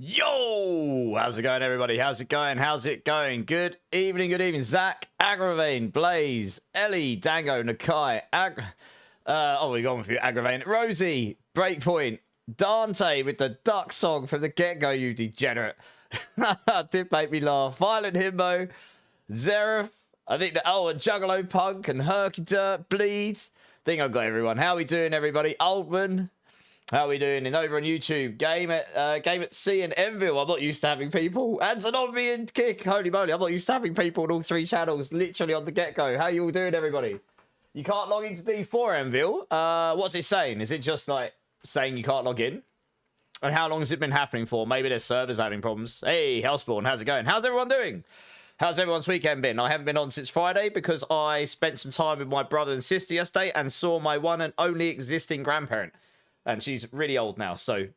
Yo! How's it going, everybody? How's it going? How's it going? Good evening, Zach, Aggravain, Blaze, Ellie, Dango, Nakai, we're going with you, Aggravain, Rosie, Breakpoint, Dante with the duck song from the get-go, you degenerate. Did make me laugh. Violent Himbo, Zeref, I think and Juggalo Punk and Herky Dirt, Bleed. Think I've got everyone. How we doing, everybody? Altman. How are we doing? And over on YouTube, Game at C and Enville. I'm not used to having people. Anton on me and Kick. Holy moly, I'm not used to having people on all three channels, literally on the get-go. How you all doing, everybody? You can't log into D4, Enville. What's it saying? Is it just like saying you can't log in? And how long has it been happening for? Maybe their server's having problems. Hey, Hellspawn, how's it going? How's everyone doing? How's everyone's weekend been? I haven't been on since Friday because I spent some time with my brother and sister yesterday and saw my one and only existing grandparent. And she's really old now. So,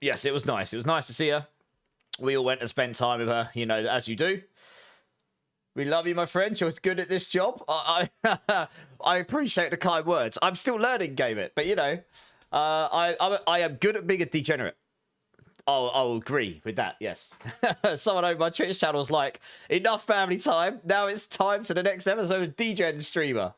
yes, it was nice. It was nice to see her. We all went and spent time with her, you know, as you do. We love you, my friend. You're good at this job. I appreciate the kind words. I'm still learning, Game It. But, you know, I am good at being a degenerate. I'll agree with that, yes. Someone over my Twitch channel's like, enough family time. Now it's time to the next episode of Degen Streamer.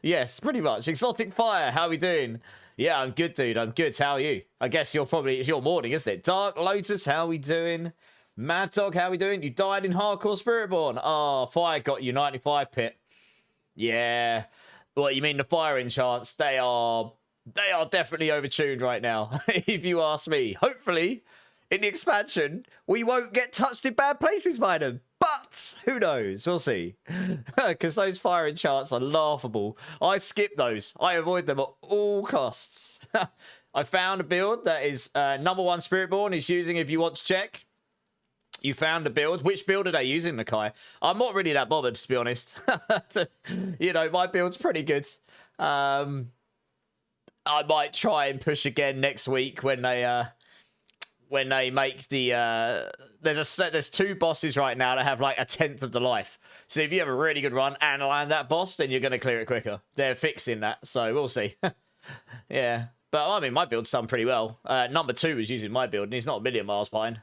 Yes, pretty much. Exotic Fire, how we doing? Yeah, I'm good, dude. I'm good. How are you? I guess it's your morning, isn't it? Dark Lotus, how we doing? Mad Dog, how we doing? You died in hardcore Spiritborn. Oh, Fire got you, 95 pit. Yeah. What, you mean the fire enchants? They are definitely overtuned right now, if you ask me. Hopefully, in the expansion, we won't get touched in bad places by them. But who knows? We'll see. Because those fire enchants are laughable. I skip those. I avoid them at all costs. I found a build that is number one Spiritborn is using, if you want to check. You found a build. Which build are they using, Nakai? I'm not really that bothered, to be honest. You know, my build's pretty good. I might try and push again next week when they make the there's two bosses right now that have like 1/10 of the life. So if you have a really good run and land that boss, then you're going to clear it quicker. They're fixing that, so we'll see. Yeah, but I mean, my build's done pretty well. Number 2 is using my build, and he's not a million miles behind.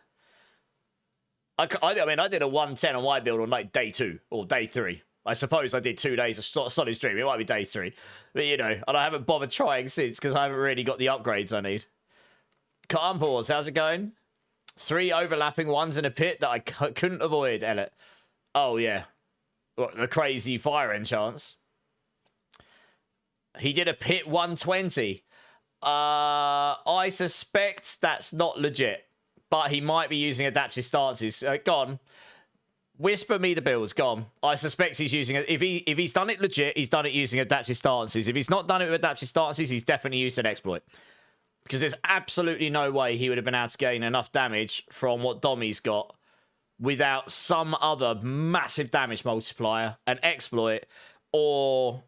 I mean, I did a 110 on my build on like day 2 or day 3. I suppose I did 2 days of solid stream. It might be day 3. But, you know, and I haven't bothered trying since because I haven't really got the upgrades I need. Calm pause. How's it going? 3 overlapping ones in a pit that I couldn't avoid, Elliot. Oh, yeah. What, the crazy fire enchants? He did a pit 120. I suspect that's not legit. But he might be using adaptive stances. Gone. Whisper me the builds, gone. I suspect he's using it. If he's done it legit, he's done it using adaptive stances. If he's not done it with adaptive stances, he's definitely used an exploit. Because there's absolutely no way he would have been able to gain enough damage from what Dommy's got without some other massive damage multiplier, an exploit, or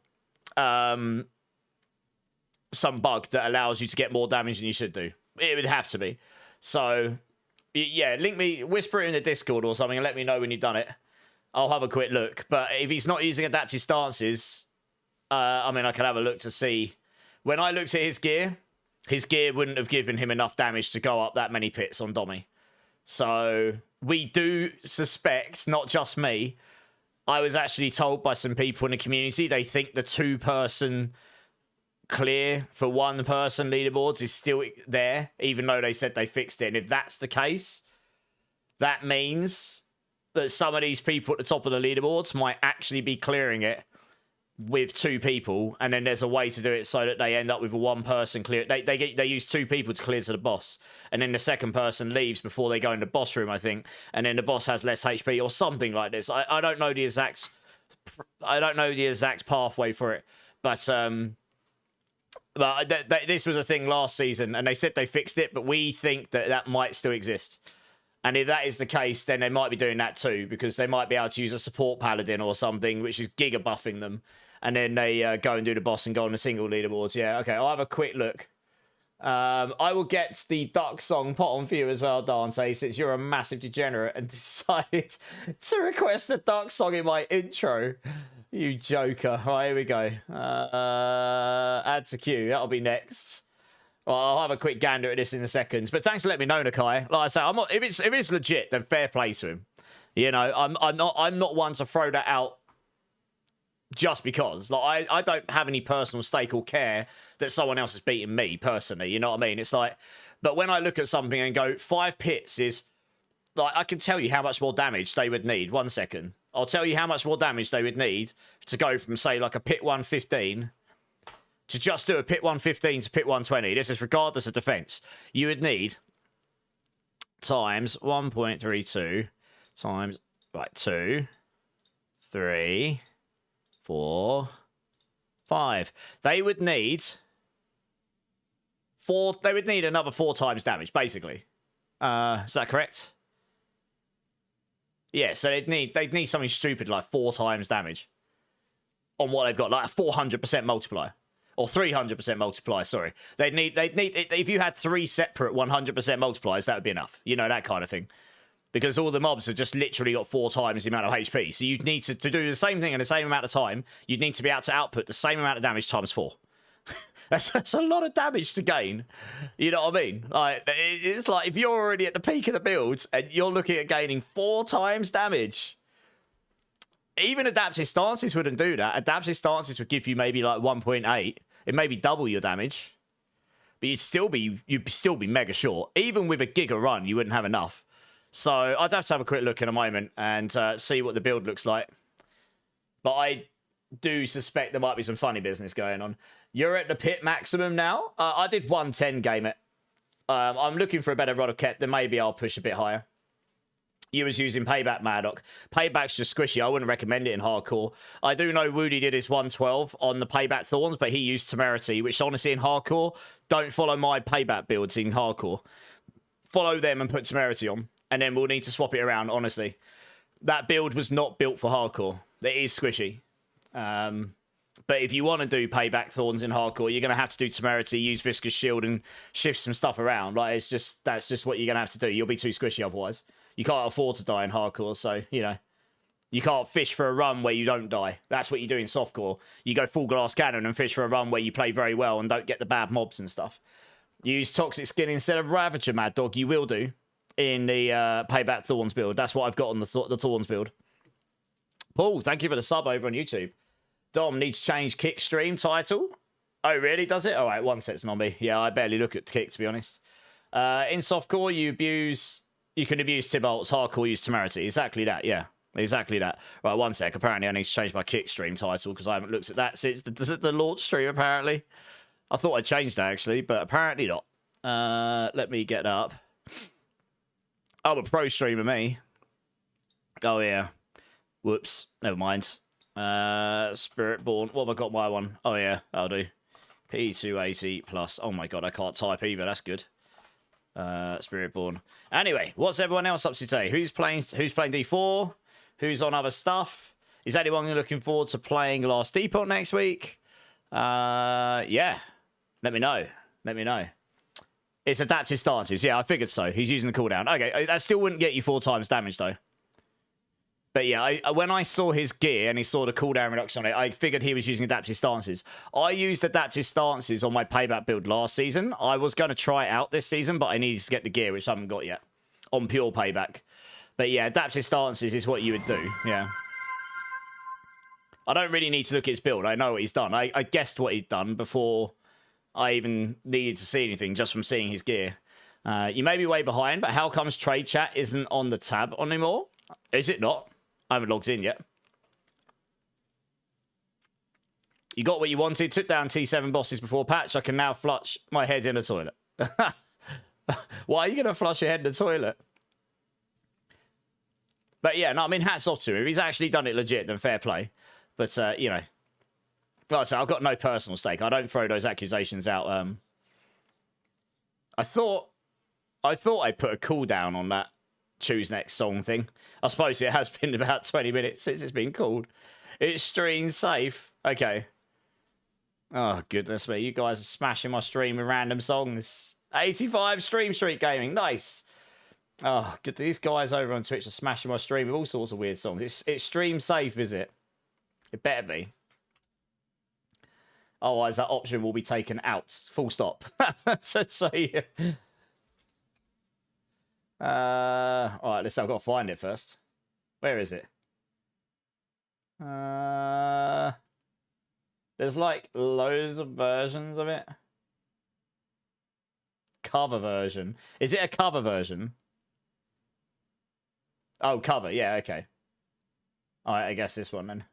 some bug that allows you to get more damage than you should do. It would have to be. So, yeah, whisper it in the Discord or something and let me know when you've done it. I'll have a quick look. But if he's not using adaptive stances, I mean, I can have a look to see. When I looked at his gear wouldn't have given him enough damage to go up that many pits on Dommy. So, we do suspect, not just me, I was actually told by some people in the community, they think the 2-person clear for 1-person leaderboards is still there, even though they said they fixed it. And if that's the case, that means that some of these people at the top of the leaderboards might actually be clearing it with 2 people, and then there's a way to do it so that they end up with a 1-person clear. They use 2 people to clear to the boss, and then the second person leaves before they go in the boss room, I think, and then the boss has less HP or something like this. I don't know the exact pathway for it, but this was a thing last season, and they said they fixed it, but we think that might still exist. And if that is the case, then they might be doing that too, because they might be able to use a support paladin or something, which is giga buffing them. And then they go and do the boss and go on the single leaderboards. Yeah, okay, I'll have a quick look. I will get the duck song put on for you as well, Dante, since you're a massive degenerate and decided to request a duck song in my intro. You joker. Right, here we go. Add to queue. That'll be next. Well, I'll have a quick gander at this in a second. But thanks for letting me know, Nakai. Like I say, I'm not, if it's legit, then fair play to him. You know, I'm not one to throw that out just because. Like I don't have any personal stake or care that someone else is beating me personally. You know what I mean? It's like, but when I look at something and go 5 pits is like, I can tell you how much more damage they would need. 1 second. I'll tell you how much more damage they would need to go from, say, like a pit 115 to just do a pit 115 to pit 120. This is regardless of defense. You would need times 1.32 times, right, 2, 3, 4, 5. They would need 4. They would need another 4 times damage, basically. Is that correct? Yeah, so they'd need something stupid like 4 times damage on what they've got, like a 400% multiplier or 300% multiplier. Sorry, they'd need if you had 3 separate 100% multipliers, that would be enough. You know, that kind of thing, because all the mobs have just literally got 4 times the amount of HP. So you'd need to do the same thing in the same amount of time. You'd need to be able to output the same amount of damage times 4. That's a lot of damage to gain. You know what I mean? Like, it's like if you're already at the peak of the builds and you're looking at gaining 4 times damage. Even adaptive stances wouldn't do that. Adaptive stances would give you maybe like 1.8. It maybe double your damage. But you'd still be mega short. Even with a giga run, you wouldn't have enough. So I'd have to have a quick look in a moment and see what the build looks like. But I do suspect there might be some funny business going on. You're at the pit maximum now. I did 110 game it. I'm looking for a better rod of Kep. Then maybe I'll push a bit higher. You was using Payback, Maddock. Payback's just squishy. I wouldn't recommend it in hardcore. I do know Woody did his 112 on the Payback Thorns, but he used Temerity, which honestly in hardcore, don't follow my Payback builds in hardcore. Follow them and put Temerity on, and then we'll need to swap it around, honestly. That build was not built for hardcore. It is squishy. But if you want to do Payback Thorns in hardcore, you're going to have to do Temerity, use Viscous Shield, and shift some stuff around. Like, that's just what you're going to have to do. You'll be too squishy otherwise. You can't afford to die in hardcore, so, you know. You can't fish for a run where you don't die. That's what you do in softcore. You go full glass cannon and fish for a run where you play very well and don't get the bad mobs and stuff. Use Toxic Skin instead of Ravager, Mad Dog. You will do in the Payback Thorns build. That's what I've got on the Thorns build. Paul, thank you for the sub over on YouTube. Dom needs to change Kick stream title. Oh, really? Does it? All right, 1 sec, Zombie. Yeah, I barely look at Kick, to be honest. In softcore, you can abuse Tibalt's. Hardcore, use Temerity. Exactly that, yeah. Exactly that. Right, 1 sec. Apparently, I need to change my Kick stream title because I haven't looked at that since the launch stream, apparently. I thought I changed that, actually, but apparently not. Let me get that up. I'm a pro streamer, me. Oh, yeah. Whoops. Never mind. Spiritborn. What have I got my one? Oh, yeah. I'll do. P280 plus. Oh, my God. I can't type either. That's good. Spiritborn. Anyway, what's everyone else up to today? Who's playing D4? Who's on other stuff? Is anyone looking forward to playing Last Depot next week? Yeah. Let me know. Let me know. It's adaptive stances. Yeah, I figured so. He's using the cooldown. Okay, that still wouldn't get you 4 times damage, though. But yeah, when I saw his gear and he saw the cooldown reduction on it, I figured he was using adaptive stances. I used adaptive stances on my Payback build last season. I was going to try it out this season, but I needed to get the gear, which I haven't got yet, on pure Payback. But yeah, adaptive stances is what you would do, yeah. I don't really need to look at his build. I know what he's done. I guessed what he'd done before I even needed to see anything, just from seeing his gear. You may be way behind, but how comes trade chat isn't on the tab anymore? Is it not? I haven't logged in yet. You got what you wanted. Took down T7 bosses before patch. I can now flush my head in the toilet. Why are you going to flush your head in the toilet? But yeah, no, I mean, hats off to him. If he's actually done it legit, then fair play. But, you know. Like I say, I've got no personal stake. I don't throw those accusations out. I thought I put a cooldown on that Choose Next song thing. I suppose it has been about 20 minutes since it's been called. It's stream safe. Okay. Oh, goodness me. You guys are smashing my stream with random songs. 85 stream streak gaming. Nice. Oh, good. These guys over on Twitch are smashing my stream with all sorts of weird songs. It's stream safe, is it? It better be. Otherwise, that option will be taken out. Full stop. So yeah. All right, I've got to find it first. Where is it? There's like loads of versions of it. Cover version. Is it a cover version? Oh, cover. Yeah, okay. All right, I guess this one then.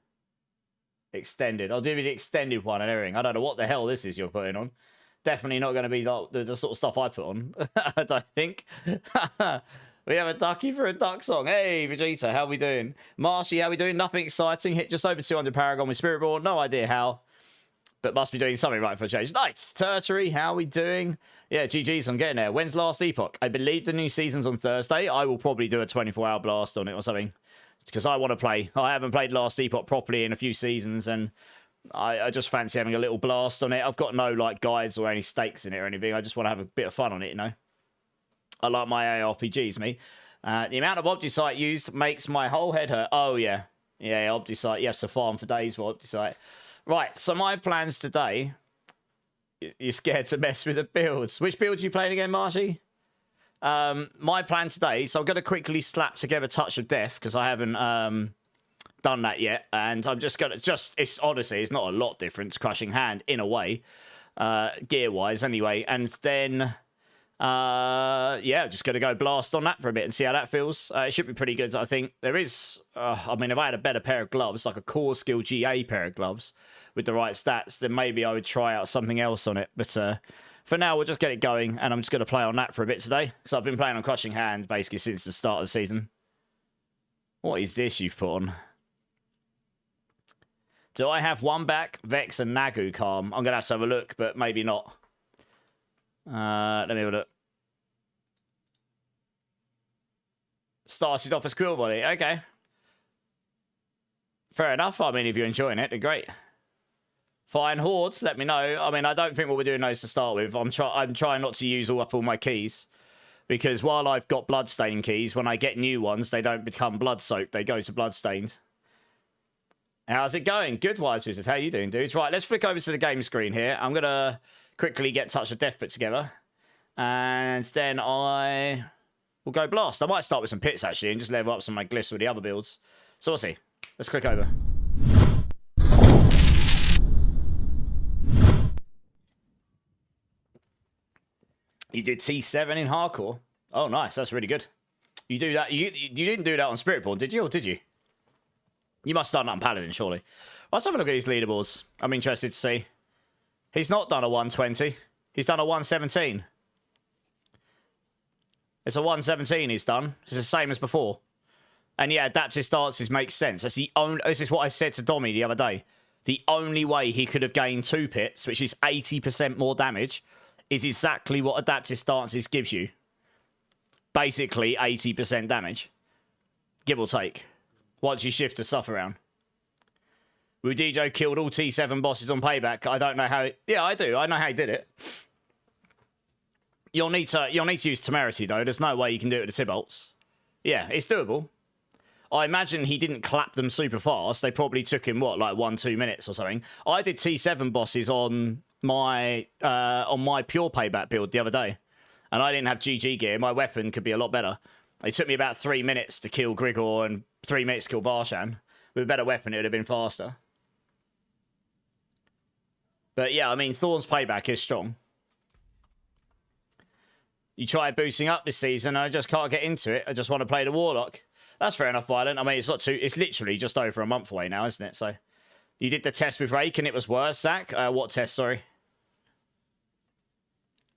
Extended. I'll do the extended one and everything. I don't know what the hell this is you're putting on. Definitely not going to be the sort of stuff I put on. I don't think. We have a ducky for a duck song. Hey, Vegeta, how we doing? Marshy, how we doing? Nothing exciting. Hit just over 200 Paragon with Spiritborn. No idea how. But must be doing something right for a change. Nice. Tertiary, how we doing? Yeah, GG's, I'm getting there. When's last epoch? I believe the new season's on Thursday. I will probably do a 24-hour blast on it or something. Because I want to play. I haven't played last epoch properly in a few seasons, and I just fancy having a little blast on it. I've got no like guides or any stakes in it or anything. I just want to have a bit of fun on it, you know. I like my ARPGs, me. The amount of Obdicite used makes my whole head hurt. Oh, yeah. Yeah, Obdicite. You have to farm for days for Obdicite. Right, so my plans today... You're scared to mess with the builds. Which build are you playing again, Marshy? My plan today... So I'm going to quickly slap together Touch of Death, because I haven't done that yet. And I'm just going to... It's honestly, it's not a lot different to Crushing Hand, in a way. Gear-wise, anyway. And then... yeah, just gonna go blast on that for a bit and see how that feels. It should be pretty good, I think. There is, I mean, if I had a better pair of gloves, like a core skill GA pair of gloves with the right stats, then maybe I would try out something else on it. But for now, we'll just get it going, and I'm just gonna play on that for a bit today. So I've been playing on Crushing Hand basically since the start of the season. What is this you've put on? Do I have one back, Vex and Nagu Calm? I'm gonna have to have a look, but maybe not. Let me have a look. Started off as Quill Body. Okay. Fair enough. I mean, if you're enjoying it, then great. Fine Hordes, let me know. I mean, I don't think what we're doing those to start with. I'm trying not to use all my keys. Because while I've got Bloodstained keys, when I get new ones, they don't become Blood-soaked. They go to Bloodstained. How's it going? Good, Wise Wizard. How you doing, dudes? Right, let's flick over to the game screen here. I'm going to... quickly get Touch of Death put together. And then I will go blast. I might start with some pits, actually, and just level up some of my glyphs with the other builds. So we'll see. Let's click over. You did T7 in hardcore? Oh, nice. That's really good. You do that. You didn't do that on Spiritborn, did you? Or did you? You must start that on Paladin, surely. Let's have a look at these leaderboards. I'm interested to see. He's not done a 120. He's done a 117. It's a 117 he's done. It's the same as before. And yeah, adaptive stances makes sense. That's the only... This is what I said to Dommy the other day. The only way he could have gained 2 pits, which is 80% more damage, is exactly what adaptive stances gives you. Basically, 80% damage. Give or take. Once you shift the stuff around. Rudijo killed all T7 bosses on payback. I don't know how... Yeah, I do. I know how he did it. You'll need to use Temerity, though. There's no way you can do it with the Tybalts. Yeah, it's doable. I imagine he didn't clap them super fast. They probably took him, what, like 1-2 minutes or something. I did T7 bosses on my pure payback build the other day. And I didn't have GG gear. My weapon could be a lot better. It took me about 3 minutes to kill Grigor and 3 minutes to kill Barshan. With a better weapon, it would have been faster. But yeah, I mean, Thorn's payback is strong. You try boosting up this season, I just can't get into it. I just want to play the Warlock. That's fair enough, Violent. I mean, it's not too... It's literally just over a month away now, isn't it? So, you did the test with Rake and it was worse, Zach? What test, sorry?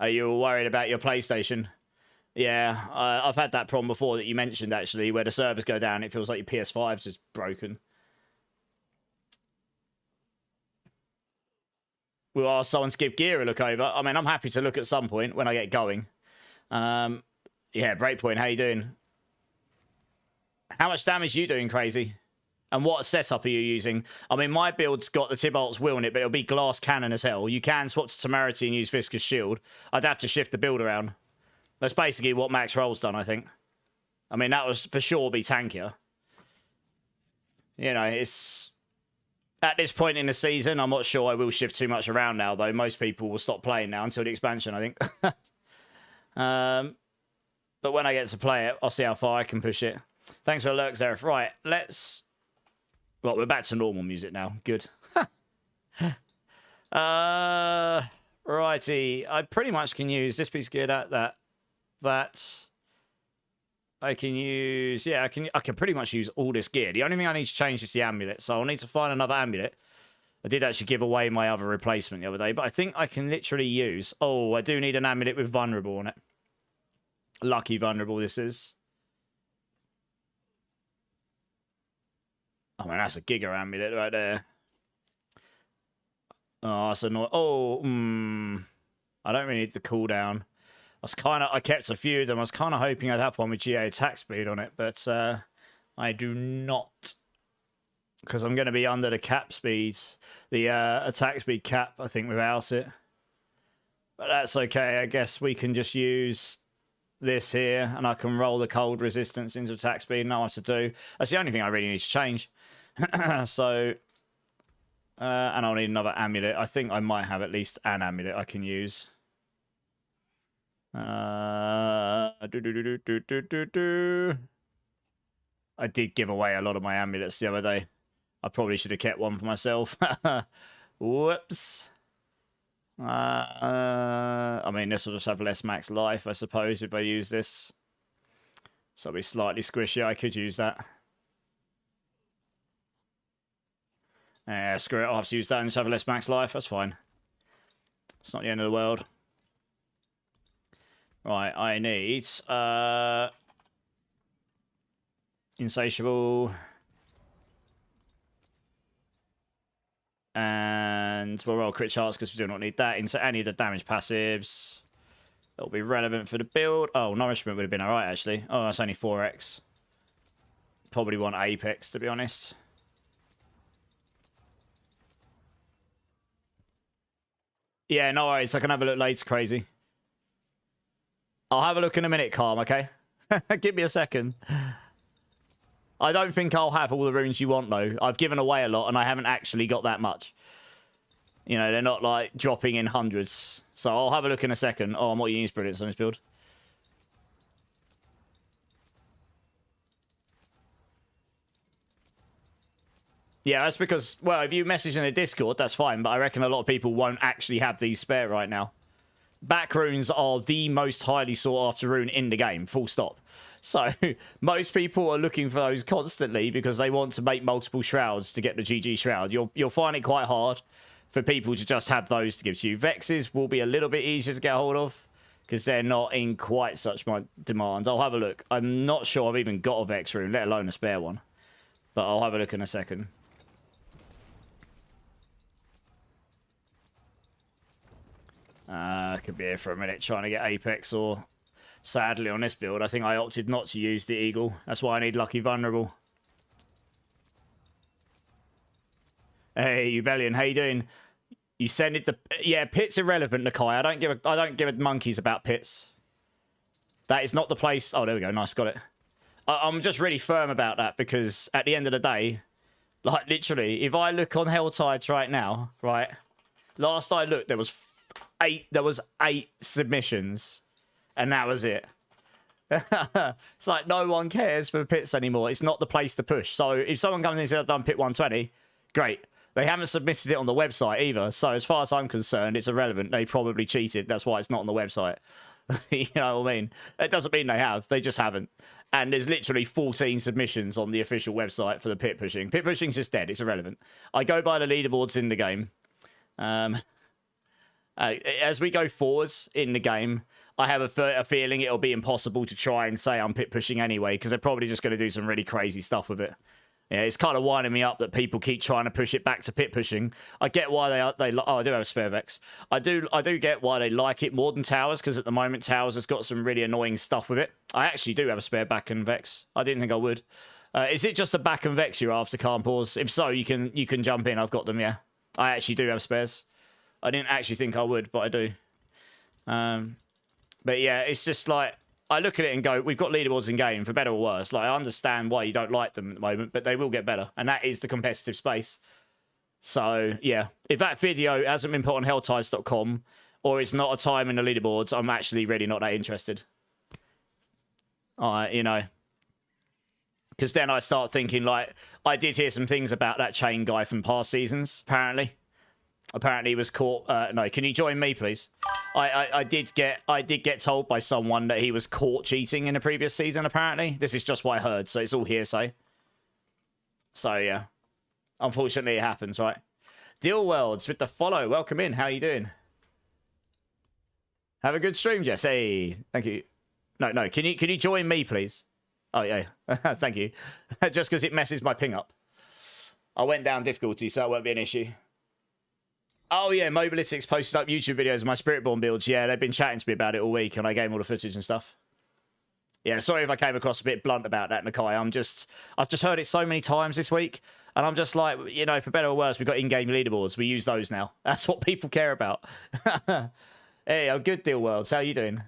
Are you worried about your PlayStation? Yeah, I've had that problem before that you mentioned, actually, where the servers go down. It feels like your PS5's just broken. We'll ask someone to give gear a look over. I mean, I'm happy to look at some point when I get going. Yeah, Breakpoint, how you doing? How much damage are you doing, Crazy? And what setup are you using? I mean, my build's got the Tybalt's Will in it, but it'll be glass cannon as hell. You can swap to Temerity and use Viscous Shield. I'd have to shift the build around. That's basically what Max Roll's done, I think. I mean, that was for sure be tankier. You know, it's... At this point in the season, I'm not sure I will shift too much around now, though. Most people will stop playing now until the expansion, I think. But when I get to play it, I'll see how far I can push it. Thanks for the lurk, Zerif. Right, let's... Well, we're back to normal music now. Good. Righty. I pretty much can use... This piece good at that. That... I can use... Yeah, I can pretty much use all this gear. The only thing I need to change is the amulet. So I'll need to find another amulet. I did actually give away my other replacement the other day. But I think I can literally use... Oh, I do need an amulet with vulnerable on it. Lucky vulnerable this is. Oh, man, that's a giga amulet right there. Oh, that's annoying. Oh, I don't really need the cooldown. I kept a few of them. I was kind of hoping I'd have one with GA attack speed on it, but I do not. Because I'm going to be under the cap speeds. The attack speed cap, I think, without it. But that's okay. I guess we can just use this here, and I can roll the cold resistance into attack speed. Know what to do. That's the only thing I really need to change. So, and I'll need another amulet. I think I might have at least an amulet I can use. I did give away a lot of my amulets the other day. I probably should have kept one for myself. Whoops. I mean, this will just have less max life, I suppose, if I use this. So it'll be slightly squishy. I could use that. Yeah, screw it. I'll have to use that and just have less max life. That's fine. It's not the end of the world. Right, I need Insatiable. And we'll roll crit shots because we do not need that. Any of the damage passives. It'll be relevant for the build. Oh, Nourishment would have been alright, actually. Oh, that's only 4x. Probably want Apex, to be honest. Yeah, no worries. I can have a look later, crazy. I'll have a look in a minute, Calm, okay? Give me a second. I don't think I'll have all the runes you want, though. I've given away a lot, and I haven't actually got that much. You know, they're not, like, dropping in hundreds. So I'll have a look in a second. Oh, I'm not using Brilliance on this build. Yeah, that's because, well, if you message in the Discord, that's fine, but I reckon a lot of people won't actually have these spare right now. Back runes are the most highly sought after rune in the game, full stop. So most people are looking for those constantly because they want to make multiple shrouds to get the GG shroud. You'll find it quite hard for people to just have those to give to you. Vexes will be a little bit easier to get hold of because they're not in quite such demand. I'll have a look. I'm not sure I've even got a Vex rune, let alone a spare one. But I'll have a look in a second. I could be here for a minute trying to get Apex, or sadly on this build, I think I opted not to use the Eagle. That's why I need Lucky Vulnerable. Hey, Ubellion, how you doing? You send it to... Yeah, Pit's irrelevant, Nakai. I don't give a monkeys about Pits. That is not the place... Oh, there we go. Nice, got it. I'm just really firm about that because at the end of the day, like literally, if I look on Helltides right now, right? Last I looked, there was 8 submissions, and that was it. It's like no one cares for Pits anymore. It's not the place to push. So if someone comes in and says I've done Pit 120, great. They haven't submitted it on the website either. So as far as I'm concerned, it's irrelevant. They probably cheated. That's why it's not on the website. You know what I mean? It doesn't mean they have. They just haven't. And there's literally 14 submissions on the official website for the pit pushing. Pit pushing's just dead. It's irrelevant. I go by the leaderboards in the game. As we go forwards in the game, I have a feeling it'll be impossible to try and say I'm pit pushing anyway, because they're probably just going to do some really crazy stuff with it. Yeah, it's kind of winding me up that people keep trying to push it back to pit pushing. I get why they oh, I do have a spare Vex. I do get why they like it more than Towers, because at the moment Towers has got some really annoying stuff with it. I actually do have a spare back and Vex. I didn't think I would. Is it just a back and Vex you're after, Calm Pause? If so, you can jump in. I've got them, yeah. I actually do have spares. I didn't actually think I would, but I do. But yeah, it's just like, I look at it and go, we've got leaderboards in game, for better or worse. Like, I understand why you don't like them at the moment, but they will get better. And that is the competitive space. So, yeah, if that video hasn't been put on helltides.com or it's not a time in the leaderboards, I'm actually really not that interested. You know, because then I start thinking, like, I did hear some things about that chain guy from past seasons, apparently. Apparently he was caught. No, can you join me, please? I did get told by someone that he was caught cheating in a previous season, apparently. This is just what I heard, so it's all hearsay. So, yeah. Unfortunately, it happens, right? Deal Worlds with the follow. Welcome in. How you doing? Have a good stream, Jess. Hey, thank you. No. Can you join me, please? Oh, yeah. Thank you. Just because it messes my ping up. I went down difficulty, so it won't be an issue. Oh, yeah. Mobalytics posted up YouTube videos of my Spiritborn builds. Yeah, they've been chatting to me about it all week, and I gave them all the footage and stuff. Yeah, sorry if I came across a bit blunt about that, Nakai. I've just heard it so many times this week, and I'm just like, you know, for better or worse, we've got in-game leaderboards. We use those now. That's what people care about. Hey, I'm good, Deal Worlds. How you doing?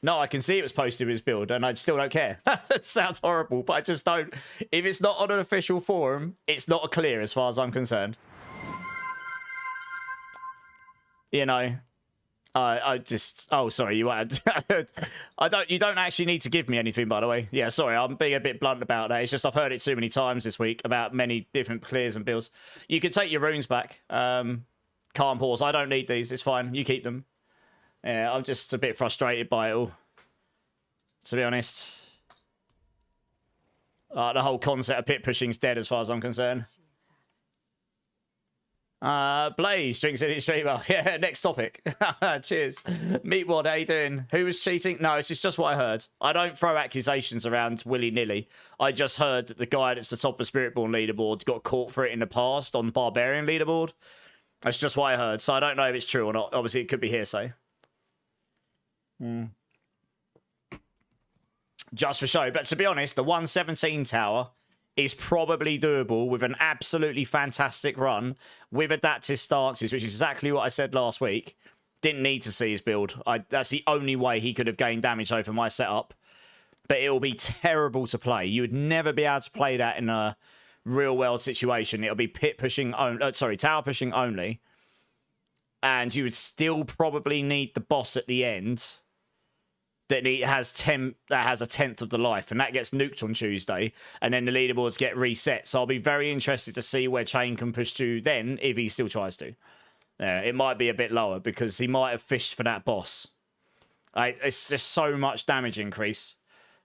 No, I can see it was posted with his build, and I still don't care. That sounds horrible, but I just don't. If it's not on an official forum, it's not clear as far as I'm concerned. You know, I just. Oh, sorry. You had. You don't actually need to give me anything, by the way. Yeah, sorry. I'm being a bit blunt about that. It's just I've heard it too many times this week about many different clears and builds. You can take your runes back. Calm pause. I don't need these. It's fine. You keep them. Yeah, I'm just a bit frustrated by it all, to be honest. The whole concept of pit pushing's dead as far as I'm concerned. Blaze drinks in his streamer. Yeah, next topic. Cheers. Meatwad, how you doing? Who was cheating? No, it's just what I heard. I don't throw accusations around willy-nilly. I just heard that the guy that's the top of Spiritborn leaderboard got caught for it in the past on Barbarian leaderboard. That's just what I heard, so I don't know if it's true or not. Obviously, it could be hearsay. Just for show. But to be honest, the 117 tower is probably doable with an absolutely fantastic run with adaptive stances, which is exactly what I said last week. Didn't need to see his build. That's the only way he could have gained damage over my setup. But it'll be terrible to play. You would never be able to play that in a real world situation. It'll be pit pushing only, tower pushing only. And you would still probably need the boss at the end that has a tenth of the life, and that gets nuked on Tuesday, and then the leaderboards get reset. So I'll be very interested to see where Chain can push to then, if he still tries to. It might be a bit lower because he might have fished for that boss. It's just so much damage increase,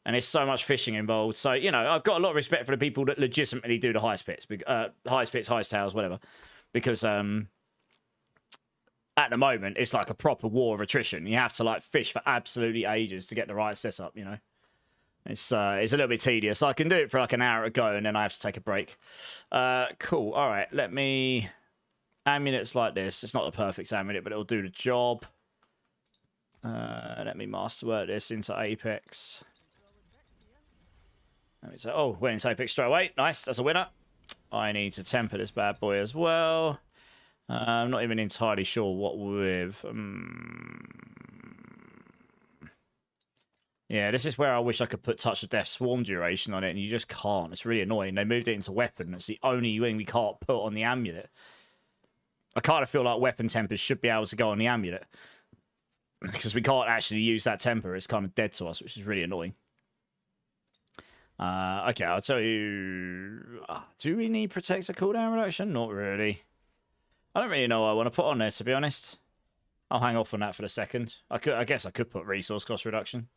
and there's so much fishing involved. So, you know, I've got a lot of respect for the people that legitimately do the highest pits, highest towers, whatever, because at the moment, it's like a proper war of attrition. You have to, like, fish for absolutely ages to get the right setup, you know? It's a little bit tedious. I can do it for, like, an hour ago, and then I have to take a break. Cool. All right, let me... Amulets like this. It's not the perfect amulet, but it'll do the job. Let me masterwork this into Apex. Let me say, oh, went into Apex straight away. Nice, that's a winner. I need to temper this bad boy as well. I'm not even entirely sure what with. Yeah, this is where I wish I could put Touch of Death Swarm duration on it, and you just can't. It's really annoying. They moved it into weapon. It's the only thing we can't put on the amulet. I kind of feel like weapon tempers should be able to go on the amulet, because we can't actually use that temper. It's kind of dead to us, which is really annoying. Okay, I'll tell you. Do we need Protector cooldown reduction? Not really. I don't really know what I want to put on there, to be honest. I'll hang off on that for the second. I guess I could put resource cost reduction.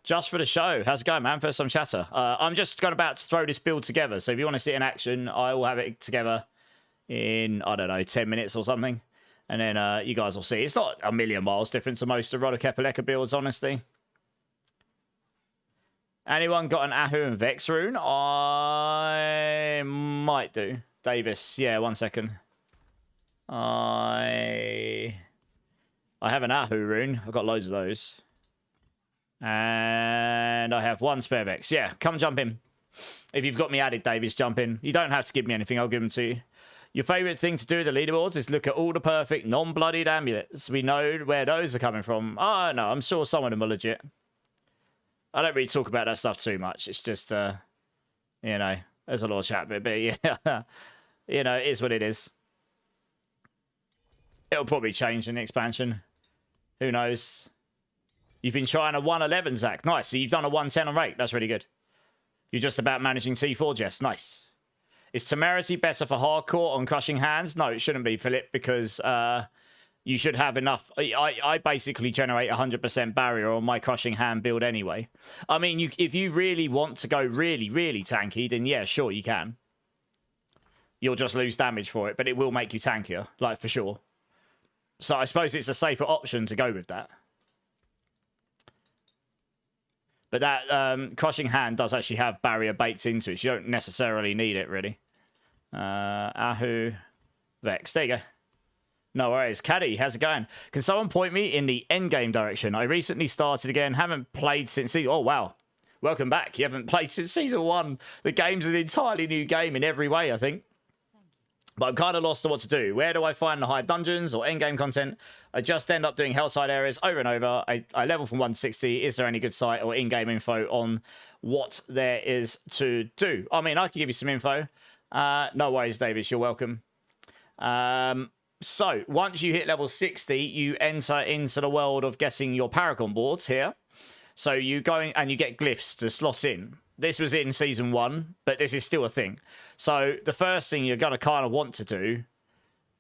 Just for the show. How's it going, man? First some chatter. I'm just about to throw this build together. So if you want to see it in action, I will have it together in, I don't know, 10 minutes or something. And then you guys will see. It's not a million miles different to most of Rodokepaleka builds, honestly. Anyone got an Ahu and Vex rune? I might do. Davis. Yeah, 1 second. I have an Ahu rune. I've got loads of those. And I have 1 spare Vex. Yeah, come jump in. If you've got me added, Davis, jump in. You don't have to give me anything. I'll give them to you. Your favourite thing to do with the leaderboards is look at all the perfect non-bloodied amulets. We know where those are coming from. Oh, no, I'm sure some of them are legit. I don't really talk about that stuff too much. It's just, you know, There's a lot of chat, but yeah, you know, it is what it is. It'll probably change in the expansion. Who knows? You've been trying a 111, Zach. Nice. So you've done a 110 on rate. That's really good. You're just about managing T4, Jess. Nice. Is Temerity better for hardcore on crushing hands? No, it shouldn't be, Philip, because you should have enough. I basically generate 100% barrier on my crushing hand build anyway. I mean, if you really want to go really, really tanky, then yeah, sure, you can. You'll just lose damage for it, but it will make you tankier, like, for sure. So I suppose it's a safer option to go with that. But that crushing hand does actually have barrier baked into it. So you don't necessarily need it, really. Ahu Vex. There you go. No worries. Caddy, how's it going? Can someone point me in the endgame direction? I recently started again. Haven't played since season... Oh, wow. Welcome back. You haven't played since season 1. The game's an entirely new game in every way, I think. But I'm kind of lost on what to do. Where do I find the high dungeons or endgame content? I just end up doing Helltide areas over and over. I level from 160. Is there any good site or in-game info on what there is to do? I mean, I can give you some info. No worries, Davis. You're welcome. So, once you hit level 60, you enter into the world of getting your Paragon boards here. So, you go in and you get glyphs to slot in. This was in season 1, but this is still a thing. So the first thing you're going to kind of want to do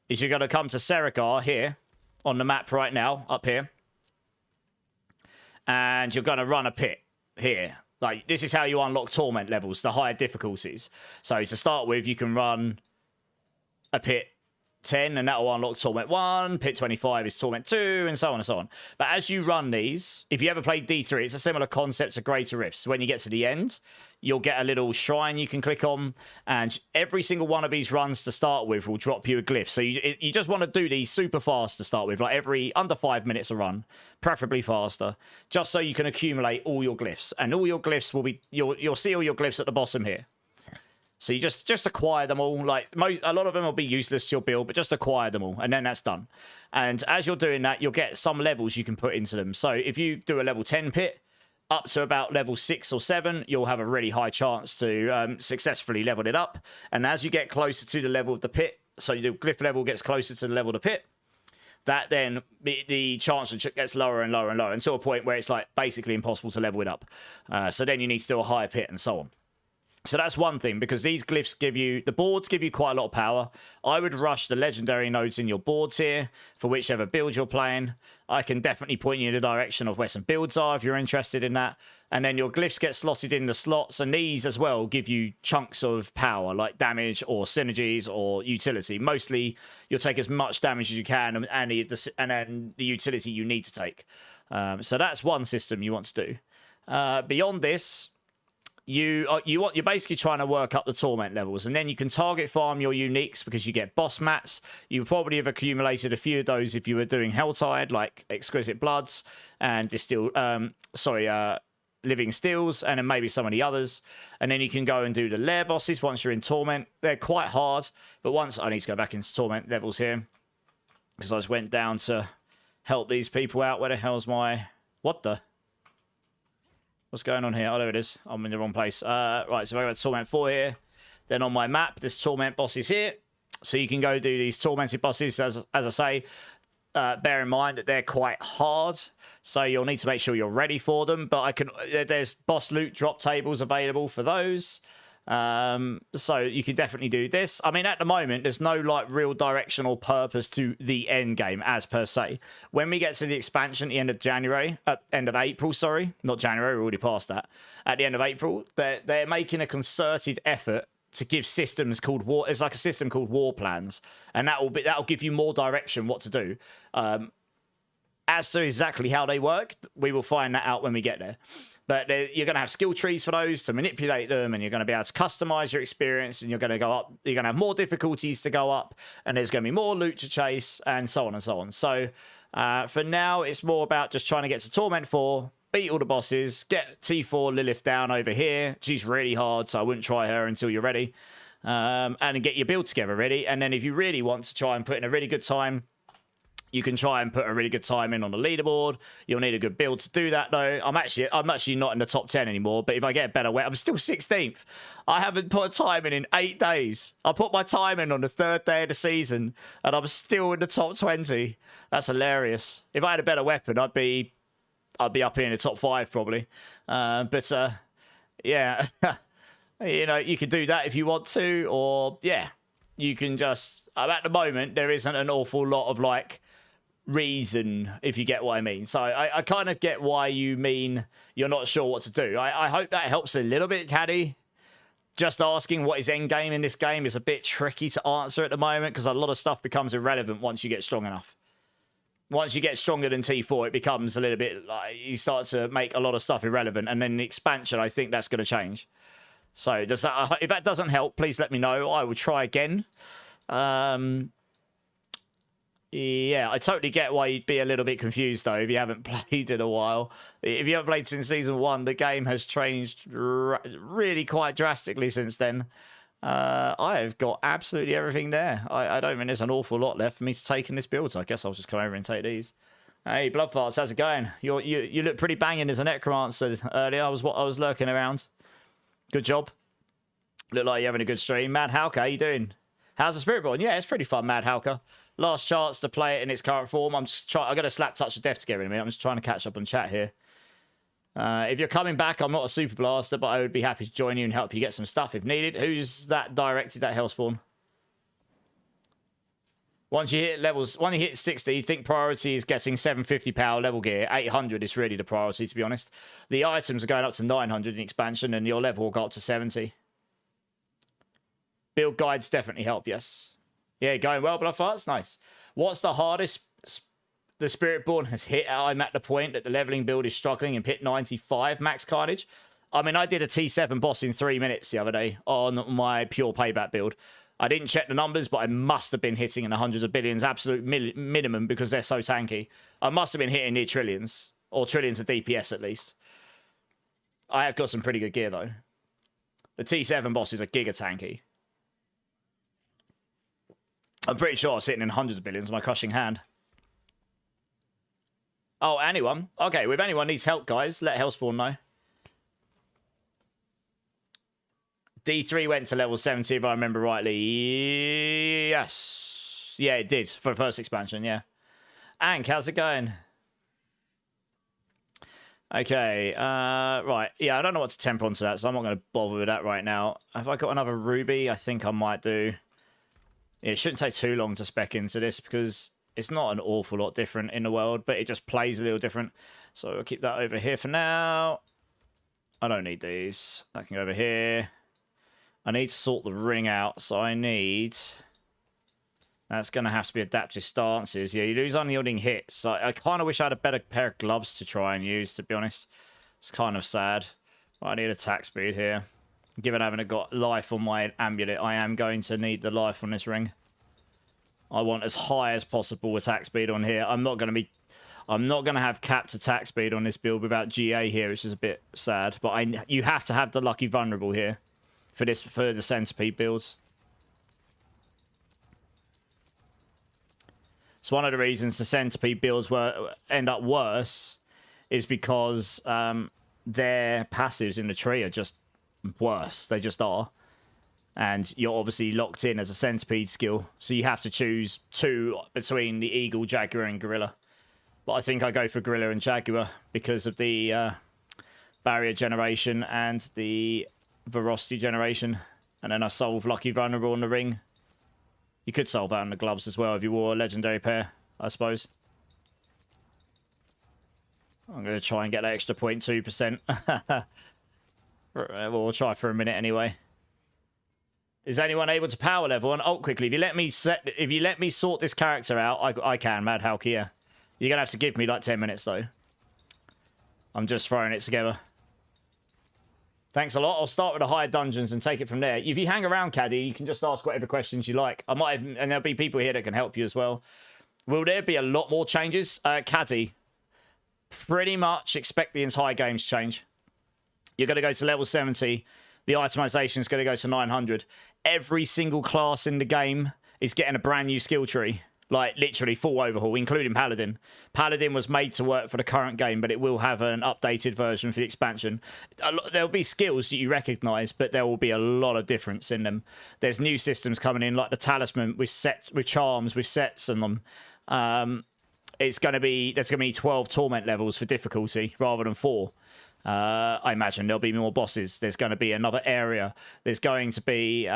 is you're going to come to Serigar here on the map right now, up here. And you're going to run a pit here. Like, this is how you unlock torment levels, the higher difficulties. So to start with, you can run a pit 10, and that will unlock Torment 1. Pit 25 is Torment 2, and so on and so on. But as you run these, if you ever played D3, it's a similar concept to Greater Rifts. When you get to the end, you'll get a little shrine you can click on, and every single one of these runs to start with will drop you a glyph. So you just want to do these super fast to start with, like under 5 minutes a run, preferably faster, just so you can accumulate all your glyphs. And all your glyphs will be, you'll see all your glyphs at the bottom here. So you just acquire them all. Like a lot of them will be useless to your build, but just acquire them all, and then that's done. And as you're doing that, you'll get some levels you can put into them. So if you do a level 10 pit, up to about level 6 or 7, you'll have a really high chance to successfully level it up. And as you get closer to the level of the pit, so the glyph level gets closer to the level of the pit, that then the chance gets lower and lower and lower until a point where it's like basically impossible to level it up. So then you need to do a higher pit and so on. So that's one thing, because these glyphs the boards give you quite a lot of power. I would rush the legendary nodes in your boards here for whichever build you're playing. I can definitely point you in the direction of where some builds are if you're interested in that. And then your glyphs get slotted in the slots, and these as well give you chunks of power, like damage or synergies or utility. Mostly, you'll take as much damage as you can, and then the utility you need to take. So that's one system you want to do. Beyond this, you're basically trying to work up the torment levels, and then you can target farm your uniques because you get boss mats. You probably have accumulated a few of those if you were doing Helltide, like Exquisite Bloods and Living Steels, and then maybe some of the others. And then you can go and do the lair bosses once you're in torment. They're quite hard, but once I need to go back into torment levels here because I just went down to help these people out. Where the hell's my What's going on here? Oh, there it is. I'm in the wrong place. Right, so I got Torment 4 here. Then on my map, this Torment boss is here. So you can go do these Tormented bosses. As I say, bear in mind that they're quite hard. So you'll need to make sure you're ready for them. But there's boss loot drop tables available for those. So you can definitely do this. I mean, at the moment, there's no like real direction or purpose to the end game as per se. When we get to the expansion at the end of April, sorry, not January, we're already past that. At the end of April, they're making a concerted effort to give systems called war. It's like a system called war plans, and that'll give you more direction what to do. As to exactly how they work, we will find that out when we get there. But you're going to have skill trees for those to manipulate them, and you're going to be able to customize your experience, and you're going to go up. You're going to have more difficulties to go up, and there's going to be more loot to chase, and so on and so on. So for now, it's more about just trying to get to Torment 4, beat all the bosses, get T4 Lilith down over here. She's really hard, so I wouldn't try her until you're ready. And get your build together ready. And then if you really want to try and put in a really good time, You can try and put a really good time in on the leaderboard. You'll need a good build to do that, though. I'm actually not in the top 10 anymore, but if I get a better wet, I'm still 16th. I haven't put a time in 8 days. I put my time in on the 3rd day of the season, and I'm still in the top 20. That's hilarious. If I had a better weapon, I'd be up here in the top 5 probably. Yeah, you know, you could do that if you want to, or yeah, you can just. At the moment, there isn't an awful lot of like reason, if you get what I mean. So I kind of get why you mean you're not sure what to do. I hope that helps a little bit, Caddy. Just asking what is endgame in this game is a bit tricky to answer at the moment because a lot of stuff becomes irrelevant once you get strong enough. Once you get stronger than T4, it becomes a little bit like you start to make a lot of stuff irrelevant, and then the expansion, I think that's going to change. So does that? If that doesn't help, please let me know. I will try again. Yeah, I totally get why you'd be a little bit confused, though, if you haven't played in a while. If you haven't played since Season 1, the game has changed really quite drastically since then. I have got absolutely everything there. I don't think there's an awful lot left for me to take in this build, so I guess I'll just come over and take these. Hey, Bloodfarts, how's it going? You look pretty banging as a necromancer earlier. I was lurking around. Good job. Look like you're having a good stream. Mad Halka, how you doing? How's the Spiritborn? Yeah, it's pretty fun, Mad Halka. Last chance to play it in its current form. I got a slap touch of death together in a minute. I'm just trying to catch up on chat here. If you're coming back, I'm not a super blaster, but I would be happy to join you and help you get some stuff if needed. Who's that directed that Hellspawn? Once you hit 60, you think priority is getting 750 power level gear. 800 is really the priority, to be honest. The items are going up to 900 in expansion, and your level will go up to 70. Build guides definitely help, yes. Yeah, going well, Bloodfarts. Nice. What's the hardest the Spiritborn has hit? I'm at the point that the leveling build is struggling and hit 95 max carnage. I mean, I did a T7 boss in 3 minutes the other day on my pure payback build. I didn't check the numbers, but I must have been hitting in the hundreds of billions, absolute minimum, because they're so tanky. I must have been hitting near trillions, or trillions of DPS at least. I have got some pretty good gear, though. The T7 bosses are giga tanky. I'm pretty sure I was hitting in hundreds of billions with my crushing hand. Oh, anyone? Okay, if anyone needs help, guys, let Hellspawn know. D3 went to level 70, if I remember rightly. Yes. Yeah, it did for the first expansion, yeah. Ank, how's it going? Okay, right. Yeah, I don't know what to temper onto that, so I'm not going to bother with that right now. Have I got another ruby? I think I might do. It shouldn't take too long to spec into this because it's not an awful lot different in the world, but it just plays a little different. So I'll keep that over here for now. I don't need these. I can go over here. I need to sort the ring out, so I need... That's going to have to be adaptive stances. Yeah, you lose unyielding hits. I kind of wish I had a better pair of gloves to try and use, to be honest. It's kind of sad. But I need attack speed here. Given I haven't got life on my amulet, I am going to need the life on this ring. I want as high as possible attack speed on here. I'm not going to have capped attack speed on this build without GA here, which is a bit sad. But you have to have the lucky vulnerable here for the centipede builds. So one of the reasons the centipede builds end up worse is because their passives in the tree are just worse. They just are. And you're obviously locked in as a centipede skill. So you have to choose two between the eagle, jaguar, and gorilla. But I think I go for gorilla and jaguar because of the barrier generation and the ferocity generation. And then I solve lucky vulnerable on the ring. You could solve that on the gloves as well if you wore a legendary pair, I suppose. I'm going to try and get that extra 0.2%. We'll try for a minute anyway. Is anyone able to power level and ult quickly? If you let me sort this character out, I can, Mad Halky, yeah. You're going to have to give me like 10 minutes though. I'm just throwing it together. Thanks a lot. I'll start with the higher dungeons and take it from there. If you hang around, Caddy, you can just ask whatever questions you like. I might have, and there'll be people here that can help you as well. Will there be a lot more changes? Caddy, pretty much expect the entire game to change. You're going to go to level 70. The itemization is going to go to 900. Every single class in the game is getting a brand new skill tree. Like, literally full overhaul, including Paladin. Paladin was made to work for the current game, but it will have an updated version for the expansion. There'll be skills that you recognise, but there will be a lot of difference in them. There's new systems coming in, like the Talisman with charms, with sets and them. There's going to be 12 torment levels for difficulty rather than 4. I imagine there'll be more bosses. There's going to be another area. There's going to be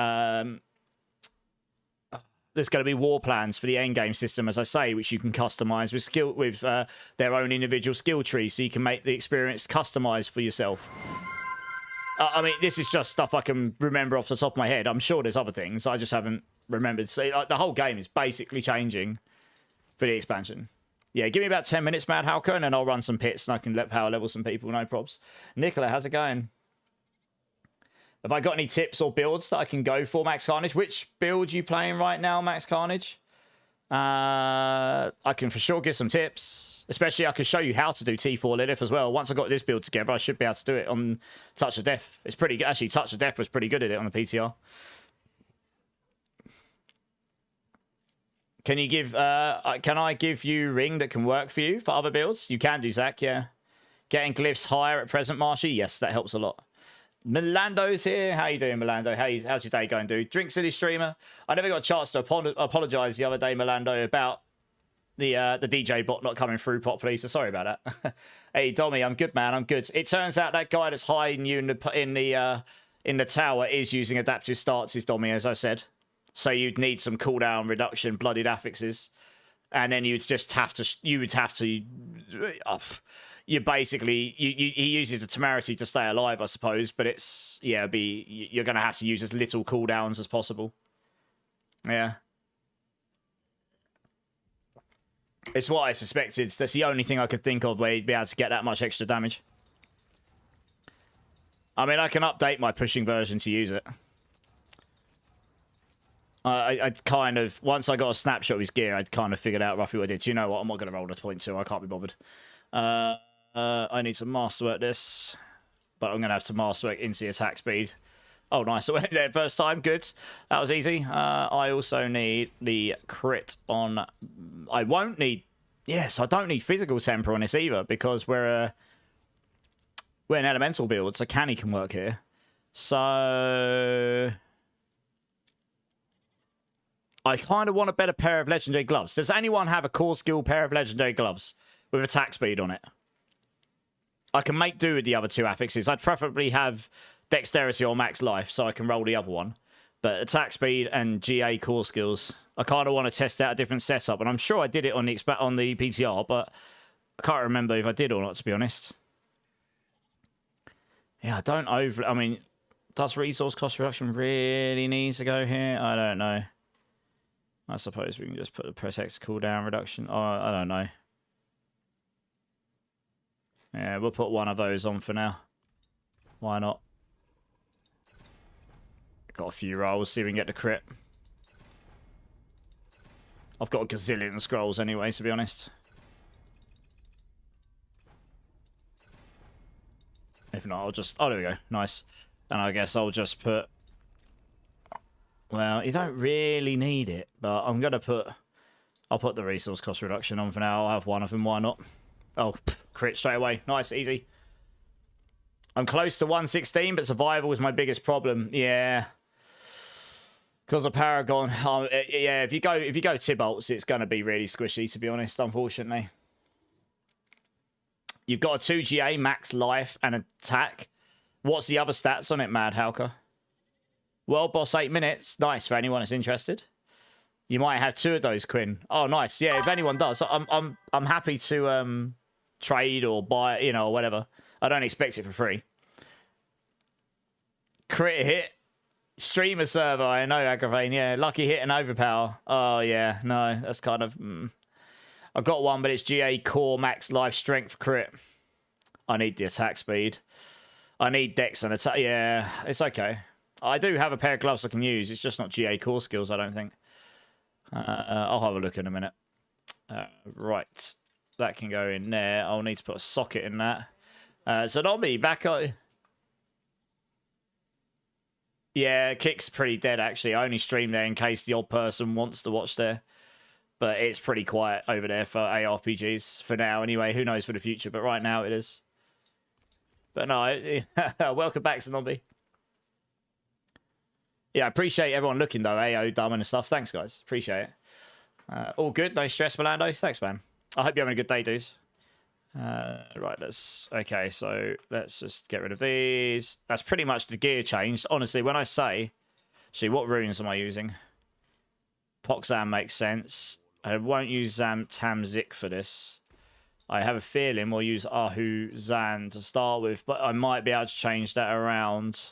war plans for the end game system, as I say, which you can customize with their own individual skill tree, so you can make the experience customized for yourself. I mean, this is just stuff I can remember off the top of my head. I'm sure there's other things I just haven't remembered. So, like, the whole game is basically changing for the expansion. Yeah, give me about 10 minutes, Mad Halko, and then I'll run some pits and I can power level some people, no probs. Nicola, how's it going? Have I got any tips or builds that I can go for, Max Carnage? Which build are you playing right now, Max Carnage? I can for sure give some tips. Especially I can show you how to do T4 Lilith as well. Once I got this build together, I should be able to do it on Touch of Death. It's pretty good. Actually, Touch of Death was pretty good at it on the PTR. Can you give? Can I give you ring that can work for you for other builds? You can do, Zach. Yeah. Getting glyphs higher at present, Marshy. Yes, that helps a lot. Milando's here. How you doing, Milando? How's your day going, dude? Drink City streamer. I never got a chance to apologise the other day, Milando, about the DJ bot not coming through properly. So sorry about that. Hey, Dommy, I'm good, man. I'm good. It turns out that guy that's hiding you in the tower is using adaptive stances, Dommy, as I said. So you'd need some cooldown reduction, bloodied affixes, and then you basically he uses the temerity to stay alive, I suppose. But it's you're gonna have to use as little cooldowns as possible. Yeah, it's what I suspected. That's the only thing I could think of where you'd be able to get that much extra damage. I mean, I can update my pushing version to use it. I kind of, once I got a snapshot of his gear, I'd kind of figured out roughly what I did. Do you know what? I'm not going to roll the point 2. I can't be bothered. I need to masterwork this, but I'm going to have to masterwork into the attack speed. Oh, nice. I went there first time. Good. That was easy. I also need the crit on... I won't need... Yes, I don't need physical temper on this either, because we're an elemental build, so Canny can work here. So... I kind of want a better pair of legendary gloves. Does anyone have a core skill pair of legendary gloves with attack speed on it? I can make do with the other 2 affixes. I'd preferably have dexterity or max life so I can roll the other one. But attack speed and GA core skills, I kind of want to test out a different setup. And I'm sure I did it on the PTR, but I can't remember if I did or not, to be honest. Yeah, I don't I mean, does resource cost reduction really need to go here? I don't know. I suppose we can just put the protect cooldown reduction. Oh, I don't know. Yeah, we'll put one of those on for now. Why not? Got a few rolls, see if we can get the crit. I've got a gazillion scrolls anyway, to be honest. If not, I'll just... Oh, there we go. Nice. And I guess I'll just put... Well, you don't really need it, but I'm going to put... I'll put the resource cost reduction on for now. I'll have one of them, why not? Oh, crit straight away. Nice, easy. I'm close to 116, but survival is my biggest problem. Yeah. Because of Paragon. Yeah, if you go Tibolts, it's going to be really squishy, to be honest, unfortunately. You've got a 2GA, max life, and attack. What's the other stats on it, Mad Halka? World boss 8 minutes. Nice for anyone that's interested. You might have 2 of those, Quinn. Oh, nice. Yeah, if anyone does, I'm happy to trade or buy, you know, or whatever. I don't expect it for free. Crit hit. Streamer server, I know, Aggravain. Yeah, lucky hit and overpower. Oh, yeah. No, that's kind of... I've got one, but it's GA core max life strength crit. I need the attack speed. I need dex and attack. Yeah, it's okay. I do have a pair of gloves I can use. It's just not GA core skills, I don't think. I'll have a look in a minute. Right. That can go in there. I'll need to put a socket in that. So not me. Back on... Yeah, Kick's pretty dead, actually. I only stream there in case the odd person wants to watch there. But it's pretty quiet over there for ARPGs for now anyway. Who knows for the future, but right now it is. But no, welcome back, Zombie. Yeah, I appreciate everyone looking though, AO, dumb and stuff. Thanks, guys. Appreciate it. All good, no stress, Milando. Thanks, man. I hope you're having a good day, dudes. Right, okay, so let's just get rid of these. That's pretty much the gear changed. Honestly, when I say, see, what runes am I using? Poxam makes sense. I won't use Tamzik for this. I have a feeling we'll use Ahu Zan to start with, but I might be able to change that around.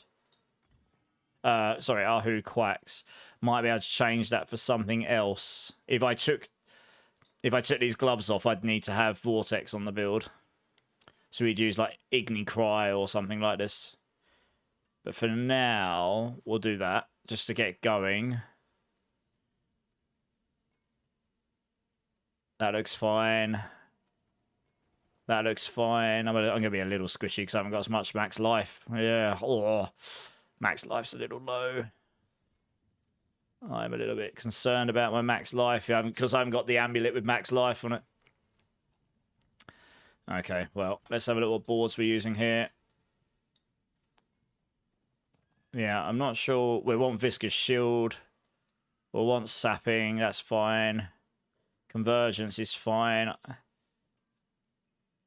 Sorry, Ahu Quacks. Might be able to change that for something else. If I took these gloves off, I'd need to have Vortex on the build. So we'd use like Igni Cry or something like this. But for now, we'll do that just to get going. That looks fine. That looks fine. I'm going to be a little squishy because I haven't got as much max life. Yeah. Oh, max life's a little low. I'm a little bit concerned about my max life because I haven't got the amulet with max life on it. Okay, well, let's have a look what boards we're using here. Yeah, I'm not sure. We want Viscous Shield. We'll want Sapping. That's fine. Convergence is fine.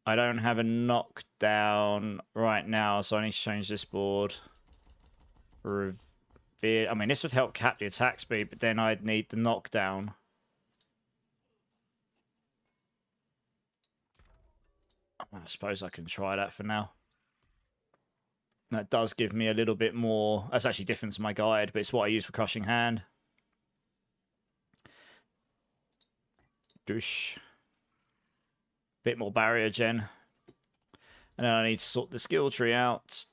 I don't have a knockdown right now, so I need to change this board. I mean, this would help cap the attack speed, but then I'd need the knockdown. I suppose I can try that for now. That does give me a little bit more. That's actually different to my guide, but it's what I use for Crushing Hand. Douche. Bit more barrier gen. And then I need to sort the skill tree out.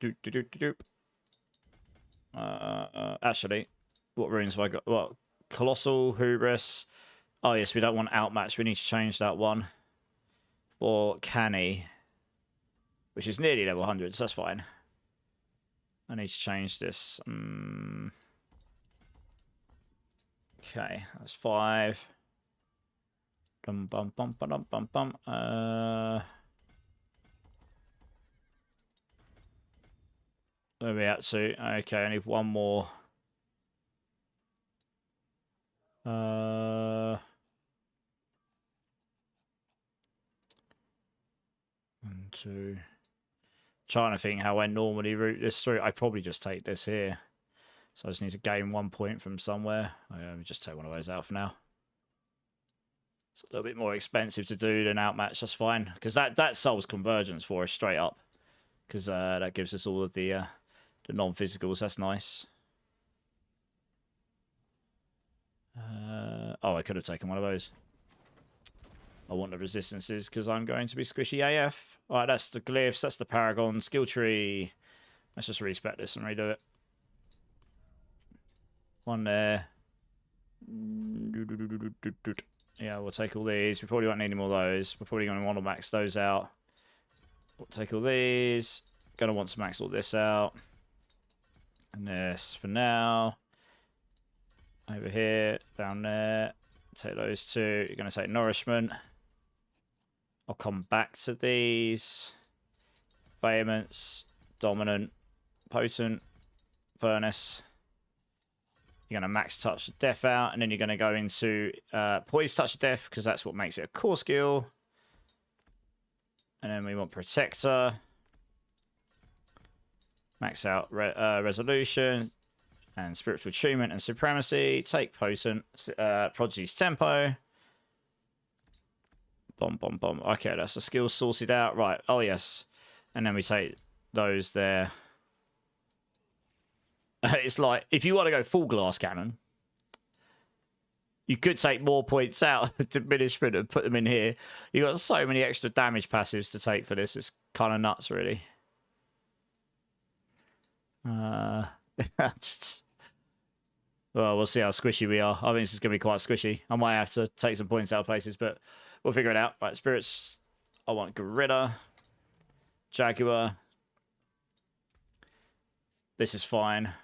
Actually, what runes have I got? What? Colossal, Hubris. Oh, yes, we don't want Outmatch. We need to change that one. For Canny. Which is nearly level 100, so that's fine. I need to change this. Okay, that's 5. Bum bum bum bum bum bum. Where are we at to? Okay, I need one more. 1, 2. Trying to think how I normally route this through. I probably just take this here. So I just need to gain 1 point from somewhere. Let me just take one of those out for now. It's a little bit more expensive to do than Outmatch. That's fine. Because that solves Convergence for us straight up. Because that gives us all of the non-physicals. That's nice. Oh, I could have taken one of those. I want the resistances because I'm going to be squishy AF. Alright, that's the glyphs. That's the Paragon skill tree. Let's just respec this and redo it. One there. Yeah, we'll take all these. We probably won't need any more of those. We're probably going to want to max those out. We'll take all these. Going to want to max all this out. And this for now. Over here, down there. Take those two. You're going to take Nourishment. I'll come back to these. Vehemence, Dominant, Potent, Furnace. You're going to max Touch of Death out, and then you're going to go into Poise Touch of Death, because that's what makes it a core skill. And then we want Protector. Max out Resolution, and Spiritual Attunement and Supremacy. Take Potent, Prodigy's Tempo. Bomb, bomb, bomb. Okay, that's the skill sorted out. Right, oh yes. And then we take those there. It's like, if you want to go full glass cannon, you could take more points out of diminishment and put them in here. You've got so many extra damage passives to take for this. It's kind of nuts, really. Just... Well, we'll see how squishy we are. I think this is going to be quite squishy. I might have to take some points out of places, but we'll figure it out. Right, spirits. I want Gorilla. Jaguar. This is fine.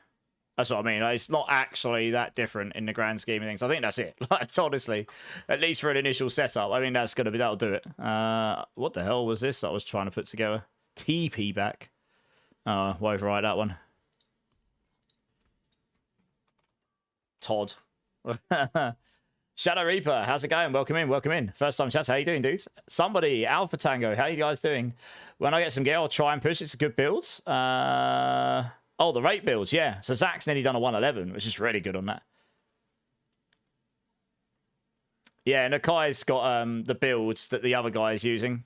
That's what I mean. It's not actually that different in the grand scheme of things. I think that's it. Like, honestly, at least for an initial setup, I mean, that'll do it. What the hell was this I was trying to put together? TP back. Oh, we'll override that one. Todd. Shadow Reaper, how's it going? Welcome in, welcome in. First time chat, how you doing, dudes? Somebody, Alpha Tango, how you guys doing? When I get some gear, I'll try and push. It's a good build. Oh, the rate builds, yeah. So Zach's nearly done a 111, which is really good on that. Yeah, Nakai's got the builds that the other guy is using.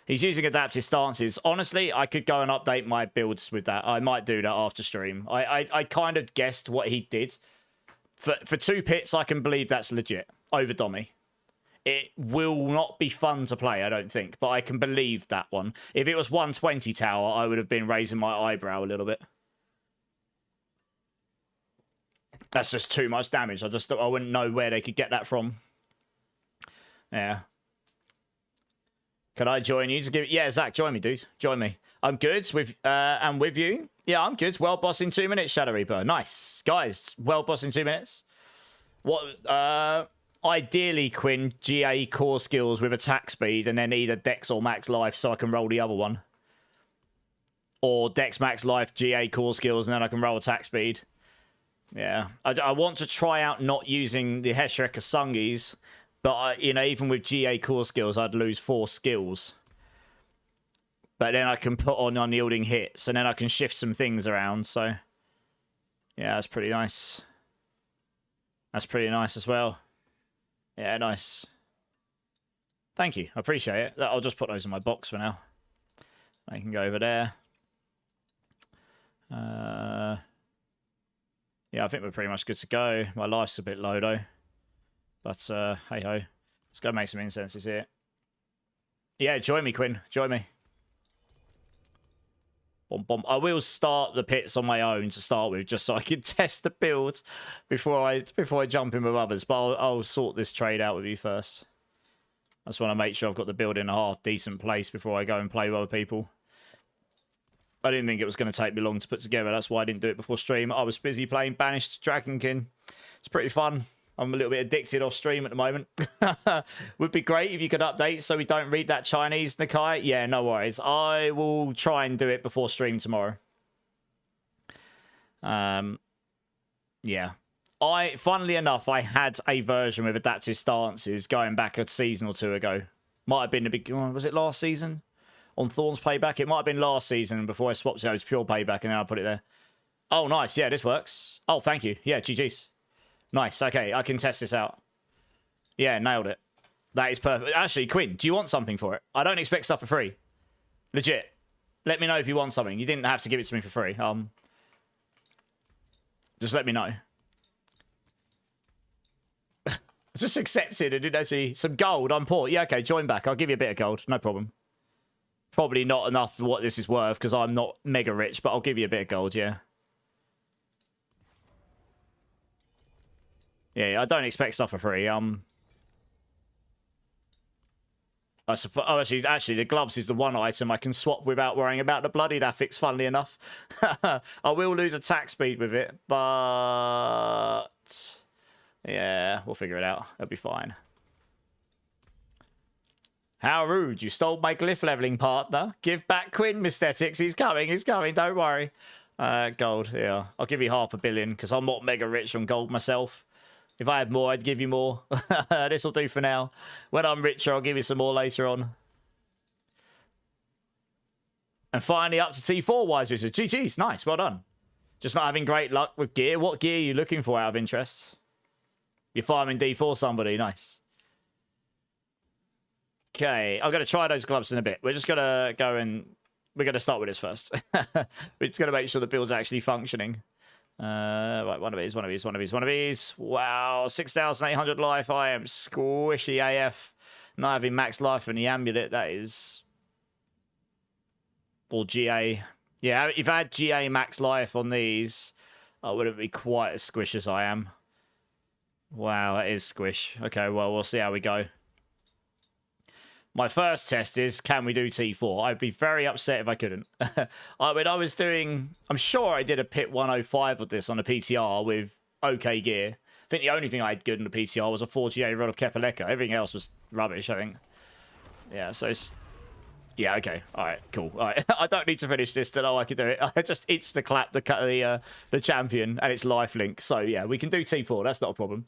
He's using adaptive stances. Honestly, I could go and update my builds with that. I might do that after stream. I kind of guessed what he did. For 2 pits, I can believe that's legit over Dommy. It will not be fun to play, I don't think, but I can believe that one. If it was 120 tower, I would have been raising my eyebrow a little bit. That's just too much damage. I wouldn't know where they could get that from. Yeah. Could I join you to give? Yeah, Zach, join me, dude. Join me. I'm good with and with you. Yeah, I'm good. World boss in 2 minutes, Shadow Reaper. Nice, guys. World boss in 2 minutes. What? Ideally, Quinn, GA core skills with attack speed, and then either Dex or max life, so I can roll the other one. Or Dex max life, GA core skills, and then I can roll attack speed. Yeah, I want to try out not using the Heshek Asungis, but you know, even with GA core skills, I'd lose 4 skills. But then I can put on unyielding hits, and then I can shift some things around. So yeah, that's pretty nice. That's pretty nice as well. Yeah, nice. Thank you, I appreciate it. I'll just put those in my box for now. I can go over there. Yeah, I think we're pretty much good to go. My life's a bit low, though. But, hey-ho. Let's go make some incenses here. Yeah, join me, Quinn. Join me. Bomb, bomb. I will start the pits on my own to start with, just so I can test the build before I jump in with others. But I'll sort this trade out with you first. I just want to make sure I've got the build in a half decent place before I go and play with other people. I didn't think it was going to take me long to put together. That's why I didn't do it before stream. I was busy playing Banished Dragonkin. It's pretty fun. I'm a little bit addicted off stream at the moment. Would be great if you could update so we don't read that Chinese, Nakai. Yeah, no worries. I will try and do it before stream tomorrow. Yeah. Funnily enough, I had a version with adaptive stances going back a season or 2 ago. Might have been the big... Was it last season? On Thorn's payback? It might have been last season before I swapped it out to pure payback and now I put it there. Oh, nice. Yeah, this works. Oh, thank you. Yeah, GG's. Nice. Okay, I can test this out. Yeah, nailed it. That is perfect. Actually, Quinn, do you want something for it? I don't expect stuff for free. Legit. Let me know if you want something. You didn't have to give it to me for free. Just let me know. Just accepted and didn't actually... Some gold. I'm poor. Yeah, okay, join back. I'll give you a bit of gold. No problem. Probably not enough for what this is worth because I'm not mega rich, but I'll give you a bit of gold, yeah. Yeah, I don't expect stuff for free. I suppose. Oh, actually, the gloves is the one item I can swap without worrying about the bloodied affix. Funnily enough, I will lose attack speed with it, but yeah, we'll figure it out. It'll be fine. How rude! You stole my glyph leveling partner. Give back Quinn, Mysthetics. He's coming. He's coming. Don't worry. Gold. Yeah, I'll give you 500 million because I'm not mega rich on gold myself. If I had more, I'd give you more. This will do for now. When I'm richer, I'll give you some more later on. And finally up to T4, Wise Wizard. GG's, nice, well done. Just not having great luck with gear. What gear are you looking for out of interest? You're farming D4 somebody, nice. Okay, I'm going to try those gloves in a bit. We're just going to go and... We're going to start with this first. We're just going to make sure the build's actually functioning. Right, one of these. Wow, 6,800 life. I am squishy AF. Not having max life and the amulet, that is... Or GA. Yeah, if I had GA max life on these, I wouldn't be quite as squish as I am. Wow, that is squish. Okay, well, we'll see how we go. My first test is, can we do T4? I'd be very upset if I couldn't. I mean, I was doing... I'm sure I did a pit 105 with this on a PTR with okay gear. I think the only thing I had good in the PTR was a 4GA rod of Kepaleka. Everything else was rubbish, I think. Yeah, so it's... Yeah, okay. All right, cool. All right. I don't need to finish this to know I can do it. I just insta-clap the champion and it's lifelink. So, yeah, we can do T4. That's not a problem.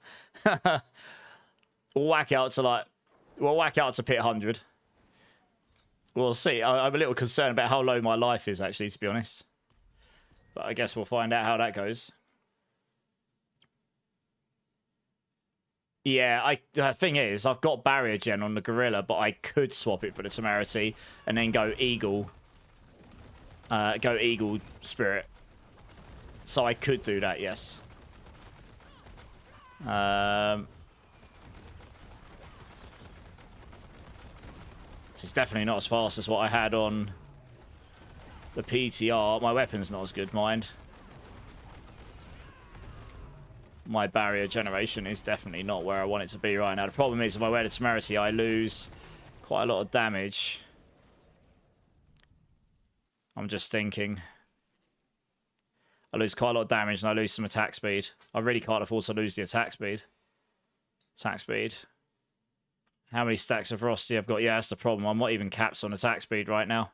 We'll whack out to, like... We'll whack out to pit 100. We'll see. I'm a little concerned about how low my life is, actually, to be honest. But I guess we'll find out how that goes. Yeah, the thing is, I've got Barrier Gen on the Gorilla, but I could swap it for the Temerity and then go Eagle. Go Eagle Spirit. So I could do that, yes. It's definitely not as fast as what I had on the PTR. My weapon's not as good, mind. My barrier generation is definitely not where I want it to be right now. The problem is if I wear the Temerity, I lose quite a lot of damage. I'm just thinking. I lose quite a lot of damage and I lose some attack speed. I really can't afford to lose the attack speed. Attack speed. How many stacks of Frosty I've got? Yeah, that's the problem. I'm not even capped on attack speed right now.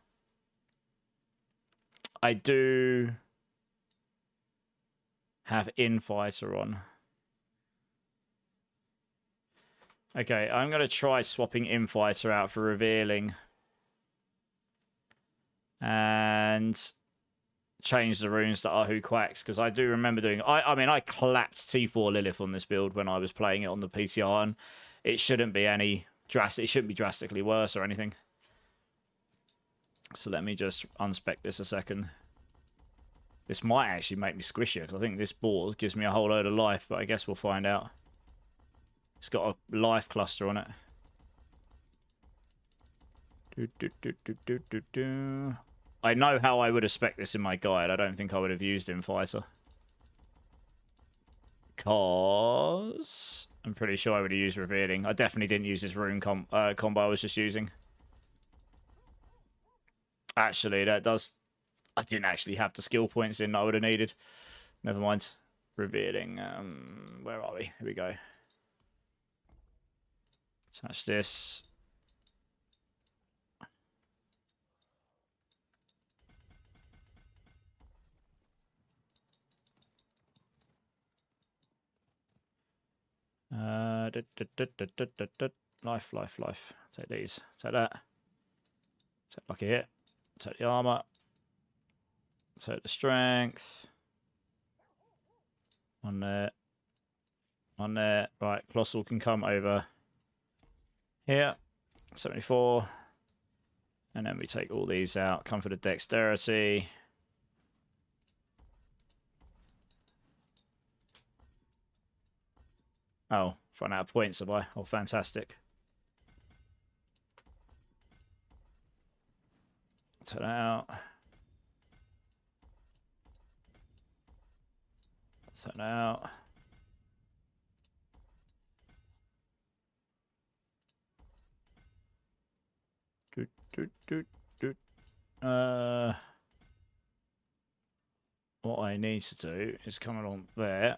I do have Infighter on. Okay, I'm going to try swapping Infighter out for Revealing. And change the runes to Ahu Quacks, because I do remember doing... I mean, I clapped T4 Lilith on this build when I was playing it on the PTR, and it shouldn't be any drastic. It shouldn't be drastically worse or anything. So let me just unspec this a second. This might actually make me squishier, because I think this board gives me a whole load of life, but I guess we'll find out. It's got a life cluster on it. I know how I would have spec this in my guide. I don't think I would have used Infighter. Because I'm pretty sure I would have used Revealing. I definitely didn't use this rune combo I was just using. Actually, that does... I didn't actually have the skill points in that I would have needed. Never mind. Revealing. Where are we? Here we go. Attach this. Life. Take these. Take that. Take lucky hit. Take the armor. Take the strength. On there. On there. Right, Colossal can come over here. 74. And then we take all these out. Come for the dexterity. Oh, run out of points, have I? Oh, fantastic. Take that out. Take that out. What I need to do is come along there.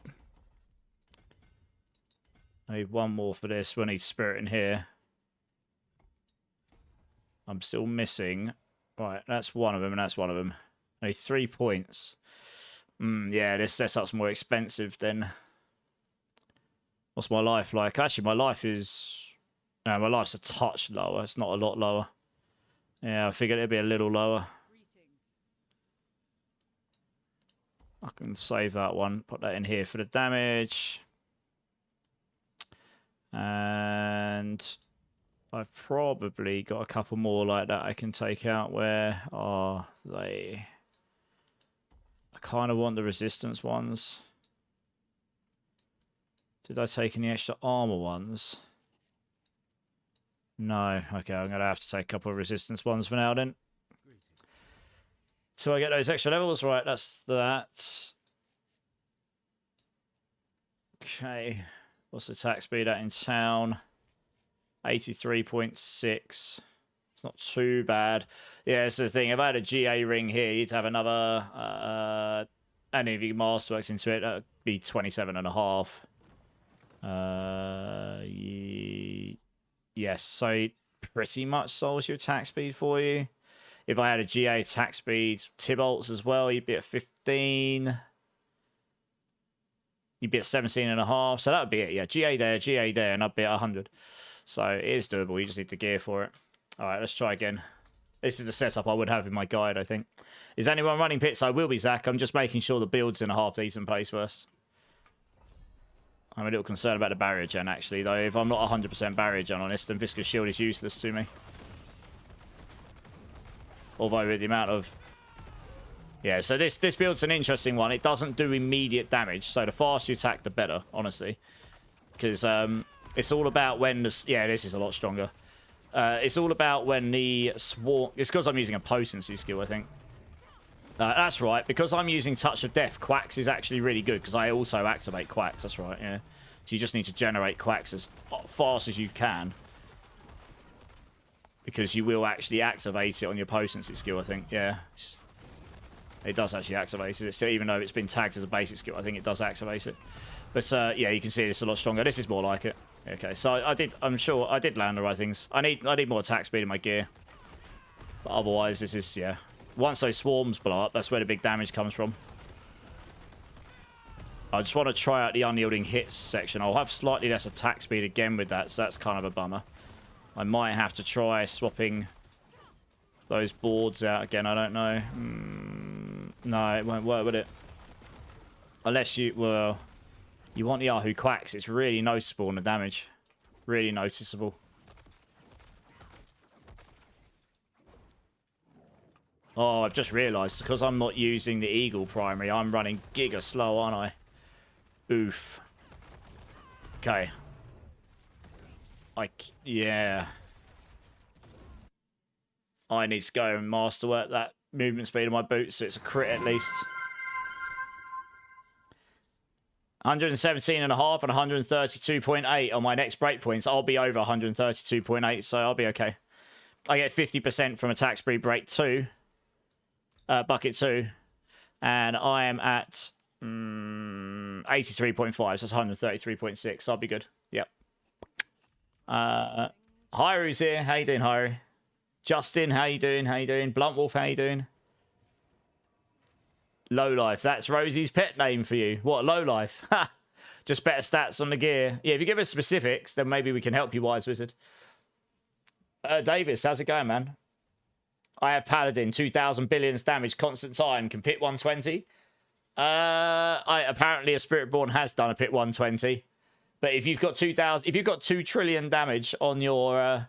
I need one more for this. We need Spirit in here. I'm still missing. Right, that's one of them, and that's one of them. I need 3 points. Yeah, this setup's more expensive than... What's my life like? Actually, my life is... No, my life's a touch lower. It's not a lot lower. Yeah, I figured it'd be a little lower. I can save that one. Put that in here for the damage. And I've probably got a couple more like that I can take out. Where are they? I kind of want the resistance ones. Did I take any extra armor ones? No. Okay, I'm going to have to take a couple of resistance ones for now then. So I get those extra levels. Right, that's that. Okay. What's the attack speed at in town? 83.6. It's not too bad. Yeah, it's the thing. If I had a GA ring here, you'd have another... and if you masterworks into it, that would be 27.5. Yes, so pretty much solves your attack speed for you. If I had a GA attack speed, Tibolts as well, you'd be at 15. You'd be at 17.5. So that would be it. Yeah, GA there, and I'd be at 100. So it is doable. You just need the gear for it. All right, let's try again. This is the setup I would have in my guide, I think. Is anyone running pits? I will be, Zach. I'm just making sure the build's in a half-decent place first. I'm a little concerned about the barrier gen, actually, though. If I'm not 100% barrier gen on this, then Viscous Shield is useless to me. Although with the amount of... Yeah, so this build's an interesting one. It doesn't do immediate damage, so the faster you attack, the better, honestly. Because it's all about when the... Yeah, this is a lot stronger. It's all about when the swarm... It's because I'm using a potency skill, I think. That's right. Because I'm using Touch of Death, Quacks is actually really good, because I also activate Quacks. That's right, yeah. So you just need to generate Quacks as fast as you can. Because you will actually activate it on your potency skill, I think. Yeah. It does actually activate it. Still, even though it's been tagged as a basic skill, I think it does activate it. But, yeah, you can see it's a lot stronger. This is more like it. Okay, so I'm sure I did land the right things. I need more attack speed in my gear. But otherwise, this is, yeah. Once those swarms blow up, that's where the big damage comes from. I just want to try out the unyielding hits section. I'll have slightly less attack speed again with that, so that's kind of a bummer. I might have to try swapping those boards out again. I don't know. No, it won't work with it. Unless you... Well... You want the Yahoo Quacks. It's really noticeable on the damage. Really noticeable. Oh, I've just realised, because I'm not using the Eagle primary, I'm running giga slow, aren't I? Oof. Okay. Yeah. I need to go and masterwork that movement speed of my boots, so it's a crit at least. 117.5 and 132.8 on my next breakpoints. I'll be over 132.8, so I'll be okay. I get 50% from attack speed break 2. Bucket 2. And I am at 83.5, so that's 133.6. So I'll be good. Yep. Hyru's here. How you doing, Hyru? Justin, how you doing? How you doing? Blunt Wolf, how you doing? Lowlife. That's Rosie's pet name for you. What, Lowlife? Ha! Just better stats on the gear. Yeah, if you give us specifics, then maybe we can help you, Wise Wizard. Davis, how's it going, man? I have Paladin, 2,000 billions damage, constant time, can pit 120. Apparently a Spiritborn has done a pit 120. But if you've got 2 trillion damage on your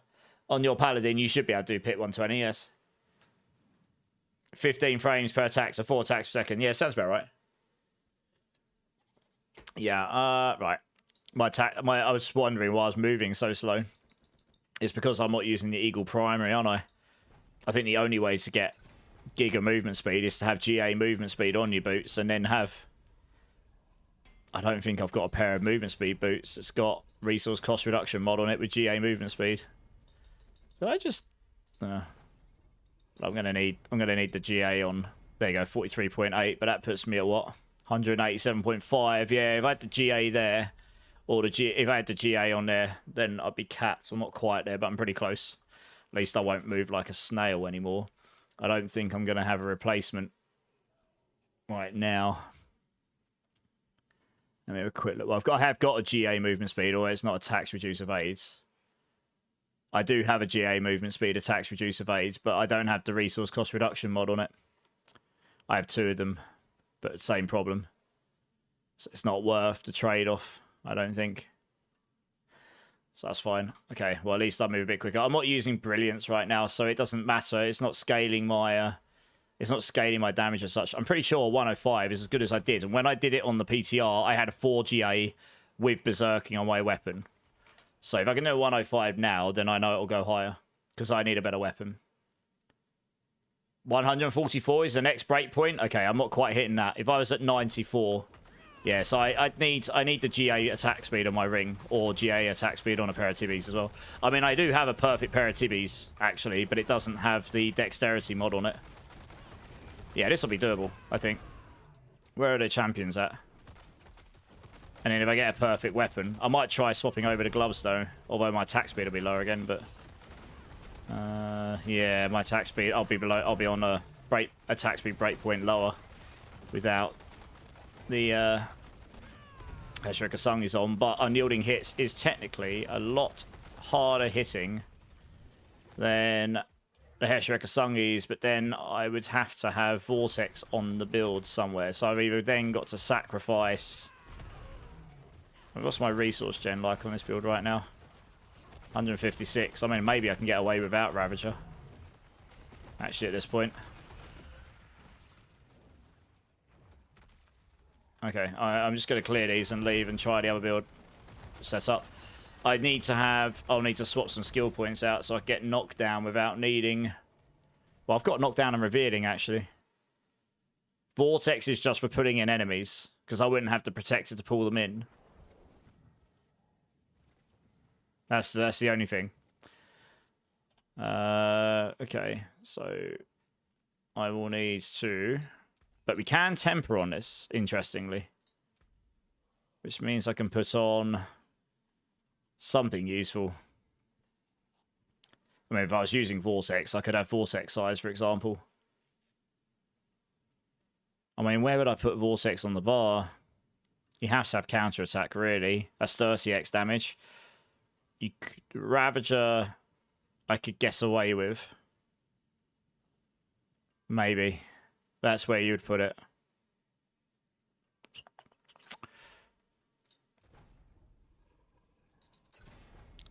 Paladin, you should be able to do pit 120, yes. 15 frames per attack, so 4 attacks per second. Yeah, sounds about right. Yeah, right. I was wondering why I was moving so slow. It's because I'm not using the Eagle primary, aren't I? I think the only way to get giga movement speed is to have GA movement speed on your boots and then have... I don't think I've got a pair of movement speed boots that's got resource cost reduction mod on it with GA movement speed. Did I just... I'm gonna need the GA on. There you go, 43.8. But that puts me at what? 187.5. Yeah, if I had the GA there, or if I had the GA on there, then I'd be capped. I'm not quite there, but I'm pretty close. At least I won't move like a snail anymore. I don't think I'm gonna have a replacement right now. Let me have a quick look. Well, I have got a GA movement speed, or it's not a tax reduce evades. I do have a GA movement speed, attacks, reduce evades, but I don't have the resource cost reduction mod on it. I have 2 of them, but same problem. So it's not worth the trade-off, I don't think. So that's fine. Okay, well, at least I'll move a bit quicker. I'm not using Brilliance right now, so it doesn't matter. It's not scaling my damage as such. I'm pretty sure 105 is as good as I did. And when I did it on the PTR, I had a 4 GA with Berserking on my weapon. So if I can do 105 now, then I know it'll go higher. Because I need a better weapon. 144 is the next breakpoint. Okay, I'm not quite hitting that. If I was at 94, Yeah, so I need the GA attack speed on my ring, or GA attack speed on a pair of tibbies as well. I mean, I do have a perfect pair of tibbies, actually, but it doesn't have the dexterity mod on it. Yeah, this will be doable, I think. Where are the champions at? And then if I get a perfect weapon, I might try swapping over to gloves, though, although my attack speed will be lower again, but... yeah, my attack speed, I'll be on a attack speed breakpoint lower without the Heshirika Sung is on, but unyielding hits is technically a lot harder hitting than the Heshirika Sung is, but then I would have to have Vortex on the build somewhere, so I've either then got to sacrifice... What's my resource gen like on this build right now? 156. I mean, maybe I can get away without Ravager, actually, at this point. Okay, I'm just going to clear these and leave and try the other build set up. I'll need to swap some skill points out so I get knocked down without needing... Well, I've got knockdown and revealing, actually. Vortex is just for putting in enemies, because I wouldn't have the protector to pull them in. That's the only thing. Okay, so I will need to... But we can temper on this, interestingly. Which means I can put on something useful. I mean, if I was using Vortex, I could have Vortex size, for example. I mean, where would I put Vortex on the bar? You have to have counterattack, really. That's 30x damage. Ravager, I could guess away with. Maybe. That's where you would put it.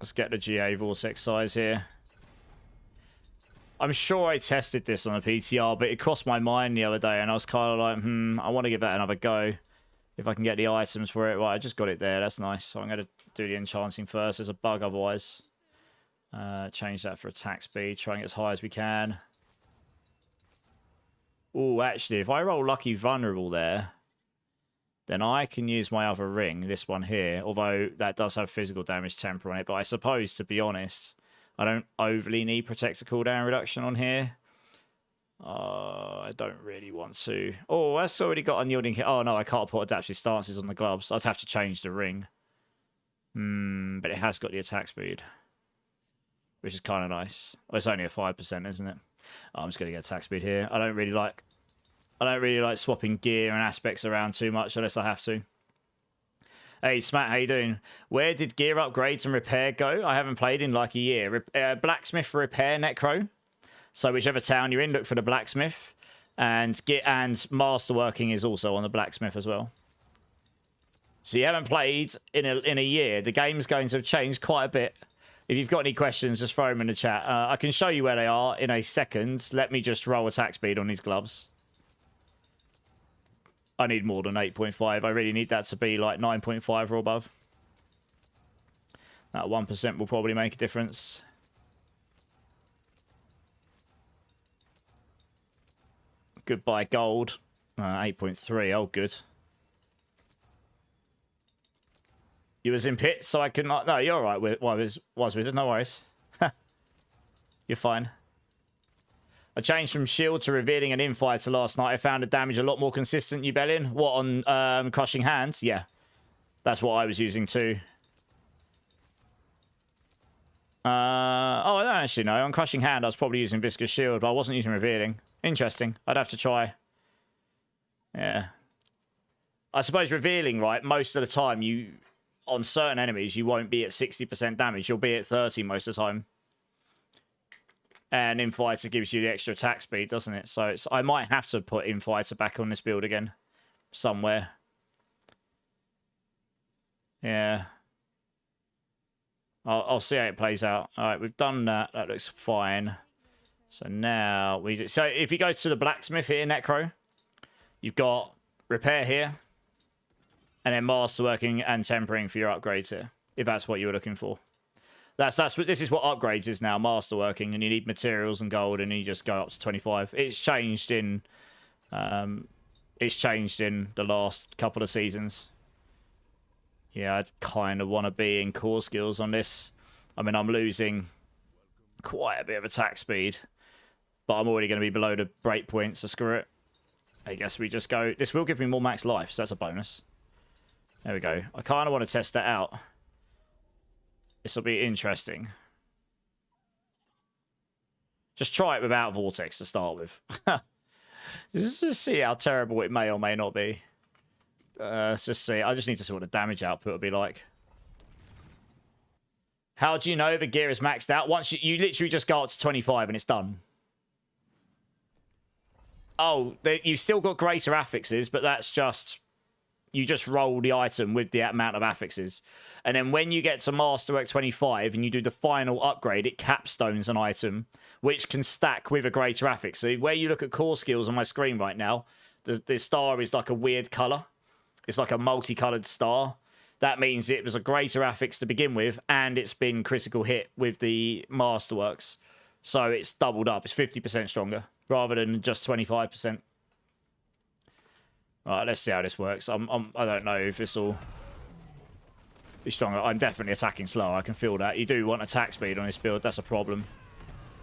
Let's get the GA Vortex size here. I'm sure I tested this on a PTR, but it crossed my mind the other day, and I was kind of like, I want to give that another go. If I can get the items for it. Well, I just got it there. That's nice. So I'm going to do the enchanting first. There's a bug otherwise. Change that for attack speed. Try and get as high as we can. Oh, actually, if I roll Lucky Vulnerable there, then I can use my other ring, this one here, although that does have physical damage temper on it. But I suppose, to be honest, I don't overly need Protector cooldown reduction on here. I don't really want to. Oh, that's already got unyielding hit. Oh, no, I can't put adaptive stances on the gloves. I'd have to change the ring. But it has got the attack speed, which is kind of nice. Well, it's only a 5%, isn't it? Oh, I'm just going to get attack speed here. I don't really like swapping gear and aspects around too much unless I have to. Hey, Smat, how you doing? Where did gear upgrades and repair go? I haven't played in like a year. Blacksmith for repair, Necro. So whichever town you're in, look for the blacksmith. And masterworking is also on the blacksmith as well. So you haven't played in a year. The game's going to have changed quite a bit. If you've got any questions, just throw them in the chat. I can show you where they are in a second. Let me just roll attack speed on these gloves. I need more than 8.5. I really need that to be like 9.5 or above. That 1% will probably make a difference. Goodbye gold. 8.3. Oh, good. You was in pits, so I could not... No, you're all right. Was with it. No worries. You're fine. I changed from shield to revealing and infighter last night. I found the damage a lot more consistent, you bellin. What, on crushing hand? Yeah. That's what I was using too. Oh, I don't actually know. On crushing hand, I was probably using viscous shield, but I wasn't using revealing. Interesting. I'd have to try. Yeah. I suppose revealing, right, most of the time, on certain enemies, you won't be at 60% damage. You'll be at 30 most of the time. And Infighter gives you the extra attack speed, doesn't it? So I might have to put Infighter back on this build again. Somewhere. Yeah. I'll see how it plays out. All right, we've done that. That looks fine. So now so if you go to the blacksmith here, Necro, you've got repair here, and then masterworking and tempering for your upgrades here, if that's what you were looking for. This is what upgrades is now, masterworking, and you need materials and gold, and you just go up to 25. It's changed in it's changed in the last couple of seasons. Yeah, I kind of want to be in core skills on this. I mean, I'm losing quite a bit of attack speed, but I'm already going to be below the breakpoint, so screw it. I guess we just go... This will give me more max life, so that's a bonus. There we go. I kind of want to test that out. This will be interesting. Just try it without Vortex to start with. Just to see how terrible it may or may not be. Let's just see. I just need to see what the damage output will be like. How do you know if a gear is maxed out? Once you literally just go up to 25 and it's done. Oh, you've still got greater affixes, but that's just... You just roll the item with the amount of affixes. And then when you get to Masterwork 25 and you do the final upgrade, it capstones an item, which can stack with a greater affix. So where you look at core skills on my screen right now, the star is like a weird colour. It's like a multicoloured star. That means it was a greater affix to begin with, and it's been critical hit with the Masterworks. So it's doubled up. It's 50% stronger, rather than just 25%. Alright, let's see how this works. I don't know if this will be stronger. I'm definitely attacking slow. I can feel that. You do want attack speed on this build. That's a problem.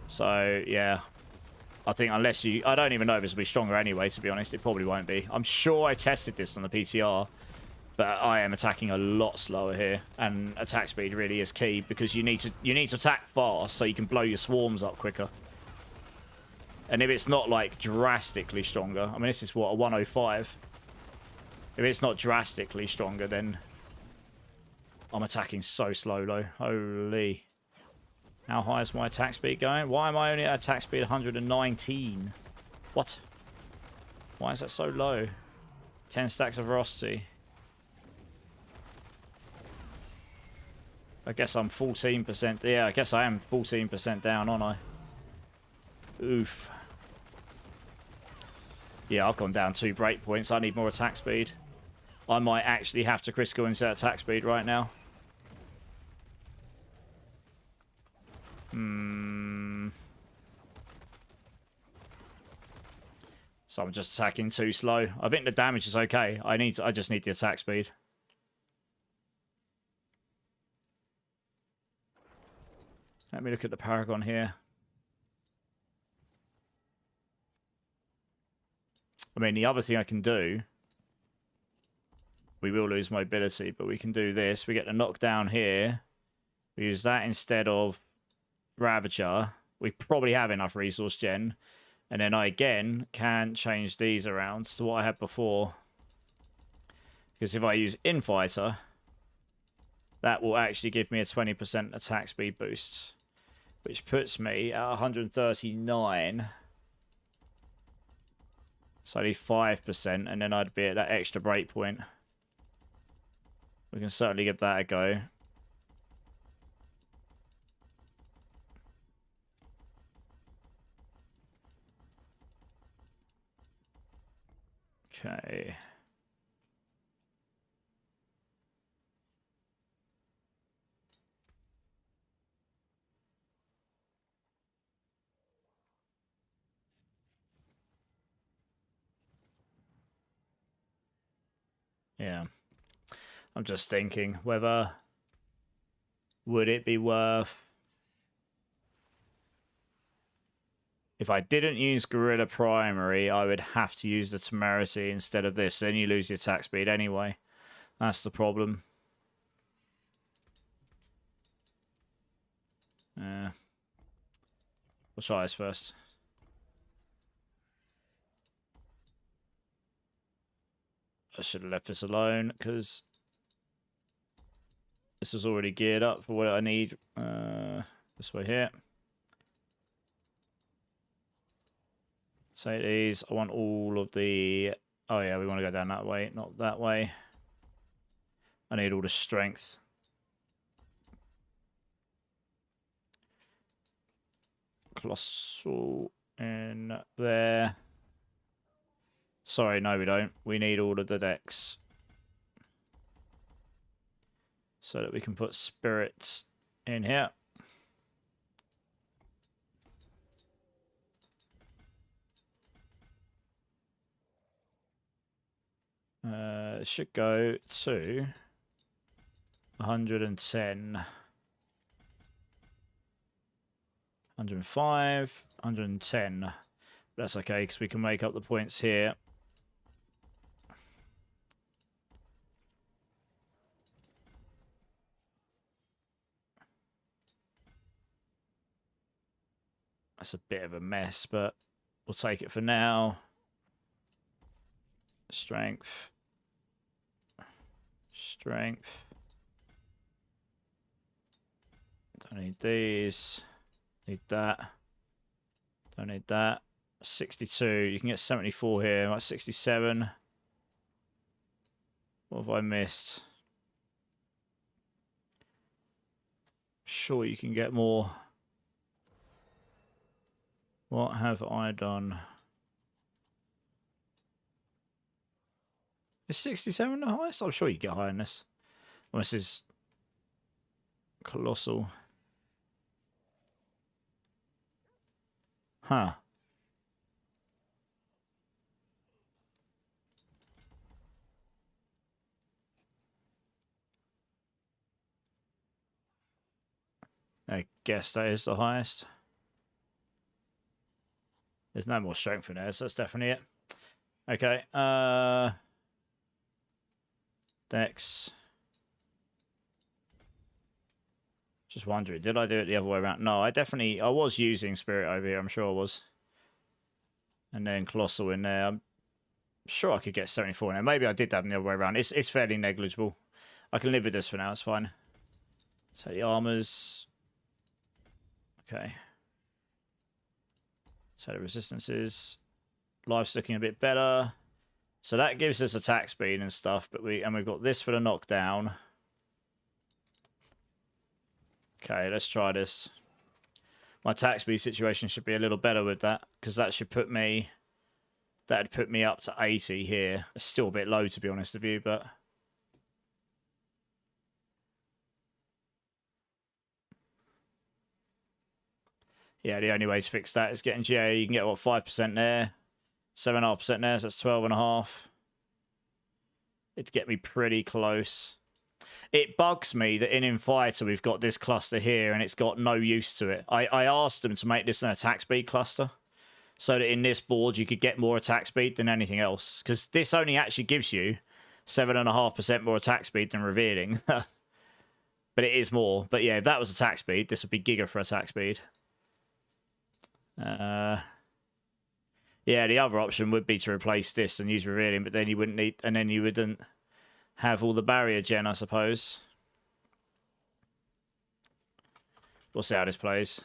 So, yeah. I think unless you... I don't even know if this will be stronger anyway, to be honest. It probably won't be. I'm sure I tested this on the PTR. But I am attacking a lot slower here. And attack speed really is key, because you need to attack fast so you can blow your swarms up quicker. And if it's not, like, drastically stronger... I mean, this is, what, a 105? If it's not drastically stronger, then... I'm attacking so slow, though. Holy... How high is my attack speed going? Why am I only at attack speed 119? What? Why is that so low? 10 stacks of veracity. I guess I'm 14%... Yeah, I guess I am 14% down, aren't I? Oof. Yeah, I've gone down 2 breakpoints. I need more attack speed. I might actually have to critical into attack speed right now. So I'm just attacking too slow. I think the damage is okay. I just need the attack speed. Let me look at the Paragon here. I mean, the other thing I can do... We will lose mobility, but we can do this. We get the knockdown here. We use that instead of Ravager. We probably have enough resource gen. And then I, again, can change these around to what I had before. Because if I use Infighter, that will actually give me a 20% attack speed boost. Which puts me at 139. So I need 5%, and then I'd be at that extra breakpoint. We can certainly give that a go. Okay. Yeah. I'm just thinking whether... Would it be worth... If I didn't use Gorilla Primary, I would have to use the Temerity instead of this. Then you lose the attack speed anyway. That's the problem. We'll try this first. I should have left this alone, because this is already geared up for what I need. This way here. Take these. I want all of the... Oh yeah, we want to go down that way, not that way. I need all the strength. Colossal in there. Sorry, no we don't. We need all of the decks. So that we can put spirits in here. It should go to 110, 105, 110. That's okay because we can make up the points here. That's a bit of a mess, but we'll take it for now. Strength. Strength. Don't need these. Need that. Don't need that. 62. You can get 74 here. Like 67. What have I missed? Sure, you can get more. What have I done? Is 67 the highest? I'm sure you get higher than this. Well, this is colossal. Huh. I guess that is the highest. There's no more strength in there, so that's definitely it. Okay. Dex. Just wondering, did I do it the other way around? No, I was using Spirit over here, I'm sure I was. And then Colossal in there. I'm sure I could get 74 in there. Maybe I did have them the other way around. It's fairly negligible. I can live with this for now, it's fine. So the armors. Okay. So the resistances. Life's looking a bit better. So that gives us attack speed and stuff, but we've got this for the knockdown. Okay, let's try this. My attack speed situation should be a little better with that, because that should put me... That'd put me up to 80 here. It's still a bit low, to be honest with you, but... Yeah, the only way to fix that is getting GA. You can get, what, 5% there? 7.5% there, so that's 12.5. It'd get me pretty close. It bugs me that in Infighter we've got this cluster here and it's got no use to it. I asked them to make this an attack speed cluster so that in this board you could get more attack speed than anything else. Because this only actually gives you 7.5% more attack speed than Revealing. But it is more. But yeah, if that was attack speed, this would be Giga for attack speed. Yeah, the other option would be to replace this and use Revealing, but then you wouldn't need, and then you wouldn't have all the barrier gen, I suppose. We'll see how this plays.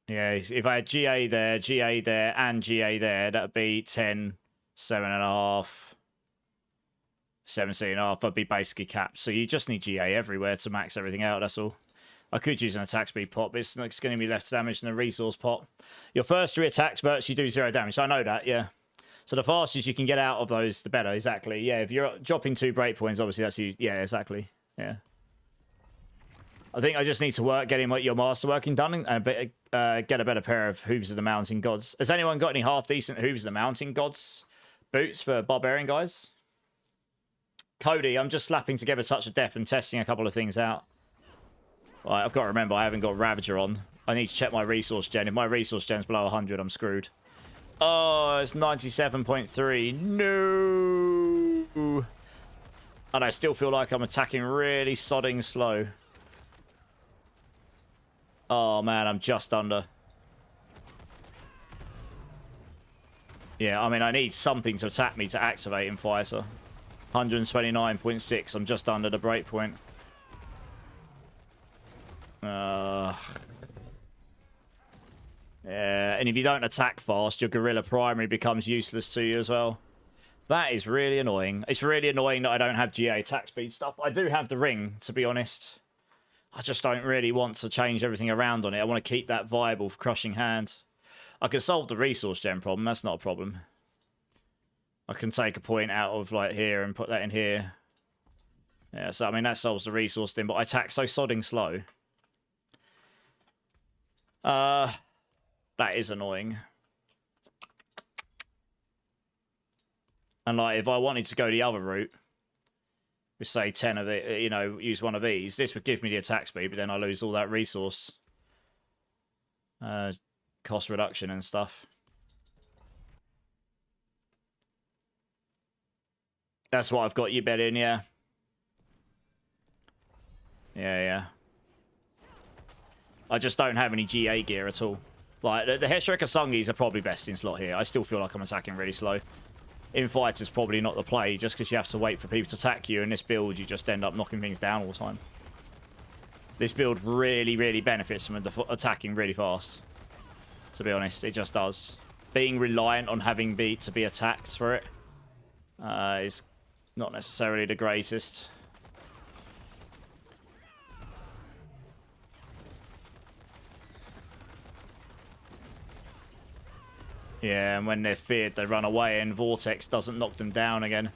Yeah, if I had GA there, and GA there, that'd be 10, 7.5, 17.5. I'd be basically capped. So you just need GA everywhere to max everything out, that's all. I could use an attack speed pot, but it's going to be less damage than a resource pot. Your first 3 attacks virtually do 0 damage. I know that, yeah. So the fastest you can get out of those, the better, exactly. Yeah, if you're dropping 2 breakpoints, obviously that's you. Yeah, exactly. Yeah. I think I just need to work getting your masterworking done and get a better pair of Hooves of the Mountain Gods. Has anyone got any half-decent Hooves of the Mountain Gods boots for Barbarian guys? Cody, I'm just slapping together Touch of Death and testing a couple of things out. Right, I've got to remember, I haven't got Ravager on. I need to check my resource gen. If my resource gen's below 100, I'm screwed. Oh, it's 97.3. No! And I still feel like I'm attacking really sodding slow. Oh, man, I'm just under. Yeah, I mean, I need something to attack me to activate Infighter. 129.6. I'm just under the breakpoint. Yeah, and if you don't attack fast, your Gorilla Primary becomes useless to you as well. That is really annoying. It's really annoying that I don't have GA attack speed stuff. I do have the ring, to be honest. I just don't really want to change everything around on it. I want to keep that viable for Crushing Hand. I can solve the resource gen problem. That's not a problem. I can take a point out of like here and put that in here. Yeah, so I mean that solves the resource thing, but I attack so sodding slow. That is annoying. And like, if I wanted to go the other route, we say 10 of it, you know, use one of these, this would give me the attack speed, but then I lose all that resource cost reduction and stuff. That's what I've got you bet in, yeah. Yeah. I just don't have any GA gear at all. Like, the Heshirika Sungis are probably best in slot here. I still feel like I'm attacking really slow. In fights, it's probably not the play, just because you have to wait for people to attack you. In this build, you just end up knocking things down all the time. This build really, really benefits from attacking really fast. To be honest, it just does. Being reliant on having to be attacked for it is not necessarily the greatest. Yeah, and when they're feared, they run away, and Vortex doesn't knock them down again.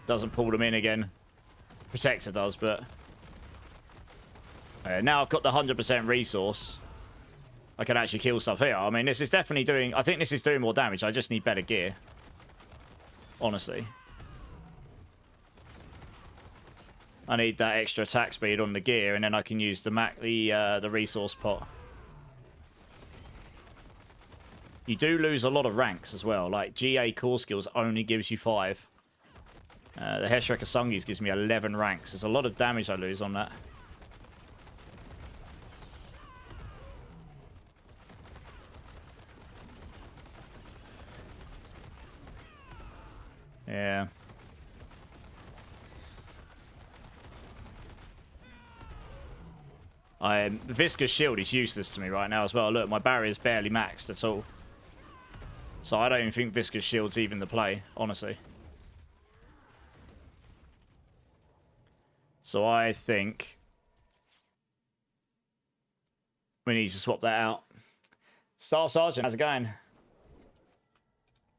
Doesn't pull them in again. Protector does, but... now I've got the 100% resource. I can actually kill stuff here. I mean, this is definitely doing... I think this is doing more damage. I just need better gear. Honestly. I need that extra attack speed on the gear, and then I can use the resource pot. You do lose a lot of ranks as well. Like, GA core skills only gives you 5. The Heshirika Sungis gives me 11 ranks. There's a lot of damage I lose on that. Yeah. Visca's shield is useless to me right now as well. Look, my barrier's barely maxed at all. So I don't even think Visca's shield's even the play, honestly. So I think we need to swap that out. Staff Sergeant, how's it going?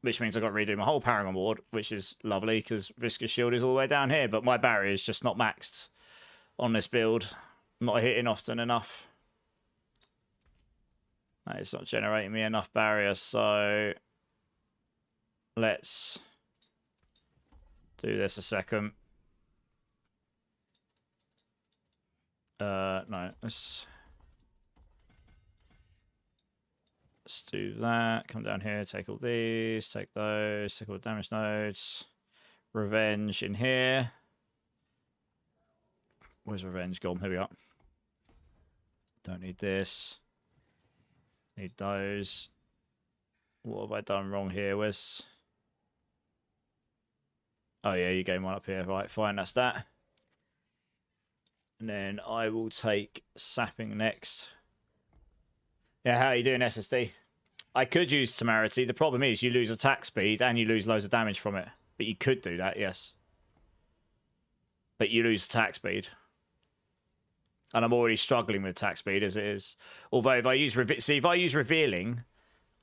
Which means I've got to redo my whole Paragon board, which is lovely because Visca's shield is all the way down here, but my barrier is just not maxed on this build. I'm not hitting often enough. It's not generating me enough barrier, so let's do this a second. No, let's do that. Come down here, take all these, take those, take all the damage nodes. Revenge in here. Where's Revenge gone? Here we are. Don't need this. Need those. What have I done wrong here? Where's... Oh yeah, you gain one up here. Right, fine, that's that. And then I will take Sapping next. Yeah, how are you doing, SSD? I could use Temerity. The problem is you lose attack speed and you lose loads of damage from it. But you could do that, yes. But you lose attack speed. And I'm already struggling with attack speed as it is. Although if I use... if I use Revealing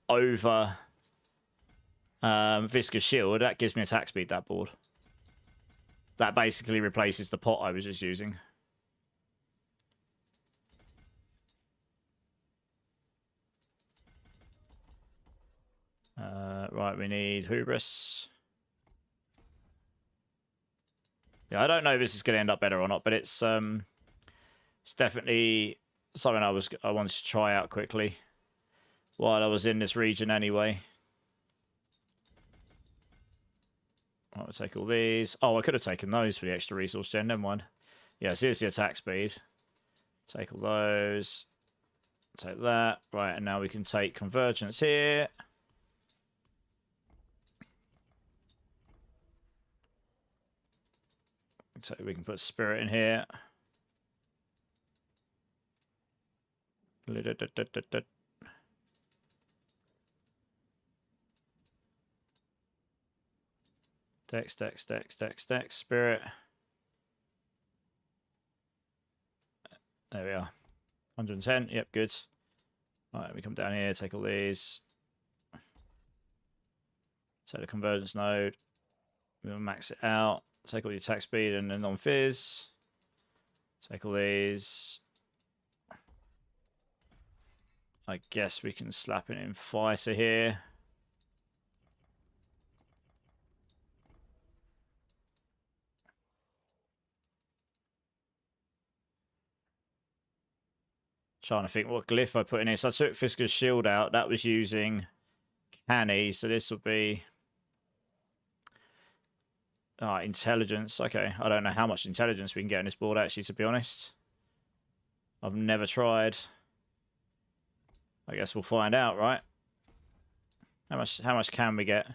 over Visca's Shield, that gives me attack speed, that board. That basically replaces the pot I was just using. Right, we need Hubris. Yeah, I don't know if this is going to end up better or not, but it's definitely something I wanted to try out quickly while I was in this region anyway. I'll take all these. Oh, I could have taken those for the extra resource gen. Never mind. Yeah, so here's the attack speed. Take all those. Take that. Right, and now we can take Convergence here. We can put Spirit in here. Dex, Spirit. There we are. 110, yep, good. Alright, we come down here, take all these. Take the Convergence node. We'll max it out. Take all the attack speed and the non-fizz. Take all these. I guess we can slap it in fighter here. Trying to think what glyph I put in here. So I took Fiska's shield out. That was using Canny. So this will be intelligence. Okay. I don't know how much intelligence we can get on this board, actually, to be honest. I've never tried. I guess we'll find out, right? How much can we get?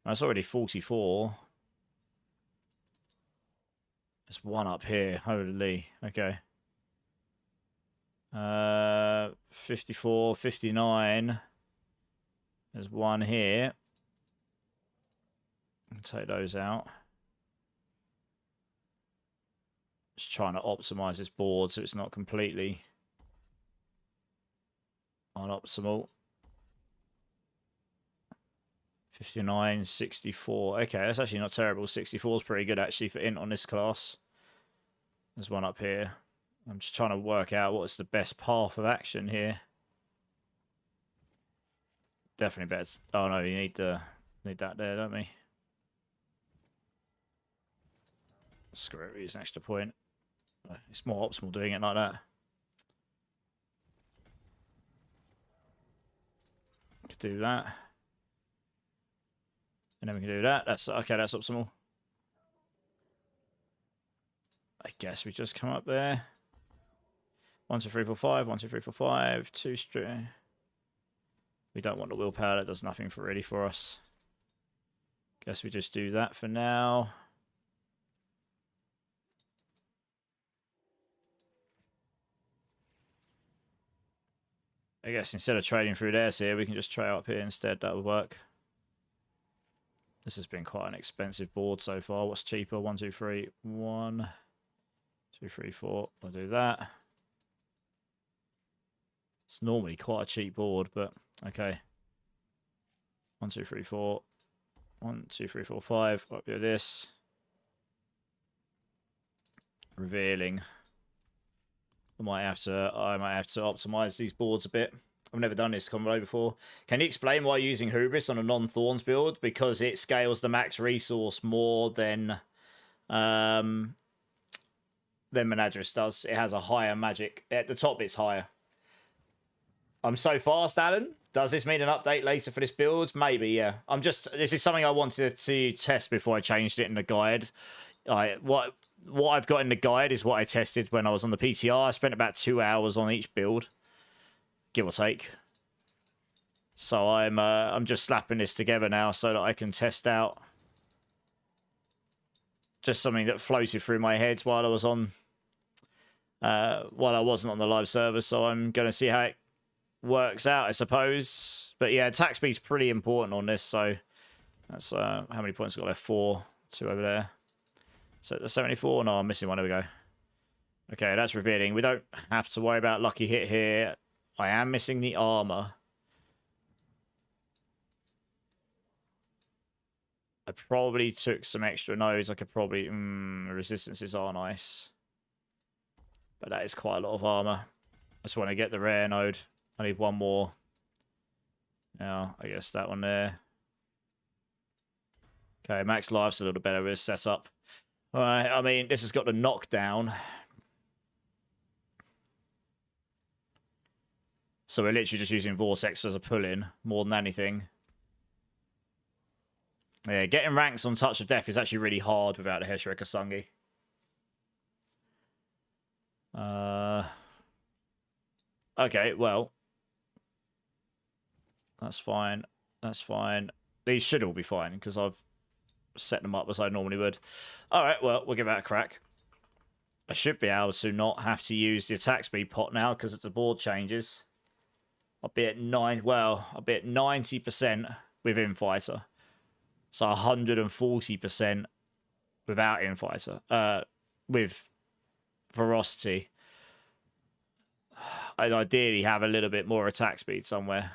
That's already 44. There's one up here. Holy. Okay. 54, 59. There's one here. I'll take those out. Just trying to optimize this board so it's not completely unoptimal. 59, 64. Okay, that's actually not terrible. 64 is pretty good, actually, for int on this class. There's one up here. I'm just trying to work out what's the best path of action here. Definitely better. Oh no, you need that there, don't we? Screw it, use an extra point. It's more optimal doing it like that. Could do that. And then we can do that. That's okay, that's optimal. I guess we just come up there. 1, 2, 3, 4, 5. 1, 2, 3, 4, 5. 2 straight. We don't want the willpower. That does nothing really for us. Guess we just do that for now. I guess instead of trading through theirs here, we can just trade up here instead. That would work. This has been quite an expensive board so far. What's cheaper? 1, 2, 3. 1, 2, 3, 4. I'll do that. It's normally quite a cheap board, but okay. 1, 2, 3, 4. 1, 2, 3, 4, 5. I'll do this. Revealing. I might have to optimize these boards a bit. I've never done this combo before. Can you explain why using Hubris on a non-Thorns build? Because it scales the max resource more than Menadris does. It has a higher magic. At the top, it's higher. I'm so fast, Alan. Does this mean an update later for this build? Maybe, yeah. This is something I wanted to test before I changed it in the guide. What I've got in the guide is what I tested when I was on the PTR. I spent about 2 hours on each build, give or take. So I'm just slapping this together now so that I can test out just something that floated through my head while I was on, while I wasn't on the live server. So I'm going to see how it works out, I suppose. But yeah, attack speed's pretty important on this. So that's how many points got left? 4, 2 over there. So the 74. No, I'm missing one. There we go. Okay, that's revealing. We don't have to worry about lucky hit here. I am missing the armor. I probably took some extra nodes. I could probably... resistances are nice. But that is quite a lot of armor. I just want to get the rare node. I need one more. Now, I guess that one there. Okay, max life's a little better with setup. Alright, I mean, this has got the knockdown. So we're literally just using Vortex as a pull-in more than anything. Yeah, getting ranks on Touch of Death is actually really hard without the Heshireka Sungi. Okay, well. That's fine. That's fine. These should all be fine, because I've set them up as I normally would. Alright, well, we'll give that a crack. I should be able to not have to use the attack speed pot now, because if the board changes, I'll be at 90% with Infighter. So 140% without Infighter. With Ferocity. I'd ideally have a little bit more attack speed somewhere.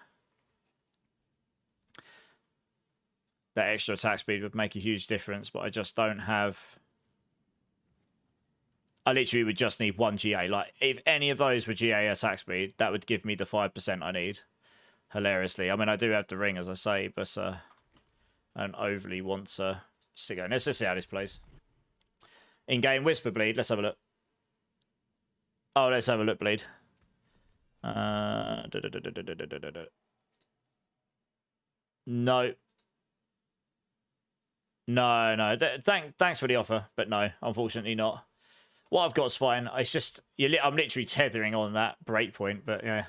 That extra attack speed would make a huge difference, but I just don't have I literally would just need 1 GA. Like, if any of those were GA attack speed, that would give me the 5% I need. Hilariously. I mean, I do have the ring, as I say, but I don't overly want to stick going. Let's just see how this plays. In-game Whisper Bleed. Let's have a look. Oh, let's have a look, Bleed. No. No. Thanks for the offer, but no, unfortunately not. What I've got is fine. It's just I'm literally tethering on that breakpoint, but yeah.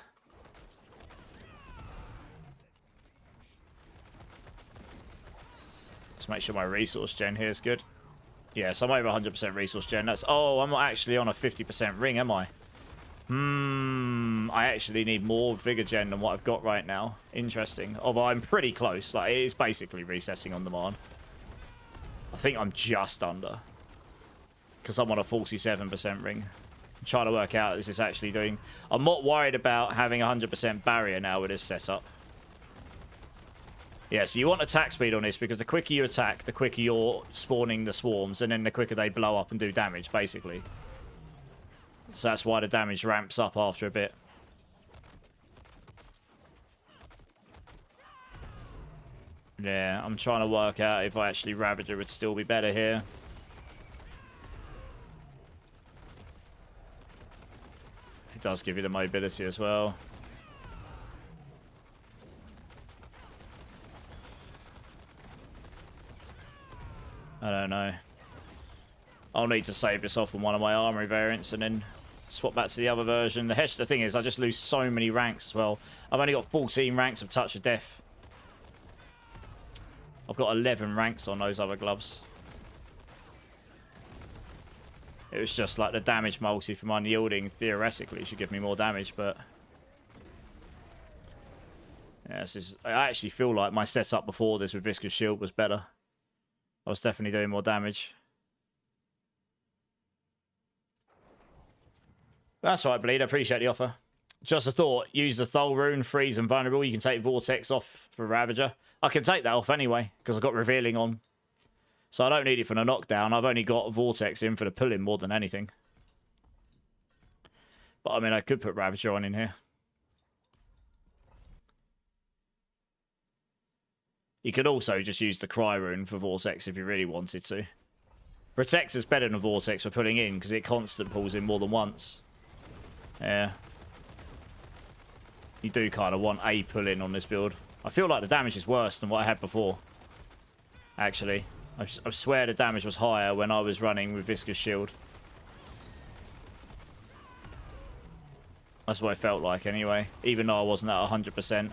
Let's make sure my resource gen here is good. Yes, I'm over 100% resource gen. That's I'm not actually on a 50% ring, am I? I actually need more vigor gen than what I've got right now. Interesting. Although I'm pretty close. Like, it is basically resetting on demand. I think I'm just under. Because I'm on a 47% ring. I'm trying to work out what this is actually doing. I'm not worried about having 100% barrier now with this setup. Yeah, so you want attack speed on this, because the quicker you attack, the quicker you're spawning the swarms, and then the quicker they blow up and do damage, basically. So that's why the damage ramps up after a bit. Yeah, I'm trying to work out if I actually Ravager would still be better here. It does give you the mobility as well. I don't know. I'll need to save this off on one of my armory variants and then swap back to the other version. The thing is, I just lose so many ranks as well. I've only got 14 ranks of Touch of Death. I've got 11 ranks on those other gloves. It was just like the damage multi from unyielding theoretically should give me more damage, but yeah, I actually feel like my setup before this with Viscous Shield was better. I was definitely doing more damage. That's right, Bleed. I appreciate the offer. Just a thought. Use the Thul Rune, freeze and vulnerable. You can take Vortex off for Ravager. I can take that off anyway, because I've got Revealing on. So I don't need it for the knockdown. I've only got Vortex in for the pull-in more than anything. But I mean, I could put Ravager on in here. You could also just use the Cry Rune for Vortex if you really wanted to. Protect is better than Vortex for pulling in, because it constant pulls in more than once. Yeah. You do kind of want a pull-in on this build. I feel like the damage is worse than what I had before. Actually. I swear the damage was higher when I was running with Viscous Shield. That's what it felt like anyway. Even though I wasn't at 100%.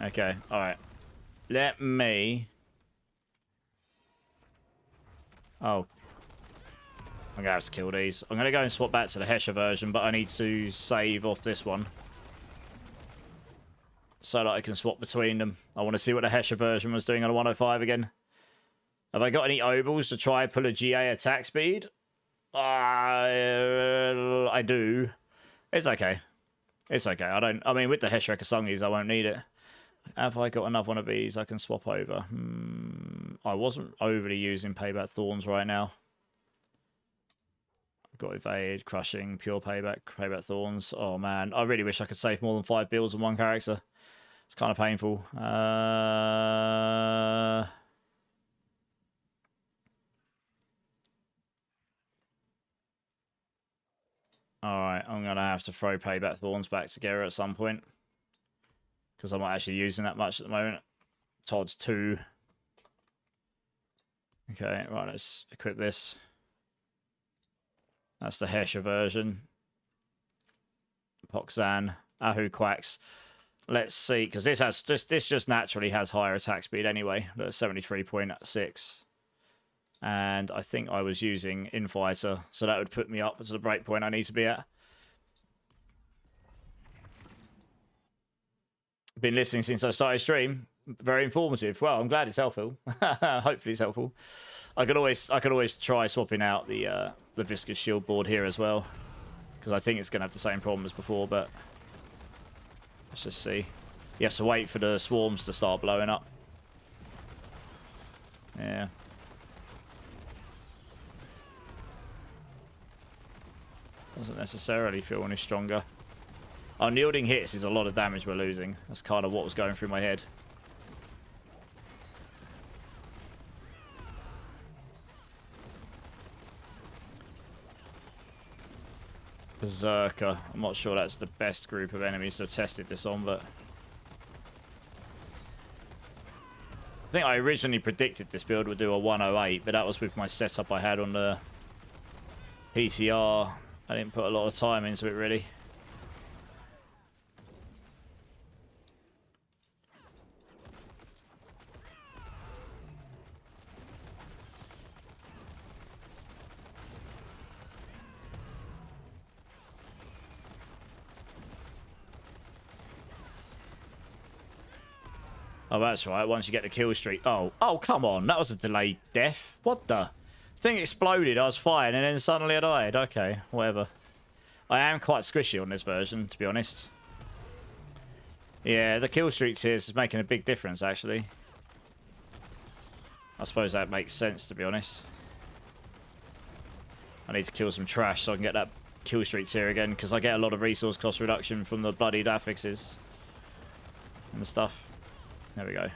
Okay, alright. Let me... Oh. I'm going to have to kill these. I'm going to go and swap back to the Hesher version, but I need to save off this one. So that I can swap between them. I want to see what the Hesher version was doing on a 105 again. Have I got any Obels to try pull a GA attack speed? I do. It's okay. It's okay. I mean, with the Hesher Kasungis, I won't need it. Have I got another one of these I can swap over? I wasn't overly using Payback Thorns right now. I've got Evade, Crushing, Pure Payback, Payback Thorns. Oh man, I really wish I could save more than 5 builds on one character. It's kind of painful. Alright, I'm going to have to throw Payback Thorns back together at some point. Because I'm not actually using that much at the moment. Todd's 2. Okay, right, let's equip this. That's the Hesher version. Poxan, Ahu Quacks. Let's see, because this just naturally has higher attack speed anyway. That's 73.6. And I think I was using Infighter, so that would put me up to the breakpoint I need to be at. Been listening since I started stream. Very informative. Well, I'm glad it's helpful. Hopefully it's helpful. I could always try swapping out the Viscous Shield board here as well, because I think it's going to have the same problem as before, but Let's just see. You have to wait for the swarms to start blowing up. Yeah. Doesn't necessarily feel any stronger. Unyielding hits is a lot of damage we're losing. That's kind of what was going through my head. Berserker. I'm not sure that's the best group of enemies to have tested this on, but... I think I originally predicted this build would do a 108, but that was with my setup I had on the PTR. I didn't put a lot of time into it, really. Oh, that's right. Once you get the kill streak. Oh, come on. That was a delayed death. What the? Thing exploded. I was fine, and then suddenly I died. Okay, whatever. I am quite squishy on this version, to be honest. Yeah, the kill streaks here is making a big difference, actually. I suppose that makes sense, to be honest. I need to kill some trash so I can get that kill streaks here again, because I get a lot of resource cost reduction from the bloodied affixes and stuff. There we go.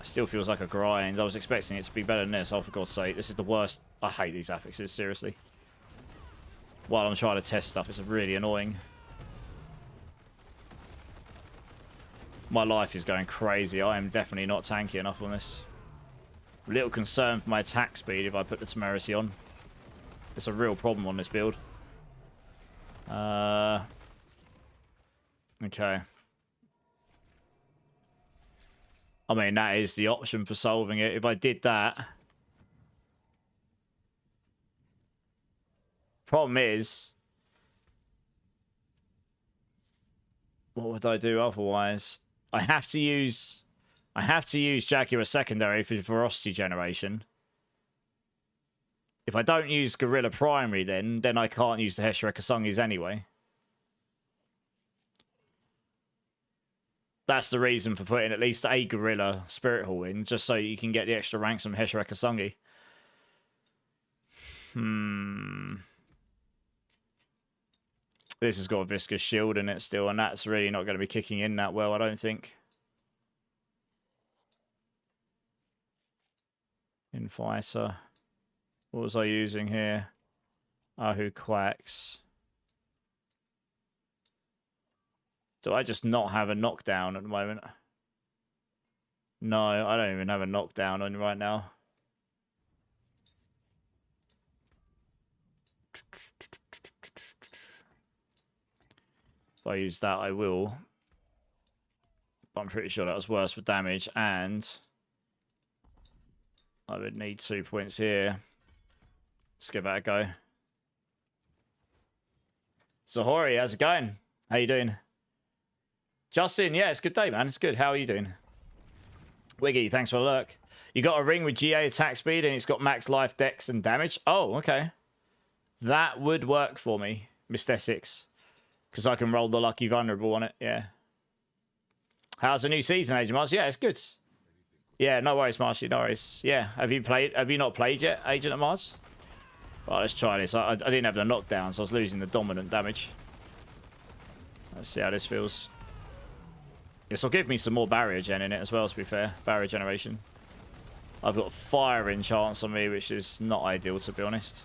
Still feels like a grind. I was expecting it to be better than this. Oh, for God's sake. This is the worst. I hate these affixes, seriously. While I'm trying to test stuff, it's really annoying. My life is going crazy. I am definitely not tanky enough on this. A little concerned for my attack speed if I put the temerity on. It's a real problem on this build. Okay. I mean, that is the option for solving it. If I did that... Problem is... What would I do otherwise? I have to use Jaguar secondary for ferocity generation. If I don't use Gorilla primary, then I can't use the Heshrekasungis anyway. That's the reason for putting at least a Gorilla Spirit Hall in, just so you can get the extra ranks from Heshrekkasungi. This has got a Viscous Shield in it still, and that's really not going to be kicking in that well, I don't think. Infighter. What was I using here? Ahu Quacks. Do I just not have a knockdown at the moment? No, I don't even have a knockdown on right now. If I use that, I will. But I'm pretty sure that was worse for damage, and I would need 2 points here. Let's give that a go. Zahori, how's it going? How you doing? Justin, yeah, it's a good day, man. It's good. How are you doing? Wiggy, thanks for the lurk. You got a ring with GA attack speed and it's got max life, dex, and damage. Oh, okay. That would work for me, Mr. Essex. Because I can roll the lucky vulnerable on it, yeah. How's the new season, Agent Mars? Yeah, it's good. Yeah, no worries, Marshy, no worries. Yeah, have you not played yet, Agent of Mars? Well, let's try this. I didn't have the knockdown, so I was losing the dominant damage. Let's see how this feels. This will give me some more barrier gen in it as well, to be fair. Barrier generation. I've got fire enchants on me, which is not ideal, to be honest.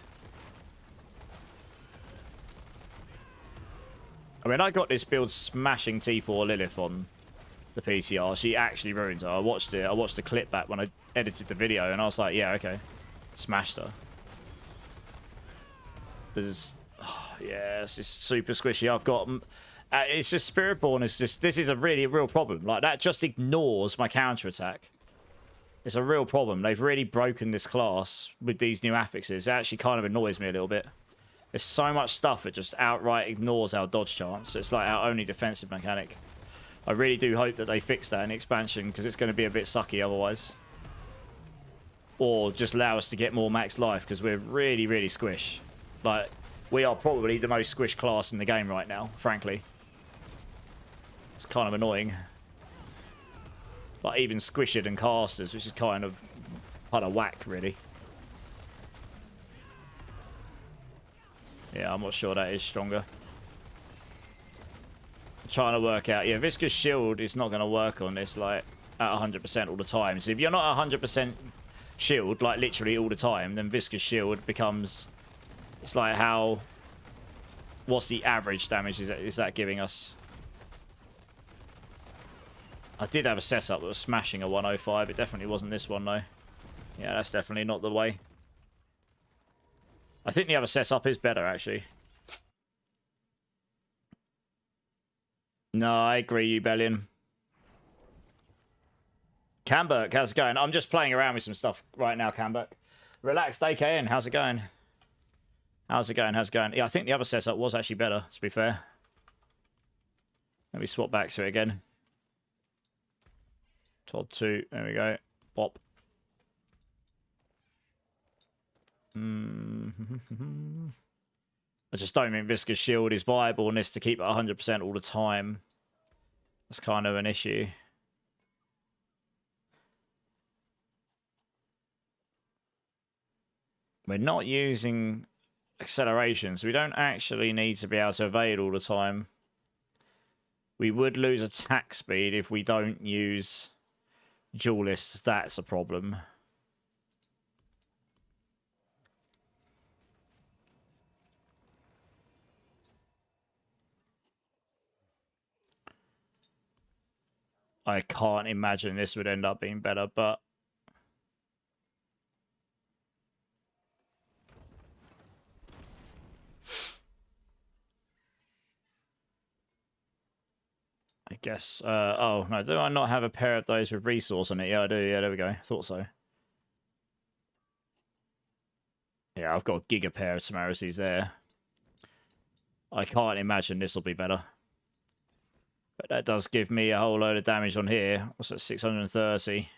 I mean, I got this build smashing T4 Lilith on the PTR. She actually ruined her. I watched it. I watched the clip back when I edited the video, and I was like, yeah, okay. Smashed her. This is super squishy. I've got... it's just Spiritborn is just... This is a really real problem. Like, that just ignores my counterattack. It's a real problem. They've really broken this class with these new affixes. It actually kind of annoys me a little bit. There's so much stuff that just outright ignores our dodge chance. It's like our only defensive mechanic. I really do hope that they fix that in expansion, because it's going to be a bit sucky otherwise. Or just allow us to get more max life, because we're really, really squish. Like, We are probably the most squished class in the game right now, frankly. It's kind of annoying. Like, even squished than casters, which is kind of whack, really. Yeah, I'm not sure that is stronger. I'm trying to work out. Yeah, Viscous Shield is not going to work on this, like, at 100% all the time. So if you're not 100% shield, like, literally all the time, then Viscous Shield becomes... It's like how... What's the average damage is that giving us? I did have a setup that was smashing a 105. It definitely wasn't this one, though. Yeah, that's definitely not the way. I think the other setup is better, actually. No, I agree, Ubellion. Camberk, how's it going? I'm just playing around with some stuff right now, Camberk. Relaxed AKN, how's it going? How's it going? How's it going? Yeah, I think the other setup was actually better, to be fair. Let me swap back to it again. Todd 2, there we go. Pop. I just don't think Viscous Shield is viable on this to keep it 100% all the time. That's kind of an issue. We're not using acceleration, so we don't actually need to be able to evade all the time. We would lose attack speed if we don't use duelist. That's a problem. I can't imagine this would end up being better, but I guess, oh, no, do I not have a pair of those with resource on it? Yeah, I do. Yeah, there we go. Thought so. Yeah, I've got a giga pair of Temericities there. I can't imagine this will be better. But that does give me a whole load of damage on here. What's that, 630?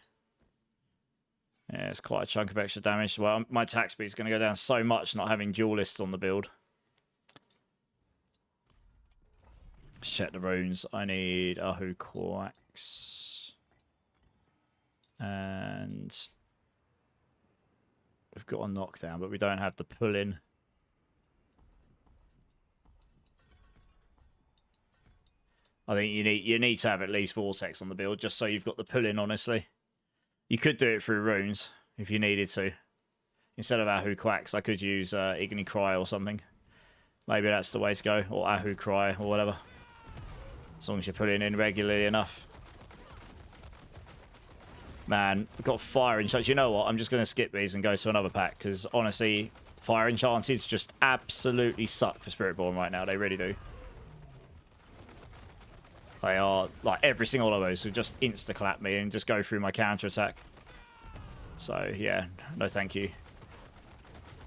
Yeah, it's quite a chunk of extra damage. Well, my attack speed is going to go down so much not having duelists on the build. Let's check the runes. I need Ahu Quax. And we've got a knockdown, but we don't have the pull-in. I think you need to have at least Vortex on the build, just so you've got the pull-in, honestly. You could do it through runes, if you needed to. Instead of Ahu Quax, I could use Igni Cry or something. Maybe that's the way to go, or Ahu Cry, or whatever. As long as you're putting in regularly enough. Man, we've got Fire Enchanted. You know what? I'm just going to skip these and go to another pack, because honestly, Fire Enchanted just absolutely suck for Spiritborn right now. They really do. They are, like, every single one of those who just insta-clap me and just go through my counter-attack. So, yeah, no thank you.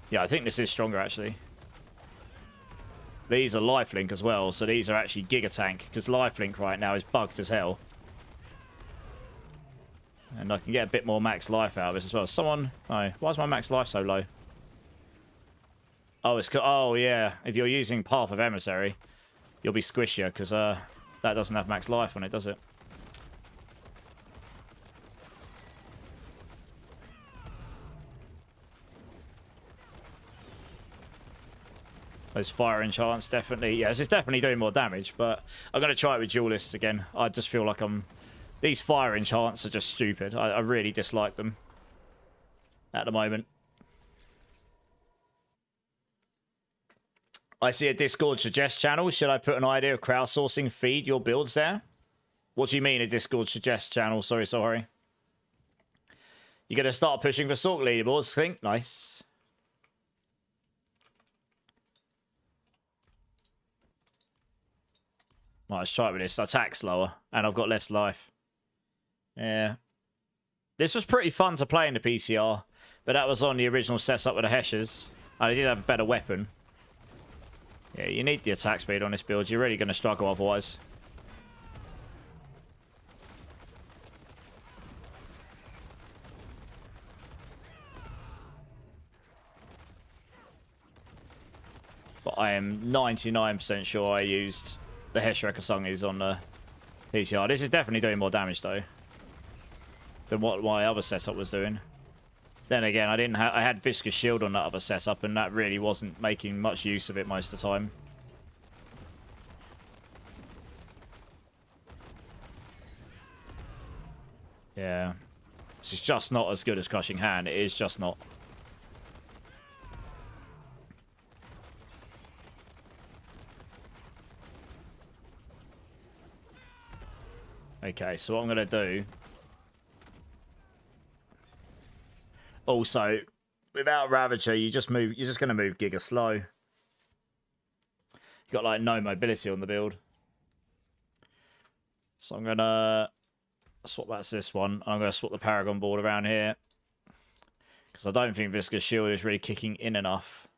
Yeah, I think this is stronger, actually. These are lifelink as well, so these are actually Giga Tank, because lifelink right now is bugged as hell. And I can get a bit more max life out of this as well. Someone... Oh, why is my max life so low? Oh, it's... Oh, yeah. If you're using Path of Emissary, you'll be squishier, because that doesn't have max life on it, does it? Those fire enchants definitely... Yes, it's definitely doing more damage, but I'm going to try it with duelists again. I just feel like I'm... These fire enchants are just stupid. I really dislike them at the moment. I see a Discord suggest channel. Should I put an idea of crowdsourcing feed your builds there? What do you mean a Discord suggest channel? Sorry. You're going to start pushing for Sork leaderboards, I think? Nice. Right, let's try it with this. Attack slower, and I've got less life. Yeah. This was pretty fun to play in the PCR, but that was on the original setup with the Heshers. And I did have a better weapon. Yeah, you need the attack speed on this build. You're really going to struggle otherwise. But I am 99% sure I used the Heshrecker Sungies on the PTR. This is definitely doing more damage, though, than what my other setup was doing. Then again, I had Viscous Shield on that other setup, and that really wasn't making much use of it most of the time. Yeah. This is just not as good as Crushing Hand. It is just not. Okay, so what I'm going to do... Also, without Ravager, you're just going to move Giga slow. You've got, like, no mobility on the build. So I'm going to swap that to this one. I'm going to swap the Paragon board around here. Because I don't think Viscous Shield is really kicking in enough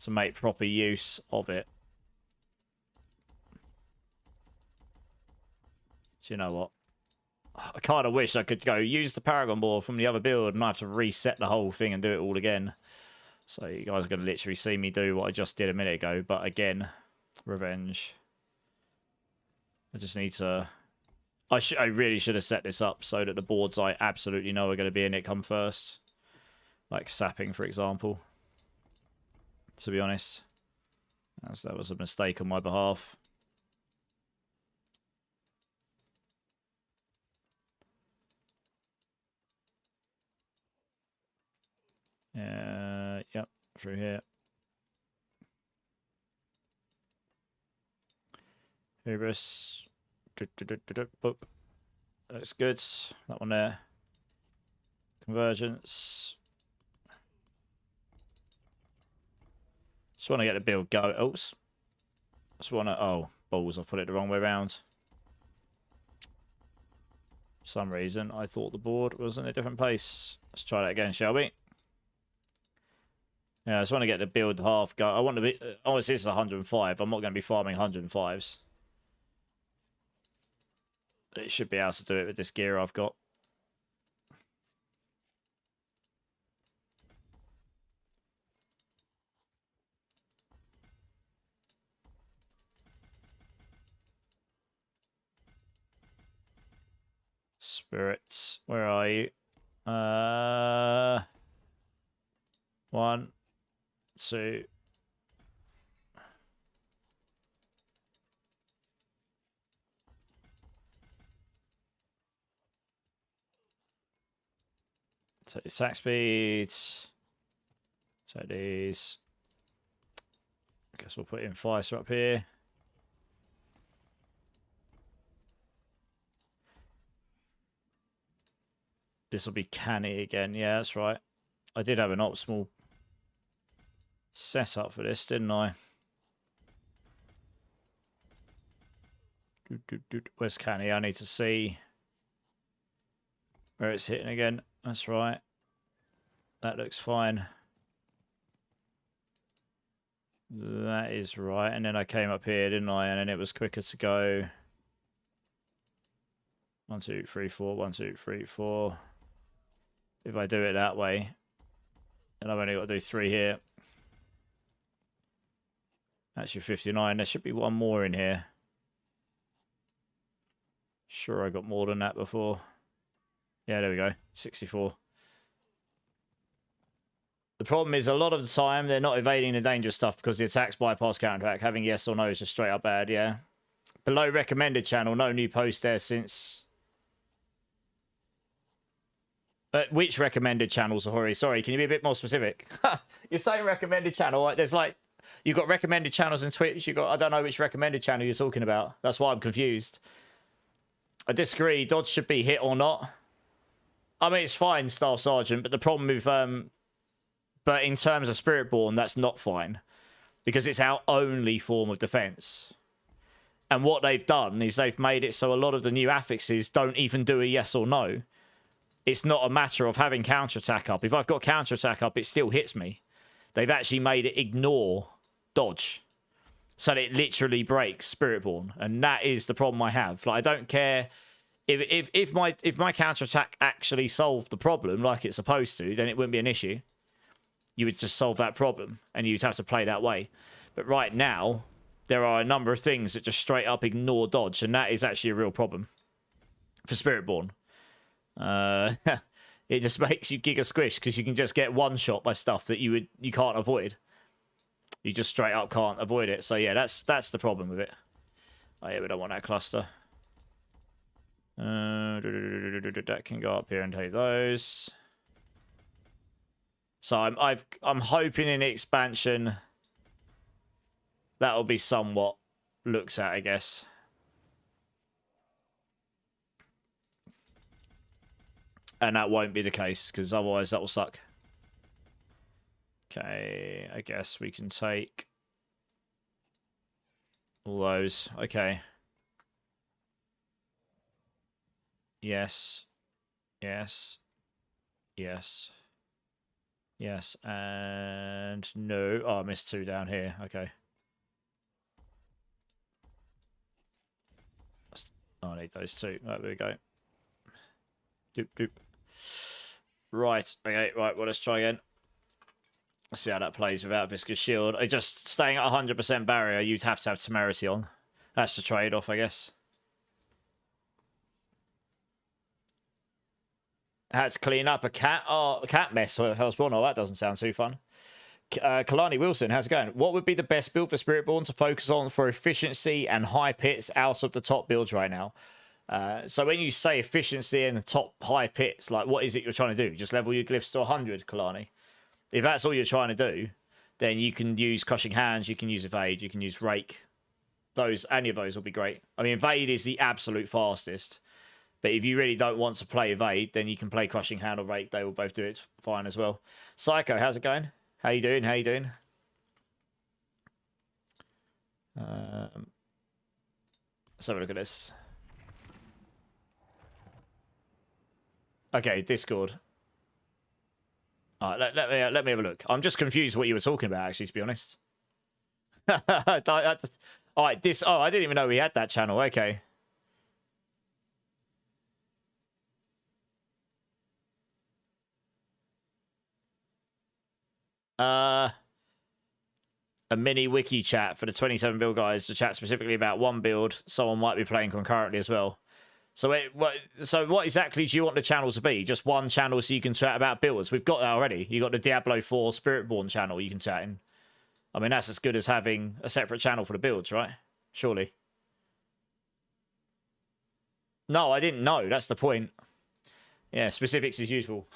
to make proper use of it. So you know what? I kind of wish I could go use the Paragon board from the other build and not have to reset the whole thing and do it all again. So you guys are going to literally see me do what I just did a minute ago. But again, revenge. I just need to... I really should have set this up so that the boards I absolutely know are going to be in it come first. Like sapping, for example. To be honest. That was a mistake on my behalf. Yep, through here. Hubris. Boop. Looks good. That one there. Convergence. Just want to get the build go. Oops. Just want to... Oh, balls. I put it the wrong way around. For some reason, I thought the board was in a different place. Let's try that again, shall we? Yeah, I just want to get the build half go. I want to be... Obviously, this is 105. I'm not going to be farming 105s. It should be able to do it with this gear I've got. Spirits, where are you? 1, 2. Take attack speed. Take these. I guess we'll put in Ficer up here. This will be canny again. Yeah, that's right. I did have an optimal setup for this, didn't I? Where's canny? I need to see where it's hitting again. That's right. That looks fine. That is right. And then I came up here, didn't I? And then it was quicker to go 1, 2, 3, 4, 1, 2, 3, 4. If I do it that way, then I've only got to do 3 here. That's your 59. There should be one more in here. Sure, I got more than that before. Yeah, there we go. 64. The problem is a lot of the time they're not evading the dangerous stuff because the attacks bypass counterattack. Having yes or no is just straight up bad, yeah. Below recommended channel, no new post there since... which recommended channels, Ahuri? Sorry, can you be a bit more specific? You're saying recommended channel. Like, there's like... You've got recommended channels in Twitch. You've got... I don't know which recommended channel you're talking about. That's why I'm confused. I disagree. Dodge should be hit or not. I mean, it's fine, Staff Sergeant, but the problem with... But in terms of Spiritborn, that's not fine. Because it's our only form of defense. And what they've done is they've made it so a lot of the new affixes don't even do a yes or no. It's not a matter of having counterattack up. If I've got counterattack up, it still hits me. They've actually made it ignore dodge. So that it literally breaks Spiritborn. And that is the problem I have. Like, I don't care... If my counterattack actually solved the problem like it's supposed to, then it wouldn't be an issue. you would just solve that problem, and you'd have to play that way. But right now, there are a number of things that just straight up ignore dodge, and that is actually a real problem for Spiritborn. It just makes you giga squish because you can just get one shot by stuff that you can't avoid. You just straight up can't avoid it. So yeah, that's the problem with it. Oh yeah, we don't want that cluster. That can go up here and take those. So I'm hoping in the expansion that'll be somewhat looked at, I guess. And that won't be the case, because otherwise that will suck. Okay, I guess we can take all those. Okay. Yes. Yes. Yes. Yes. And no. Oh, I missed 2 down here. Okay. Oh, I need those 2. Right, there we go. Doop, doop. Right. Okay, right. Well, let's try again. Let's see how that plays without Viscous Shield. Just staying at 100% barrier, you'd have to have Temerity on. That's the trade-off, I guess. Had to clean up a cat mess for Hellspawn. Oh, that doesn't sound too fun. Kalani Wilson, how's it going? What would be the best build for Spiritborn to focus on for efficiency and high pits out of the top builds right now? So when you say efficiency and the top high pits, like what is it you're trying to do? Just level your glyphs to 100, Kalani? If that's all you're trying to do, then you can use Crushing Hands, you can use Evade, you can use Rake. Any of those will be great. I mean, Evade is the absolute fastest. But if you really don't want to play Evade, then you can play Crushing Hand or Rake. They will both do it fine as well. Psycho, how's it going? How you doing? How you doing? Let's have a look at this. Okay, Discord. All right, let me have a look. I'm just confused what you were talking about, actually, to be honest. All right, I didn't even know we had that channel. Okay. A mini wiki chat for the 27 build guys to chat specifically about one build someone might be playing concurrently as well. So what exactly do you want the channel to be? Just one channel so you can chat about builds? We've got that already. You got the Diablo 4 Spiritborn channel you can chat in. I mean, that's as good as having a separate channel for the builds, right? Surely. No, I didn't know. That's the point. Yeah, specifics is useful.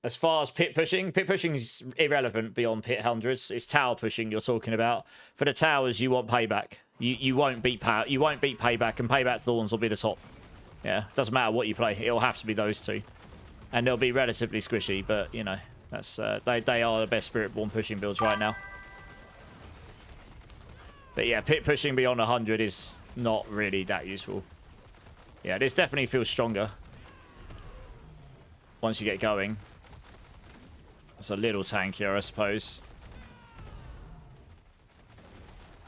As far as pit pushing is irrelevant beyond pit hundreds. It's tower pushing you're talking about. For the towers, you want payback. You won't beat payback, and payback thorns will be the top. Yeah, doesn't matter what you play. It'll have to be those 2, and they'll be relatively squishy. But you know, that's they are the best Spiritborn pushing builds right now. But yeah, pit pushing beyond 100 is not really that useful. Yeah, this definitely feels stronger once you get going. It's a little tankier, I suppose.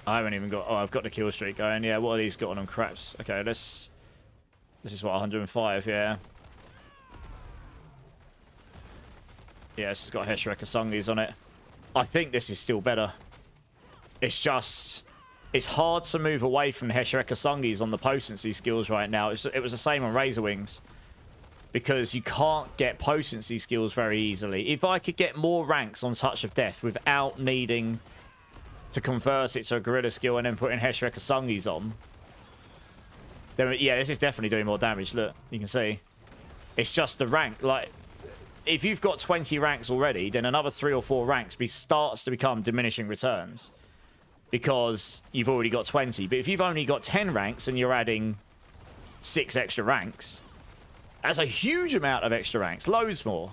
I haven't even got... Oh, I've got the kill streak going. Yeah, what are these got on them? Craps. Okay, this is what, 105, yeah. Yeah, this has got Heshirek Asungis on it. I think this is still better. It's just... It's hard to move away from Heshirek Asungis on the potency skills right now. It was the same on Razor Wings. Because you can't get potency skills very easily. If I could get more ranks on Touch of Death without needing to convert it to a Gorilla skill and then putting Heshirek Asungis on, then yeah, this is definitely doing more damage. Look, you can see. It's just the rank. Like, if you've got 20 ranks already, then another 3 or 4 ranks starts to become diminishing returns. Because you've already got 20. But if you've only got 10 ranks and you're adding 6 extra ranks... That's a huge amount of extra ranks. Loads more.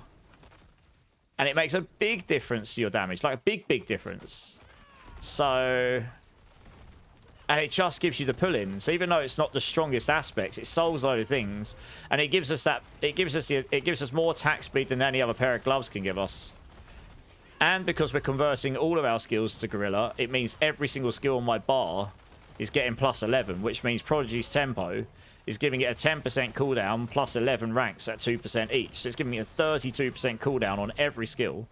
And it makes a big difference to your damage. Like a big, big difference. So... And it just gives you the pull-in. So even though it's not the strongest aspects, it solves a load of things. And it gives us that... It gives us more attack speed than any other pair of gloves can give us. And because we're converting all of our skills to Gorilla, it means every single skill on my bar is getting plus 11. Which means Prodigy's tempo is giving it a 10% cooldown plus 11 ranks at 2% each. So it's giving me a 32% cooldown on every skill.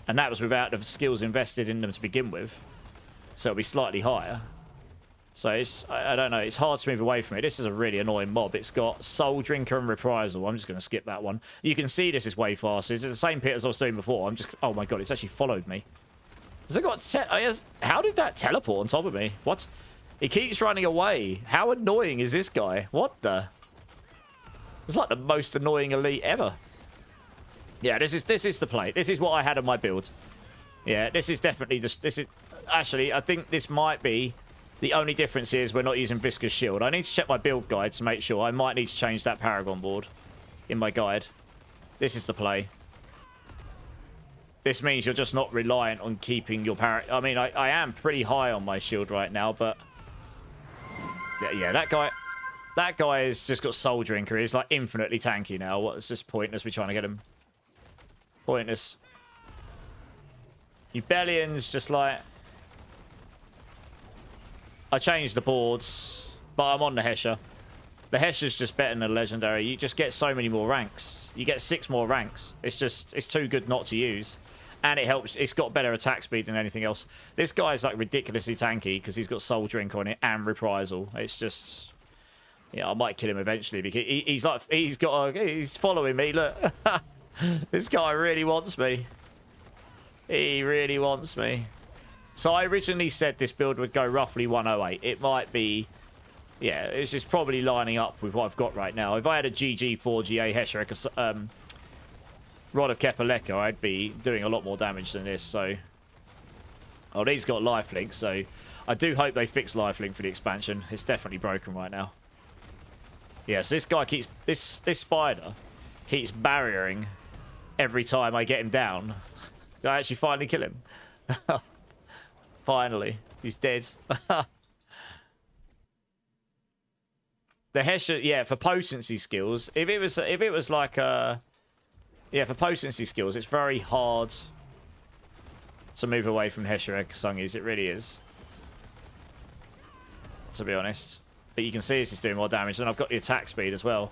And that was without the skills invested in them to begin with. So it'll be slightly higher. So it's, I don't know, it's hard to move away from it. This is a really annoying mob. It's got Soul Drinker and Reprisal. I'm just going to skip that one. You can see this is way faster. It's the same pit as I was doing before. I'm just, oh my god, it's actually followed me. Has it got, how did that teleport on top of me? What? He keeps running away. How annoying is this guy? What the? It's like the most annoying elite ever. Yeah, this is the play. This is what I had on my build. Yeah, this is definitely just, this is, actually, I think this might be, the only difference is we're not using Viscous Shield. I need to check my build guide to make sure. I might need to change that Paragon board in my guide. This is the play. This means you're just not reliant on keeping your I mean, I am pretty high on my shield right now, but... Yeah, that guy has just got Soul Drinker. He's like infinitely tanky now. What's this pointless? We're trying to get him. Pointless. Ubellion's just like... I changed the boards, but I'm on the Hesher. The Hesher's just better than the Legendary. You just get so many more ranks. You get 6 more ranks. It's just, it's too good not to use. And it helps, it's got better attack speed than anything else. This guy's like ridiculously tanky because he's got Soul Drink on it and Reprisal. It's just, yeah, I might kill him eventually because he's like, he's following me, look. This guy really wants me. He really wants me. So I originally said this build would go roughly 108. It might be... Yeah, it's just probably lining up with what I've got right now. If I had a GG4GA Hesher, Rod of Kepaleka, I'd be doing a lot more damage than this, so... Oh, he's got lifelink, so... I do hope they fix lifelink for the expansion. It's definitely broken right now. Yeah, so this guy keeps... This spider keeps barriering every time I get him down. Did I actually finally kill him? Finally. He's dead. The Hesher, yeah, for potency skills, if it was like a... Yeah, for potency skills, it's very hard to move away from Hesher Sungis. It really is. To be honest. But you can see this is doing more damage. And I've got the attack speed as well.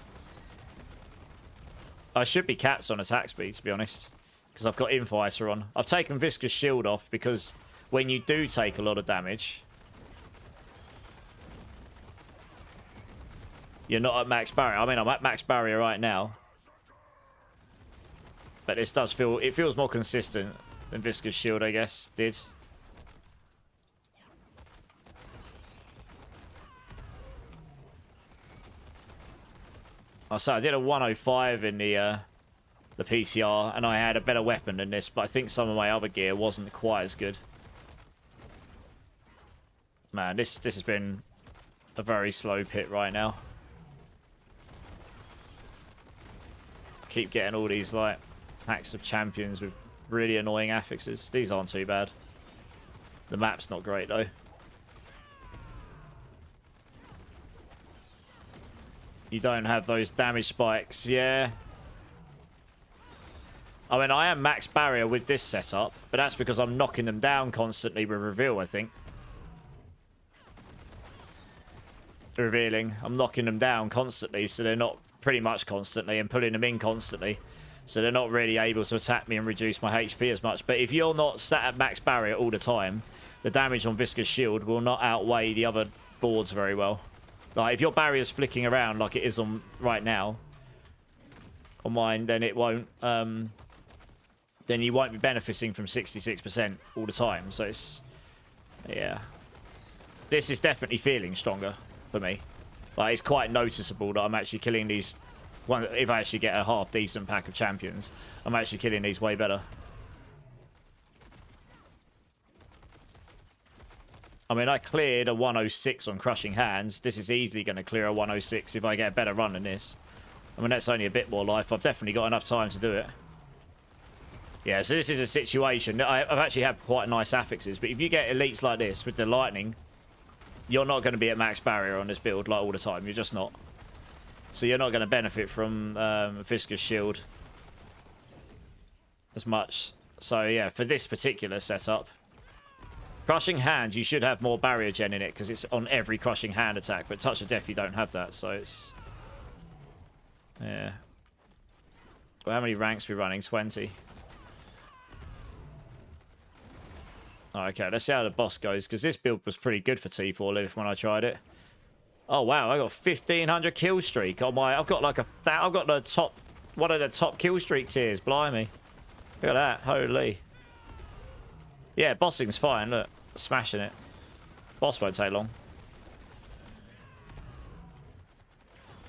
I should be capped on attack speed, to be honest. Because I've got Infighter on. I've taken Viscous Shield off because when you do take a lot of damage, you're not at max barrier. I mean, I'm at max barrier right now. But this does feel... It feels more consistent than Viscous Shield, I guess, did. So I did a 105 in the PCR, and I had a better weapon than this, but I think some of my other gear wasn't quite as good. Man, this has been a very slow pit right now. Keep getting all these, like, packs of champions with really annoying affixes. These aren't too bad. The map's not great, though. You don't have those damage spikes, yeah. I mean, I am max barrier with this setup, but that's because I'm knocking them down constantly with reveal, I think. Revealing. I'm knocking them down constantly, so they're not pretty much constantly, and pulling them in constantly. So they're not really able to attack me and reduce my HP as much. But if you're not sat at max barrier all the time, the damage on Viscous Shield will not outweigh the other boards very well. Like, if your barrier's flicking around like it is on right now, on mine, then it won't, then you won't be benefiting from 66% all the time. So it's, yeah. This is definitely feeling stronger for me. Like, it's quite noticeable that I'm actually killing these, if I actually get a half decent pack of champions, I'm actually killing these way better. I mean, I cleared a 106 on Crushing Hands. This is easily going to clear a 106 if I get a better run than this. I mean, that's only a bit more life. I've definitely got enough time to do it. Yeah, so this is a situation. I've actually had quite nice affixes, but if you get elites like this with the lightning, you're not going to be at max barrier on this build like all the time. You're just not. So you're not going to benefit from Viscous Shield as much. So yeah, for this particular setup, Crushing Hand, you should have more barrier gen in it because it's on every Crushing Hand attack, but Touch of Death, you don't have that, so it's... Yeah. Well, how many ranks are we running? 20. Oh, okay, let's see how the boss goes, because this build was pretty good for T4 Lilith when I tried it. Oh, wow, I got 1,500 kill streak. Oh, my, I've got like I've got the top, one of the top kill streak tiers, blimey. Look at that, holy. Yeah, bossing's fine, look. Smashing it. Boss won't take long.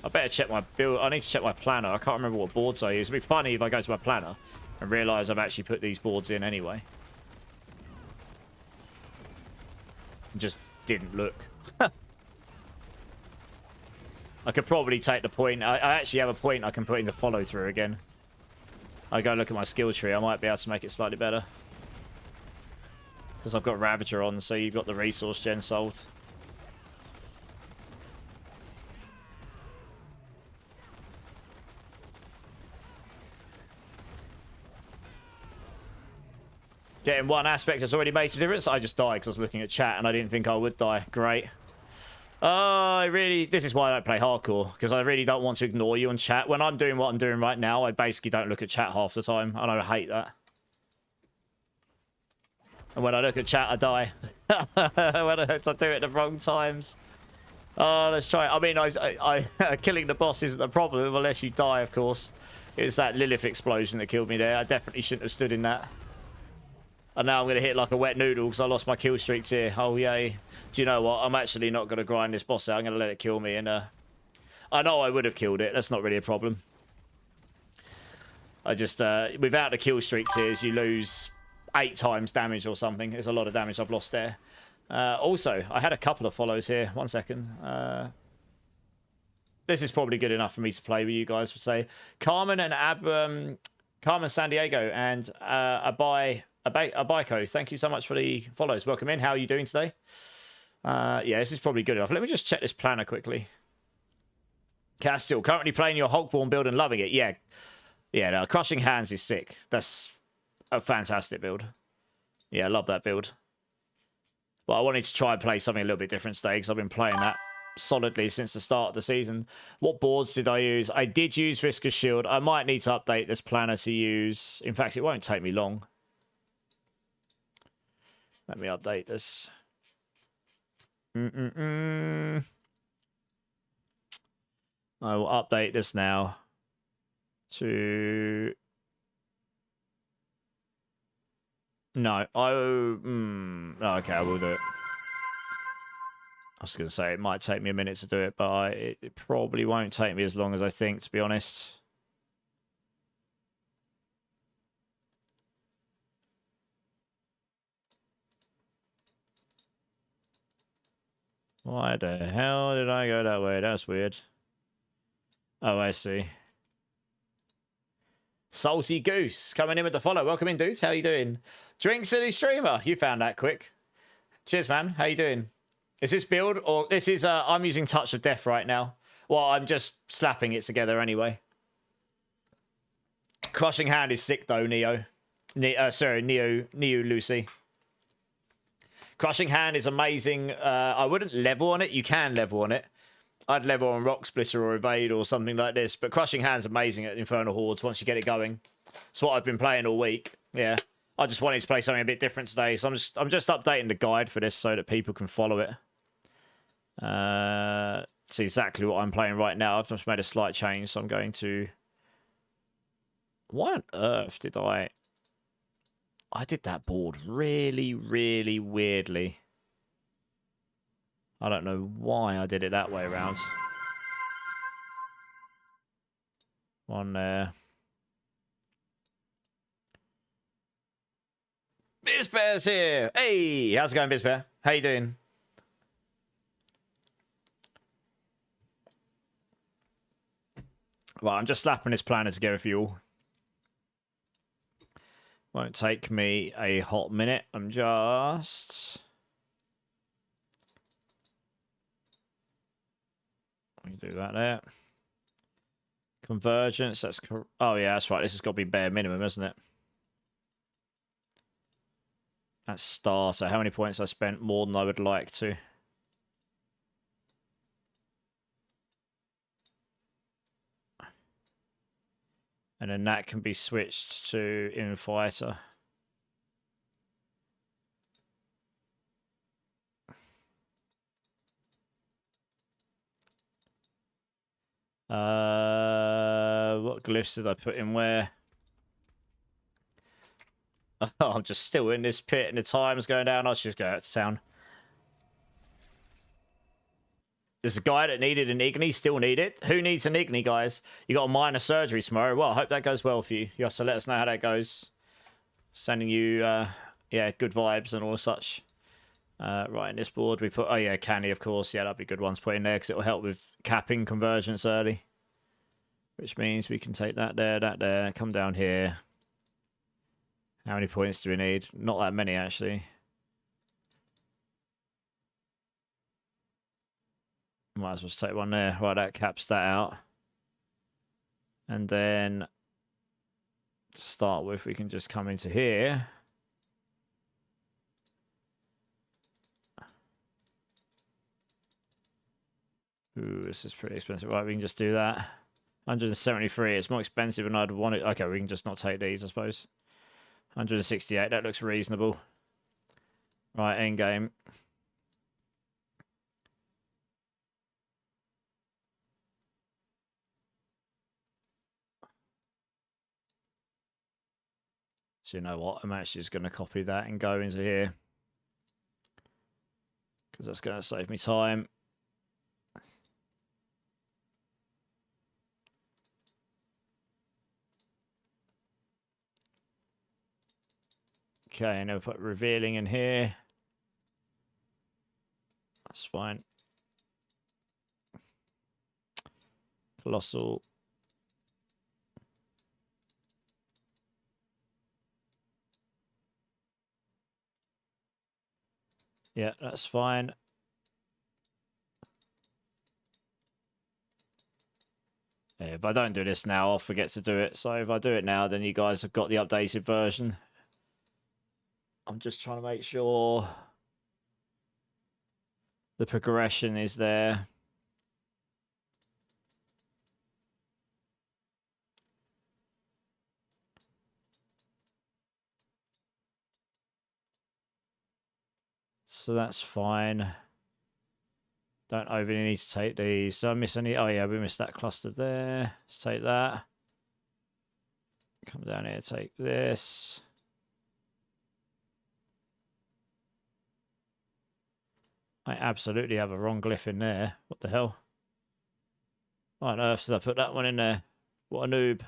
I better check my build. I need to check my planner. I can't remember what boards I use. It'd be funny if I go to my planner and realise I've actually put these boards in anyway. Just didn't look. I could probably take the point. I actually have a point I can put in the follow through again. I go look at my skill tree. I might be able to make it slightly better. Because I've got Ravager on, so you've got the resource gen solved. Getting one aspect has already made a difference. I just died because I was looking at chat and I didn't think I would die. Great. This is why I don't play hardcore, because I really don't want to ignore you on chat. When I'm doing what I'm doing right now, I basically don't look at chat half the time, and I hate that. And when I look at chat, I die. When I do it at the wrong times. Oh, let's try it. I mean, killing the boss isn't the problem, unless you die, of course. It's that Lilith explosion that killed me there. I definitely shouldn't have stood in that. And now I'm going to hit like a wet noodle because I lost my kill streaks here. Oh, yay. Do you know what? I'm actually not going to grind this boss out. I'm going to let it kill me. And I know I would have killed it. That's not really a problem. I just... without the kill streak tiers, you lose 8 times damage or something. There's a lot of damage I've lost there. Also, I had a couple of follows here. 1 second. This is probably good enough for me to play with you guys, would say. Carmen and Carmen San Diego and Abiko, thank you so much for the follows. Welcome in. How are you doing today? Yeah, this is probably good enough. Let me just check this planner quickly. Castiel, currently playing your Hulkborn build and loving it. Yeah. Yeah, no, Crushing Hands is sick. That's a fantastic build. Yeah, I love that build. But I wanted to try and play something a little bit different today because I've been playing that solidly since the start of the season. What boards did I use? I did use Viscous Shield. I might need to update this planner to use... In fact, it won't take me long. Let me update this. I will update this now to... No. Okay, I will do it. I was going to say it might take me a minute to do it, but it probably won't take me as long as I think, to be honest. Why the hell did I go that way? That's weird. Oh, I see. Salty Goose coming in with the follow. Welcome in, dudes. How you doing? Drink City Streamer. You found that quick. Cheers, man. How you doing? Is this build or this is... I'm using Touch of Death right now. Well, I'm just slapping it together anyway. Crushing Hand is sick though, Neo. Neo Lucy. Crushing Hand is amazing. I wouldn't level on it. You can level on it. I'd level on Rock Splitter or Evade or something like this. But Crushing Hand's amazing at Infernal Hordes once you get it going. It's what I've been playing all week. Yeah. I just wanted to play something a bit different today. So I'm just updating the guide for this so that people can follow it. It's exactly what I'm playing right now. I've just made a slight change. So I'm going to... Why on earth did I did that board really, really weirdly. I don't know why I did it that way around. One there. Bizbear's here. Hey, how's it going, Bizbear? How you doing? Well, I'm just slapping this planner together for you all. Won't take me a hot minute. I'm just... Let me do that there. Convergence, that's... Oh, yeah, that's right. This has got to be bare minimum, isn't it? That's starter. How many points I spent? More than I would like to. And then that can be switched to Infighter. What glyphs did I put in where? Oh, I'm just still in this pit and the time's going down. I should just go out to town. There's a guy that needed an Igni, still need it. Who needs an Igni, guys? You got a minor surgery tomorrow. Well, I hope that goes well for you. You have to let us know how that goes. Sending you, yeah, good vibes and all such. Right, in this board we put, oh yeah, Canny, of course. Yeah, that'd be good ones to put in there because it'll help with capping convergence early. Which means we can take that there, come down here. How many points do we need? Not that many, actually. Might as well take one there. Right, that caps that out. And then to start with, we can just come into here. Ooh, this is pretty expensive. Right, we can just do that. 173. It's more expensive than I'd want it. Okay, we can just not take these, I suppose. 168. That looks reasonable. Right, end game. So you know what? I'm actually just going to copy that and go into here. Because that's going to save me time. Okay, and then we'll put revealing in here. That's fine. Colossal. Yeah, that's fine. Yeah, if I don't do this now, I'll forget to do it. So if I do it now, then you guys have got the updated version. I'm just trying to make sure the progression is there. So that's fine. Don't overly need to take these. So I miss any. Oh yeah, we missed that cluster there. Let's take that. Come down here, take this. I absolutely have a wrong glyph in there. What the hell? Why on earth did I put that one in there? What a noob.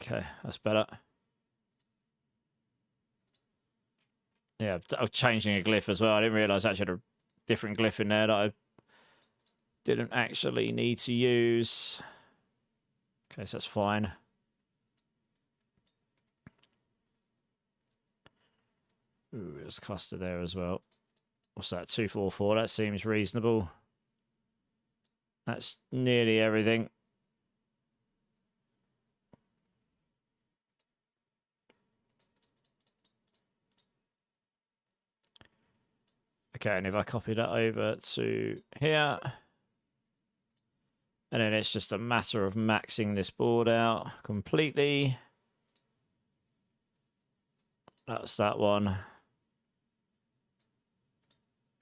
Okay, that's better. Yeah, I was changing a glyph as well. I didn't realise I actually had a different glyph in there that I didn't actually need to use. Okay, so that's fine. Ooh, there's a cluster there as well. What's that? 244. That seems reasonable. That's nearly everything. Okay, and if I copy that over to here, and then it's just a matter of maxing this board out completely. That's that one.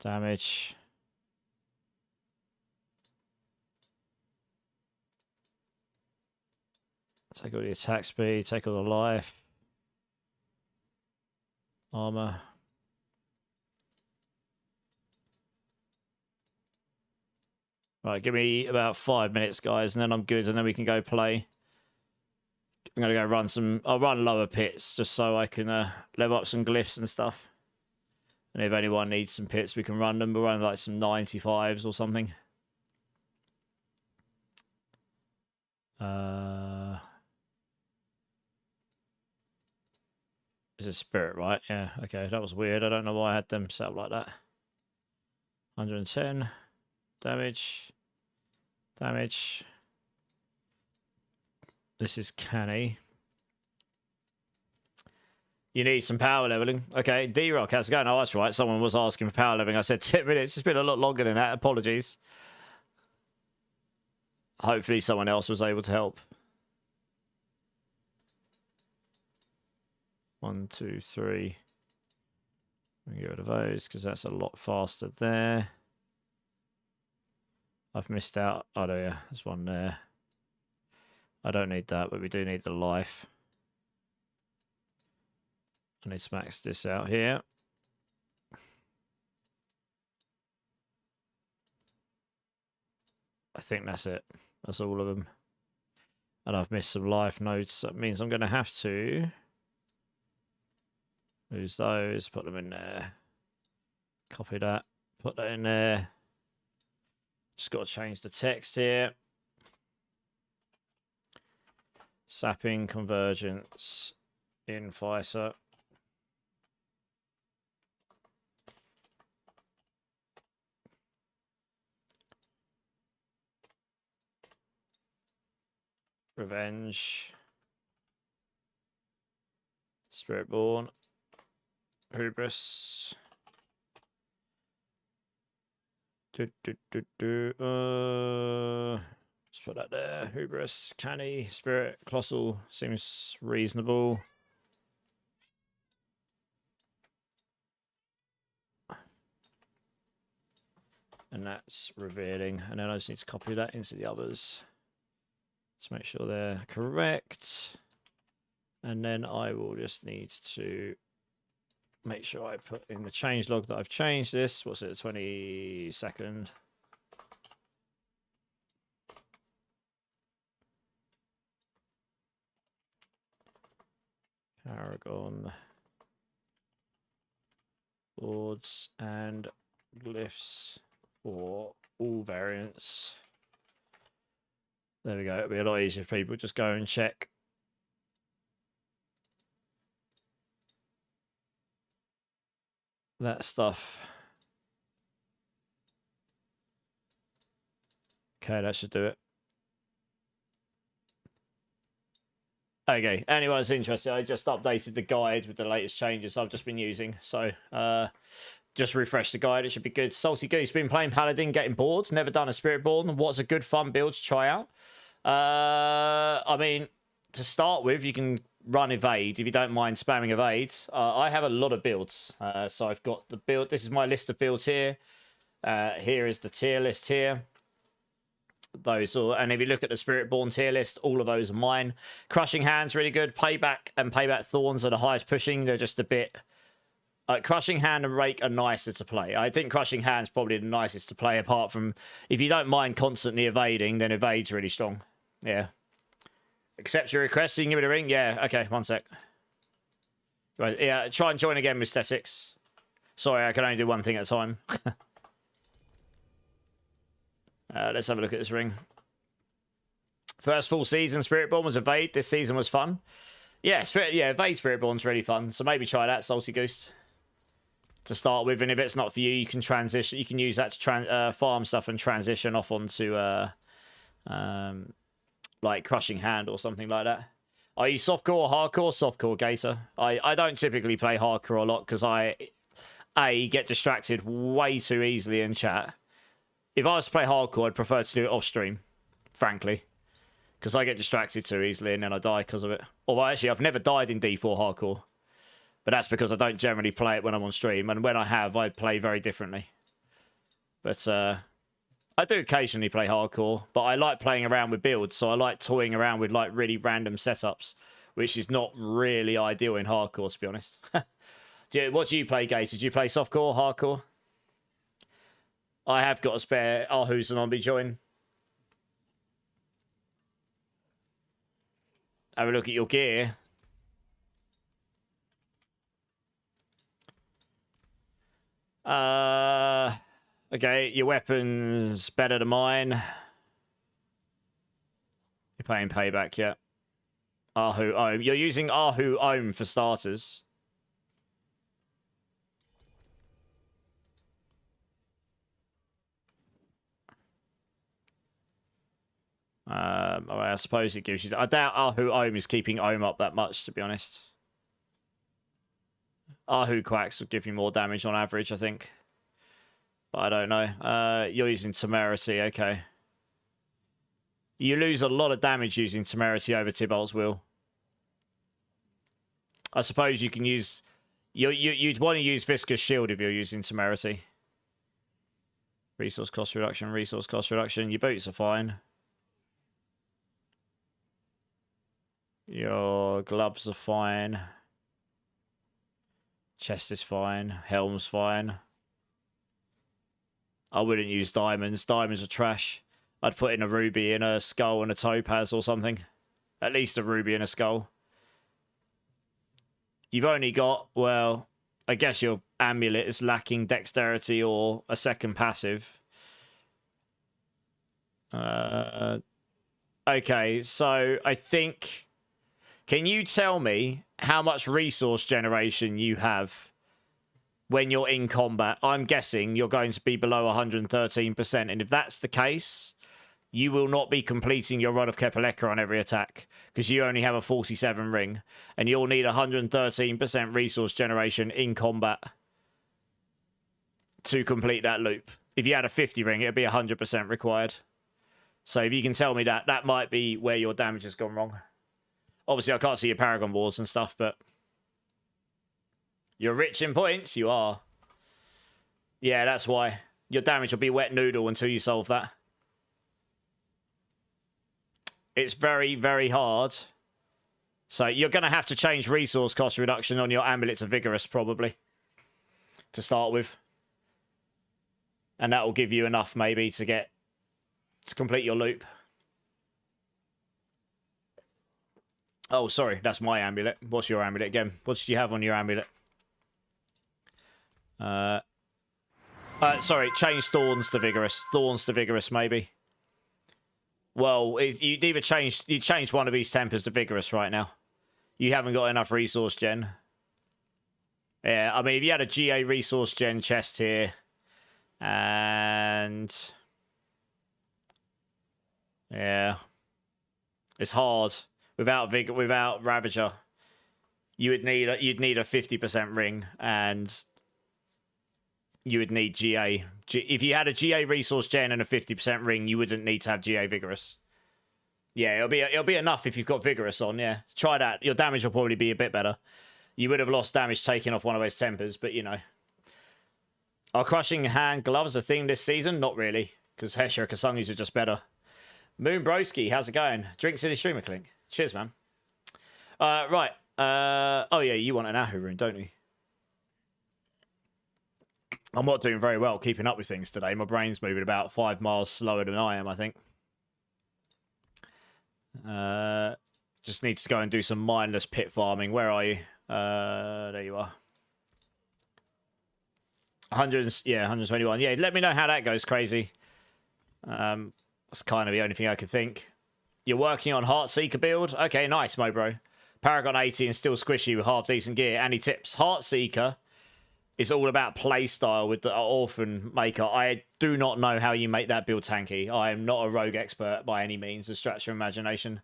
Damage. Take all the attack speed, take all the life. Armor. Right, give me about 5 minutes, guys, and then I'm good, and then we can go play. I'm going to go run some... I'll run lower pits, just so I can level up some glyphs and stuff. And if anyone needs some pits, we can run them. We'll run like some 95s or something. This is Spirit, right? Yeah, okay, that was weird. I don't know why I had them set up like that. 110 damage. Damage. This is canny. You need some power leveling. Okay, D-Rock, how's it going? Oh, that's right. Someone was asking for power leveling. I said 10 minutes. It's been a lot longer than that. Apologies. Hopefully someone else was able to help. 1, 2, 3. Get rid of those because that's a lot faster there. I've missed out. Oh, yeah, there's one there. I don't need that, but we do need the life. I need to max this out here. I think that's it. That's all of them. And I've missed some life nodes. That means I'm going to have to lose those, put them in there. Copy that, put that in there. Just got to change the text here. Sapping, convergence, inficer. Revenge. Spiritborn. Hubris. Let's put that there. Hubris, Canny, Spirit, Colossal seems reasonable. And that's revealing. And then I just need to copy that into the others. Just make sure they're correct. And then I will just need to make sure I put in the change log that I've changed this. What's it, 22nd? Paragon. Boards and glyphs for all variants. There we go. It'll be a lot easier if people just go and check. That stuff. Okay, that should do it. Okay, anyone that's interested, I just updated the guide with the latest changes I've just been using. So, just refresh the guide. It should be good. Salty Goose, been playing Paladin, getting bored. Never done a Spiritborn. What's a good fun build to try out? I mean, to start with, you can run evade if you don't mind spamming evade. I have a lot of builds. So I've got the build. This is my list of builds here. Here is the tier list here. Those all, and if you look at the Spiritborn tier list, all of those are mine. Crushing Hand's really good. Payback and Payback Thorns are the highest pushing. They're just a bit. Crushing Hand and Rake are nicer to play. I think Crushing Hand's probably the nicest to play, apart from if you don't mind constantly evading, then evade's really strong. Yeah. Accept your request, so you can give it a ring. Yeah, okay, one sec. Right, yeah, try and join again, Mr. Six. Sorry, I can only do one thing at a time. Let's have a look at this ring. First full season, Spiritborn was evade. This season was fun. Yeah, evade Spiritborn's really fun. So maybe try that, Salty Goose, to start with. And if it's not for you, you can transition. You can use that to farm stuff and transition off onto like Crushing Hand or something like that. Are you softcore or hardcore? Softcore, Gator. I don't typically play hardcore a lot because I get distracted way too easily in chat. If I was to play hardcore, I'd prefer to do it off stream, frankly, because I get distracted too easily and then I die because of it. Although actually, I've never died in D4 hardcore, but that's because I don't generally play it when I'm on stream, and when I have, I play very differently. But I do occasionally play hardcore, but I like playing around with builds, so I like toying around with like really random setups, which is not really ideal in hardcore, to be honest. What do you play, Gator? Do you play softcore, hardcore? I have got a spare Ahu's and Zombie join. Have a look at your gear. Okay, your weapon's better than mine. You're paying payback, yeah. Ahu Ohm. You're using Ahu Ohm for starters. I suppose it gives you... I doubt Ahu Ohm is keeping Ohm up that much, to be honest. Ahu Quacks will give you more damage on average, I think. But I don't know. You're using Temerity, okay. You lose a lot of damage using Temerity over Tybalt's Will. I suppose you can use... You'd want to use Viscous Shield if you're using Temerity. Resource cost reduction, resource cost reduction. Your boots are fine. Your gloves are fine. Chest is fine. Helm's fine. I wouldn't use diamonds. Diamonds are trash. I'd put in a ruby and a skull and a topaz or something. At least a ruby and a skull. You've only got, well, I guess your amulet is lacking dexterity or a second passive. Okay, so I think... Can you tell me how much resource generation you have when you're in combat? I'm guessing you're going to be below 113%. And if that's the case, you will not be completing your Rod of Kepaleka on every attack because you only have a 47 ring. And you'll need 113% resource generation in combat to complete that loop. If you had a 50 ring, it would be 100% required. So if you can tell me that, that might be where your damage has gone wrong. Obviously, I can't see your Paragon boards and stuff, but... You're rich in points, you are. Yeah, that's why. Your damage will be wet noodle until you solve that. It's very, very hard. So you're going to have to change resource cost reduction on your amulet to vigorous, probably. To start with. And that will give you enough, maybe, to complete your loop. Oh, sorry, that's my amulet. What's your amulet again? What did you have on your amulet? Sorry, change thorns to vigorous. Thorns to vigorous, maybe. Well, you changed one of these tempers to vigorous right now. You haven't got enough resource gen. Yeah, I mean, if you had a GA resource gen chest here, and yeah, it's hard. Without Ravager, you'd need a 50% ring, and you would need GA. If you had a GA resource gen and a 50% ring, you wouldn't need to have GA vigorous. Yeah, it'll be enough if you've got vigorous on. Yeah, try that. Your damage will probably be a bit better. You would have lost damage taking off one of those tempers, but you know. Are crushing hand gloves a thing this season? Not really, because Hesher Kasungis are just better. Moon Broski, how's it going? Drinks in his streamer clink. Cheers, man. Right. Oh, yeah, you want an Ahu rune, don't you? I'm not doing very well keeping up with things today. My brain's moving about 5 miles slower than I am, I think. Just needs to go and do some mindless pit farming. Where are you? There you are. 121. Yeah, let me know how that goes, Crazy. That's kind of the only thing I could think. You're working on Heartseeker build? Okay, nice, Mo bro. Paragon 80 and still squishy with half decent gear. Any tips? Heartseeker is all about playstyle with the Orphan Maker. I do not know how you make that build tanky. I am not a rogue expert by any means. So stretch your imagination.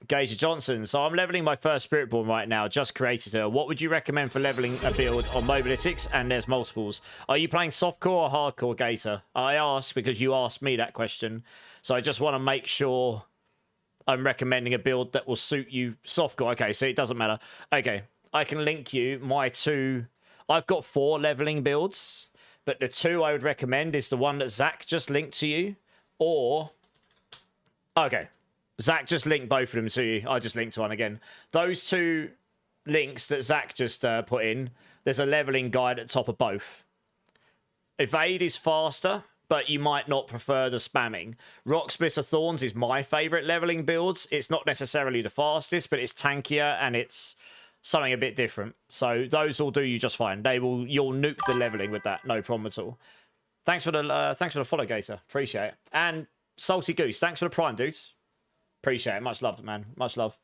Gage Johnson. So I'm leveling my first Spiritborn right now. Just created her. What would you recommend for leveling a build on Mobalytics? And there's multiples. Are you playing softcore or hardcore, Gator? I asked because you asked me that question. So I just want to make sure I'm recommending a build that will suit you. Softcore. Okay, so it doesn't matter. Okay, I can link you my 2... I've got 4 leveling builds, but the 2 I would recommend is the one that Zach just linked to you, or... Okay, Zach just linked both of them to you. I just linked to one again. Those 2 links that Zach just put in, there's a leveling guide at the top of both. Evade is faster, but you might not prefer the spamming. Rock Splitter Thorns is my favourite leveling builds. It's not necessarily the fastest, but it's tankier and it's something a bit different. So those will do you just fine. You'll nuke the leveling with that, no problem at all. Thanks for the follow, Gator. Appreciate it. And Salty Goose, thanks for the prime, dudes. Appreciate it. Much love, man. Much love.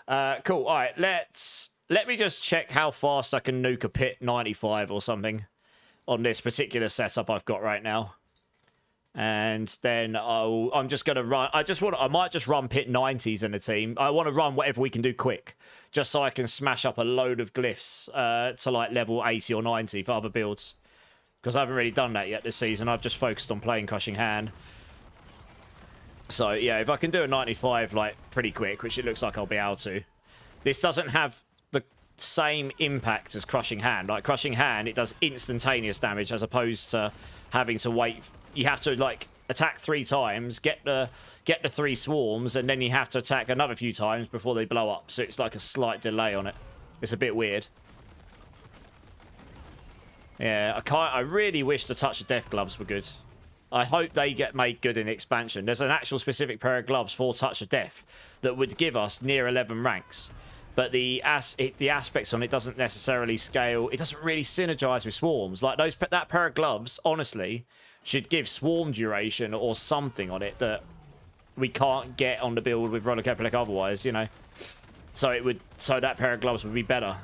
Cool. All right, let me just check how fast I can nuke a pit 95 or something on this particular setup I've got right now. And then I'm just going to run. I might just run pit 90s in a team. I want to run whatever we can do quick, just so I can smash up a load of glyphs to like level 80 or 90 for other builds. Because I haven't really done that yet this season. I've just focused on playing Crushing Hand. So yeah, if I can do a 95 like pretty quick, which it looks like I'll be able to. This doesn't have the same impact as Crushing Hand. Like Crushing Hand, it does instantaneous damage as opposed to having to wait. You have to like attack 3 times, get the 3 swarms, and then you have to attack another few times before they blow up. So it's like a slight delay on it. It's a bit weird. Yeah, I really wish the Touch of Death gloves were good. I hope they get made good in expansion. There's an actual specific pair of gloves for Touch of Death that would give us near 11 ranks. But the aspects on it doesn't necessarily scale. It doesn't really synergize with swarms. Like that pair of gloves, honestly, should give swarm duration or something on it that we can't get on the build with Roller Kepelek otherwise, you know. So that pair of gloves would be better.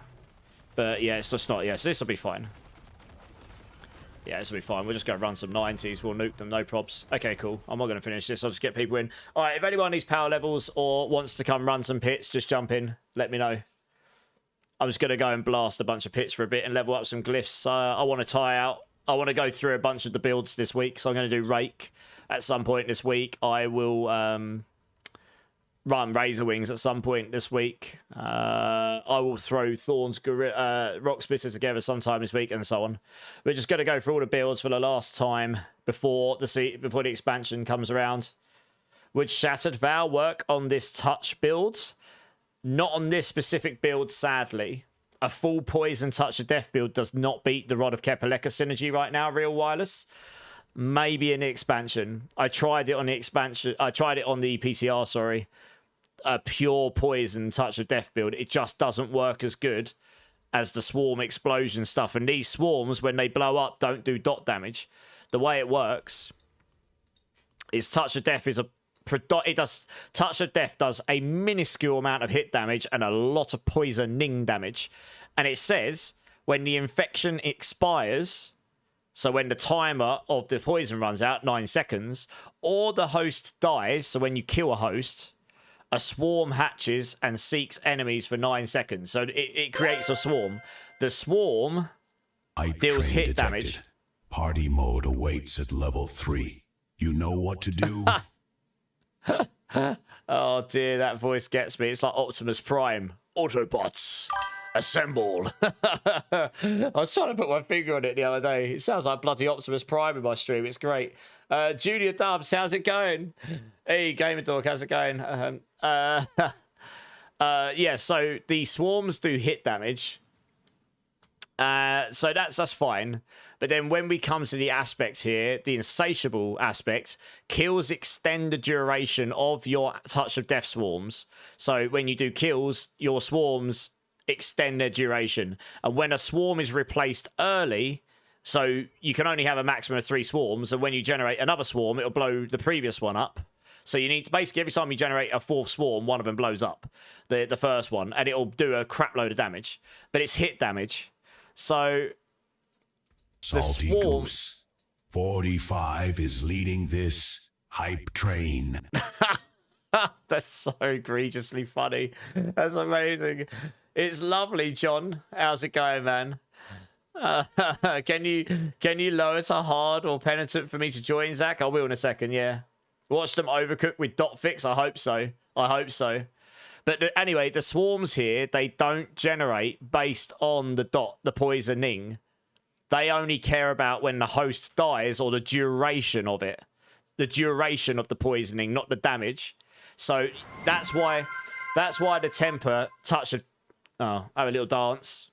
But yeah, it's just not. Yeah, so this will be fine. Yeah, this will be fine. We're just going to run some 90s. We'll nuke them, no probs. Okay, cool. I'm not going to finish this. I'll just get people in. All right, if anyone needs power levels or wants to come run some pits, just jump in. Let me know. I'm just going to go and blast a bunch of pits for a bit and level up some glyphs. I want to tie out. I want to go through a bunch of the builds this week, so I'm going to do Rake at some point this week. I will run Razor Wings at some point this week. I will throw Thorn's Rock Splitter together sometime this week, and so on. We're just going to go through all the builds for the last time before the expansion comes around. Would Shattered Vow work on this touch build? Not on this specific build, sadly. A full poison Touch of Death build does not beat the Rod of Kepeleka synergy right now, Real Wireless. Maybe in the expansion. I tried it on the expansion. I tried it on the PCR, sorry. A pure poison Touch of Death build. It just doesn't work as good as the swarm explosion stuff. And these swarms, when they blow up, don't do dot damage. The way it works is Touch of Death is Touch of Death does a minuscule amount of hit damage and a lot of poisoning damage. And it says when the infection expires, so when the timer of the poison runs out, 9 seconds, or the host dies, so when you kill a host, a swarm hatches and seeks enemies for 9 seconds. So it creates a swarm. The swarm deals hit damage. Party mode awaits at level 3. You know what to do? Oh dear, that voice gets me. It's like Optimus Prime. Autobots, assemble. I was trying to put my finger on it the other day. It sounds like bloody Optimus Prime in my stream. It's great. Junior Dubs, how's it going? Hey, Gamer Dog, how's it going? Yeah, so the swarms do hit damage. So that's fine. But then when we come to the aspect here, the insatiable aspect, kills extend the duration of your Touch of Death swarms. So when you do kills, your swarms extend their duration. And when a swarm is replaced early, so you can only have a maximum of 3 swarms, and when you generate another swarm, it'll blow the previous one up. So you need to, basically every time you generate a 4th swarm, one of them blows up, the first one, and it'll do a crap load of damage. But it's hit damage. So Salty Goose 45 is leading this hype train. That's so egregiously funny. That's amazing. It's lovely, John. How's it going, man? Can you lower to hard or penitent for me to join, Zach? I will in a second, yeah. Watch them overcook with dot fix. I hope so. I hope so. But anyway, the swarms here, they don't generate based on the poisoning. They only care about when the host dies or the duration of it. The duration of the poisoning, not the damage. So that's why the temper touch of... Oh, have a little dance.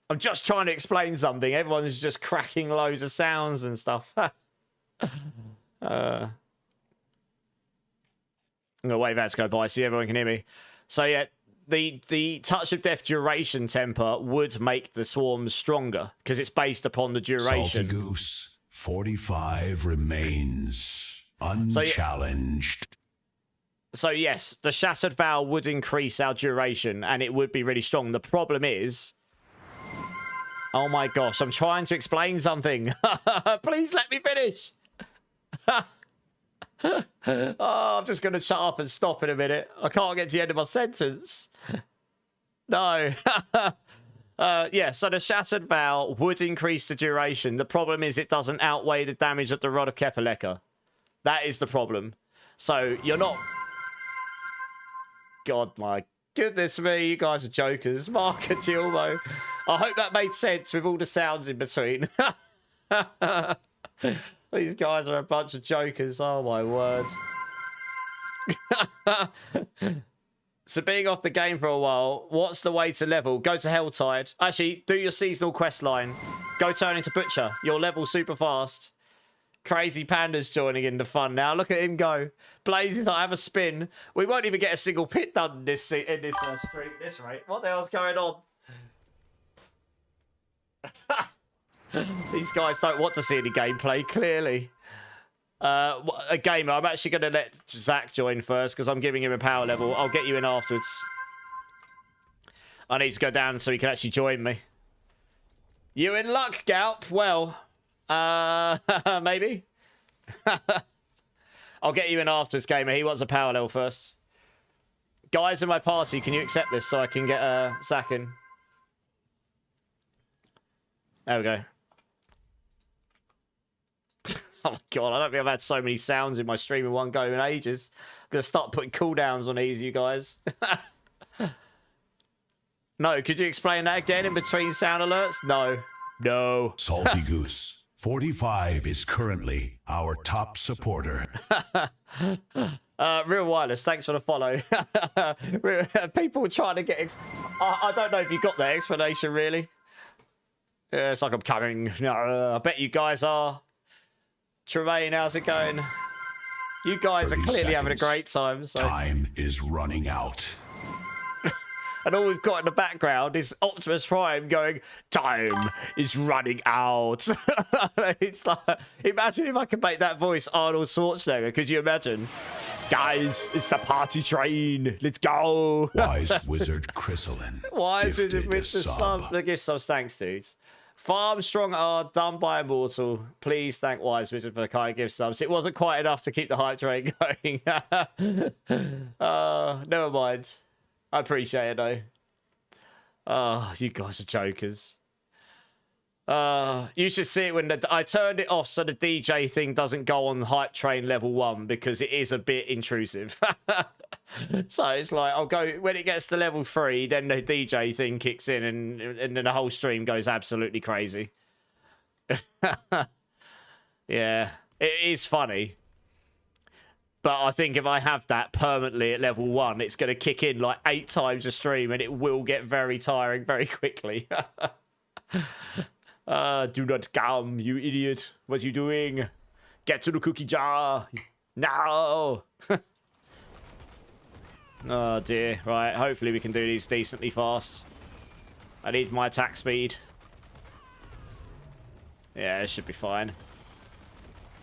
I'm just trying to explain something. Everyone's just cracking loads of sounds and stuff. I'm going to wave out to go by so everyone can hear me. So yeah, the Touch of Death duration temper would make the swarms stronger because it's based upon the duration. Salty Goose 45 remains unchallenged. So yes, the Shattered Vow would increase our duration and it would be really strong. The problem is... Oh my gosh, I'm trying to explain something. Please let me finish. Oh, I'm just going to shut up and stop in a minute. I can't get to the end of my sentence. No. Yeah, so the Shattered Vow would increase the duration. The problem is it doesn't outweigh the damage of the Rod of Kepaleka. That is the problem. So you're not... God, my goodness me, you guys are jokers. Mark and Gilmo. I hope that made sense with all the sounds in between. These guys are a bunch of jokers. Oh, my words. So being off the game for a while, what's the way to level? Go to Helltide. Actually, do your seasonal quest line. Go turn into Butcher. You'll level super fast. Crazy Panda's joining in the fun now. Look at him go. Blazes, I have a spin. We won't even get a single pit done in this stream at this rate. What the hell's going on? These guys don't want to see any gameplay, clearly. A gamer, I'm actually going to let Zach join first because I'm giving him a power level. I'll get you in afterwards. I need to go down so he can actually join me. You in luck, Galp? Well, maybe. I'll get you in afterwards, gamer. He wants a power level first. Guys in my party, can you accept this so I can get Zach in? There we go. Oh my god, I don't think I've had so many sounds in my stream in one go in ages. I'm going to start putting cooldowns on these, you guys. No, could you explain that again in between sound alerts? No. No. Salty Goose 45 is currently our top supporter. Real Wireless, thanks for the follow. People were trying to get... I don't know if you got that explanation, really. Yeah, it's like I'm coming. I bet you guys are. Tremaine, how's it going? You guys are clearly having a great time. So. Time is running out. And all we've got in the background is Optimus Prime going, time is running out. It's like, imagine if I could make that voice Arnold Schwarzenegger. Could you imagine? Guys, it's the party train. Let's go. Wise Wizard Chrysalin. Wise Wizard with the sub. The gift subs. Thanks, dudes. Farm Strong are done by Immortal. Please thank Wise Wizard for the kind gift subs. It wasn't quite enough to keep the hype train going. Never mind. I appreciate it though. Oh, you guys are jokers. You should see it when I turned it off so the DJ thing doesn't go on hype train level 1 because it is a bit intrusive. So it's like I'll go when it gets to level 3, then the DJ thing kicks in and then the whole stream goes absolutely crazy. Yeah, it is funny. But I think if I have that permanently at level 1, it's going to kick in like 8 times a stream and it will get very tiring very quickly. Do not come, you idiot. What are you doing? Get to the cookie jar. No. Oh dear. Right, hopefully we can do these decently fast. I need my attack speed. Yeah, it should be fine.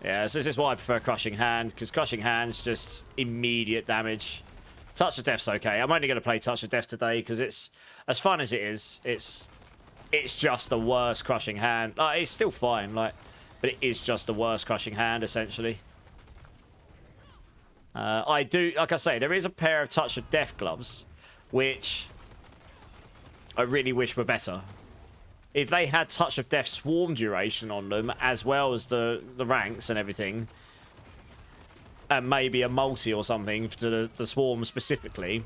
Yeah, so this is why I prefer Crushing Hand, because Crushing Hand's just immediate damage. Touch of Death's okay. I'm only going to play Touch of Death today because it's as fun as it is. It's just the worst Crushing Hand. Like, it's still fine, like, but it is just the worst Crushing Hand essentially. I do, like I say, there is a pair of Touch of Death gloves, which I really wish were better. If they had Touch of Death swarm duration on them, as well as the ranks and everything, and maybe a multi or something to the swarm specifically,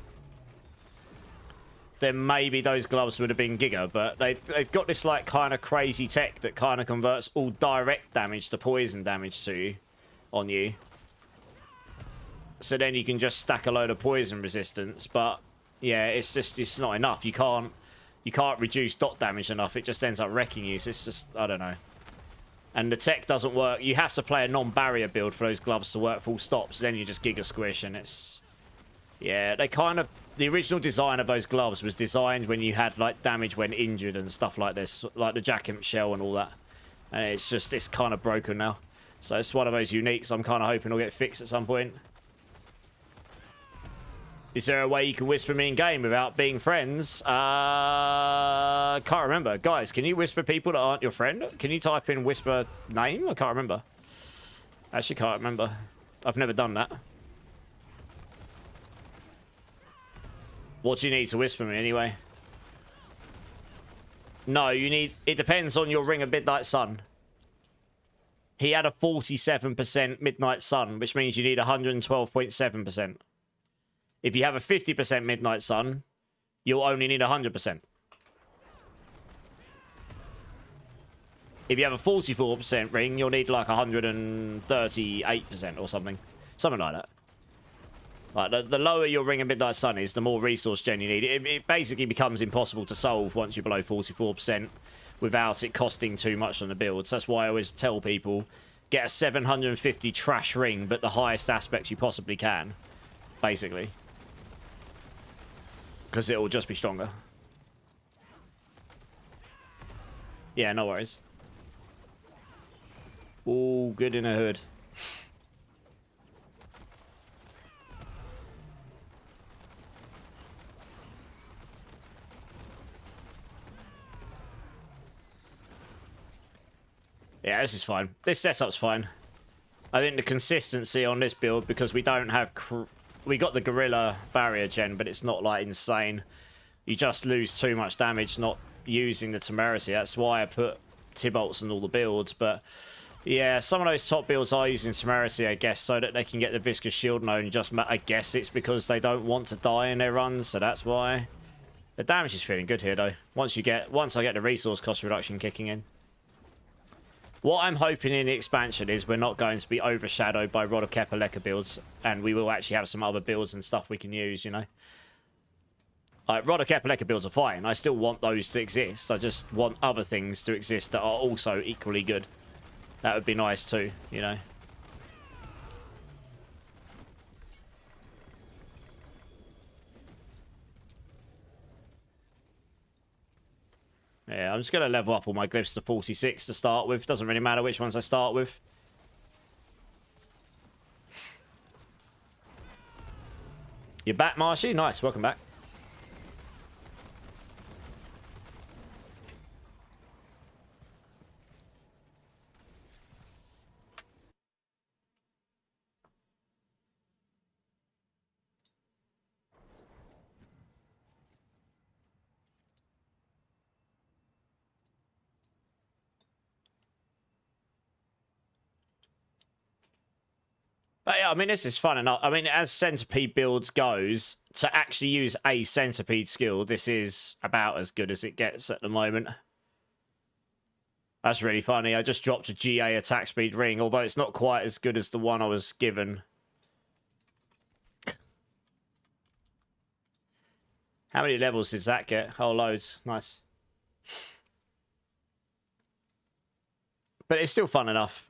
then maybe those gloves would have been giga. But they've got this like kind of crazy tech that kind of converts all direct damage to poison damage on you. So then you can just stack a load of poison resistance. But yeah, it's not enough. You can't reduce dot damage enough. It just ends up wrecking you. So it's just, I don't know. And the tech doesn't work. You have to play a non-barrier build for those gloves to work full stops. Then you just giga squish, and it's... Yeah, they kind of... The original design of those gloves was designed when you had, like, damage when injured and stuff like this. Like the Jack Imp shell and all that. And it's just, it's kind of broken now. So it's one of those uniques I'm kind of hoping will get fixed at some point. Is there a way you can whisper me in game without being friends? Can't remember. Guys, can you whisper people that aren't your friend? Can you type in whisper name? I can't remember. Actually, can't remember. I've never done that. What do you need to whisper me anyway? No, you need... It depends on your Ring of Midnight Sun. He had a 47% Midnight Sun, which means you need 112.7%. If you have a 50% Midnight Sun, you'll only need 100%. If you have a 44% ring, you'll need like 138% or something. Something like that. Like the lower your Ring of Midnight Sun is, the more resource gen you need. It basically becomes impossible to solve once you're below 44% without it costing too much on the builds. That's why I always tell people, get a 750 trash ring, but the highest aspects you possibly can. Basically. Because it will just be stronger. Yeah, no worries. All good in a hood. Yeah, this is fine. This setup's fine. I think the consistency on this build, because we don't have... We got the Gorilla barrier gen, but it's not, like, insane. You just lose too much damage not using the Temerity. That's why I put Tibolts on all the builds, but... Yeah, some of those top builds are using Temerity, I guess, so that they can get the Viscous Shield known. I guess it's because they don't want to die in their runs, so that's why. The damage is feeling good here, though. Once I get the resource cost reduction kicking in. What I'm hoping in the expansion is we're not going to be overshadowed by Rod of Kepaleka builds, and we will actually have some other builds and stuff we can use, you know. Like, Rod of Kepaleka builds are fine. I still want those to exist. I just want other things to exist that are also equally good. That would be nice too, you know. Yeah, I'm just going to level up all my glyphs to 46 to start with. Doesn't really matter which ones I start with. You're back, Marshy? Nice, welcome back. But yeah, I mean, this is fun enough. I mean, as Centipede builds goes, to actually use a Centipede skill, this is about as good as it gets at the moment. That's really funny. I just dropped a GA attack speed ring, although it's not quite as good as the one I was given. How many levels did that get? Oh, loads. Nice. But it's still fun enough.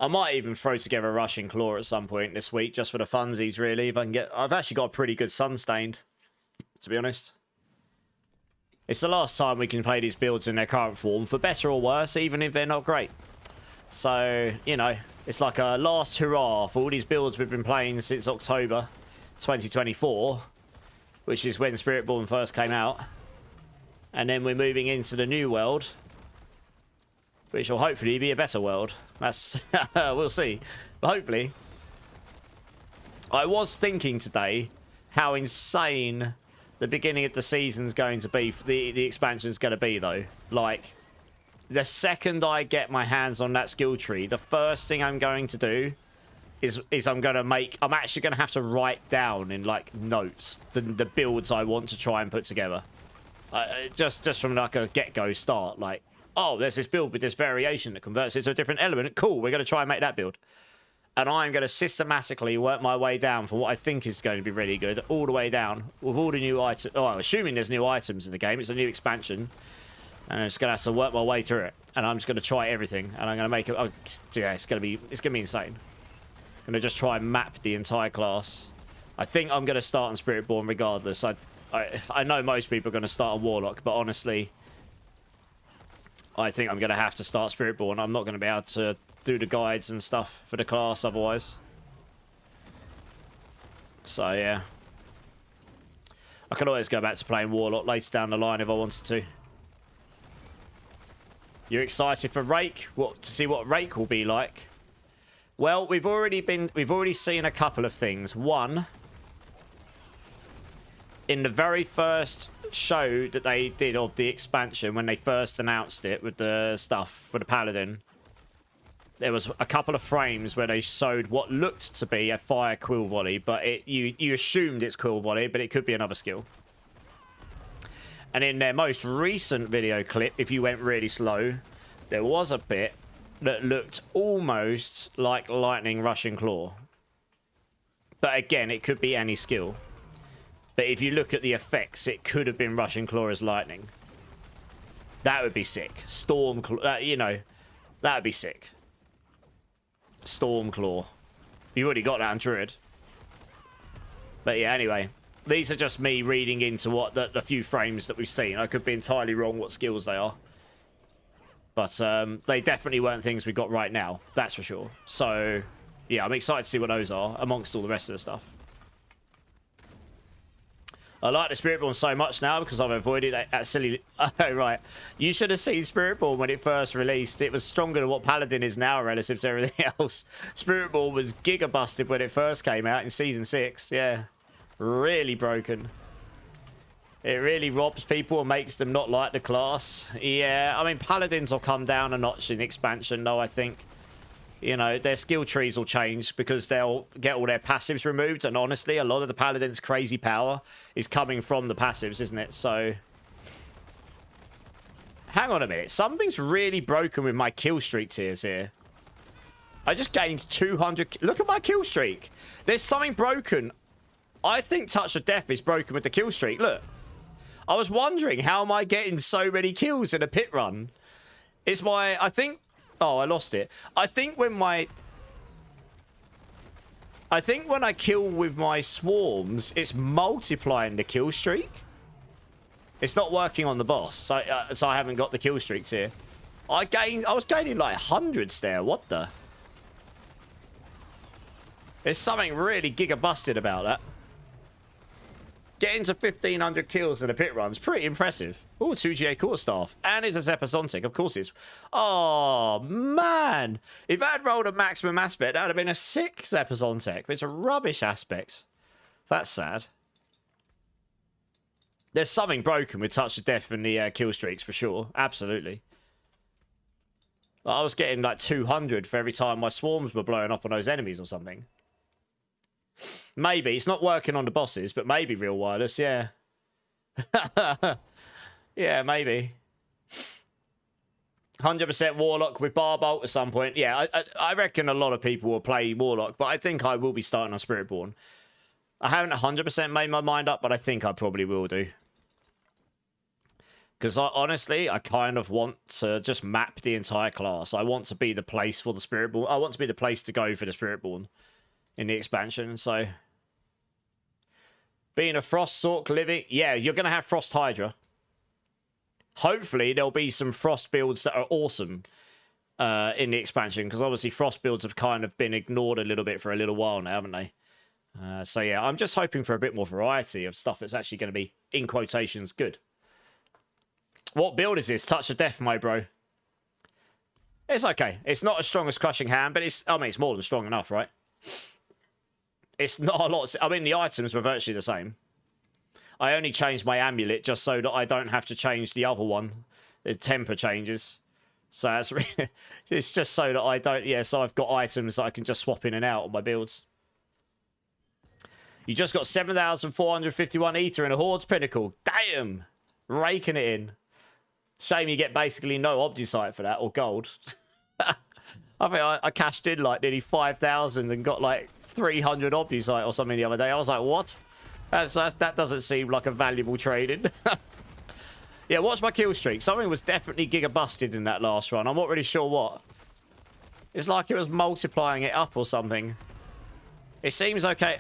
I might even throw together a Rushing Claw at some point this week, just for the funsies, really. If I can get... I've actually got a pretty good Sunstained, to be honest. It's the last time we can play these builds in their current form, for better or worse, even if they're not great. So, you know, it's like a last hurrah for all these builds we've been playing since October 2024, which is when Spiritborn first came out. And then we're moving into the new world, which will hopefully be a better world. That's... we'll see. But hopefully. I was thinking today how insane the beginning of the season's going to be. The expansion's going to be, though. Like, the second I get my hands on that skill tree, the first thing I'm going to do is I'm going to make... I'm actually going to have to write down in, like, notes the builds I want to try and put together. Just from, like, a get-go start. Like, oh, there's this build with this variation that converts it to a different element. Cool, we're going to try and make that build. And I'm going to systematically work my way down from what I think is going to be really good, all the way down, with all the new items. Oh, assuming there's new items in the game. It's a new expansion. And I'm just going to have to work my way through it. And I'm just going to try everything. And I'm going to make it... Oh, yeah, it's going to be insane. I'm going to just try and map the entire class. I think I'm going to start on Spiritborn regardless. I know most people are going to start on Warlock, but honestly... I think I'm going to have to start Spiritborn. I'm not going to be able to do the guides and stuff for the class otherwise. So, yeah. I can always go back to playing Warlock later down the line if I wanted to. You're excited for Rake? To see what Rake will be like? Well, we've already seen a couple of things. One, in the very first show that they did of the expansion, when they first announced it with the stuff for the Paladin, there was a couple of frames where they showed what looked to be a fire quill volley, but you assumed it's quill volley, but it could be another skill. And in their most recent video clip, if you went really slow, there was a bit that looked almost like lightning rushing claw. But again, it could be any skill. But if you look at the effects, it could have been rushing claw as lightning. That would be sick. Storm claw, you know, that would be sick. Storm claw. You already got that on Druid. But yeah, anyway. These are just me reading into what the few frames that we've seen. I could be entirely wrong what skills they are. But they definitely weren't things we got right now. That's for sure. So, yeah, I'm excited to see what those are amongst all the rest of the stuff. I like the Spiritborn so much now because I've avoided that silly... Oh, right. You should have seen Spiritborn when it first released. It was stronger than what Paladin is now relative to everything else. Spiritborn was giga-busted when it first came out in Season 6. Yeah. Really broken. It really robs people and makes them not like the class. Yeah, I mean, Paladins will come down a notch in expansion, though, I think. You know, their skill trees will change because they'll get all their passives removed. And honestly, a lot of the Paladins' crazy power is coming from the passives, isn't it? So, hang on a minute. Something's really broken with my kill streak tiers here. I just gained 200... Look at my kill streak. There's something broken. I think Touch of Death is broken with the kill streak. Look. I was wondering, how am I getting so many kills in a pit run? It's my... I think... Oh, I lost it. I think when I kill with my swarms, it's multiplying the kill streak. It's not working on the boss. So I haven't got the kill streaks here. I was gaining like hundreds there. What the? There's something really giga-busted about that. Getting to 1,500 kills in a pit run's pretty impressive. Oh, 2GA Quarterstaff. And it's a Zepasontic. Of course it's... Oh, man. If I had rolled a maximum aspect, that would have been a sick Zepasontic. But it's a rubbish aspect. That's sad. There's something broken with Touch of Death and the kill streaks, for sure. Absolutely. I was getting like 200 for every time my swarms were blowing up on those enemies or something. Maybe. It's not working on the bosses, but maybe real wireless, yeah. Yeah, maybe. 100% Warlock with Barbolt at some point. Yeah, I reckon a lot of people will play Warlock, but I think I will be starting on Spiritborn. I haven't 100% made my mind up, but I think I probably will do. Because honestly, I kind of want to just map the entire class. I want to be the place for the Spiritborn. I want to be the place to go for the Spiritborn in the expansion, so... Being a Frost Sork living... Yeah, you're going to have Frost Hydra. Hopefully, there'll be some Frost builds that are awesome in the expansion, because obviously Frost builds have kind of been ignored a little bit for a little while now, haven't they? So yeah, I'm just hoping for a bit more variety of stuff that's actually going to be, in quotations, good. What build is this? Touch of Death, my bro. It's okay. It's not as strong as Crushing Hand, but it's... I mean, it's more than strong enough, right? It's not a lot. I mean, the items were virtually the same. I only changed my amulet just so that I don't have to change the other one. The temper changes. So that's it's just so that I don't... Yeah, so I've got items that I can just swap in and out on my builds. You just got 7,451 ether in a Horde's Pinnacle. Damn! Raking it in. Shame you get basically no Obdusite for that, or gold. I think I cashed in like nearly 5,000 and got like 300 Obdusite or something the other day. I was like, what? That doesn't seem like a valuable trading. Yeah, watch my kill streak. Something was definitely giga-busted in that last run. I'm not really sure what. It's like it was multiplying it up or something. It seems okay.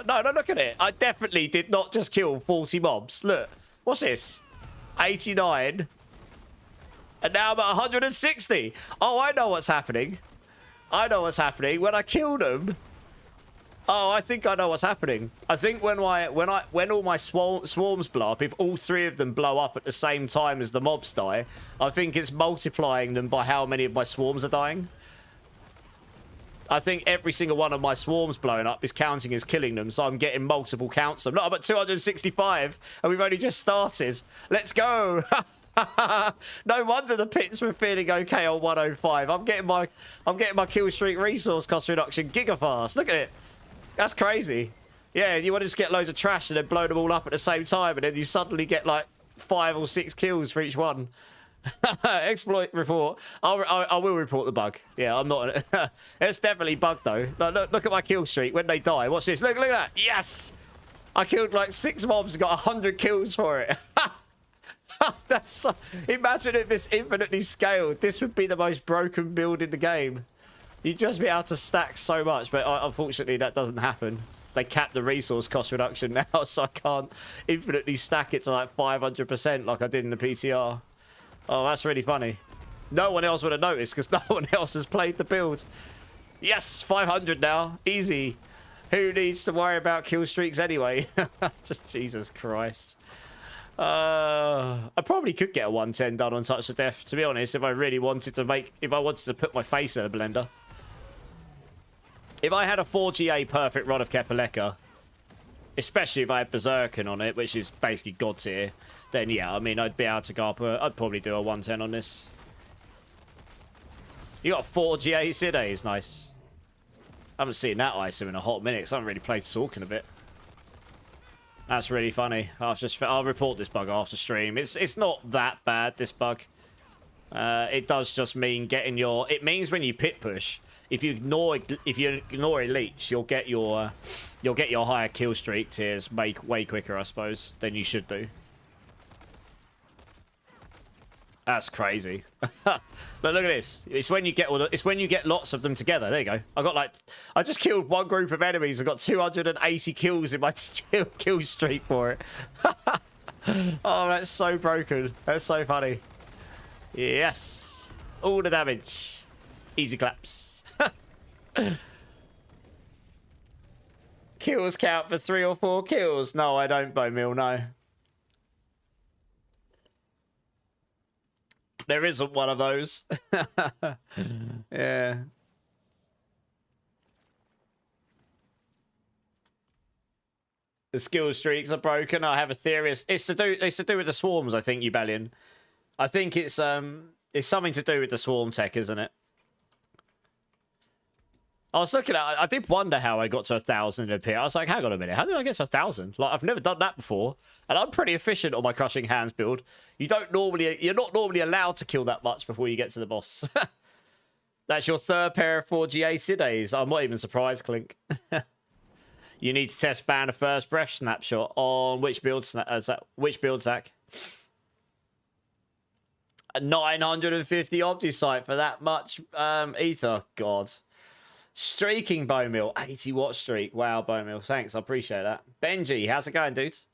No, look at it. I definitely did not just kill 40 mobs. Look. What's this? 89. And now I'm at 160. Oh, I know what's happening. I know what's happening. When I killed them... Oh, I think I know what's happening. I think when all my swarms blow up, if all three of them blow up at the same time as the mobs die, I think it's multiplying them by how many of my swarms are dying. I think every single one of my swarms blowing up is counting as killing them, so I'm getting multiple counts of them. No, I'm at 265, and we've only just started. Let's go! No wonder the pits were feeling okay on 105. I'm getting my kill streak resource cost reduction gigafast. Look at it. That's crazy. Yeah, you want to just get loads of trash and then blow them all up at the same time, and then you suddenly get like 5 or 6 kills for each one. Exploit report. I will report the bug. Yeah, I'm not. It's definitely bugged though. Look at my kill streak when they die. Watch this. Look at that. Yes, I killed like 6 mobs and got 100 kills for it. That's so... Imagine if it's infinitely scaled. This would be the most broken build in the game. You'd just be able to stack so much, but unfortunately that doesn't happen. They cap the resource cost reduction now, so I can't infinitely stack it to like 500% like I did in the PTR. Oh, that's really funny. No one else would have noticed because no one else has played the build. Yes, 500 now. Easy. Who needs to worry about kill streaks anyway? Just Jesus Christ. I probably could get a 110 done on Touch of Death, to be honest, if I really wanted to if I wanted to put my face in a blender. If I had a 4GA perfect rod of Kepaleka, especially if I had Berserkin on it, which is basically God tier, then yeah, I mean, I'd be able to go up, I'd probably do a 110 on this. You got 4GA Sidays, nice. I haven't seen that item in a hot minute, because I haven't really played Sorkin a bit. That's really funny. I'll report this bug after stream. It's not that bad, this bug. It does just mean getting your... It means when you pit push, if you ignore elites, you'll get your higher kill streak tiers way quicker, I suppose, than you should do. That's crazy. But look at this. It's when you get lots of them together. There you go. I just killed one group of enemies. I got 280 kills in my kill streak for it. Oh, that's so broken. That's so funny. Yes. All the damage. Easy claps. Kills count for 3 or 4 kills. No, I don't, Bowmill, no. There isn't one of those. Yeah. The skill streaks are broken. I have a theory. It's to do with the swarms, I think, Ubellion. I think it's something to do with the swarm tech, isn't it? I was looking at... I did wonder how I got to 1,000 in a pit. I was like, hang on a minute. How did I get to 1,000? Like, I've never done that before. And I'm pretty efficient on my Crushing Hands build. You're not normally allowed to kill that much before you get to the boss. That's your 3rd pair of 4GA Sidays. I'm not even surprised, Clink. You need to test ban a first breath snapshot on which build, Zach? 950 Opti-Sight for that much ether. God. Streaking, Bowmill. 80 watt streak. Wow, Bowmill. Thanks. I appreciate that. Benji, how's it going, dudes?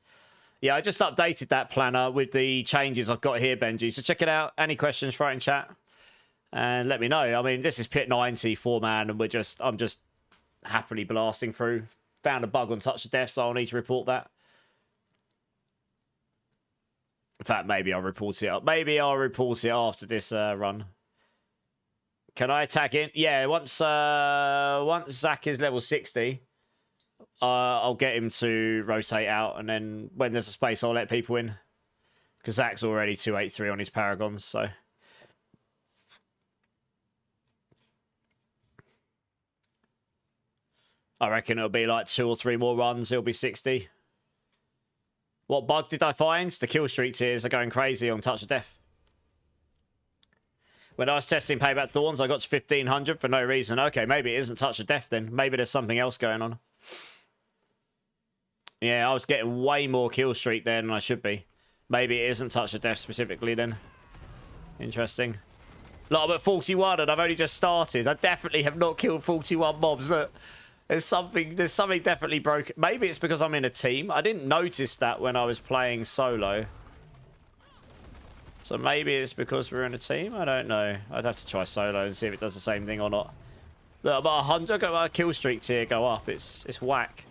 Yeah, I just updated that planner with the changes I've got here, Benji. So check it out. Any questions, write in chat. And let me know. I mean, this is pit 90, 4-man, and I'm just happily blasting through. Found a bug on Touch of Death, so I'll need to report that. In fact, maybe I'll report it up. Maybe I'll report it after this run. Can I attack in? Yeah, once Zach is level 60, I'll get him to rotate out, and then when there's a space, I'll let people in. Because Zach's already 283 on his Paragons, so... I reckon it'll be like 2 or 3 more runs, it'll be 60. What bug did I find? The kill streak tiers are going crazy on Touch of Death. When I was testing Payback Thorns, I got to 1,500 for no reason. Okay, maybe it isn't Touch of Death then. Maybe there's something else going on. Yeah, I was getting way more kill streak there than I should be. Maybe it isn't Touch of Death specifically then. Interesting. Look, I'm at 41 and I've only just started. I definitely have not killed 41 mobs. Look, there's something definitely broken. Maybe it's because I'm in a team. I didn't notice that when I was playing solo. So maybe it's because we're in a team? I don't know. I'd have to try solo and see if it does the same thing or not. Look, about 100, look at my kill streak tier go up. It's whack.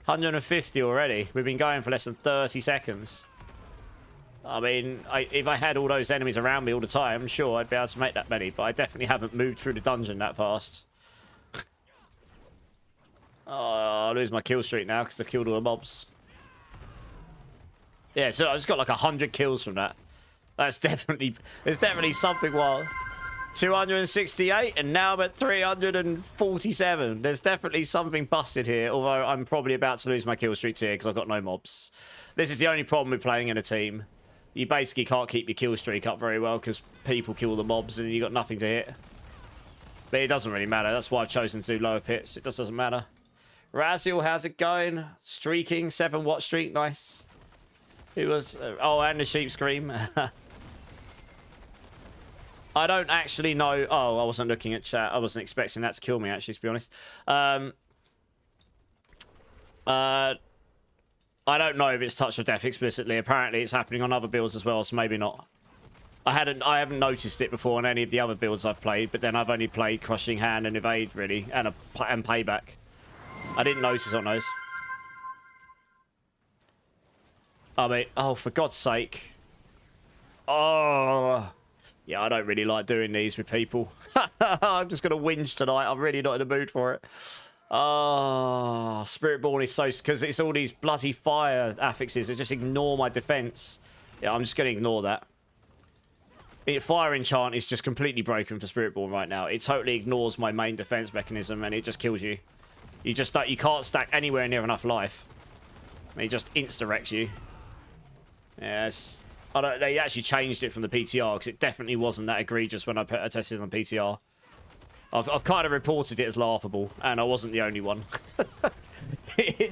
150 already. We've been going for less than 30 seconds. I mean, if I had all those enemies around me all the time, sure, I'd be able to make that many. But I definitely haven't moved through the dungeon that fast. Oh, I lose my kill streak now because I've killed all the mobs. Yeah, so I just got like 100 kills from that. That's definitely, there's definitely something wild. 268 and now I'm at 347. There's definitely something busted here, although I'm probably about to lose my kill streaks here because I've got no mobs. This is the only problem with playing in a team. You basically can't keep your kill streak up very well because people kill the mobs and you got nothing to hit. But it doesn't really matter. That's why I've chosen to do lower pits. It just doesn't matter. Raziel, how's it going? Streaking, 7 watt streak, nice. It was, oh, and the sheep scream. I don't actually know. Oh, I wasn't looking at chat. I wasn't expecting that to kill me, actually, to be honest. I don't know if it's touch of death explicitly. Apparently, it's happening on other builds as well, so maybe not. I haven't noticed it before on any of the other builds I've played, but then I've only played Crushing Hand and Evade, really, and Payback. I didn't notice on those. I mean, oh, for God's sake. Oh. Yeah, I don't really like doing these with people. I'm just going to whinge tonight. I'm really not in the mood for it. Oh, Spiritborn is so... Because it's all these bloody fire affixes that just ignore my defense. Yeah, I'm just going to ignore that. Fire enchant is just completely broken for Spiritborn right now. It totally ignores my main defense mechanism and it just kills you. You can't stack anywhere near enough life. It just insta-wrecks you. Yes. They actually changed it from the PTR because it definitely wasn't that egregious when I tested it on PTR. I've kind of reported it as laughable, and I wasn't the only one.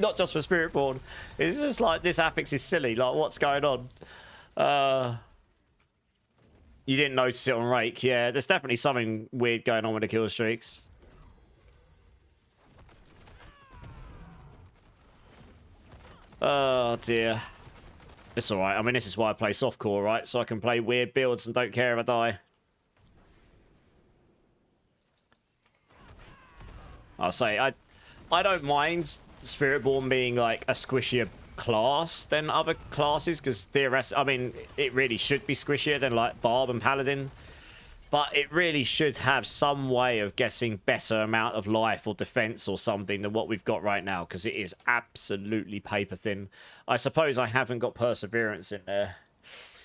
Not just for Spiritborn. It's just like, this affix is silly. Like, what's going on? You didn't notice it on Rake. Yeah, there's definitely something weird going on with the kill streaks. Oh, dear. It's alright. I mean, this is why I play softcore, right? So I can play weird builds and don't care if I die. I'll say, I don't mind Spiritborn being, like, a squishier class than other classes, because theoretically, I mean, it really should be squishier than, like, Barb and Paladin. But it really should have some way of getting better amount of life or defense or something than what we've got right now, because it is absolutely paper thin. I suppose I haven't got perseverance in there,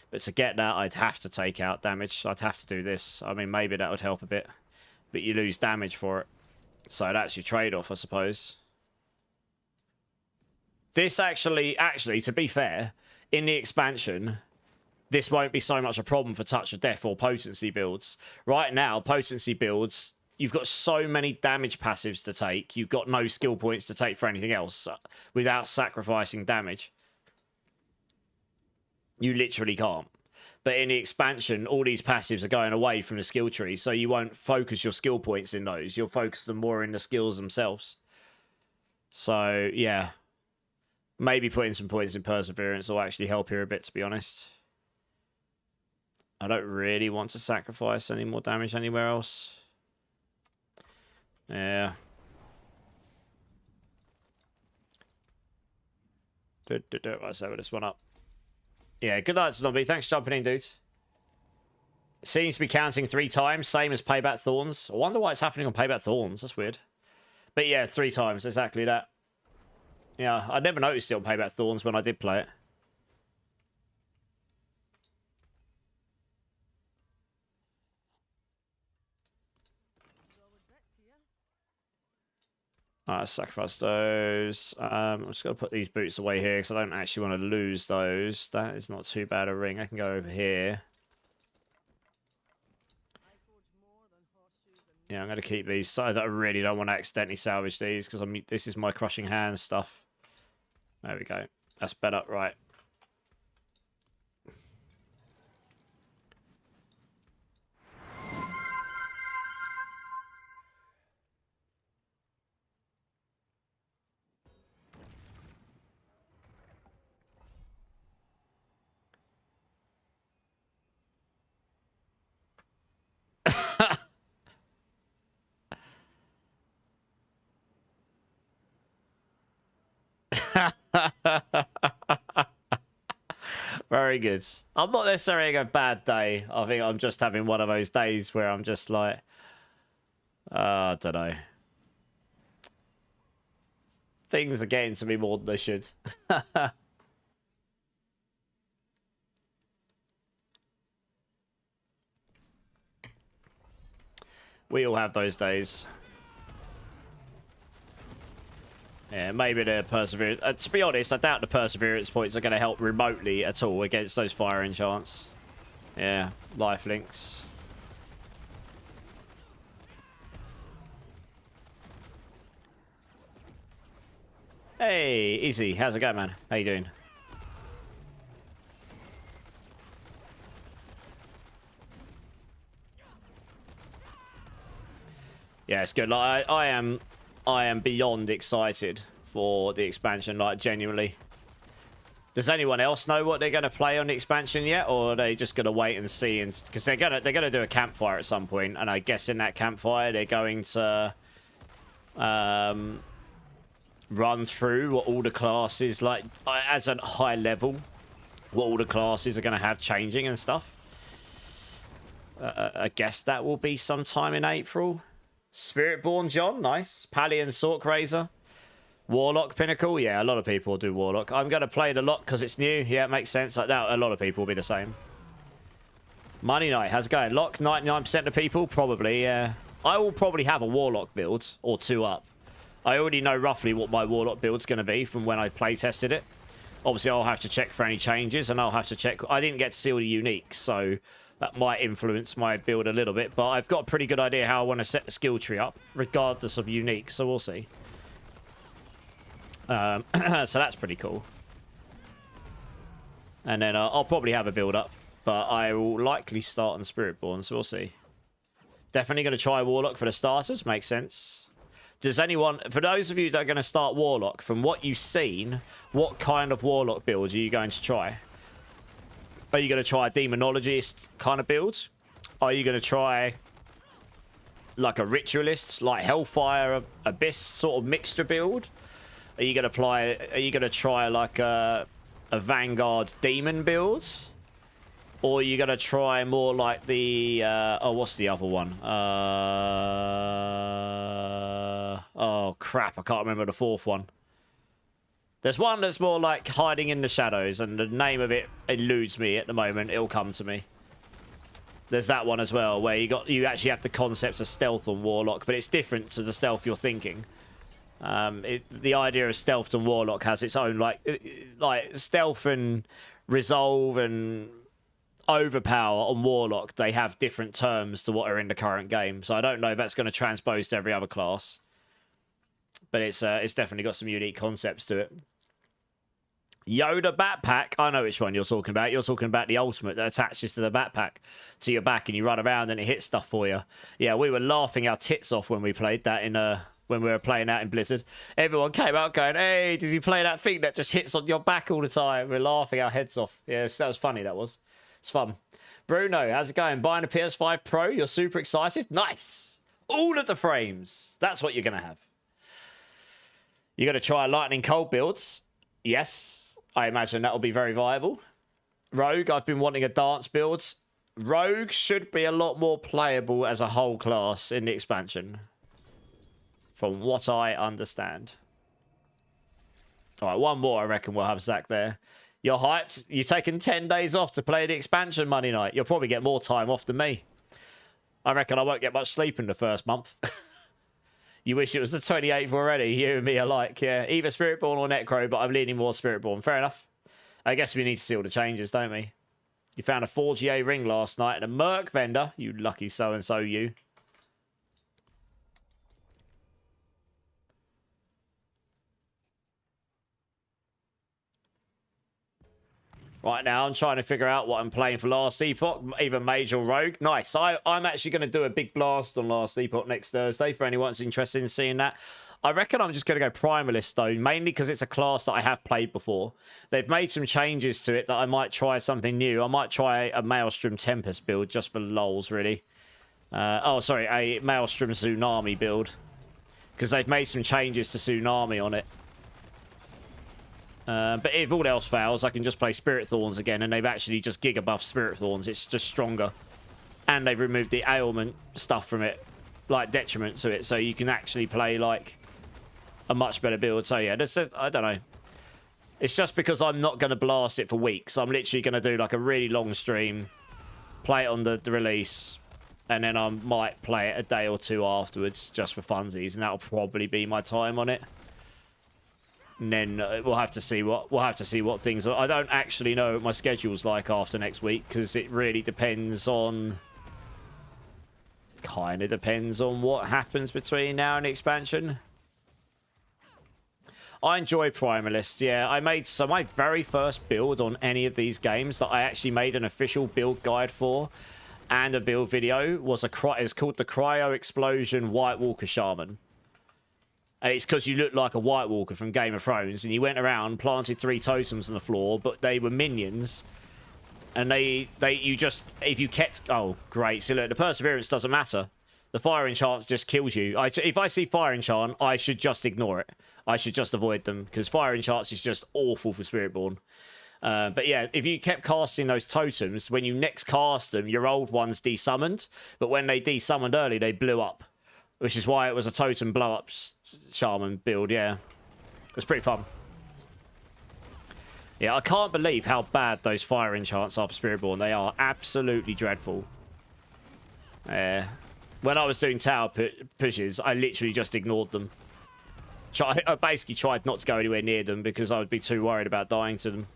but to get that, I'd have to take out damage. I'd have to do this. I mean, maybe that would help a bit, but you lose damage for it. So that's your trade-off, I suppose. This actually, to be fair, in the expansion, this won't be so much a problem for Touch of Death or potency builds. Right now, potency builds, you've got so many damage passives to take, you've got no skill points to take for anything else without sacrificing damage. You literally can't. But in the expansion, all these passives are going away from the skill tree, so you won't focus your skill points in those. You'll focus them more in the skills themselves. So, yeah. Maybe putting some points in Perseverance will actually help here a bit, to be honest. I don't really want to sacrifice any more damage anywhere else. Yeah. Let's have this one up. Yeah, good night, Snobby. Thanks for jumping in, dude. It seems to be counting 3 times, same as Payback Thorns. I wonder why it's happening on Payback Thorns. That's weird. But yeah, 3 times, exactly that. Yeah, I never noticed it on Payback Thorns when I did play it. Alright, sacrifice those. I'm just going to put these boots away here because I don't actually want to lose those. That is not too bad a ring. I can go over here. Yeah, I'm going to keep these. So I really don't want to accidentally salvage these because this is my Crushing Hand stuff. There we go. That's better. Right. Very good. I'm not necessarily having a bad day. I think I'm just having one of those days where I'm just like, I don't know. Things are getting to me more than they should. We all have those days. Yeah, maybe the perseverance. To be honest, I doubt the perseverance points are going to help remotely at all against those fire enchants. Yeah, life links. Hey, easy. How's it going, man? How you doing? Yeah, it's good. Like I am beyond excited for the expansion. Like genuinely. Does anyone else know what they're going to play on the expansion yet, or are they just going to wait and see? And because they're gonna do a campfire at some point, and I guess in that campfire they're going to run through what all the classes like as a high level, what all the classes are going to have changing and stuff. I guess that will be sometime in April. Spiritborn, John, nice. Pallion, Sork Razor. Warlock, Pinnacle. Yeah, a lot of people do Warlock. I'm going to play the lot because it's new. Yeah, it makes sense. Like that, a lot of people will be the same. Money Night, how's it going? Lock, 99% of people? Probably, yeah. I will probably have a Warlock build or two up. I already know roughly what my Warlock build's going to be from when I play tested it. Obviously, I'll have to check for any changes, and I'll have to check. I didn't get to see all the uniques, so that might influence my build a little bit, but I've got a pretty good idea how I want to set the skill tree up, regardless of unique, so we'll see. So that's pretty cool. And then I'll probably have a build up, but I will likely start on Spiritborn, so we'll see. Definitely going to try Warlock for the starters, makes sense. Does anyone, for those of you that are going to start Warlock, from what you've seen, what kind of Warlock build are you going to try? Are you going to try a Demonologist kind of build? Are you going to try like a Ritualist, like Hellfire, Abyss sort of mixture build? Are you going to try like a Vanguard Demon build? Or are you going to try more like the... oh, what's the other one? Oh, crap. I can't remember the fourth one. There's one that's more like hiding in the shadows, and the name of it eludes me at the moment. It'll come to me. There's that one as well, where you actually have the concept of stealth on Warlock, but it's different to the stealth you're thinking. The idea of stealth and Warlock has its own like stealth and resolve and overpower on Warlock. They have different terms to what are in the current game, so I don't know if that's going to transpose to every other class. But it's definitely got some unique concepts to it. Yoda backpack. I know which one you're talking about. You're talking about the ultimate that attaches to the backpack to your back, and you run around and it hits stuff for you. Yeah, we were laughing our tits off when we played that in when we were playing out in Blizzard. Everyone came out going, "Hey, did you play that thing that just hits on your back all the time?" We're laughing our heads off. Yeah, that was funny. That was. It's fun. Bruno, how's it going? Buying a PS5 Pro? You're super excited? Nice. All of the frames. That's what you're gonna have. You're going to try lightning cold builds? Yes, I imagine that'll be very viable. Rogue, I've been wanting a dance build. Rogue should be a lot more playable as a whole class in the expansion, from what I understand. All right, one more I reckon we'll have Zach there. You're hyped? You've taken 10 days off to play the expansion Monday night. You'll probably get more time off than me. I reckon I won't get much sleep in the first month. You wish it was the 28th already. You and me alike, yeah. Either Spiritborn or Necro, but I'm leaning more Spiritborn. Fair enough. I guess we need to see all the changes, don't we? You found a 4GA ring last night at a Merc vendor. You lucky so-and-so, you. Right now, I'm trying to figure out what I'm playing for Last Epoch, either Mage or Rogue. Nice. I'm actually going to do a big blast on Last Epoch next Thursday for anyone that's interested in seeing that. I reckon I'm just going to go Primalist, though, mainly because it's a class that I have played before. They've made some changes to it that I might try something new. I might try a Maelstrom Tempest build just for lols, really. Oh, sorry, a Maelstrom Tsunami build. Because they've made some changes to Tsunami on it. But if all else fails, I can just play Spirit Thorns again, and they've actually just giga buffed Spirit Thorns. It's just stronger. And they've removed the ailment stuff from it, like detriment to it, so you can actually play, like, a much better build. So yeah, I don't know. It's just because I'm not going to blast it for weeks. I'm literally going to do like a really long stream, play it on the release, and then I might play it a day or two afterwards just for funsies, and that'll probably be my time on it. And then we'll have to see what things are. I don't actually know what my schedule's like after next week, because it really depends on... kind of depends on what happens between now and the expansion. I enjoy Primalist, yeah. I made my very first build on any of these games that I actually made an official build guide for and a build video was it's called the Cryo Explosion White Walker Shaman. And it's because you look like a White Walker from Game of Thrones, and you went around, planted 3 totems on the floor, but they were minions. And if you kept... oh, great. So look, the Perseverance doesn't matter. The Fire Enchant just kills you. If I see Fire Enchant, I should just ignore it. I should just avoid them, because Fire Enchants is just awful for Spiritborn. But yeah, if you kept casting those totems, when you next cast them, your old ones desummoned. But when they desummoned early, they blew up. Which is why it was a totem blow-up shaman build, yeah. It was pretty fun. Yeah, I can't believe how bad those Fire Enchants are for Spiritborn. They are absolutely dreadful. When I was doing tower pushes, I literally just ignored them. I basically tried not to go anywhere near them because I would be too worried about dying to them.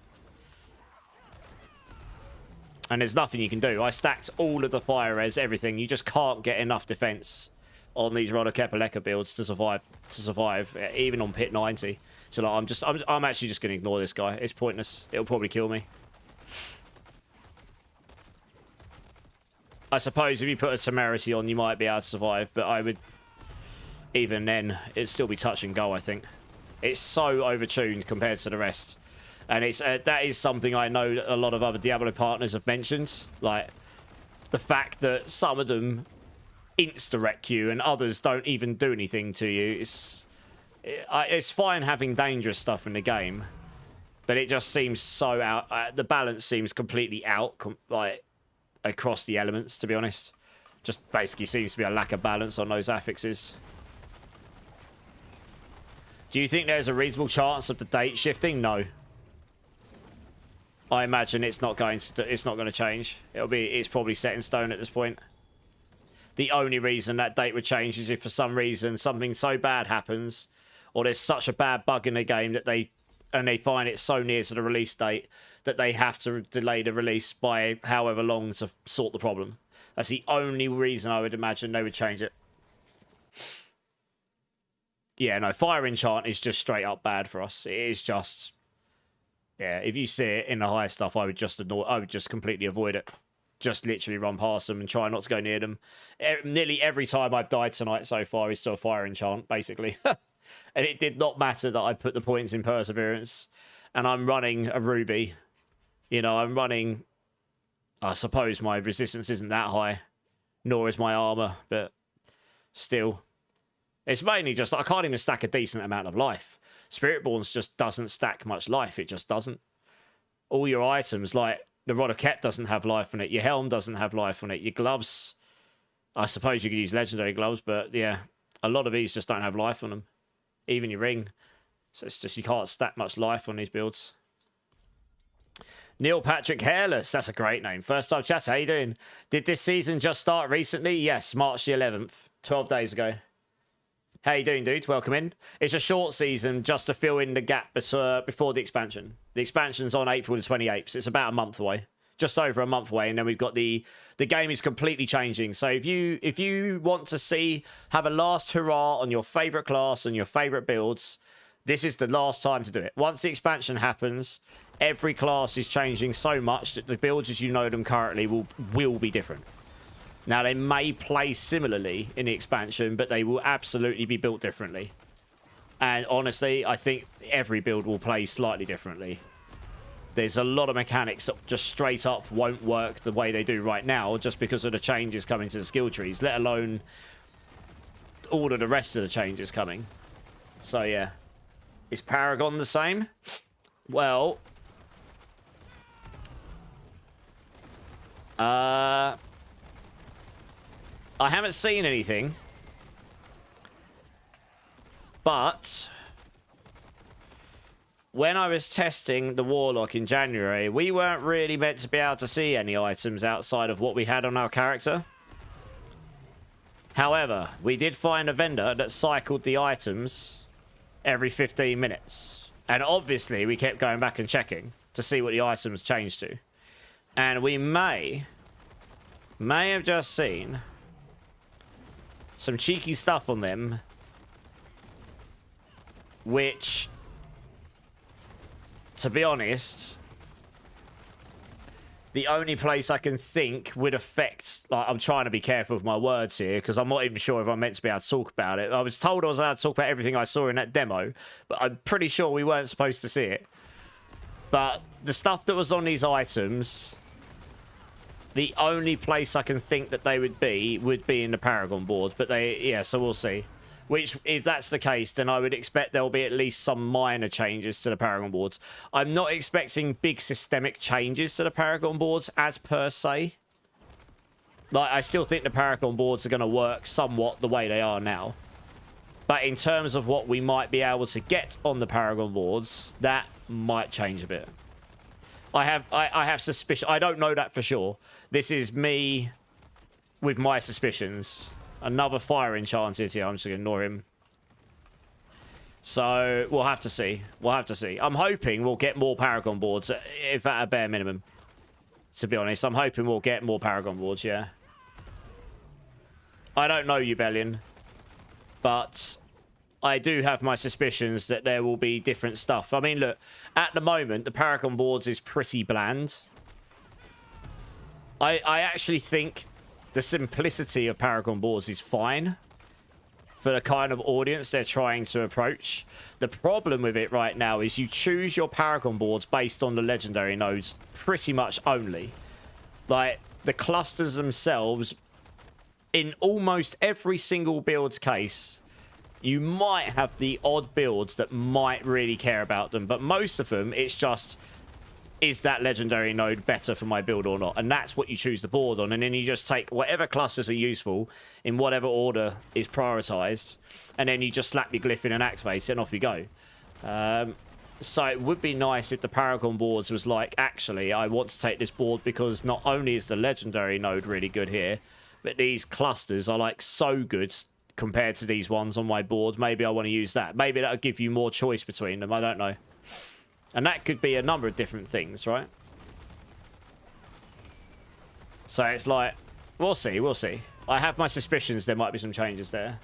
And there's nothing you can do. I stacked all of the fire res, everything. You just can't get enough defense on these Rodokepaleka builds to survive, even on pit 90. So like, I'm actually just going to ignore this guy. It's pointless. It'll probably kill me. I suppose if you put a temerity on, you might be able to survive, but I would... even then, it'd still be touch and go, I think. It's so overtuned compared to the rest. And it's that is something I know that a lot of other Diablo partners have mentioned. Like, the fact that some of them insta-wreck you and others don't even do anything to you. It's fine having dangerous stuff in the game, but it just seems so out... the balance seems completely out, like, across the elements, to be honest. Just basically seems to be a lack of balance on those affixes. Do you think there's a reasonable chance of the date shifting? No. I imagine it's not going to change. It's probably set in stone at this point. The only reason that date would change is if for some reason something so bad happens, or there's such a bad bug in the game that they find it so near to the release date that they have to delay the release by however long to sort the problem. That's the only reason I would imagine they would change it. Yeah, no, Fire Enchant is just straight up bad for us. It is just... yeah, if you see it in the high stuff, I would just completely avoid it. Just literally run past them and try not to go near them. Nearly every time I've died tonight so far is to a Fire Enchant, basically. And it did not matter that I put the points in Perseverance. And I'm running a Ruby. You know, I'm running... I suppose my resistance isn't that high. Nor is my armor, but still. It's mainly just... I can't even stack a decent amount of life. Spiritborn's just doesn't stack much life. It just doesn't. All your items, like the Rod of Kep doesn't have life on it. Your helm doesn't have life on it. Your gloves... I suppose you could use legendary gloves, but yeah. A lot of these just don't have life on them. Even your ring. So it's just you can't stack much life on these builds. Neil Patrick Hairless. That's a great name. First time chat. How you doing? Did this season just start recently? Yes, March the 11th. 12 days ago. How you doing, dude? Welcome in. It's a short season just to fill in the gap before the expansion. The expansion's on April the 28th. So it's about a month away. Just over a month away. And then we've got the game is completely changing. So if you want to have a last hurrah on your favourite class and your favourite builds, this is the last time to do it. Once the expansion happens, every class is changing so much that the builds as you know them currently will be different. Now, they may play similarly in the expansion, but they will absolutely be built differently. And honestly, I think every build will play slightly differently. There's a lot of mechanics that just straight up won't work the way they do right now just because of the changes coming to the skill trees, let alone all of the rest of the changes coming. So, yeah. Is Paragon the same? Well... I haven't seen anything, but when I was testing the Warlock in January, we weren't really meant to be able to see any items outside of what we had on our character. However, we did find a vendor that cycled the items every 15 minutes. And obviously, we kept going back and checking to see what the items changed to. And we may have just seen some cheeky stuff on them, which, to be honest, the only place I can think would affect, like, I'm trying to be careful with my words here because I'm not even sure if I'm meant to be able to talk about it. I was told I was allowed to talk about everything I saw in that demo, but I'm pretty sure we weren't supposed to see it. But the stuff that was on these items, the only place I can think that they would be in the Paragon board. But yeah, so we'll see. Which, if that's the case, then I would expect there'll be at least some minor changes to the Paragon boards. I'm not expecting big systemic changes to the Paragon boards as per se. Like, I still think the Paragon boards are going to work somewhat the way they are now. But in terms of what we might be able to get on the Paragon boards, that might change a bit. I have suspicion. I don't know that for sure. This is me with my suspicions. Another fire enchanted. Yeah, I'm just going to ignore him. So, we'll have to see. We'll have to see. I'm hoping we'll get more Paragon boards, if at a bare minimum. To be honest, I'm hoping we'll get more Paragon boards, yeah. I don't know you, Bellion. But I do have my suspicions that there will be different stuff. I mean, look, at the moment, the Paragon boards is pretty bland. I actually think the simplicity of Paragon boards is fine for the kind of audience they're trying to approach. The problem with it right now is you choose your Paragon boards based on the legendary nodes pretty much only. Like, the clusters themselves, in almost every single build's case, you might have the odd builds that might really care about them, but most of them, it's just, is that legendary node better for my build or not? And that's what you choose the board on. And then you just take whatever clusters are useful in whatever order is prioritized. And then you just slap your glyph in and activate it and off you go. So it would be nice if the Paragon boards was like, actually, I want to take this board because not only is the legendary node really good here, but these clusters are like so good compared to these ones on my board. Maybe I want to use that. Maybe that'll give you more choice between them. I don't know. And that could be a number of different things, right? So it's like, we'll see, we'll see. I have my suspicions there might be some changes there.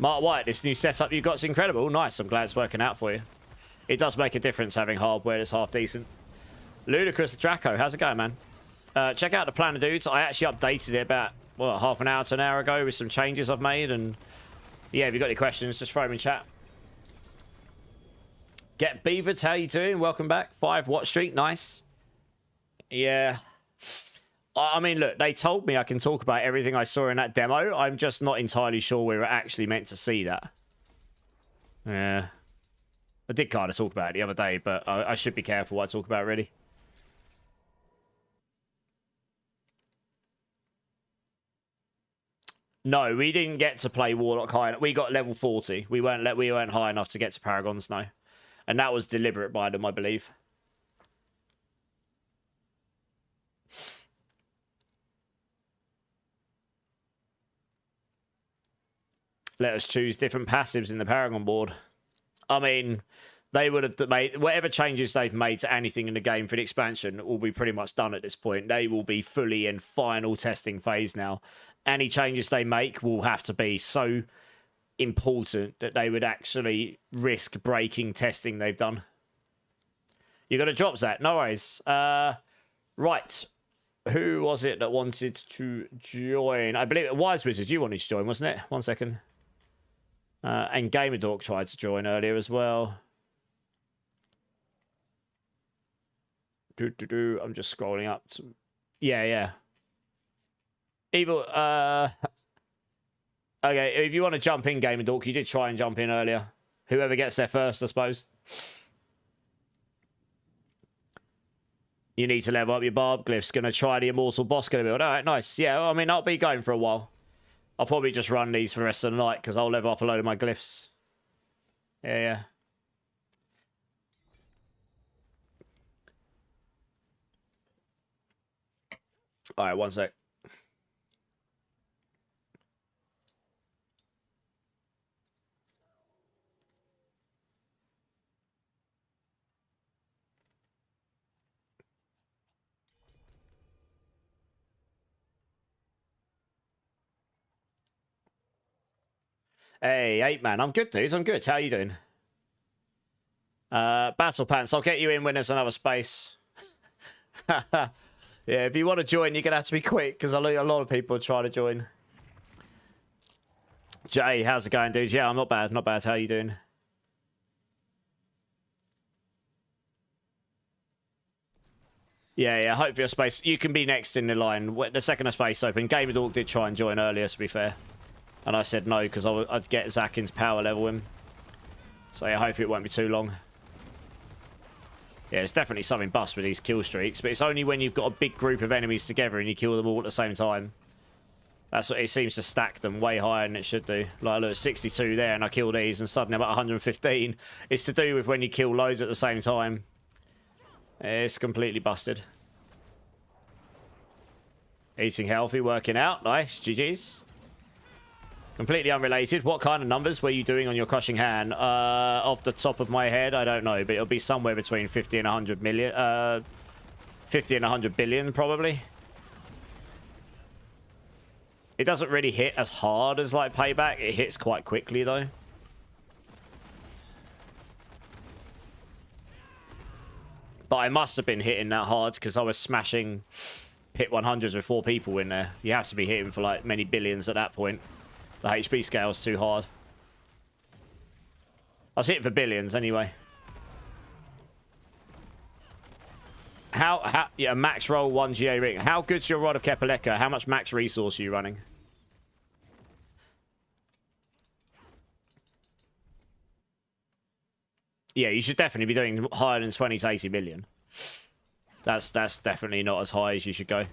Mark White, this new setup you got's incredible. Nice, I'm glad it's working out for you. It does make a difference having hardware that's half decent. Ludicrous Draco, how's it going, man? Check out the Planner Dudes. I actually updated it about, well, half an hour to an hour ago with some changes I've made. And yeah, if you've got any questions, just throw them in chat. Get Beavered, how you doing? Welcome back. 5 watch streak, nice. Yeah. I mean, look, they told me I can talk about everything I saw in that demo. I'm just not entirely sure we were actually meant to see that. Yeah. I did kind of talk about it the other day, but I should be careful what I talk about, really. No, we didn't get to play Warlock high enough. We got level 40. We weren't high enough to get to Paragons, no. And that was deliberate by them, I believe. Let us choose different passives in the Paragon board. I mean, they would have made whatever changes they've made to anything in the game for the expansion will be pretty much done at this point. They will be fully in final testing phase now. Any changes they make will have to be so important that they would actually risk breaking testing they've done. You got to drop that. No worries. Right. Who was it that wanted to join? I believe it Wise Wizard. You wanted to join, wasn't it? 1 second. And Gamerdork tried to join earlier as well. I'm just scrolling up. Yeah. Evil. Okay, if you want to jump in, Gamerdork, you did try and jump in earlier. Whoever gets there first, I suppose. You need to level up your barb glyphs. Gonna try the immortal boss gonna build. All right, nice. Yeah, I mean, I'll be going for a while. I'll probably just run these for the rest of the night because I'll level up a load of my glyphs. Yeah, yeah. All right, one sec. Hey, 8-man. I'm good, dudes. I'm good. How you doing? Battle Pants, I'll get you in when there's another space. Yeah, if you want to join, you're going to have to be quick, because a lot of people are trying to join. Jay, how's it going, dudes? Yeah, I'm not bad. Not bad. How you doing? Yeah, hope for your space. You can be next in the line. The second a space open. Game of Dork did try and join earlier, to be fair. And I said no, because I'd get Zach into power level him. So yeah, hopefully it won't be too long. Yeah, it's definitely something bust with these kill streaks, but it's only when you've got a big group of enemies together and you kill them all at the same time. That's what it seems to stack them way higher than it should do. Like, look, 62 there, and I kill these, and suddenly I'm at 115. It's to do with when you kill loads at the same time. It's completely busted. Eating healthy, working out. Nice, GG's. Completely unrelated. What kind of numbers were you doing on your crushing hand? Off the top of my head, I don't know, but it'll be somewhere between 50 and 100 million. 50 and 100 billion, probably. It doesn't really hit as hard as, like, Payback. It hits quite quickly, though. But I must have been hitting that hard because I was smashing hit 100s with 4 people in there. You have to be hitting for, like, many billions at that point. The HP scale's too hard. I was hitting for billions anyway. Yeah, max roll 1 GA ring. How good's your Rod of Kepaleka? How much max resource are you running? Yeah, you should definitely be doing higher than 20 to 80 million. That's definitely not as high as you should go.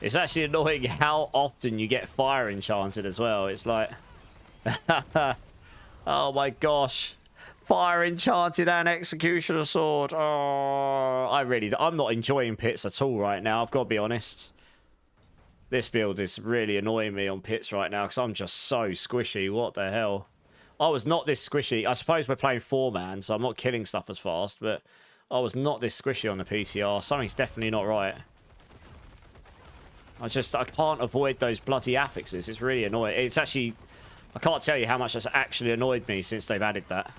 It's actually annoying how often you get fire enchanted as well. It's like... oh my gosh. Fire enchanted and executioner sword. Oh, I'm not enjoying pits at all right now. I've got to be honest. This build is really annoying me on pits right now because I'm just so squishy. What the hell? I was not this squishy. I suppose we're playing 4-man, so I'm not killing stuff as fast, but I was not this squishy on the PTR. Something's definitely not right. I can't avoid those bloody affixes. It's really annoying. It's actually... I can't tell you how much that's actually annoyed me since they've added that.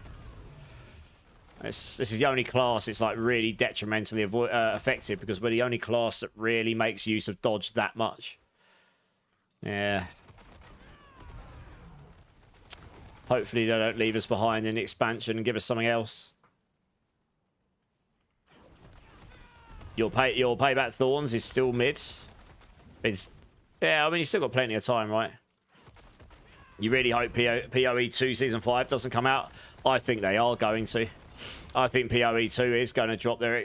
This is the only class it's like really detrimentally affected because we're the only class that really makes use of dodge that much. Yeah. Hopefully they don't leave us behind in the expansion and give us something else. Your payback Thorns is still mid. Yeah, I mean, you still got plenty of time, right? You really hope PoE 2 Season 5 doesn't come out? I think they are going to. I think PoE 2 is going to drop their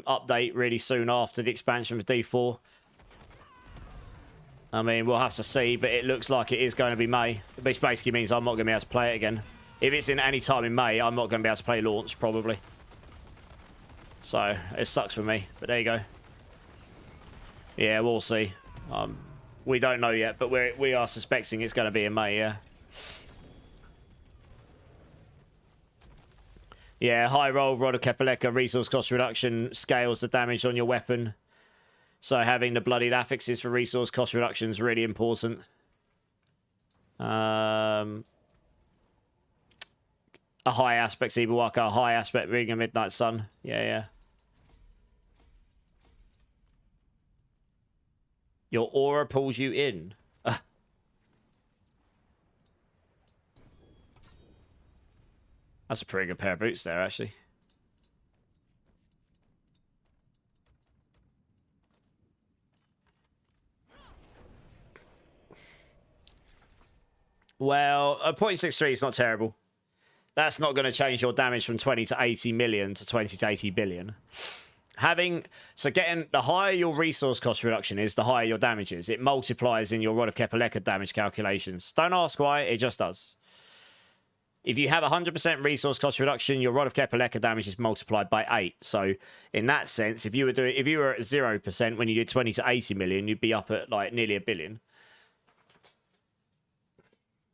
update really soon after the expansion for D4. I mean, we'll have to see, but it looks like it is going to be May. Which basically means I'm not going to be able to play it again. If it's in any time in May, I'm not going to be able to play launch, probably. So, it sucks for me, but there you go. Yeah, we'll see. We don't know yet, but we are suspecting it's going to be in May, yeah. Yeah, high roll, Rod of Kepaleka, resource cost reduction, scales the damage on your weapon. So having the bloodied affixes for resource cost reduction is really important. A high aspect Ibawaka, a high aspect Ring of Midnight Sun. Yeah. Your aura pulls you in. That's a pretty good pair of boots there, actually. Well, a 0.63 is not terrible. That's not going to change your damage from 20 to 80 million to 20 to 80 billion. So getting the higher your resource cost reduction is, the higher your damage is. It multiplies in your Rod of Kepaleka damage calculations. Don't ask why, it just does. If you have 100% resource cost reduction, your Rod of Kepaleka damage is multiplied by 8. So in that sense, if you were at 0% when you did 20 to 80 million, you'd be up at like nearly a billion.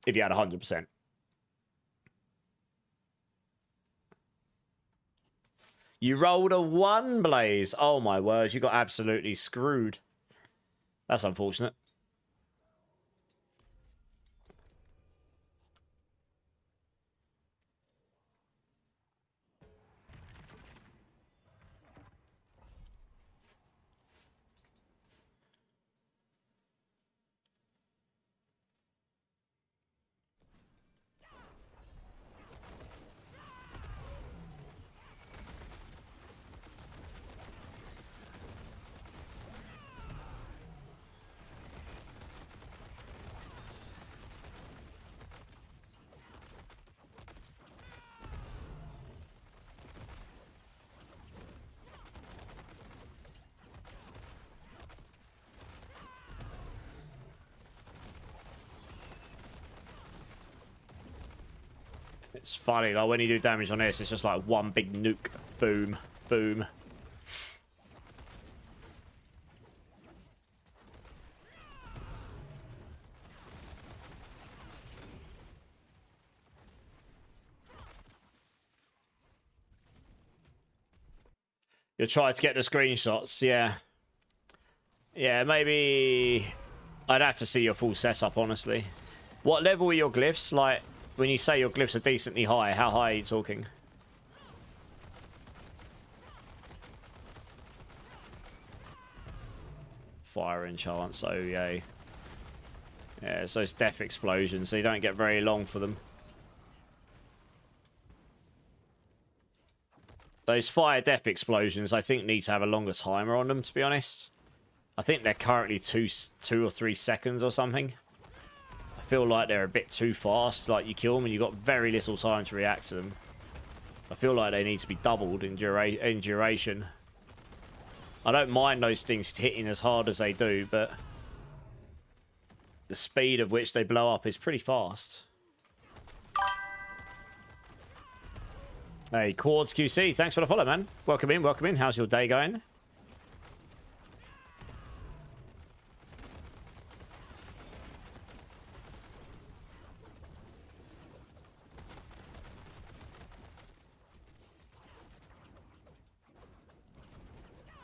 If you had 100%. You rolled a 1, Blaze. Oh my word, you got absolutely screwed. That's unfortunate. It's funny, like when you do damage on this, it's just like one big nuke. Boom, boom. You'll try to get the screenshots, yeah. Yeah, maybe I'd have to see your full setup, honestly. What level are your glyphs? Like, when you say your glyphs are decently high, how high are you talking? Fire enchant, so yay. Yeah, so it's death explosions, so you don't get very long for them. Those fire death explosions, I think, need to have a longer timer on them, to be honest. I think they're currently 2 or 3 seconds or something. I feel like they're a bit too fast. Like, you kill them and you've got very little time to react to them. I feel like they need to be doubled in duration. I don't mind those things hitting as hard as they do, but the speed of which they blow up is pretty fast. Hey, Quartz QC, thanks for the follow, man. Welcome in, welcome in. How's your day going?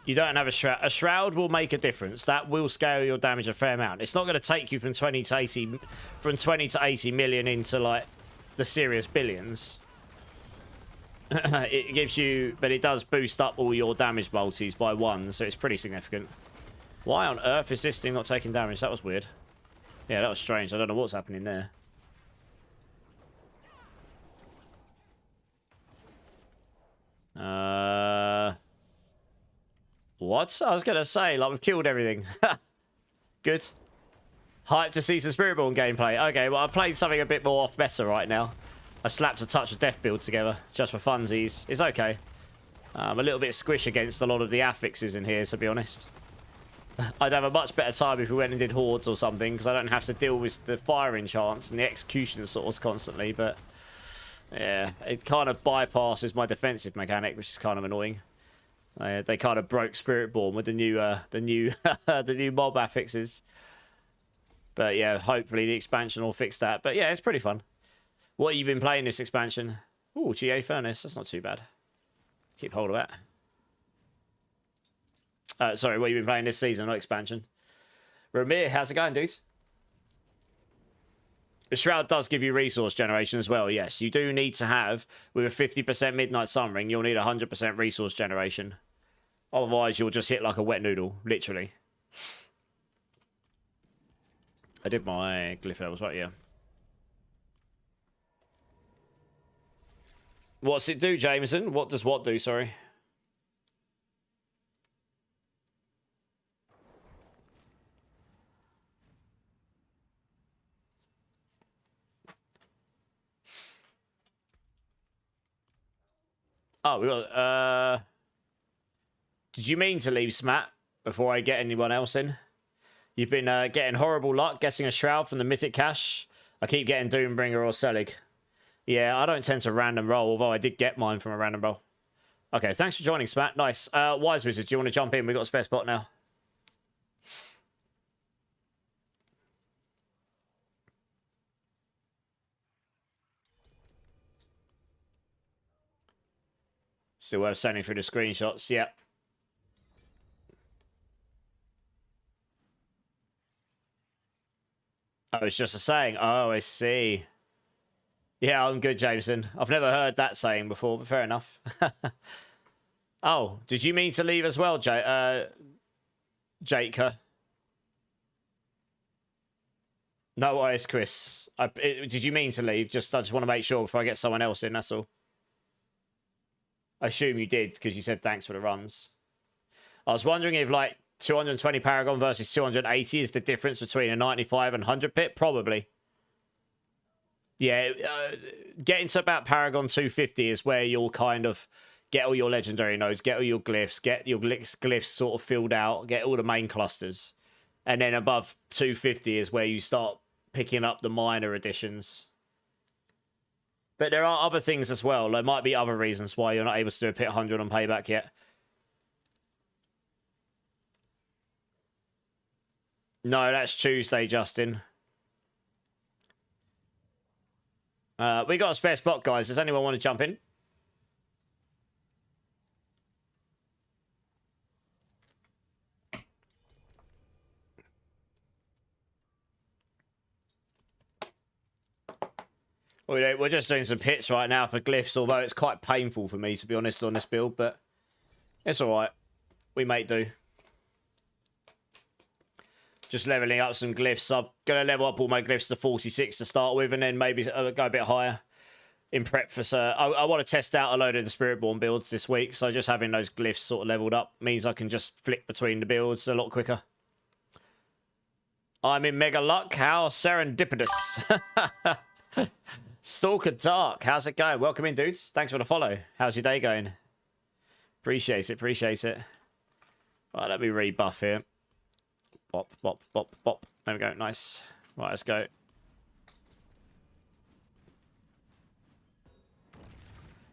You don't have a shroud. A shroud will make a difference. That will scale your damage a fair amount. It's not going to take you from 20 to 80 million into like the serious billions. It gives you, but it does boost up all your damage multis by 1, so it's pretty significant. Why on earth is this thing not taking damage? That was weird. Yeah, that was strange. I don't know what's happening there. What? I was going to say, like, we've killed everything. Good. Hyped to see some Spiritborn gameplay. Okay, well, I played something a bit more off-meta right now. I slapped a touch of death build together, just for funsies. It's okay. I'm a little bit squish against a lot of the affixes in here, to be honest. I'd have a much better time if we went and did hordes or something, because I don't have to deal with the firing chance and the execution swords constantly, but yeah, it kind of bypasses my defensive mechanic, which is kind of annoying. They kind of broke Spiritborn with the new the new mob affixes. But yeah, hopefully the expansion will fix that. But yeah, it's pretty fun. What have you been playing this expansion? Ooh, GA Furnace. That's not too bad. Keep hold of that. Sorry, what have you been playing this season, not expansion? Ramir, how's it going, dude? The Shroud does give you resource generation as well, yes. You do need to have, with a 50% Midnight Sun Ring, you'll need 100% resource generation. Otherwise, you'll just hit like a wet noodle, literally. I did my glyph levels, right? Yeah. What's it do, Jameson? What does what do, sorry? Oh, we got, Did you mean to leave, Smat, before I get anyone else in? You've been getting horrible luck getting a Shroud from the Mythic Cache. I keep getting Doombringer or Selig. Yeah, I don't tend to random roll, although I did get mine from a random roll. Okay, thanks for joining, Smat. Nice. Wise Wizard, do you want to jump in? We've got a spare spot now. Still worth sending through the screenshots, yep. Oh, it's just a saying. Oh, I see. Yeah, I'm good, Jameson. I've never heard that saying before, but fair enough. Oh, did you mean to leave as well, Jake? No worries, Chris. Did you mean to leave? I just want to make sure before I get someone else in, that's all. I assume you did, because you said thanks for the runs. I was wondering if, like, 220 Paragon versus 280 is the difference between a 95 and 100 pip? Probably. Yeah, getting to about Paragon 250 is where you'll kind of get all your legendary nodes, get all your glyphs, get your glyphs sort of filled out, get all the main clusters. And then above 250 is where you start picking up the minor additions. But there are other things as well. There might be other reasons why you're not able to do a pit 100 on payback yet. No, that's Tuesday, Justin. We got a spare spot, guys. Does anyone want to jump in? We're just doing some pits right now for glyphs, although it's quite painful for me, to be honest, on this build, but it's all right. We make do. Just leveling up some glyphs. I'm going to level up all my glyphs to 46 to start with, and then maybe go a bit higher in prep for... I want to test out a load of the Spiritborn builds this week, so just having those glyphs sort of leveled up means I can just flick between the builds a lot quicker. I'm in mega luck. How serendipitous. Stalker Dark, how's it going? Welcome in, dudes. Thanks for the follow. How's your day going? Appreciate it, appreciate it. Right, let me rebuff here. Bop, bop, bop, bop. There we go, nice. Right, let's go.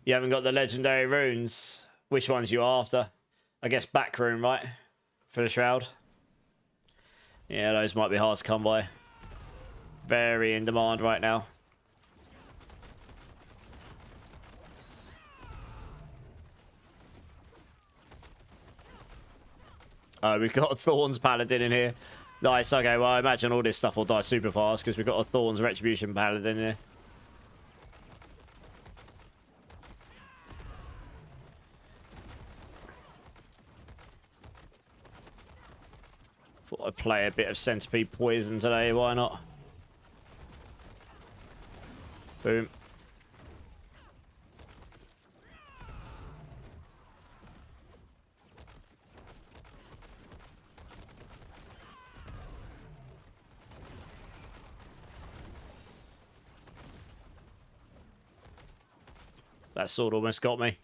You haven't got the legendary runes. Which ones you after? I guess back room, right? For the Shroud. Yeah, those might be hard to come by. Very in demand right now. We've got a Thorns Paladin in here. Nice, okay, well, I imagine all this stuff will die super fast because we've got a Thorns Retribution Paladin here. Thought I'd play a bit of Centipede Poison today, why not? Boom. That sword almost got me.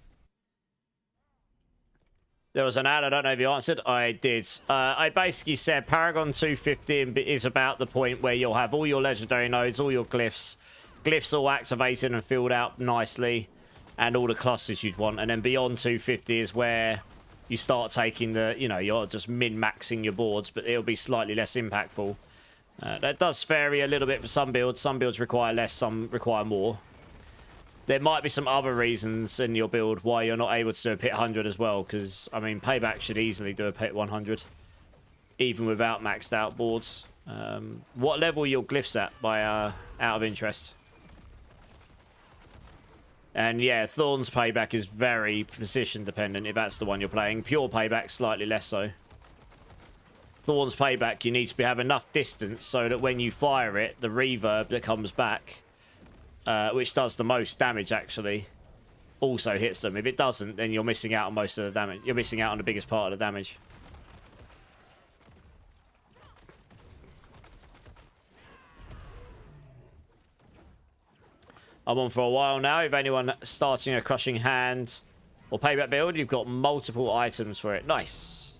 There was an ad, I don't know if you answered. I did. I basically said Paragon 250 is about the point where you'll have all your legendary nodes, all your glyphs. Glyphs all activated and filled out nicely. And all the clusters you'd want. And then beyond 250 is where you start taking the, you know, you're just min-maxing your boards, but it'll be slightly less impactful. That does vary a little bit for some builds. Some builds require less, some require more. There might be some other reasons in your build why you're not able to do a pit 100 as well, because, I mean, Payback should easily do a pit 100, even without maxed out boards. What level are your glyphs at, by out of interest? And yeah, Thorns Payback is very position dependent, if that's the one you're playing. Pure Payback, slightly less so. Thorns Payback, you need to have enough distance so that when you fire it, the reverb that comes back... which does the most damage, actually, also hits them. If it doesn't, then you're missing out on most of the damage. You're missing out on the biggest part of the damage. I'm on for a while now. If anyone starting a Crushing Hand or payback build, you've got multiple items for it. Nice.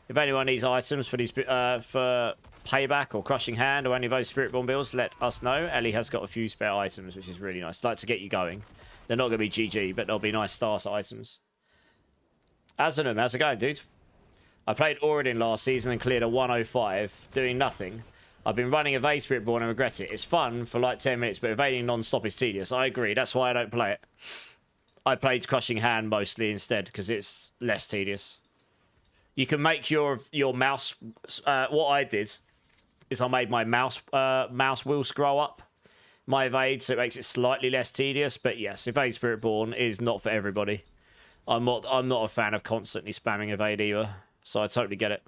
If anyone needs items for these for payback or crushing hand or any of those Spiritborn builds, let us know. Ellie has got a few spare items, which is really nice. Like to get you going. They're not going to be GG, but they'll be nice starter items. Azanum, how's it going, dude? I played Oradin last season and cleared a 105, doing nothing. I've been running Evade Spiritborn and regret it. It's fun for like 10 minutes, but evading non-stop is tedious. I agree. That's why I don't play it. I played Crushing Hand mostly instead because it's less tedious. You can make your mouse... what I did is I made my mouse wheel scroll up my evade, so it makes it slightly less tedious. But yes, Evade Spiritborn is not for everybody. I'm not a fan of constantly spamming evade either, so I totally get it.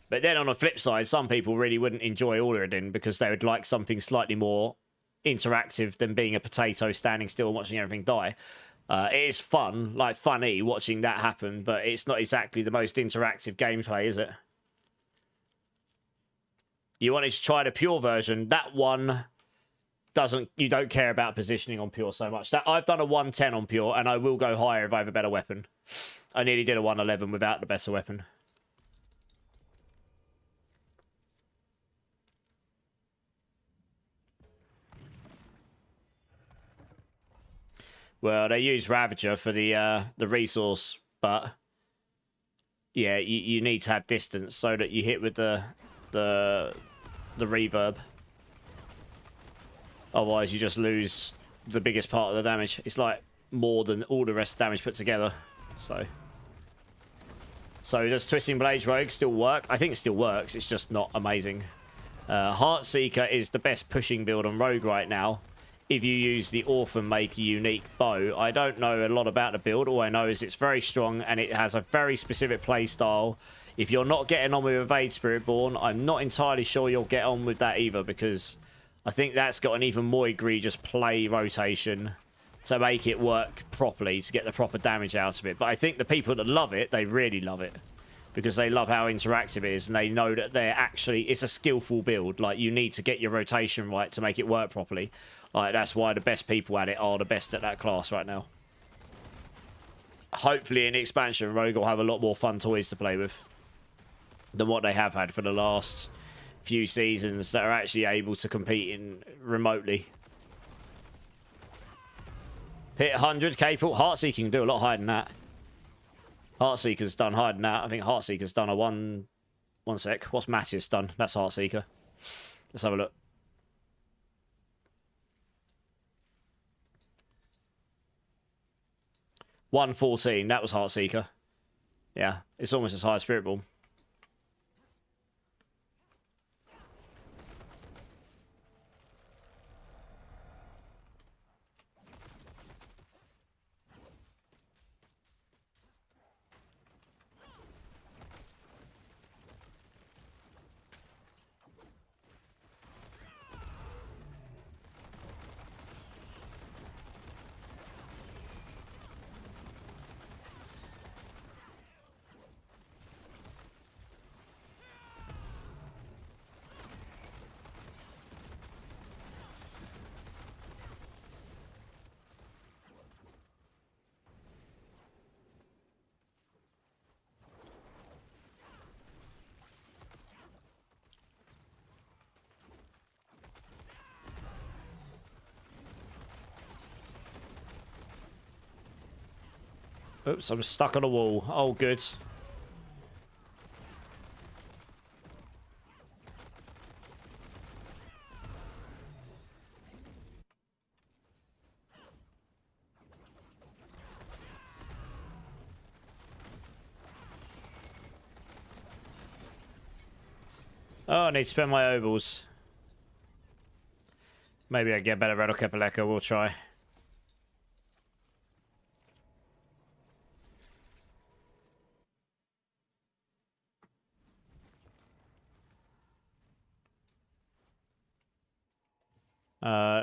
But then on the flip side, some people really wouldn't enjoy Oradin because they would like something slightly more interactive than being a potato standing still and watching everything die. It is fun, like funny, watching that happen, but it's not exactly the most interactive gameplay, is it? You wanted to try the pure version. That one doesn't... You don't care about positioning on pure so much. That I've done a 110 on pure, and I will go higher if I have a better weapon. I nearly did a 111 without the better weapon. Well, they use Ravager for the resource, but yeah, you need to have distance so that you hit with the reverb. Otherwise, you just lose the biggest part of the damage. It's like more than all the rest of the damage put together. So does Twisting Blades Rogue still work? I think it still works. It's just not amazing. Heartseeker is the best pushing build on Rogue right now. If you use the Orphan Make Unique bow. I don't know a lot about the build. All I know is it's very strong and it has a very specific play style. If you're not getting on with Evade Spiritborn, I'm not entirely sure you'll get on with that either, because I think that's got an even more egregious play rotation to make it work properly, to get the proper damage out of it. But I think the people that love it, they really love it, because they love how interactive it is and they know that they're actually... It's a skillful build. Like, you need to get your rotation right to make it work properly. Like, that's why the best people at it are the best at that class right now. Hopefully in the expansion, Rogue will have a lot more fun toys to play with than what they have had for the last few seasons that are actually able to compete in remotely. Hit 100 capable. Heartseeker can do a lot higher than that. Heartseeker's done higher than that. I think Heartseeker's done a one sec. What's Mattis done? That's Heartseeker. Let's have a look. $114. That was Heartseeker. Yeah, it's almost as high as Spiritborn. Oops, I'm stuck on a wall. Oh, good. Oh, I need to spend my obols. Maybe I get better Rattle Kepaleka. We'll try.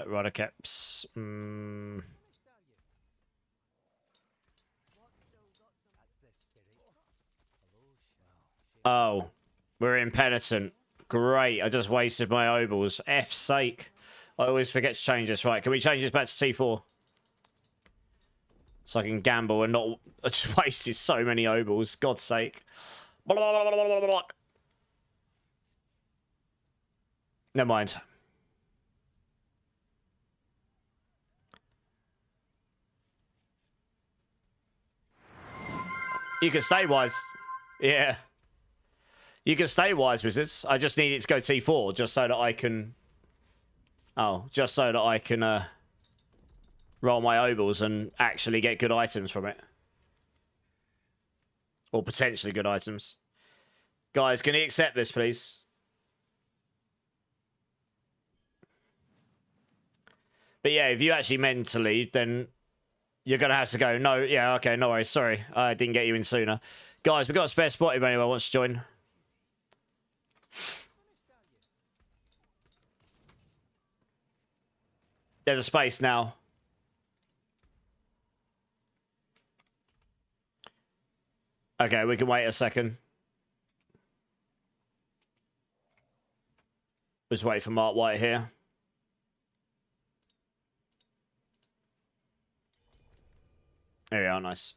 Rider caps. Oh, we're impenitent. Great. I just wasted my obols. F's sake. I always forget to change this. Right, can we change this back to T4? So I can gamble and not... I just wasted so many obols. God's sake. Never mind. You can stay wise. Yeah. You can stay wise, wizards. I just need it to go T4 just so that I can... Oh, just so that I can roll my obols and actually get good items from it. Or potentially good items. Guys, can you accept this, please? But yeah, if you actually mentally, then you're going to have to go, no, yeah, okay, no worries, sorry. I didn't get you in sooner. Guys, we've got a spare spot if anyone wants to join. There's a space now. Okay, we can wait a second. Just wait for Mark White here. There we are, nice.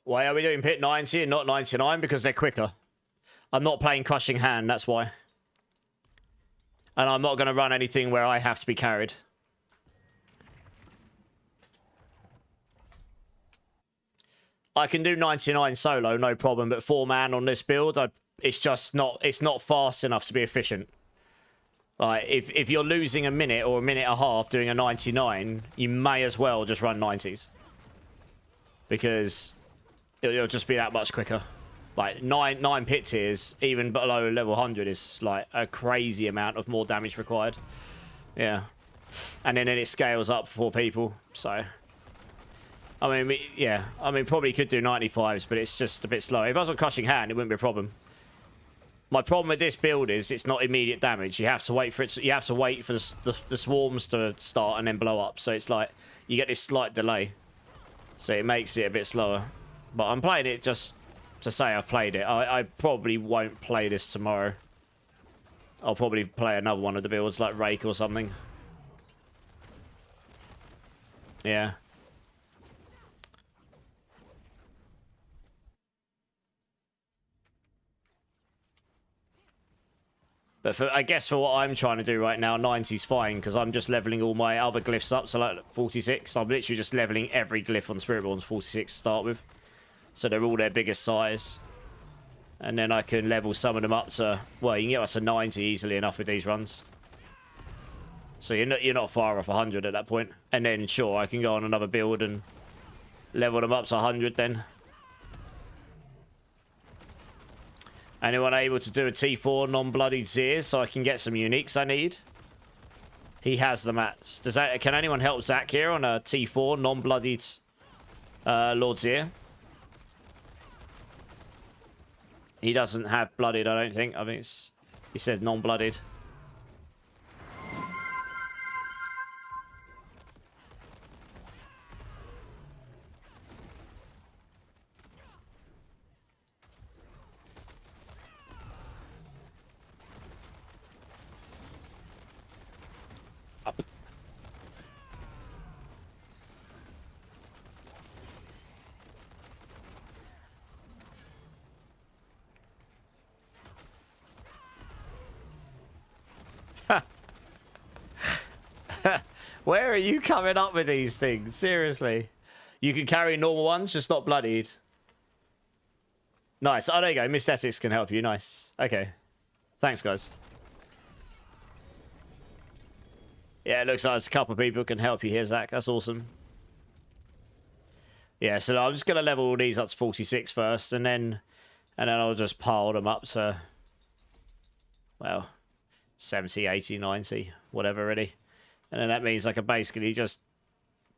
Why are we doing pit 90 and not 99? Because they're quicker. I'm not playing Crushing Hand, that's why. And I'm not going to run anything where I have to be carried. I can do 99 solo, no problem, but 4-man on this build, it's just not, it's not fast enough to be efficient. Like, if you're losing a minute or a minute and a half doing a 99, you may as well just run 90s. Because it'll just be that much quicker. Like, 9 pit tiers, even below level 100, is like a crazy amount of more damage required. Yeah. And then it scales up for people, so... I mean, yeah. I mean, probably could do 95s, but it's just a bit slow. If I was on Crushing Hand, it wouldn't be a problem. My problem with this build is it's not immediate damage. You have to wait for it. You have to wait for the swarms to start and then blow up. So it's like you get this slight delay. So it makes it a bit slower. But I'm playing it just to say I've played it. I probably won't play this tomorrow. I'll probably play another one of the builds like Rake or something. Yeah. But I guess for what I'm trying to do right now, 90's fine, because I'm just leveling all my other glyphs up, so like 46. I'm literally just leveling every glyph on Spiritborn to 46 to start with. So they're all their biggest size. And then I can level some of them up to, well, you can get up to 90 easily enough with these runs. So you're not far off 100 at that point. And then, sure, I can go on another build and level them up to 100 then. Anyone able to do a T4 non-bloodied Zir so I can get some uniques I need? He has the mats. Can anyone help Zach here on a T4 non-bloodied Lord Zir? He doesn't have blooded, I don't think. I think he said non-blooded. Where are you coming up with these things? Seriously. You can carry normal ones, just not bloodied. Nice. Oh, there you go. Mystetics can help you. Nice. Okay. Thanks, guys. Yeah, it looks like there's a couple of people who can help you here, Zach. That's awesome. Yeah, so I'm just going to level all these up to 46 first, and then I'll just pile them up to... Well, 70, 80, 90, whatever really. And then that means I can basically just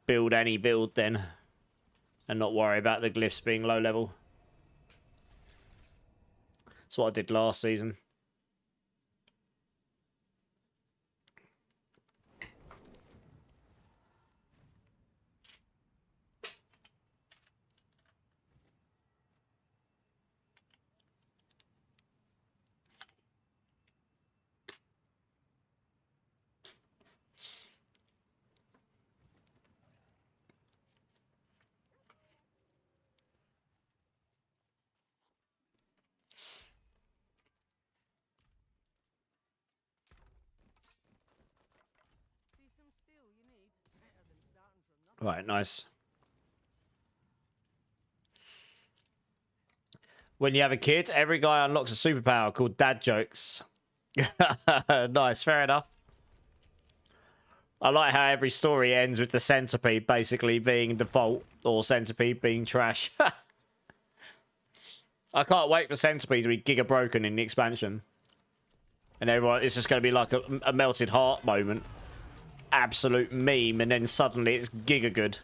build any build then and not worry about the glyphs being low level. That's what I did last season. Right, nice. When you have a kid, every guy unlocks a superpower called dad jokes. Nice, fair enough. I like how every story ends with the centipede basically being default or centipede being trash. I can't wait for centipede to be giga broken in the expansion. And everyone, it's just going to be like a melted heart moment. Absolute meme, and then suddenly it's giga good.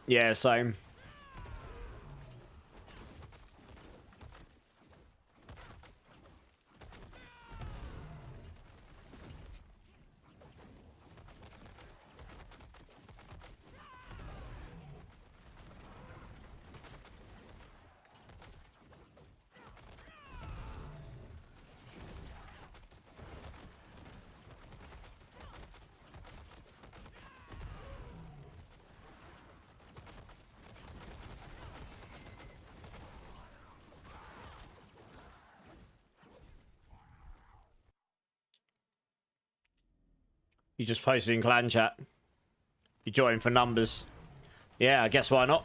Yeah, same. You just posted in clan chat. You join for numbers. Yeah, I guess why not?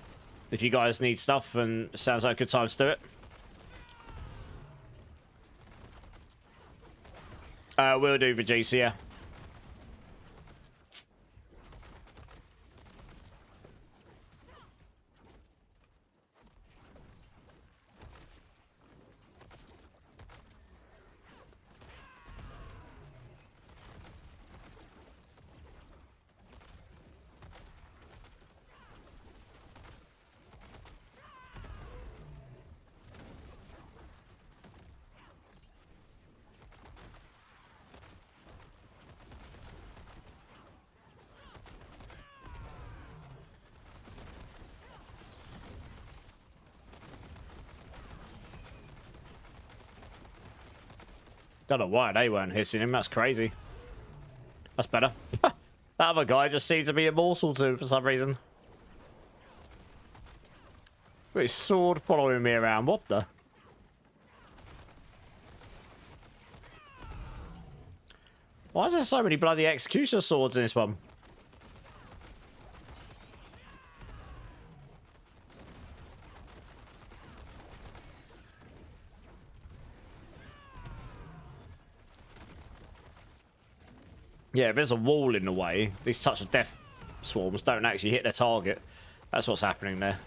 If you guys need stuff and it sounds like a good time to do it. We'll do the GC, yeah. Don't know why they weren't hitting him. That's crazy. That's better. That other guy just seemed to be a morsel to for some reason. With his sword following me around. What the? Why is there so many bloody executioner swords in this one? Yeah, if there's a wall in the way, these touch of death swarms don't actually hit their target. That's what's happening there.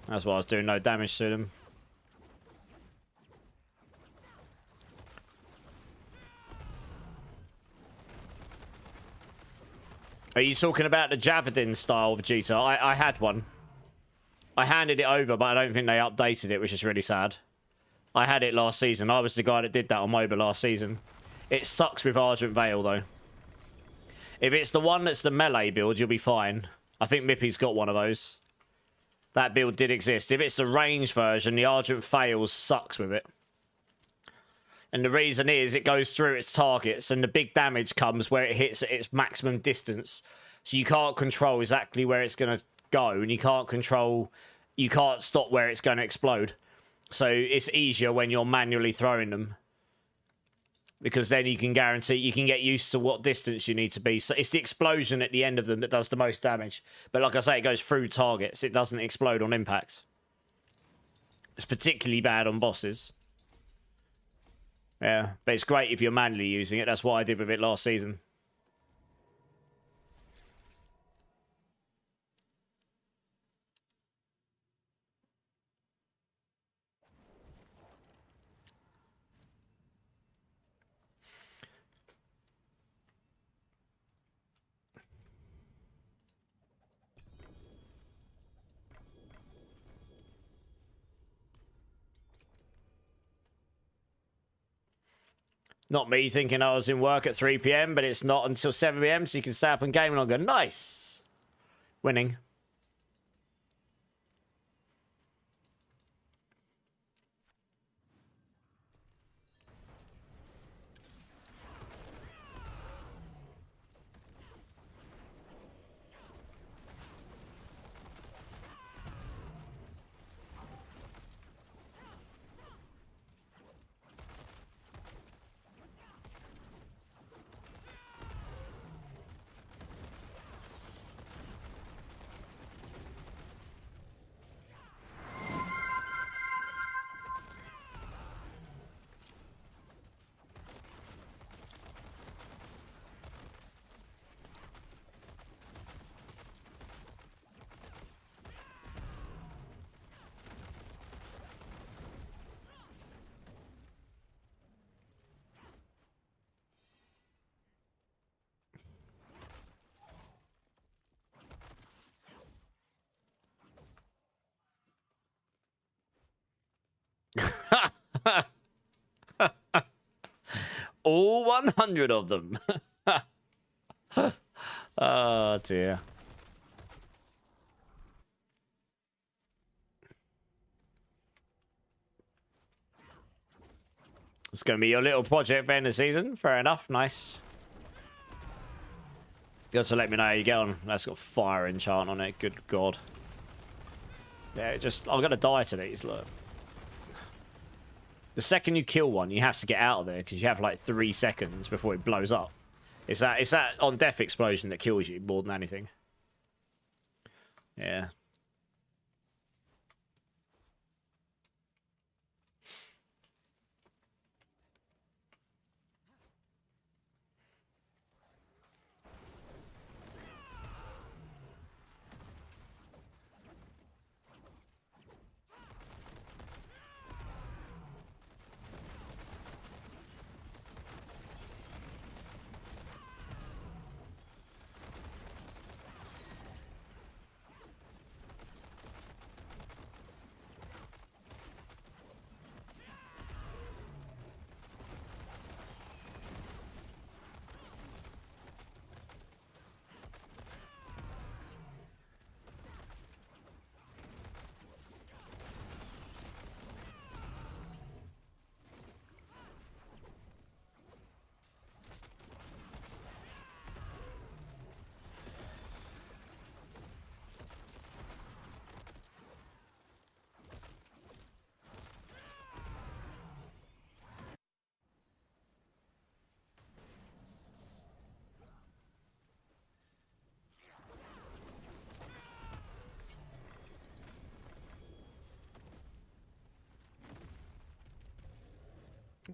That's why I was doing no damage to them. Are you talking about the Javelin style of Vegeta? I had one. I handed it over, but I don't think they updated it, which is really sad. I had it last season. I was the guy that did that on MOBA last season. It sucks with Argent Veil, though. If it's the one that's the melee build, you'll be fine. I think Mippy's got one of those. That build did exist. If it's the range version, the Argent Veil sucks with it. And the reason is it goes through its targets, and the big damage comes where it hits at its maximum distance. So you can't control exactly where it's going to go, and you can't stop where it's going to explode. So it's easier when you're manually throwing them. Because then you can guarantee, you can get used to what distance you need to be. So it's the explosion at the end of them that does the most damage. But like I say, it goes through targets. It doesn't explode on impact. It's particularly bad on bosses. Yeah, but it's great if you're manually using it. That's what I did with it last season. Not me thinking I was in work at 3 p.m, but it's not until 7 p.m, so you can stay up and game longer. Nice. Winning. All 100 of them. Oh, dear. It's going to be your little project for the end of the season. Fair enough. Nice. You got to let me know how you get on. That's got fire enchant on it. Good God. Yeah, just... I'm going to die to these, look. The second you kill one, you have to get out of there because you have like 3 seconds before it blows up. It's that on death explosion that kills you more than anything. Yeah.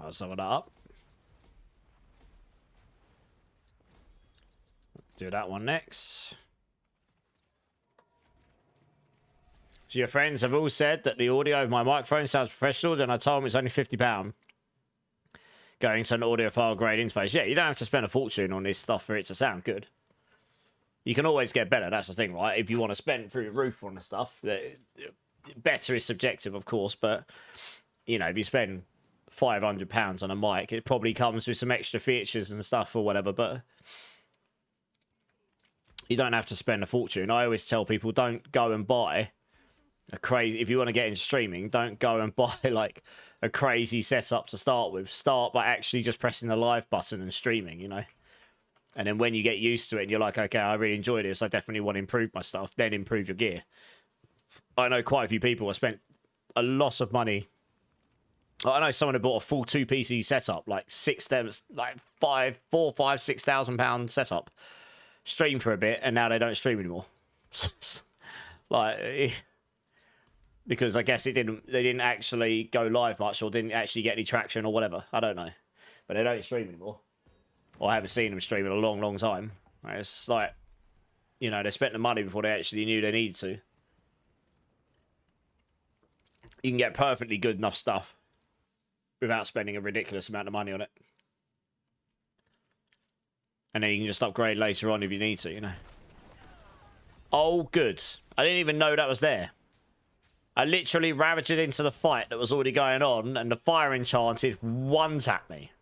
I'll sum that up. Do that one next. So your friends have all said that the audio of my microphone sounds professional, then I told them it's only £50. Going to an audiophile grade interface. Yeah, you don't have to spend a fortune on this stuff for it to sound good. You can always get better, that's the thing, right? If you want to spend through the roof on the stuff, better is subjective, of course, but, you know, if you spend £500 on a mic, it probably comes with some extra features and stuff or whatever, but you don't have to spend a fortune. I always tell people, don't go and buy a crazy... If you want to get into streaming, don't go and buy, like, a crazy setup to start with. Start by actually just pressing the live button and streaming, you know? And then when you get used to it and you're like, okay, I really enjoy this, I definitely want to improve my stuff, then improve your gear. I know quite a few people have spent a lot of money. I know someone who bought a full 2 PC setup, like £6,000 setup, streamed for a bit, and now they don't stream anymore. Like, because I guess they didn't actually go live much, or didn't actually get any traction, or whatever. I don't know, but they don't stream anymore. Or I haven't seen them stream in a long, long time. It's like, you know, they spent the money before they actually knew they needed to. You can get perfectly good enough stuff without spending a ridiculous amount of money on it. And then you can just upgrade later on if you need to, you know. Oh, good. I didn't even know that was there. I literally ravaged into the fight that was already going on, and the fire enchanted one-tapped me.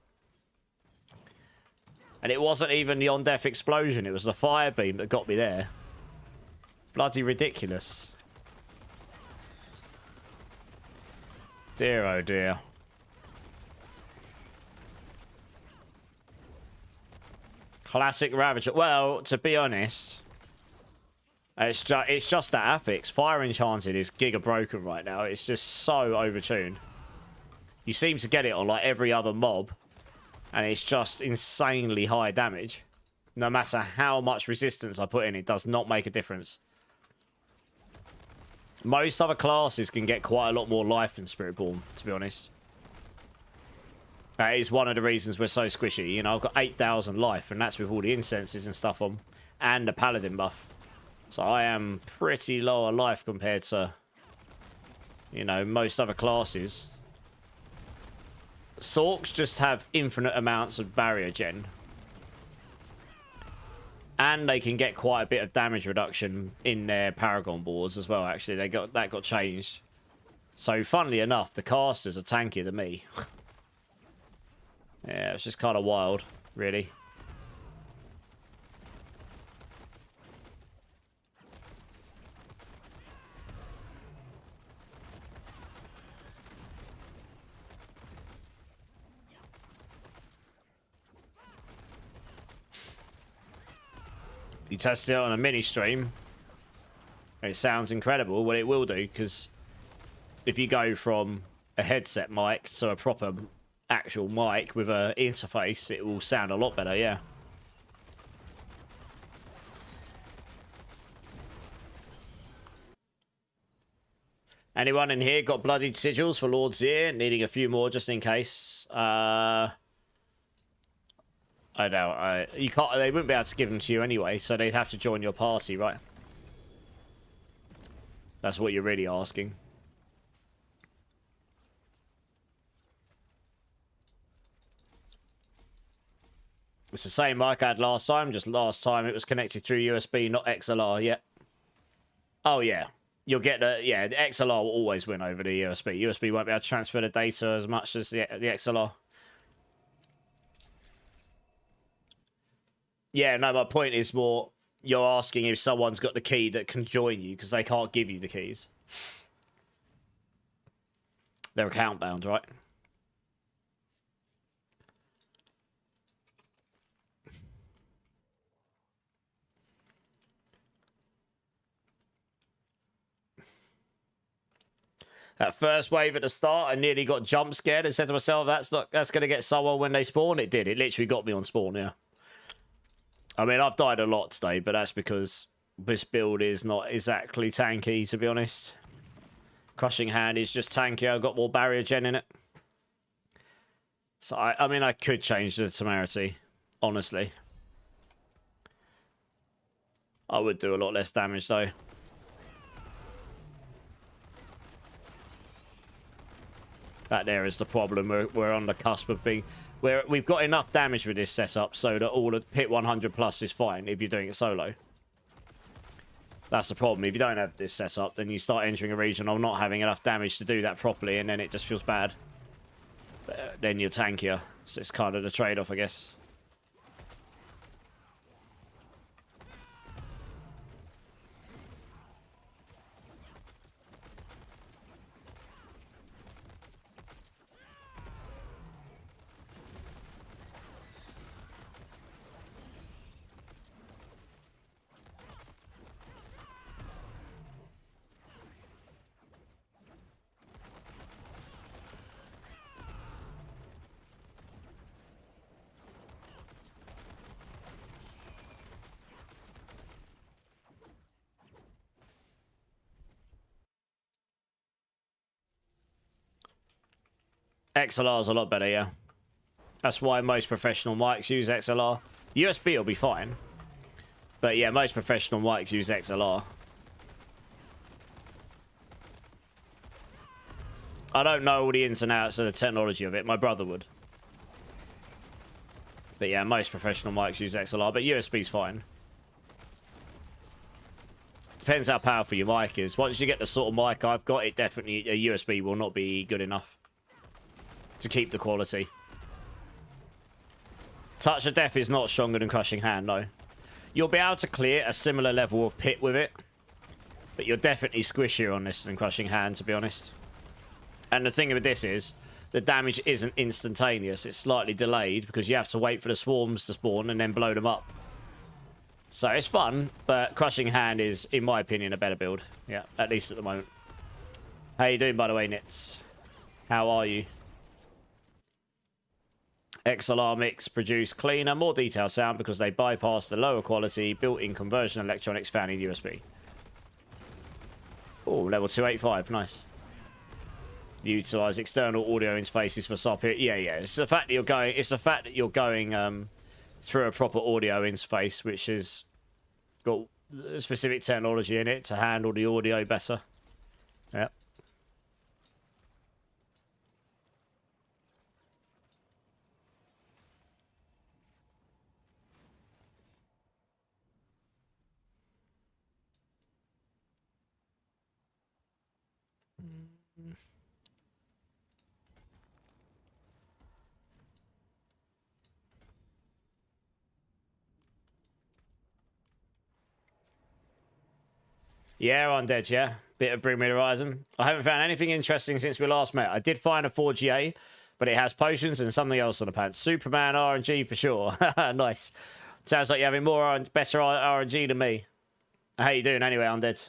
And it wasn't even the on-death explosion. It was the fire beam that got me there. Bloody ridiculous. Dear, oh dear. Classic Ravager. Well, to be honest, it's just that affix. Fire Enchanted is giga broken right now. It's just so overtuned. You seem to get it on like every other mob, and it's just insanely high damage. No matter how much resistance I put in, it does not make a difference. Most other classes can get quite a lot more life than Spiritborn, to be honest. That is one of the reasons we're so squishy. You know, I've got 8,000 life, and that's with all the incenses and stuff on, and the paladin buff. So I am pretty low on life compared to, you know, most other classes. Sorks just have infinite amounts of barrier gen. And they can get quite a bit of damage reduction in their Paragon boards as well, actually. That got changed. So, funnily enough, the casters are tankier than me. Yeah, it's just kind of wild, really. You test it on a mini stream. It sounds incredible. Well, it will do, because if you go from a headset mic to a proper actual mic with an interface, it will sound a lot better, yeah. Anyone in here got bloodied sigils for Lord's Ear? Needing a few more just in case. I know. You can't. They wouldn't be able to give them to you anyway, so they'd have to join your party, right? That's what you're really asking. It's the same mic I had last time. Just last time it was connected through USB, not XLR. Yeah. Oh yeah. You'll get the the XLR will always win over the USB. USB won't be able to transfer the data as much as the XLR. Yeah, no, my point is more, you're asking if someone's got the key that can join you, because they can't give you the keys. They're account bound, right? That first wave at the start, I nearly got jump scared and said to myself, that's going to get someone when they spawn. It did. It literally got me on spawn, yeah. I mean, I've died a lot today, but that's because this build is not exactly tanky, to be honest. Crushing Hand is just tanky. I've got more barrier gen in it. So, I mean, I could change the temerity, honestly. I would do a lot less damage, though. That there is the problem. We're on the cusp of being... We've got enough damage with this setup so that all the hit 100 plus is fine if you're doing it solo. That's the problem. If you don't have this setup, then you start entering a region of not having enough damage to do that properly, and then it just feels bad. But then you're tankier. So it's kind of the trade-off, I guess. XLR is a lot better, yeah. That's why most professional mics use XLR. USB will be fine. But yeah, most professional mics use XLR. I don't know all the ins and outs of the technology of it. My brother would. But yeah, most professional mics use XLR, but USB's fine. Depends how powerful your mic is. Once you get the sort of mic I've got, it definitely, a USB will not be good enough to keep the quality. Touch of Death is not stronger than Crushing Hand, no. You'll be able to clear a similar level of pit with it, but you're definitely squishier on this than Crushing Hand, to be honest. And the thing with this is, the damage isn't instantaneous. It's slightly delayed because you have to wait for the swarms to spawn and then blow them up. So it's fun, but Crushing Hand is, in my opinion, a better build. Yeah, at least at the moment. How you doing, by the way, Nits? How are you? XLR mix produce cleaner, more detailed sound because they bypass the lower quality built-in conversion electronics found in USB. Oh, level 285, nice. Utilize external audio interfaces for sub here. Yeah, yeah. It's the fact that you're going. It's the fact that you're going through a proper audio interface, which has got specific technology in it to handle the audio better. Yep. Yeah, Undead, yeah. Bit of Bring Me the Horizon. I haven't found anything interesting since we last met. I did find a 4GA, but it has potions and something else on the pants. Superman RNG for sure. Nice. Sounds like you're having better RNG than me. How you doing anyway, Undead?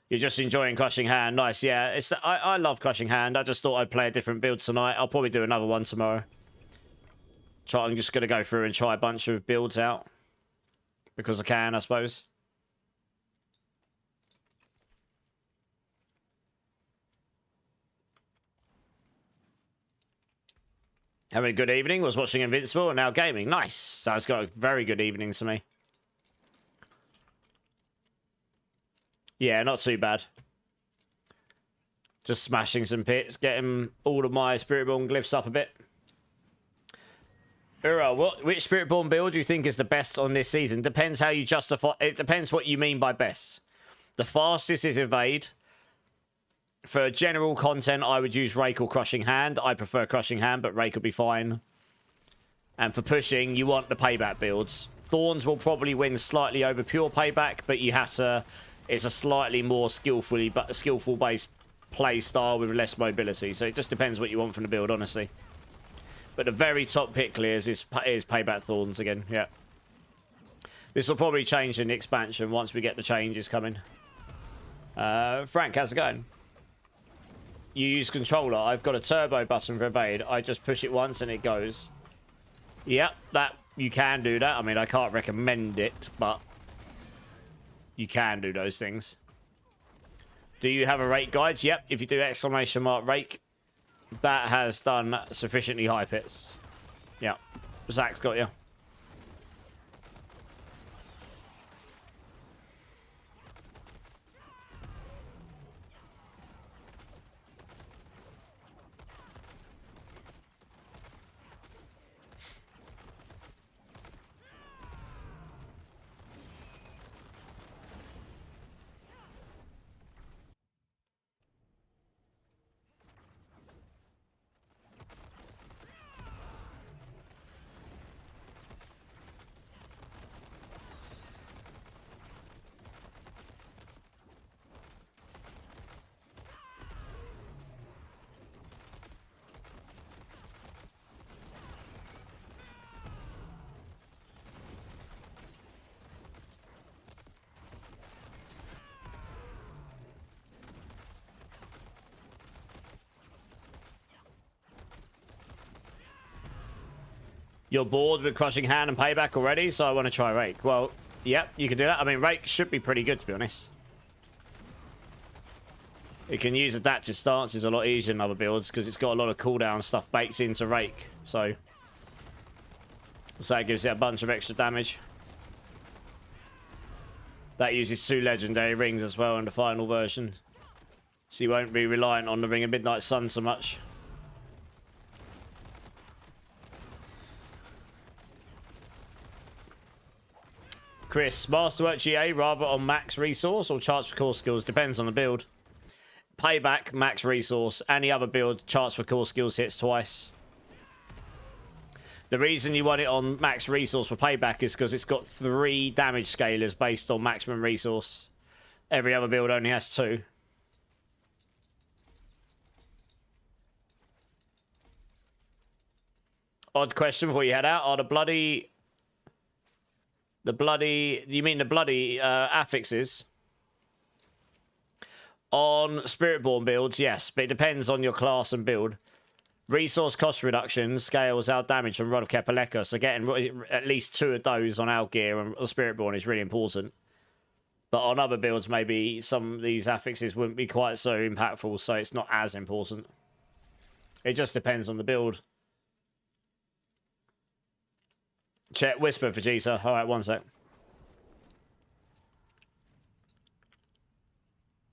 You're just enjoying Crushing Hand. Nice, yeah. I love Crushing Hand. I just thought I'd play a different build tonight. I'll probably do another one tomorrow. I'm just going to go through and try a bunch of builds out. Because I can, I suppose. Having a good evening. Was watching Invincible and now gaming. Nice. So it's got a very good evening to me. Yeah, not too bad. Just smashing some pits. Getting all of my Spiritborn glyphs up a bit. Ura, which Spiritborn build do you think is the best on this season? Depends how you justify... It depends what you mean by best. The fastest is Evade. For general content, I would use Rake or Crushing Hand. I prefer Crushing Hand, but Rake will be fine. And for pushing, you want the payback builds. Thorns will probably win slightly over pure payback, but you have to... It's a slightly more skillful based play style with less mobility. So it just depends what you want from the build, honestly. But the very top pit clears is payback Thorns again, yeah. This will probably change in the expansion once we get the changes coming. Frank, how's it going? You use controller. I've got a turbo button for Evade. I just push it once and it goes. Yep, that you can do that. I mean, I can't recommend it, but you can do those things. Do you have a rake guide? Yep, if you do exclamation mark rake, that has done sufficiently high pits. Yeah, Zach's got you. You're bored with Crushing Hand and Payback already, so I want to try Rake. Well, yep, you can do that. I mean, Rake should be pretty good, to be honest. You can use adaptive stances a lot easier than other builds because it's got a lot of cooldown stuff baked into Rake. So it gives it a bunch of extra damage. That uses 2 legendary rings as well in the final version. So you won't be reliant on the Ring of Midnight Sun so much. Chris, Masterwork GA rather on max resource or charts for core skills? Depends on the build. Payback, max resource. Any other build, charts for core skills hits twice. The reason you want it on max resource for payback is because it's got 3 damage scalers based on maximum resource. Every other build only has 2. Odd question before you head out. Are the bloody... You mean the bloody affixes? On Spiritborn builds, yes. But it depends on your class and build. Resource cost reduction scales out damage from Rod of Kepaleka, so getting at least 2 of those on our gear and Spiritborn is really important. But on other builds, maybe some of these affixes wouldn't be quite so impactful, so it's not as important. It just depends on the build. Check Whisper for Vegeta. Alright, one sec.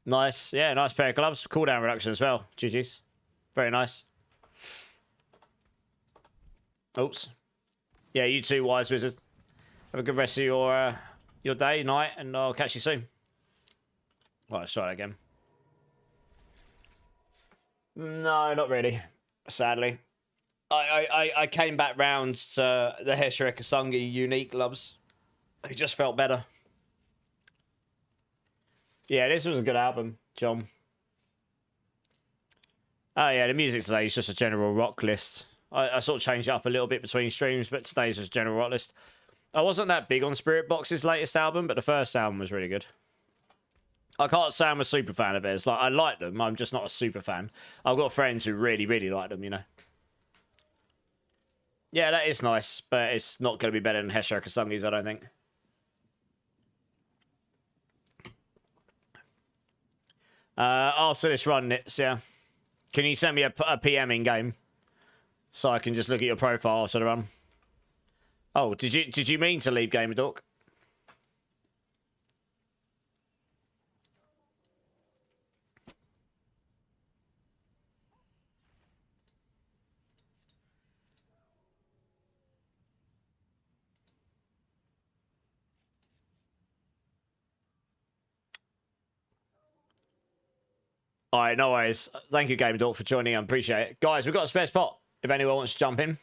Nice. Yeah, nice pair of gloves. Cooldown reduction as well. GG's. Very nice. Oops. Yeah, you too, Wise Wizard. Have a good rest of your day, night, and I'll catch you soon. Right, let's try that again. No, not really. Sadly. I came back round to the Heshira Kasungi unique gloves. It just felt better. Yeah, this was a good album, John. Oh yeah, the music today is just a general rock list. I sort of changed it up a little bit between streams, but today's just a general rock list. I wasn't that big on Spirit Box's latest album, but the first album was really good. I can't say I'm a super fan of theirs. Like, I like them, I'm just not a super fan. I've got friends who really, really like them, you know. Yeah, that is nice, but it's not going to be better than Heshira Kasungi's, I don't think. After this run, Nits, yeah. Can you send me a PM in game? So I can just look at your profile after the run. Oh, did you mean to leave Gamer Dork? Alright, no worries. Thank you, Gamer Dork, for joining. I appreciate it. Guys, we've got a spare spot if anyone wants to jump in.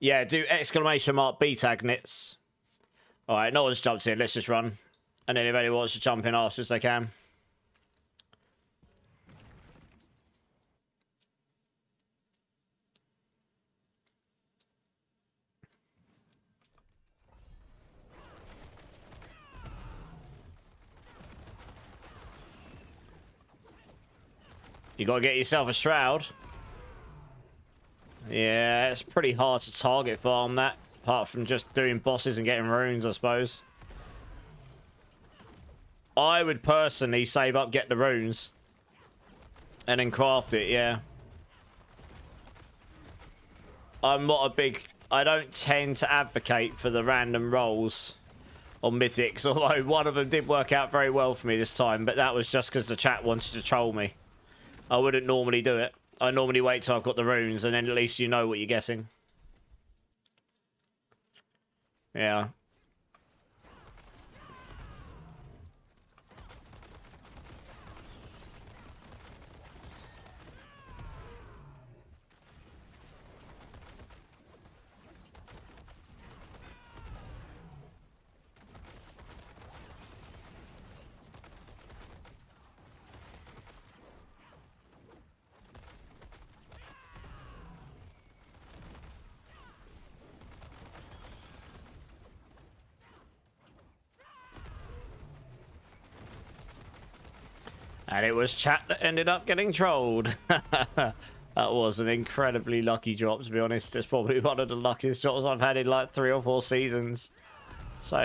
Yeah, do exclamation mark B tag Nits. Alright, no one's jumped in. Let's just run. And then if anyone wants to jump in afterwards, they can. You gotta get yourself a shroud. Yeah, it's pretty hard to target farm that. Apart from just doing bosses and getting runes, I suppose. I would personally save up, get the runes. And then craft it, yeah. I'm not a big... I don't tend to advocate for the random rolls on Mythics. Although one of them did work out very well for me this time. But that was just because the chat wanted to troll me. I wouldn't normally do it. I normally wait till I've got the runes. And then at least you know what you're getting. Yeah. And it was chat that ended up getting trolled. That was an incredibly lucky drop, to be honest. It's probably one of the luckiest drops I've had in like 3 or 4 seasons. So,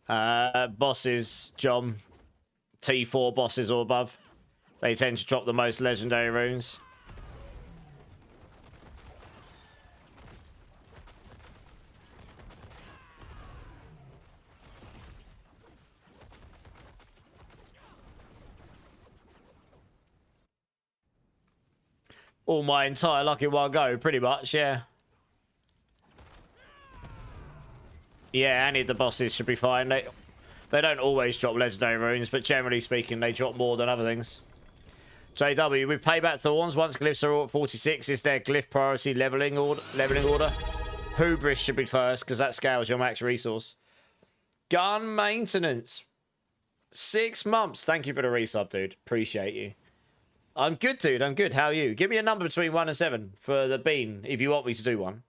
yeah. Bosses, John. T4 bosses or above. They tend to drop the most legendary runes. all my entire luck in one go, pretty much, yeah. Yeah, any of the bosses should be fine. They don't always drop legendary runes, but generally speaking, they drop more than other things. JW, with Payback Thorns, once glyphs are all at 46, is there glyph priority leveling order? Hubris should be first, because that scales your max resource. Gun maintenance. 6 months. Thank you for the resub, dude. Appreciate you. I'm good, dude. I'm good. How are you? Give me a number between 1 and 7 for the bean, if you want me to do one.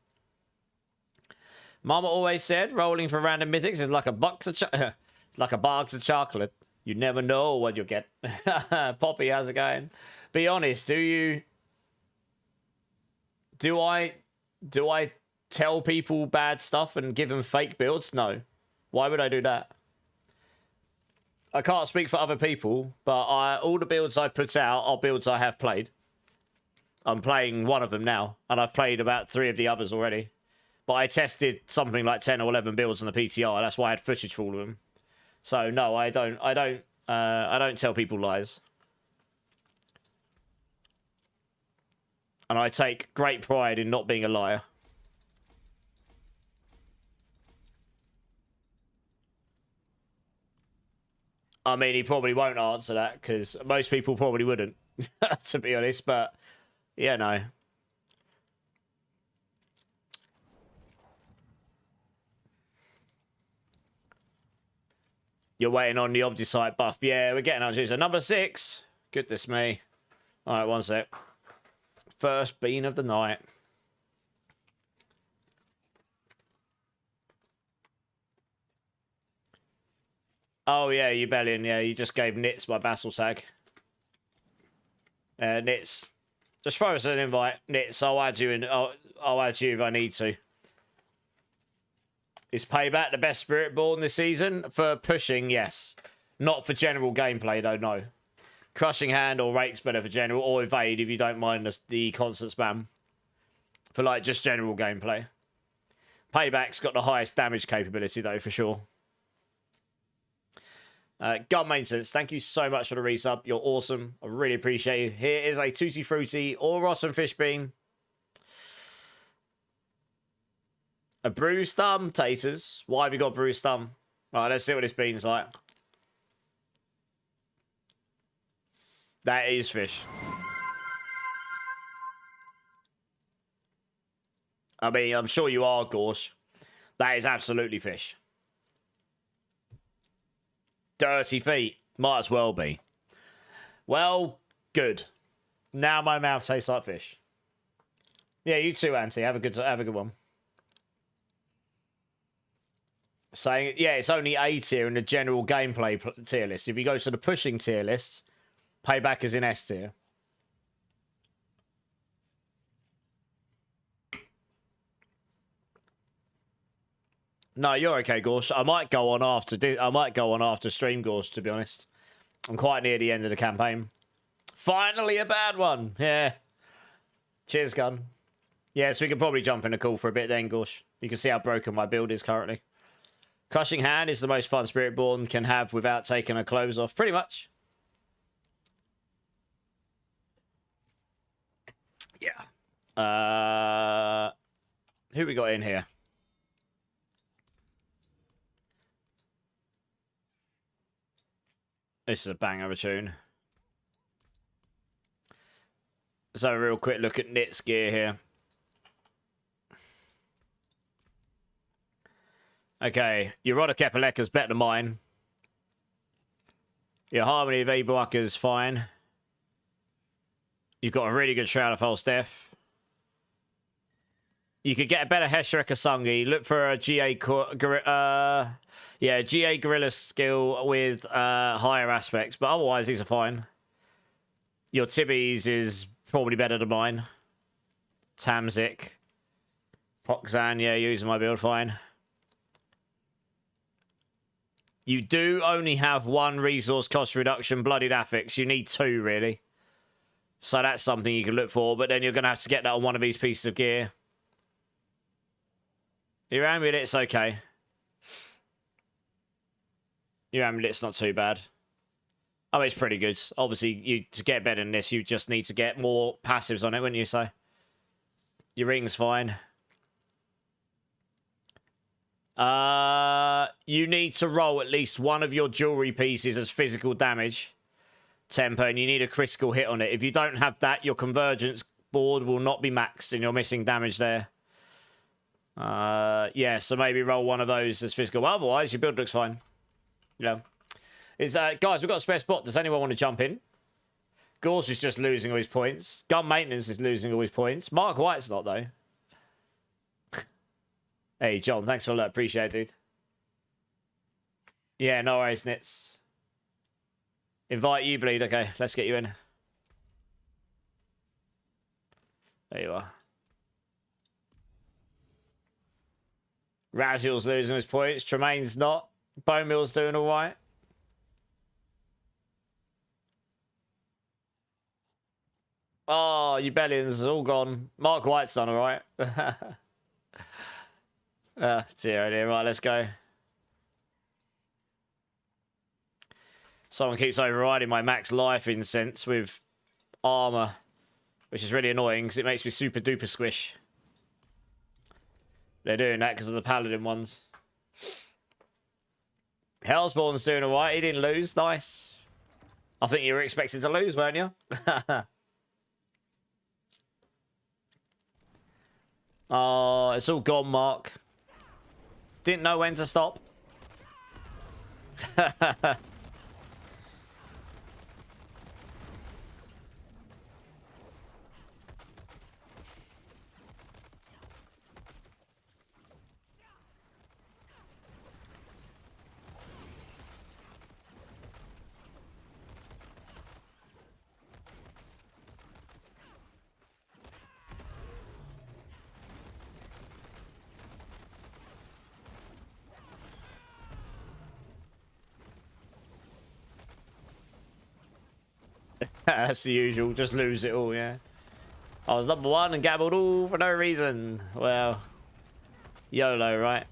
Mama always said, rolling for random mythics is like a box of like a box of chocolate. You never know what you'll get. Poppy, how's it going? Be honest, do I tell people bad stuff and give them fake builds? No. Why would I do that? I can't speak for other people, but all the builds I put out are builds I have played. I'm playing one of them now, and I've played about 3 of the others already. But I tested something like 10 or 11 builds on the PTR. That's why I had footage for all of them. So no, I don't tell people lies. And I take great pride in not being a liar. I mean, he probably won't answer that, because most people probably wouldn't, to be honest, but, yeah, no. You're waiting on the Obdicite buff. Yeah, we're getting on to so number 6. Goodness me. All right, one sec. First bean of the night. Oh, yeah, you Bellion. Yeah, you just gave Nits my battle tag. Nits. Just throw us an invite. Nits, I'll add you in. I'll add you if I need to. Is Payback the best Spiritborn this season? For pushing, yes. Not for general gameplay, though, no. Crushing Hand or Rake's better for general, or Evade if you don't mind the constant spam. For, like, just general gameplay. Payback's got the highest damage capability, though, for sure. Gun Maintenance, thank you so much for the resub. You're awesome. I really appreciate you. Here is a Tutti Frutti or Rotten Fish Bean. A bruised thumb, taters. Why have you got bruised thumb? Alright, let's see what this bean's like. That is fish. I mean, I'm sure you are, Gorsh. That is absolutely fish. Dirty feet. Might as well be. Well, good. Now my mouth tastes like fish. Yeah, you too, Auntie. Have a good one. Saying, yeah, it's only A tier in the general gameplay tier list. If you go to the pushing tier list, Payback is in S tier. No, you're okay, Gorsh. I might go on after stream, Gorsh, to be honest. I'm quite near the end of the campaign. Finally a bad one. Yeah. Cheers, Gun. Yeah, so we can probably jump in a call for a bit then, Gorsh. You can see how broken my build is currently. Crushing Hand is the most fun Spiritborn can have without taking her clothes off. Pretty much. Yeah. Who we got in here? This is a banger of a tune. Let's have a real quick look at Nit's gear here. Okay, your Rodder Kepaleka's better than mine. Your Harmony of Abuaka's fine. You've got a really good Shroud of False Death. You could get a better Heshira Kasungi. Look for a GA Gorilla skill with higher aspects, but otherwise these are fine. Your Tibby's is probably better than mine. Tamzik. Poxan, yeah, using my build fine. You do only have 1 resource cost reduction, Bloodied Affix. You need 2, really. So that's something you can look for, but then you're going to have to get that on one of these pieces of gear. Your amulet's okay. Your amulet's not too bad. Oh, it's pretty good. Obviously, to get better than this, you just need to get more passives on it, wouldn't you? So your ring's fine. You need to roll at least one of your jewelry pieces as physical damage, temper, and you need a critical hit on it. If you don't have that, your convergence board will not be maxed, and you're missing damage there. Yeah, so maybe roll one of those as physical. Well, otherwise, your build looks fine. Yeah. Guys, we've got a spare spot. Does anyone want to jump in? Gorse is just losing all his points. Gun maintenance is losing all his points. Mark White's not, though. Hey, John, thanks for that. Appreciate it, dude. Yeah, no worries, Nits. Invite you, Bleed. Okay, let's get you in. There you are. Raziel's losing his points. Tremaine's not. Bone Mill's doing all right. Oh, you Bellions are all gone. Mark White's done all right. Dear, oh dear. Right, let's go. Someone keeps overriding my max life incense with armor, which is really annoying because it makes me super duper squish. They're doing that because of the paladin ones. Hellspawn's doing alright. He didn't lose. Nice. I think you were expected to lose, weren't you? Oh, it's all gone, Mark. Didn't know when to stop. That's the usual. Just lose it all, yeah. I was number one and gambled all for no reason. Well, YOLO, right?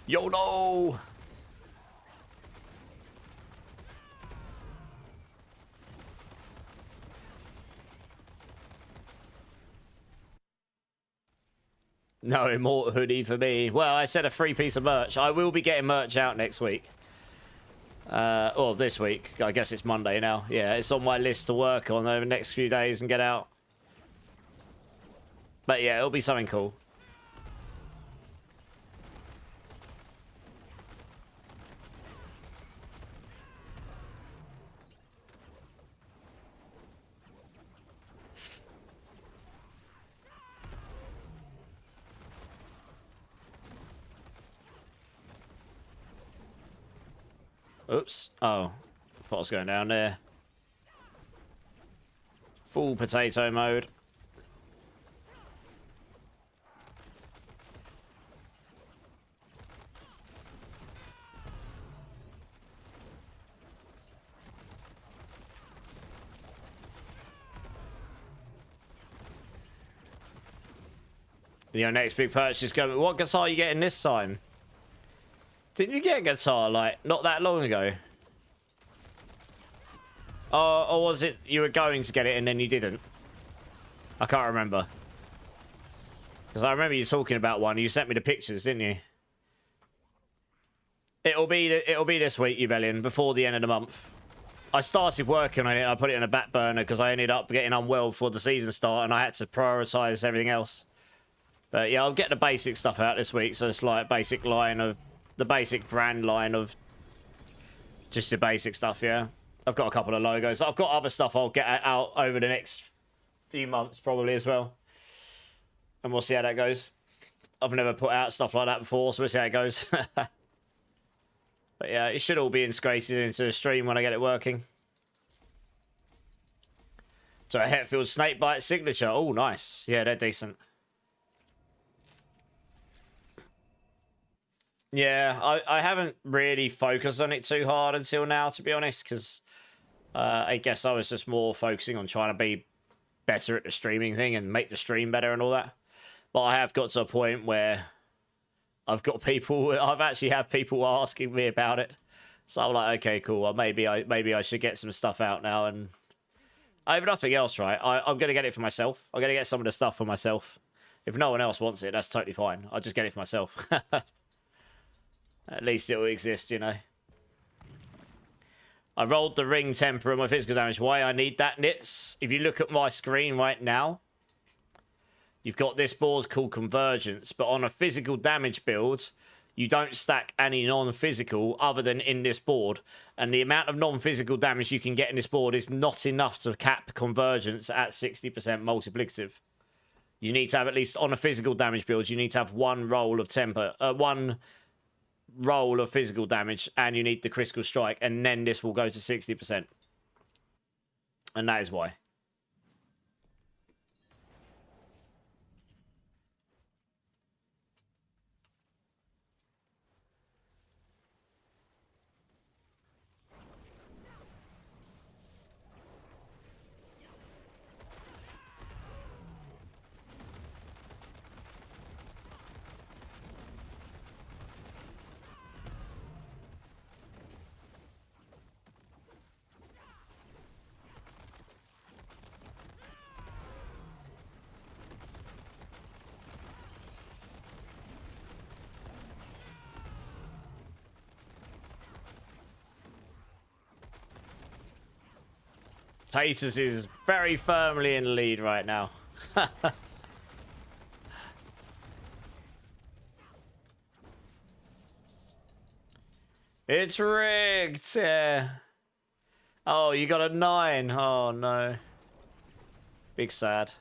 YOLO! No Immortal hoodie for me. Well, I said a free piece of merch. I will be getting merch out next week. Or this week. I guess it's Monday now. Yeah, it's on my list to work on over the next few days and get out. But yeah, it'll be something cool. Oops. Oh. Thought I was going down there. Full potato mode. Your next big purchase is going. What guitar are you getting this time? Didn't you get a guitar, like, not that long ago? Or was it you were going to get it and then you didn't? I can't remember. Because I remember you talking about one. You sent me the pictures, didn't you? It'll be this week, Ubellion, before the end of the month. I started working on it. I put it in a back burner because I ended up getting unwell before the season started and I had to prioritise everything else. But yeah, I'll get the basic stuff out this week. So it's like basic line of... The basic brand line of just the basic stuff, yeah. I've got a couple of logos. I've got other stuff I'll get out over the next few months probably as well. And we'll see how that goes. I've never put out stuff like that before, so we'll see how it goes. But yeah, it should all be integrated into the stream when I get it working. So a Hetfield Snakebite signature. Oh, nice. Yeah, they're decent. Yeah, I haven't really focused on it too hard until now, to be honest, because I guess I was just more focusing on trying to be better at the streaming thing and make the stream better and all that. But I have got to a point where I've got people, I've actually had people asking me about it. So I'm like, okay, cool. Well, maybe I should get some stuff out now, and I have nothing else, right? I'm gonna get it for myself. I'm gonna get some of the stuff for myself. If no one else wants it, that's totally fine. I'll just get it for myself. At least it will exist, you know. I rolled the ring temper and my physical damage. Why I need that, Nits? If you look at my screen right now, you've got this board called Convergence, but on a physical damage build, you don't stack any non-physical other than in this board. And the amount of non-physical damage you can get in this board is not enough to cap Convergence at 60% multiplicative. You need to have, at least on a physical damage build, you need to have one roll of temper, one roll of physical damage, and you need the critical strike, and then this will go to 60%. And that is why. Taters is very firmly in the lead right now. It's rigged, yeah. Oh, you got a 9. Oh, no. Big sad.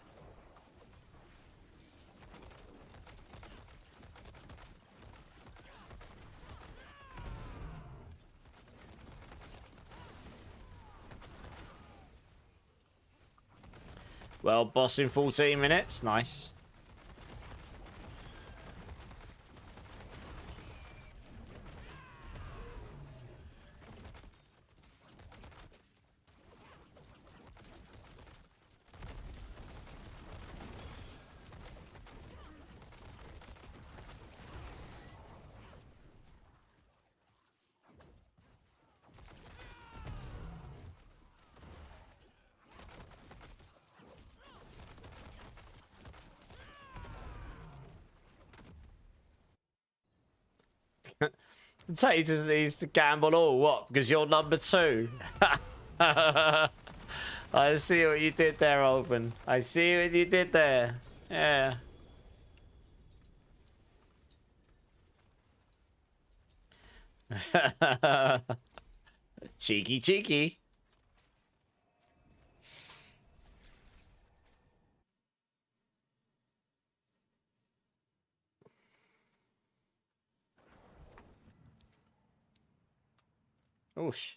Well, boss in 14 minutes. Nice. Taters needs to gamble all. What? Because you're number 2. I see what you did there, Open. I see what you did there. Yeah. Cheeky, cheeky. Oosh.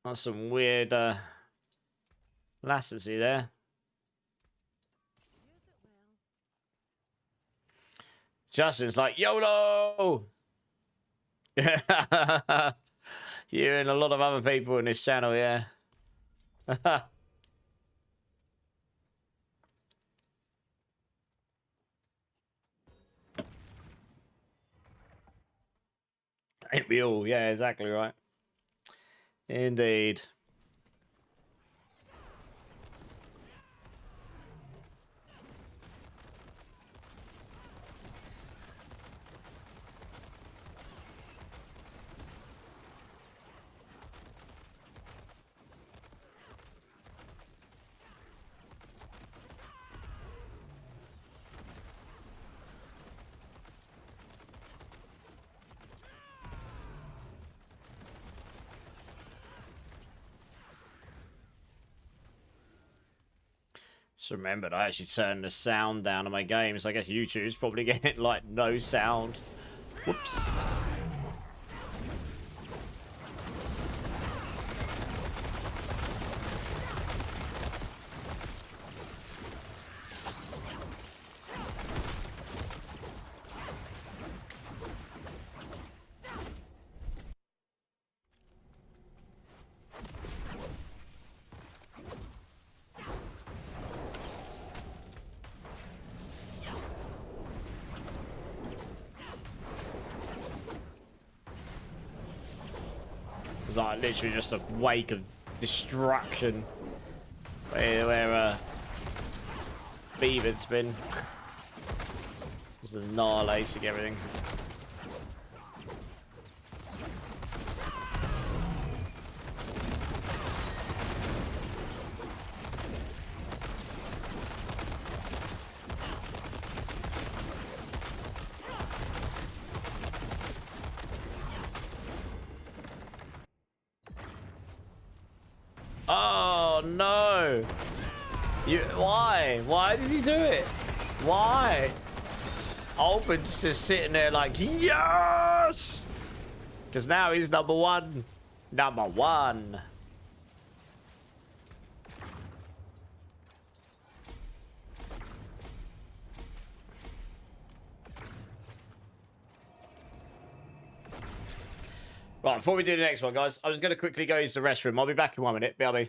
That's some weird latency there. Justin's like, YOLO! You and a lot of other people in this channel, yeah. Ain't we all? Yeah, exactly right. Indeed. Just remembered I actually turned the sound down on my games. I guess YouTube's probably getting like no sound. Whoops. It's like literally just a wake of destruction. Where Beaver's been. Just annihilating everything. Oh no! Why? Why did he do it? Why? Alban's just sitting there like, yes! Because now he's number one. Number one. Right, before we do the next one, guys, I'm just going to quickly go use the restroom. I'll be back in 1 minute. BRB.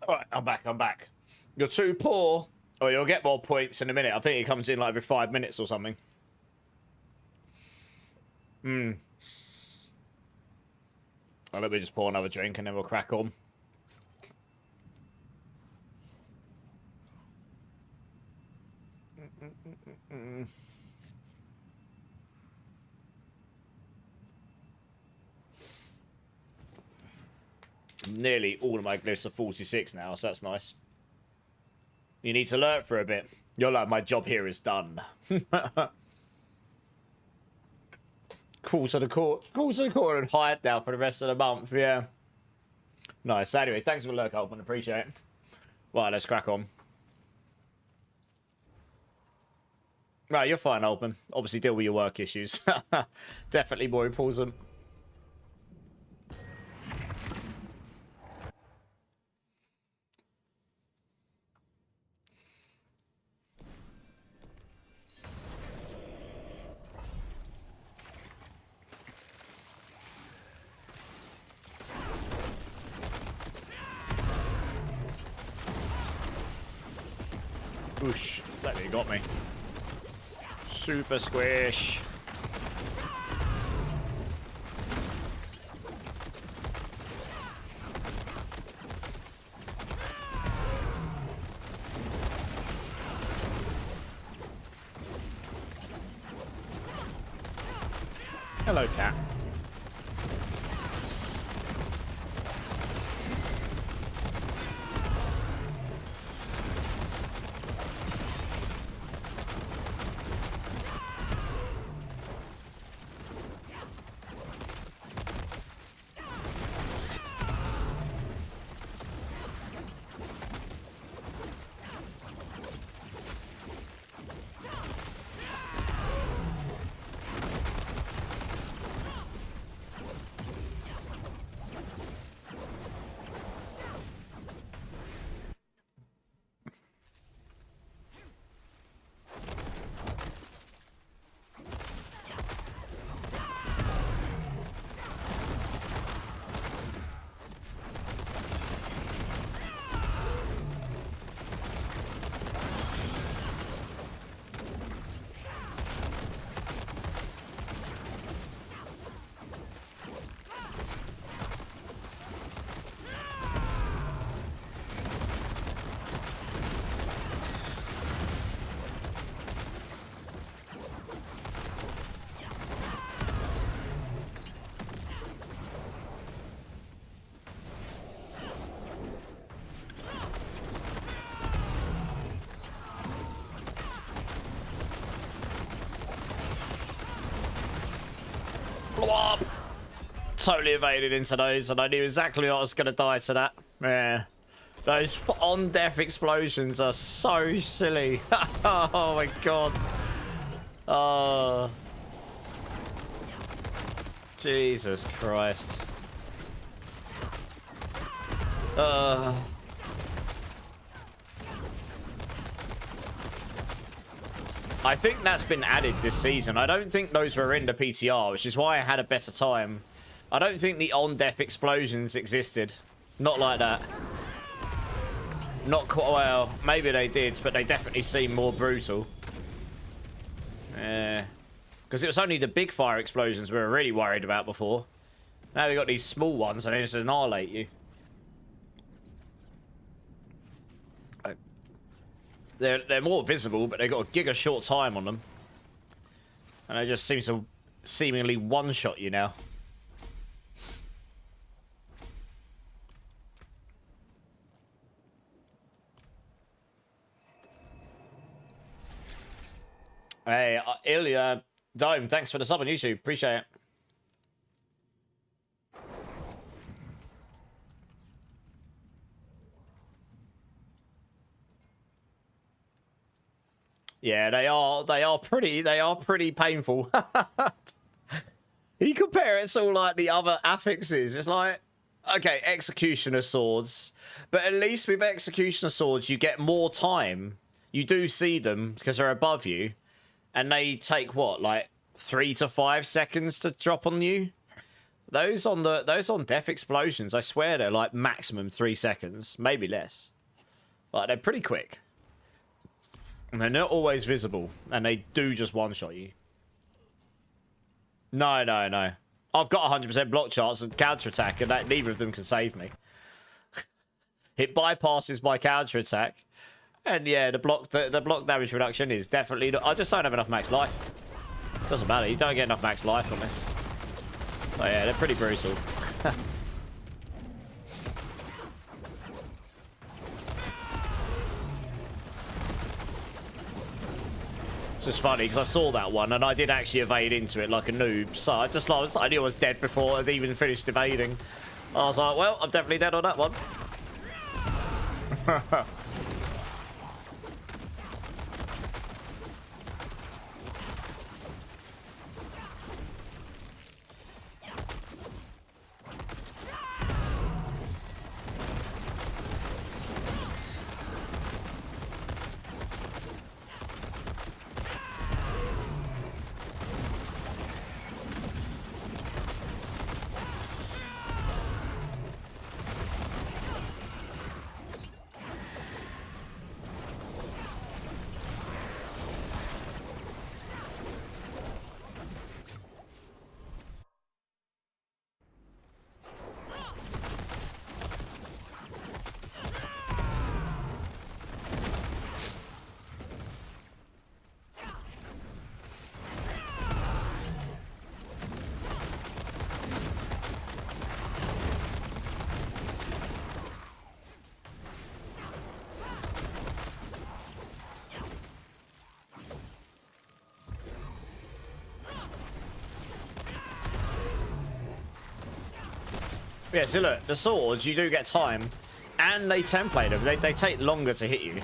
All right, I'm back. I'm back. You're too poor, or you'll get more points in a minute. I think it comes in like every 5 minutes or something. Well, let me just pour another drink and then we'll crack on. Nearly all of my glyphs are 46 now, so that's nice. You need to learn for a bit. You're like, my job here is done. Crawl to the corner and hide now for the rest of the month, yeah. Nice. Anyway, thanks for the lurk, Open. Appreciate it. Right, let's crack on. Right, you're fine, Open. Obviously, deal with your work issues. Definitely more important. Whoosh. That really got me. Super squish. Hello, cat. Blow up. Totally evaded into those, and I knew exactly I was going to die to that. Yeah. Those on-death explosions are so silly. Oh my god. Oh. Jesus Christ. I think that's been added this season. I don't think those were in the PTR, which is why I had a better time. I don't think the on-death explosions existed. Not like that. Not quite well. Maybe they did, but they definitely seem more brutal. Yeah. Because it was only the big fire explosions we were really worried about before. Now we've got these small ones and they just annihilate you. They're more visible, but they've got a giga short time on them. And they just seem to seemingly one-shot you now. Hey, Ilya Dome, thanks for the sub on YouTube. Appreciate it. Yeah, they are pretty painful. You compare it to like the other affixes, it's like, okay, Executioner swords, but at least with Executioner swords you get more time. You do see them because they're above you, and they take what, like 3 to 5 seconds to drop on you. Those on death explosions, I swear they're like maximum 3 seconds, maybe less. But they're pretty quick. And they're not always visible, and they do just one-shot you. No. I've got 100% block charts and counter-attack, and neither of them can save me. It bypasses my counter-attack. And yeah, the block damage reduction is definitely... I just don't have enough max life. Doesn't matter, you don't get enough max life on this. Oh yeah, they're pretty brutal. It's just funny because I saw that one and I did actually evade into it like a noob. So I knew I was dead before I'd even finished evading. I was like, well, I'm definitely dead on that one. Yeah, so look, the swords, you do get time, and they template them. They take longer to hit you.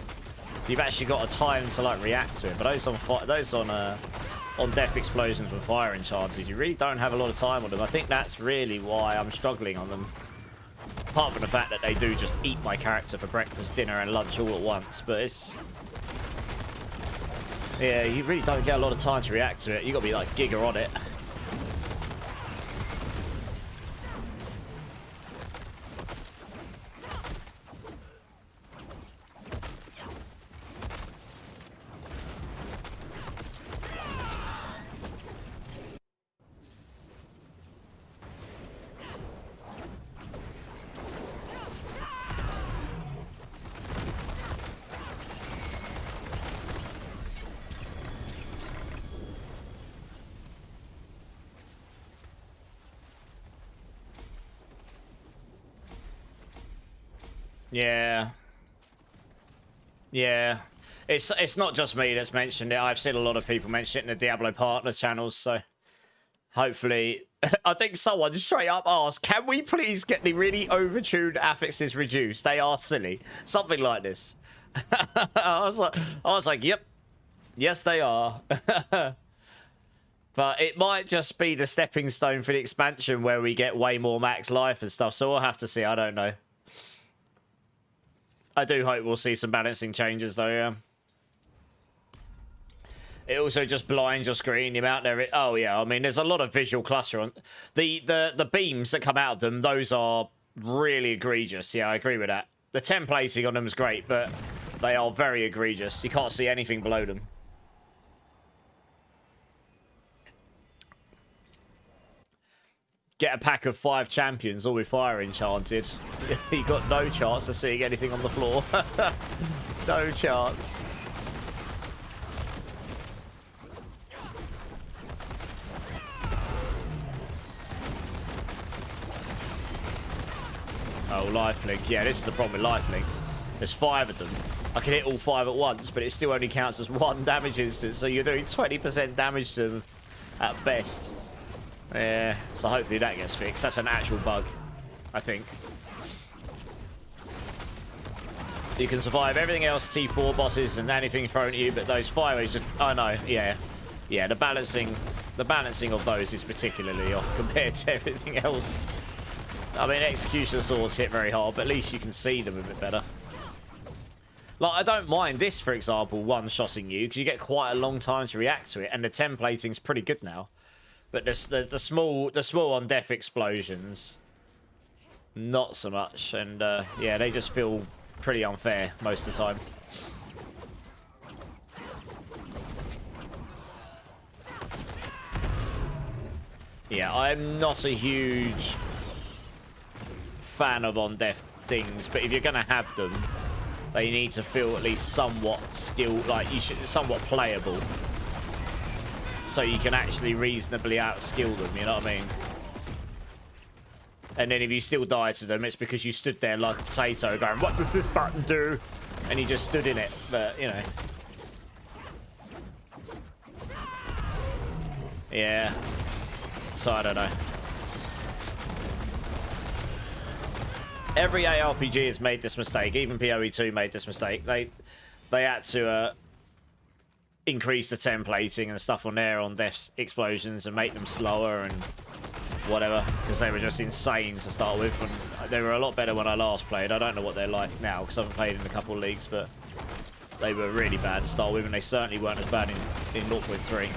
You've actually got a time to like react to it. But those on death explosions with fire enchanted, you really don't have a lot of time on them. I think that's really why I'm struggling on them. Apart from the fact that they do just eat my character for breakfast, dinner, and lunch all at once. But it's... yeah, you really don't get a lot of time to react to it. You got to be like Giga on it. Yeah. Yeah. It's not just me that's mentioned it. I've seen a lot of people mention it in the Diablo partner channels, so hopefully... I think someone straight up asked, can we please get the really overtuned affixes reduced? They are silly. Something like this. I was like, yep. Yes, they are. But it might just be the stepping stone for the expansion where we get way more max life and stuff, so we'll have to see. I don't know. I do hope we'll see some balancing changes, though, yeah. It also just blinds your screen, the amount there... oh, yeah, I mean, there's a lot of visual cluster on... The beams that come out of them, those are really egregious. Yeah, I agree with that. The templating on them is great, but they are very egregious. You can't see anything below them. Get a pack of 5 champions, all with fire enchanted. You got no chance of seeing anything on the floor. No chance. Oh, lifelink. Yeah, this is the problem with lifelink. There's 5 of them. I can hit all 5 at once, but it still only counts as 1 damage instance, so you're doing 20% damage to them at best. Yeah, so hopefully that gets fixed. That's an actual bug, I think. You can survive everything else, T4 bosses and anything thrown at you, but those fireways just... oh no, yeah. Yeah, the balancing of those is particularly off compared to everything else. I mean, execution swords hit very hard, but at least you can see them a bit better. Like, I don't mind this, for example, one-shotting you, because you get quite a long time to react to it, and the templating's pretty good now. But the small on death explosions, not so much. And yeah, they just feel pretty unfair most of the time. Yeah, I'm not a huge fan of on death things, but if you're gonna have them, they need to feel at least somewhat skilled, like you should somewhat playable. So you can actually reasonably outskill them, you know what I mean? And then if you still die to them, it's because you stood there like a potato going, what does this button do? And you just stood in it, but, you know. Yeah. So, I don't know. Every ARPG has made this mistake. Even PoE 2 made this mistake. They had to... increase the templating and stuff on there on death explosions and make them slower and whatever, because they were just insane to start with, and they were a lot better when I last played. I don't know what they're like now because I haven't played in a couple of leagues, but they were really bad to start with, and they certainly weren't as bad in 0.3.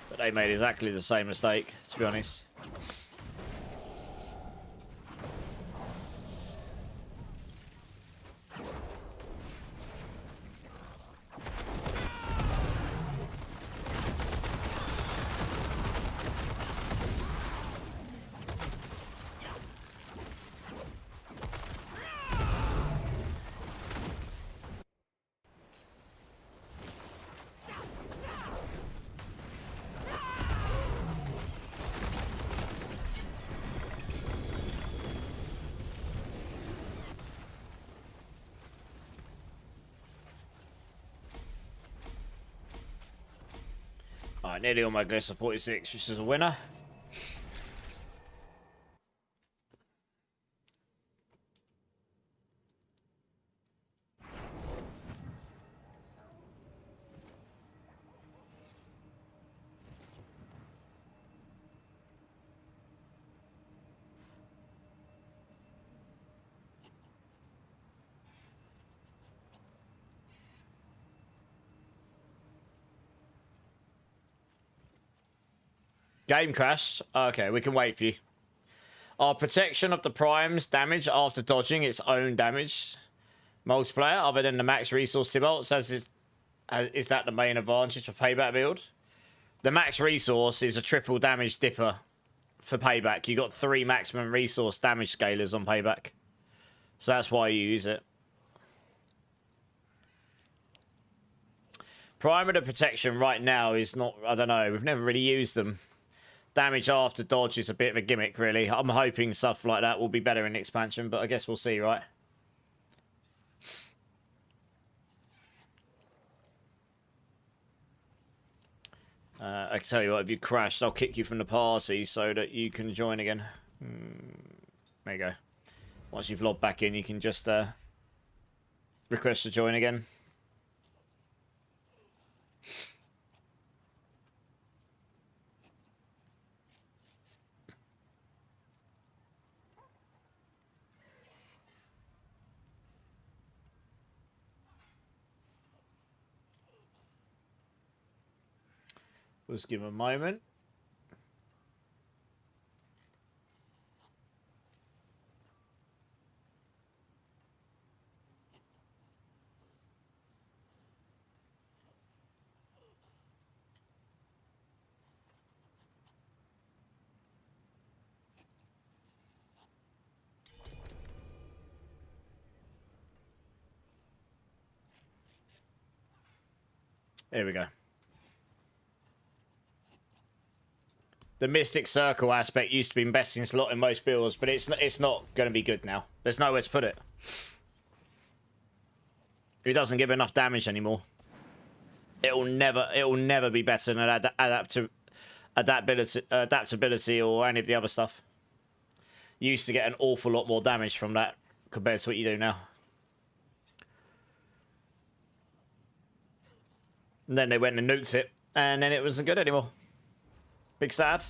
But they made exactly the same mistake, to be honest. Alright, nearly on my Glyssa 46, which is a winner. Game crashed. Okay, we can wait for you. Our protection of the primes damage after dodging its own damage. Multiplayer, other than the max resource Tybalt, says is that the main advantage for payback build? The max resource is a triple damage dipper for payback. You got 3 maximum resource damage scalers on payback. So that's why you use it. Perimeter protection right now is not, I don't know, we've never really used them. Damage after dodge is a bit of a gimmick, really. I'm hoping stuff like that will be better in the expansion, but I guess we'll see, right? I can tell you what, if you crashed, I'll kick you from the party so that you can join again. There you go. Once you've logged back in, you can just request to join again. Let's give him a moment. There we go. The Mystic Circle aspect used to be investing a lot in most builds, but it's not going to be good now. There's nowhere to put it. It doesn't give enough damage anymore. It'll never be better than adaptability or any of the other stuff. You used to get an awful lot more damage from that compared to what you do now. And then they went and nuked it, and then it wasn't good anymore. Big sad.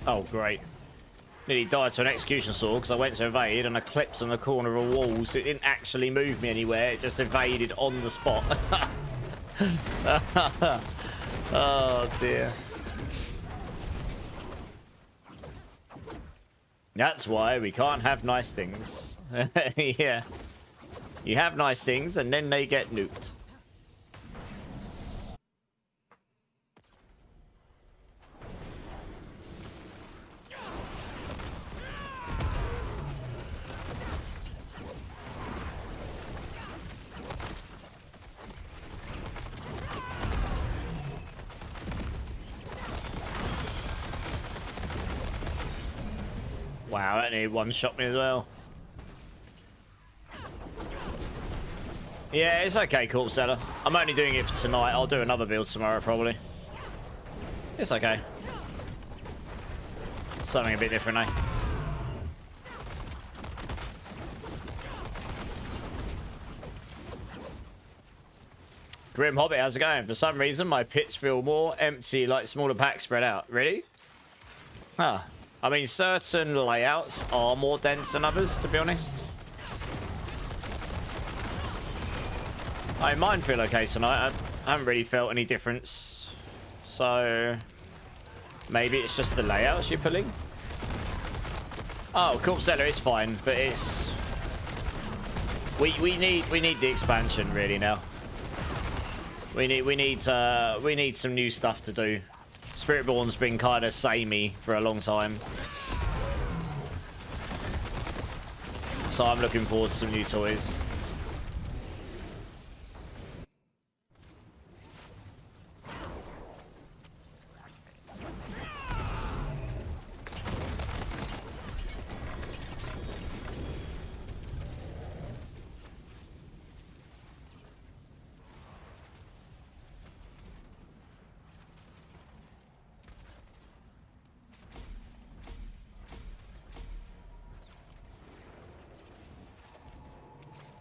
Oh, great. Nearly died to an execution sword because I went to evade and I clipped on the corner of a wall, so it didn't actually move me anywhere. It just evaded on the spot. Oh, dear. That's why we can't have nice things. Yeah. You have nice things and then they get nuked. Wow, that nearly one-shot me as well. Yeah, it's okay, Corpse Seller. I'm only doing it for tonight. I'll do another build tomorrow, probably. It's okay. Something a bit different, eh? Grim Hobbit, how's it going? For some reason, my pits feel more empty, like smaller packs spread out. Really? Huh. I mean, certain layouts are more dense than others, to be honest. I mean, mine feel okay tonight. I haven't really felt any difference. So, maybe it's just the layouts you're pulling? Oh, Corpse Seller is fine, but it's... We need the expansion, really, now. We need some new stuff to do. Spiritborn's been kind of samey for a long time. So I'm looking forward to some new toys.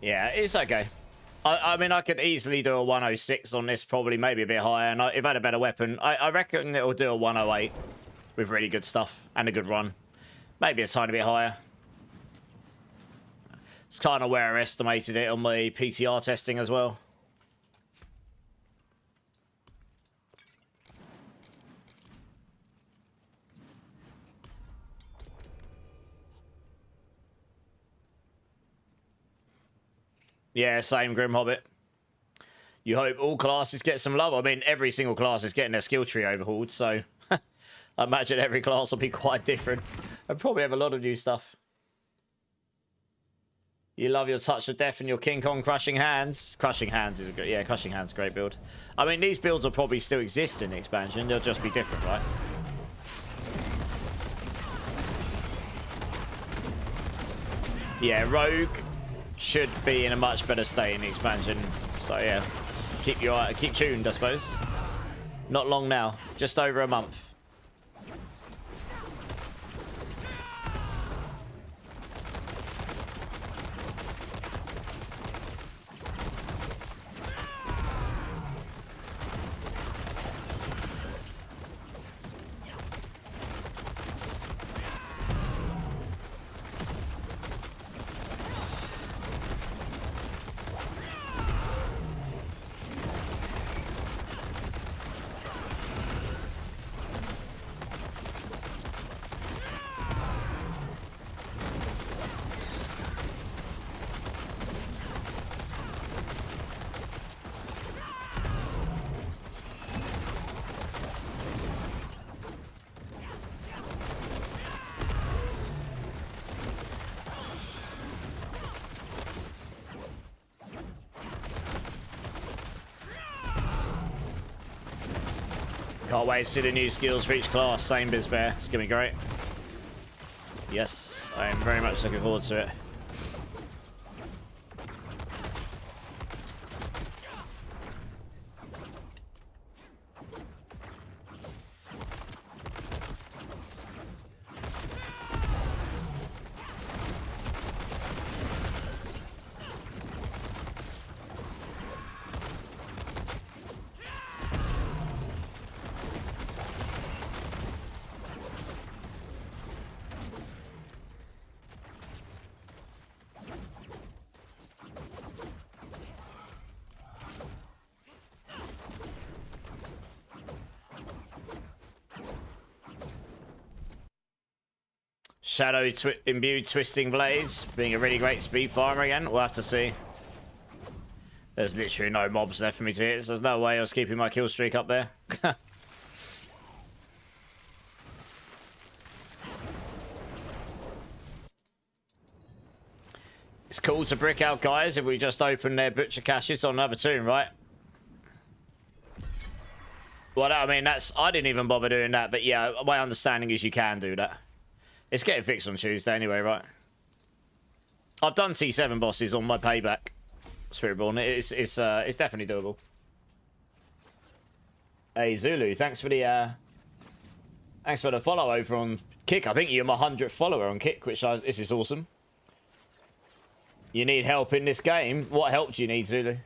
Yeah, it's okay. I mean, I could easily do a 106 on this, probably, maybe a bit higher. And if I had a better weapon, I reckon it'll do a 108 with really good stuff and a good run. Maybe a tiny bit higher. It's kind of where I estimated it on my PTR testing as well. Yeah, same, Grim Hobbit. You hope all classes get some love. I mean, every single class is getting their skill tree overhauled, so I imagine every class will be quite different. And probably have a lot of new stuff. You love your Touch of Death and your King Kong Crushing Hands. Crushing Hands is a good... Yeah, Crushing Hands, great build. I mean, these builds will probably still exist in the expansion. They'll just be different, right? Yeah, Rogue should be in a much better state in the expansion. So yeah, keep tuned, I suppose. Not long now, just over a month. Can't wait to see the new skills for each class. Same Bizbear. It's going to be great. Yes, I am very much looking forward to it. Shadow imbued twisting blades being a really great speed farmer again. We'll have to see. There's literally no mobs left for me to hit, so there's no way I was keeping my kill streak up there. It's cool to brick out guys if we just open their butcher caches on another tomb, right? Well, I mean, I didn't even bother doing that, but yeah, my understanding is you can do that. It's getting fixed on Tuesday anyway, right? I've done T7 bosses on my payback, Spiritborn. It's definitely doable. Hey Zulu, thanks for the follow over on Kick. I think you're my 100th follower on Kick, this is awesome. You need help in this game. What help do you need, Zulu?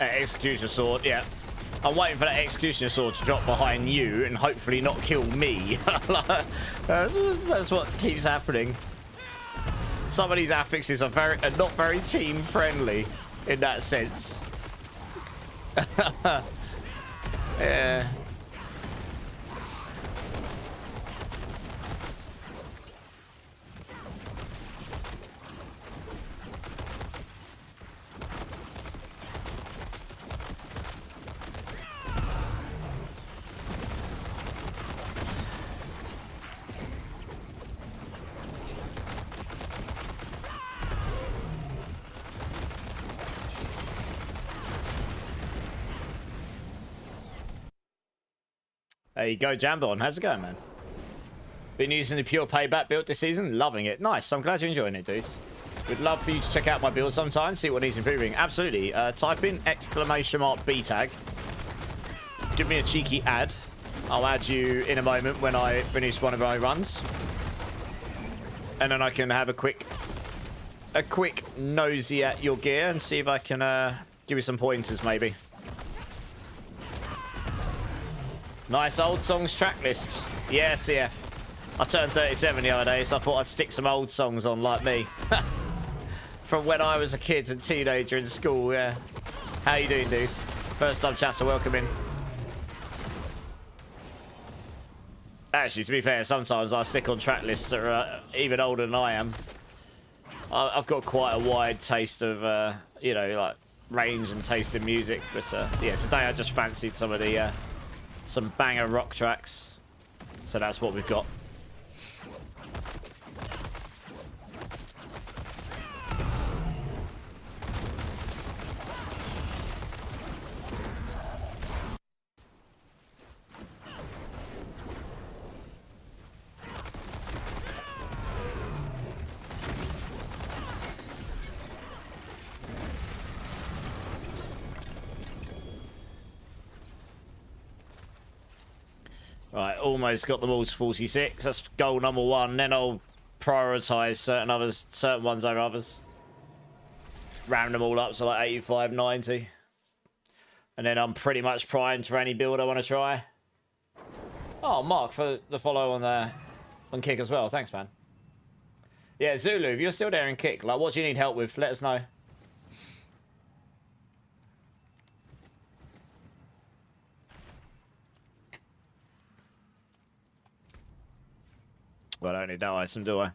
Executioner sword, yeah. I'm waiting for that executioner sword to drop behind you and hopefully not kill me. That's what keeps happening. Some of these affixes are not very team friendly in that sense. Yeah. There you go, Jambon. How's it going, man? Been using the pure payback build this season. Loving it. Nice. I'm glad you're enjoying it, dude. Would love for you to check out my build sometime. See what needs improving. Absolutely. Type in !B tag. Give me a cheeky ad. I'll add you in a moment when I finish one of my runs. And then I can have a quick nosy at your gear and see if I can give you some pointers, maybe. Nice old songs track list. Yeah, CF. I turned 37 the other day, so I thought I'd stick some old songs on like me. From when I was a kid and teenager in school, yeah. How you doing, dude? First time chatter, welcome in. Actually, to be fair, sometimes I stick on track lists that are even older than I am. I've got quite a wide taste of, you know, like range and taste in music. But yeah, today I just fancied some of the some banger rock tracks. So that's what we've got. Right, almost got them all to 46. That's goal number 1. Then I'll prioritise certain ones over others. Round them all up to like 85, 90. And then I'm pretty much primed for any build I want to try. Oh, Mark for the follow on Kick as well. Thanks, man. Yeah, Zulu, if you're still there in Kick, like, what do you need help with? Let us know. Well, I don't need that item, do I?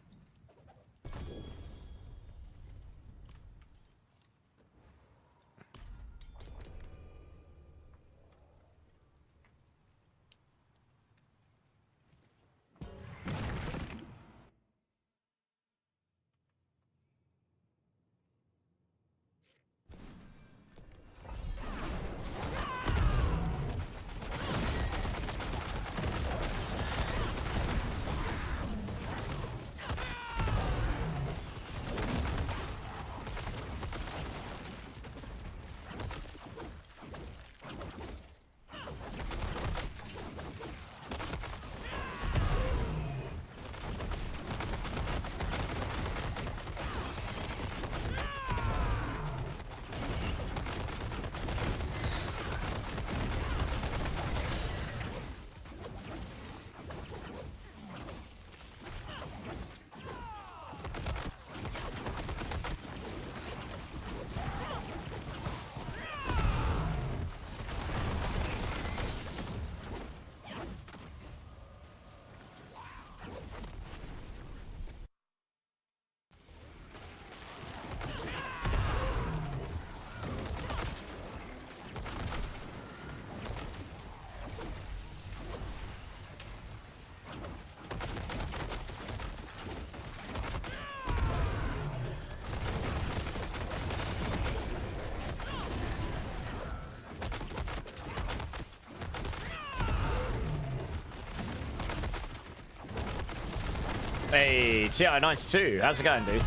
Hey, TI92, how's it going, dude?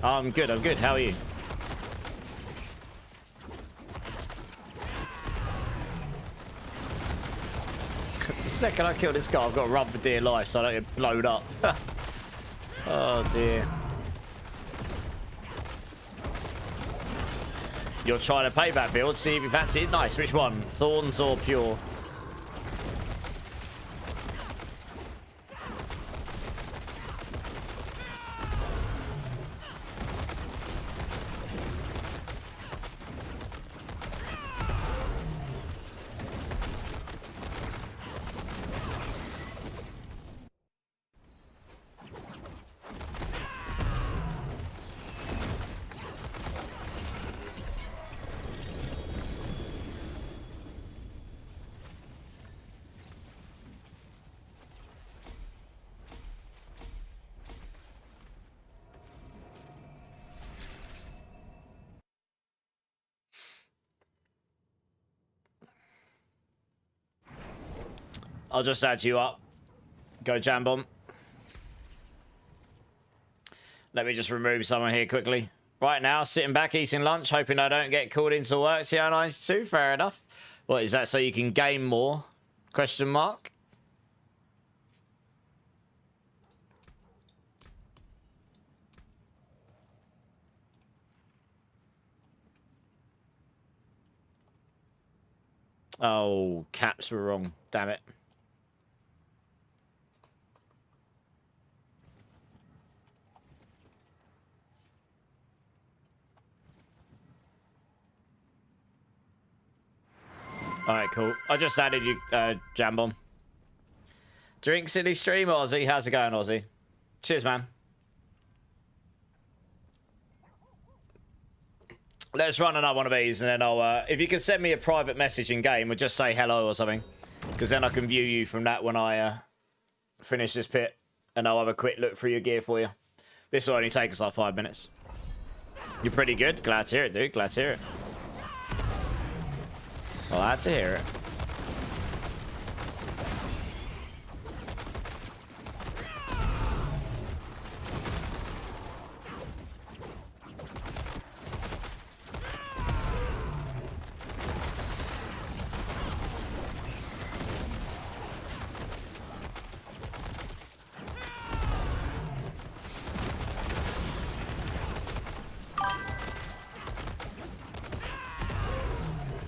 I'm good, how are you? The second I kill this guy, I've got to run for dear life so I don't get blown up. Oh dear. You're trying to payback build, see if you fancy it. Nice, which one? Thorns or Pure? I'll just add you up. Go Jambon. Let me just remove someone here quickly. Right now, sitting back, eating lunch, hoping I don't get called into work. See how nice too? Fair enough. What is that? So you can game more? Question mark. Oh, caps were wrong. Damn it. Alright, cool. I just added you, Jambon. Drink City Stream, Aussie. How's it going, Aussie? Cheers, man. Let's run another one of these, and then I'll, if you can send me a private message in game, or just say hello or something, because then I can view you from that when I finish this pit, and I'll have a quick look through your gear for you. This will only take us like 5 minutes. You're pretty good. Glad to hear it, dude. Glad to hear it. Glad to hear it.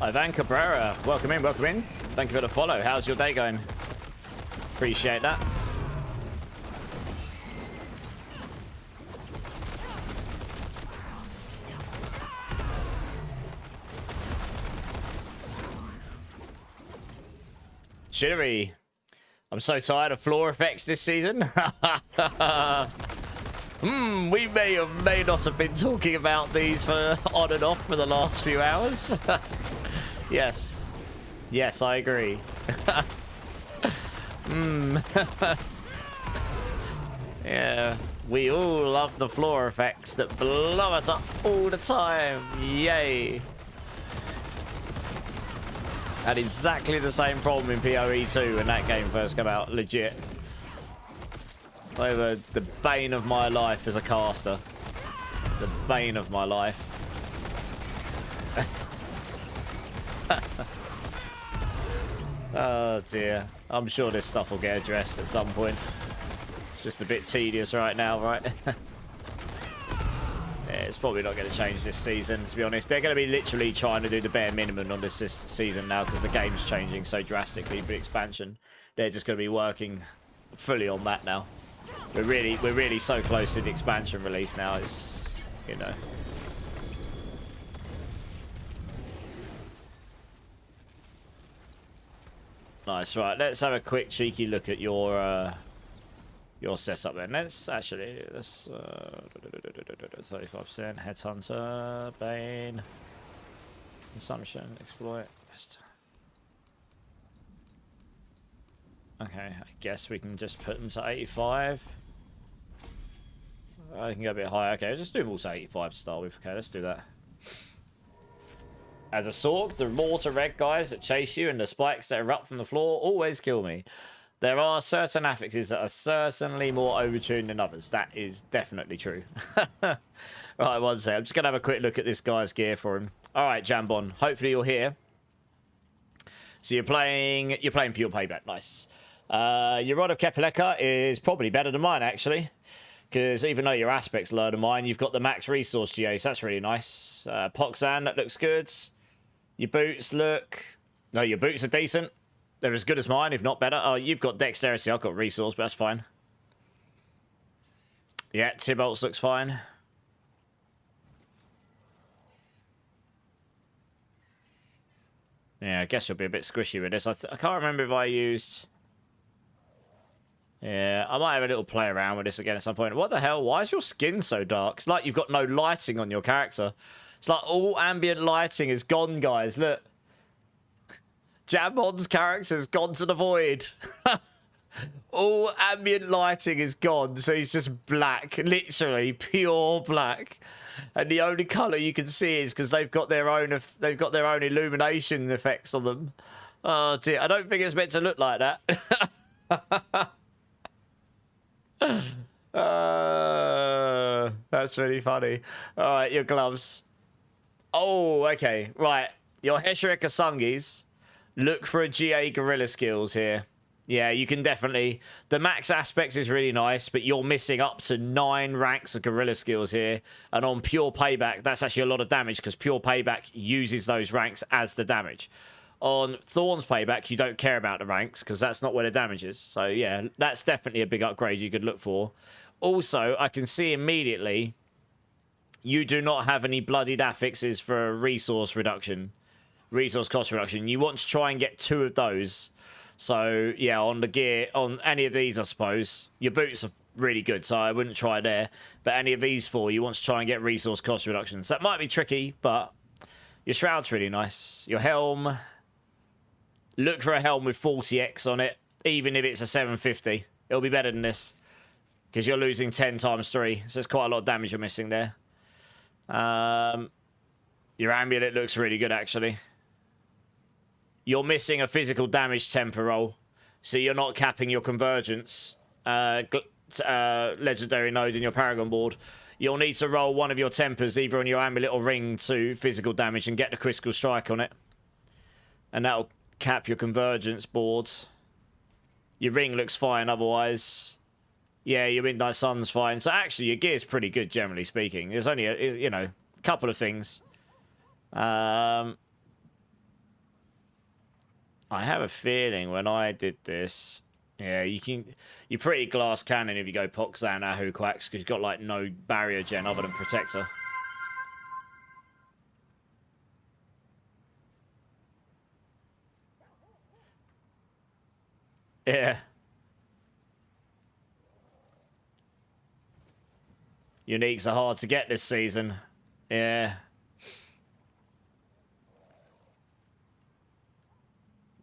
Ivan Cabrera, welcome in, welcome in. Thank you for the follow. How's your day going? Appreciate that. Shittery. I'm so tired of floor effects this season. We may or may not have been talking about these for on and off for the last few hours. Yes. Yes, I agree. Yeah. We all love the floor effects that blow us up all the time. Yay. Had exactly the same problem in PoE 2 when that game first came out. Legit. They were the bane of my life as a caster. The bane of my life. Oh dear. I'm sure this stuff will get addressed at some point. It's just a bit tedious right now, right? Yeah, it's probably not going to change this season, to be honest. They're going to be literally trying to do the bare minimum on this season now because the game's changing so drastically for the expansion. They're just going to be working fully on that now. We're really so close to the expansion release now. It's, you know. Nice, right. Let's have a quick cheeky look at your setup then. Let's 35% Headhunter, Bane, Consumption, Exploit. Okay, I guess we can just put them to 85. I can go a bit higher. Okay, just do them all to 85 to start with. Okay, let's do that. As a Sork, the mortar red guys that chase you and the spikes that erupt from the floor always kill me. There are certain affixes that are certainly more overtuned than others. That is definitely true. Right, one sec. I'm just going to have a quick look at this guy's gear for him. All right, Jambon. Hopefully you're here. So you're playing Pure Payback. Nice. Your Rod of Kepeleka is probably better than mine, actually. Because even though your aspect's lower than mine, you've got the max resource GA, so that's really nice. Poxan, that looks good. Your boots look... No, your boots are decent. They're as good as mine, if not better. Oh, you've got dexterity. I've got resource, but that's fine. Yeah, Tybalt's looks fine. Yeah, I guess you'll be a bit squishy with this. I can't remember if I used... Yeah, I might have a little play around with this again at some point. What the hell? Why is your skin so dark? It's like you've got no lighting on your character. It's like all ambient lighting is gone, guys. Look. Jambon's character's gone to the void. All ambient lighting is gone, so he's just black. Literally pure black. And the only colour you can see is because they've got their own illumination effects on them. Oh dear, I don't think it's meant to look like that. That's really funny. All right, your gloves. Oh, okay. Right. Your Heshira Kasungis. Look for a GA Gorilla Skills here. Yeah, you can definitely... The max aspects is really nice, but you're missing up to 9 ranks of Gorilla Skills here. And on Pure Payback, that's actually a lot of damage because Pure Payback uses those ranks as the damage. On Thorn's Payback, you don't care about the ranks because that's not where the damage is. So, yeah, that's definitely a big upgrade you could look for. Also, I can see immediately you do not have any bloodied affixes for a resource reduction. Resource cost reduction. You want to try and get 2 of those. So, yeah, on the gear, on any of these, I suppose, your boots are really good, so I wouldn't try there. But any of these 4, you want to try and get resource cost reductions. That might be tricky, but your shroud's really nice. Your helm, look for a helm with 40x on it, even if it's a 750. It'll be better than this, because you're losing 10 times 3, so there's quite a lot of damage you're missing there. Your amulet looks really good, actually. You're missing a physical damage temper roll, so you're not capping your convergence legendary node in your Paragon board. You'll need to roll one of your tempers, either on your amulet or ring, to physical damage and get the critical strike on it. And that'll cap your convergence boards. Your ring looks fine otherwise. Yeah, your Midnight Sun's fine. So actually, your gear's pretty good, generally speaking. There's only, a couple of things. I have a feeling when I did this, yeah, you're pretty glass cannon if you go Poxan, Ahu, Quacks, because you've got, like, no barrier gen other than Protector. Yeah. Uniques are hard to get this season. Yeah.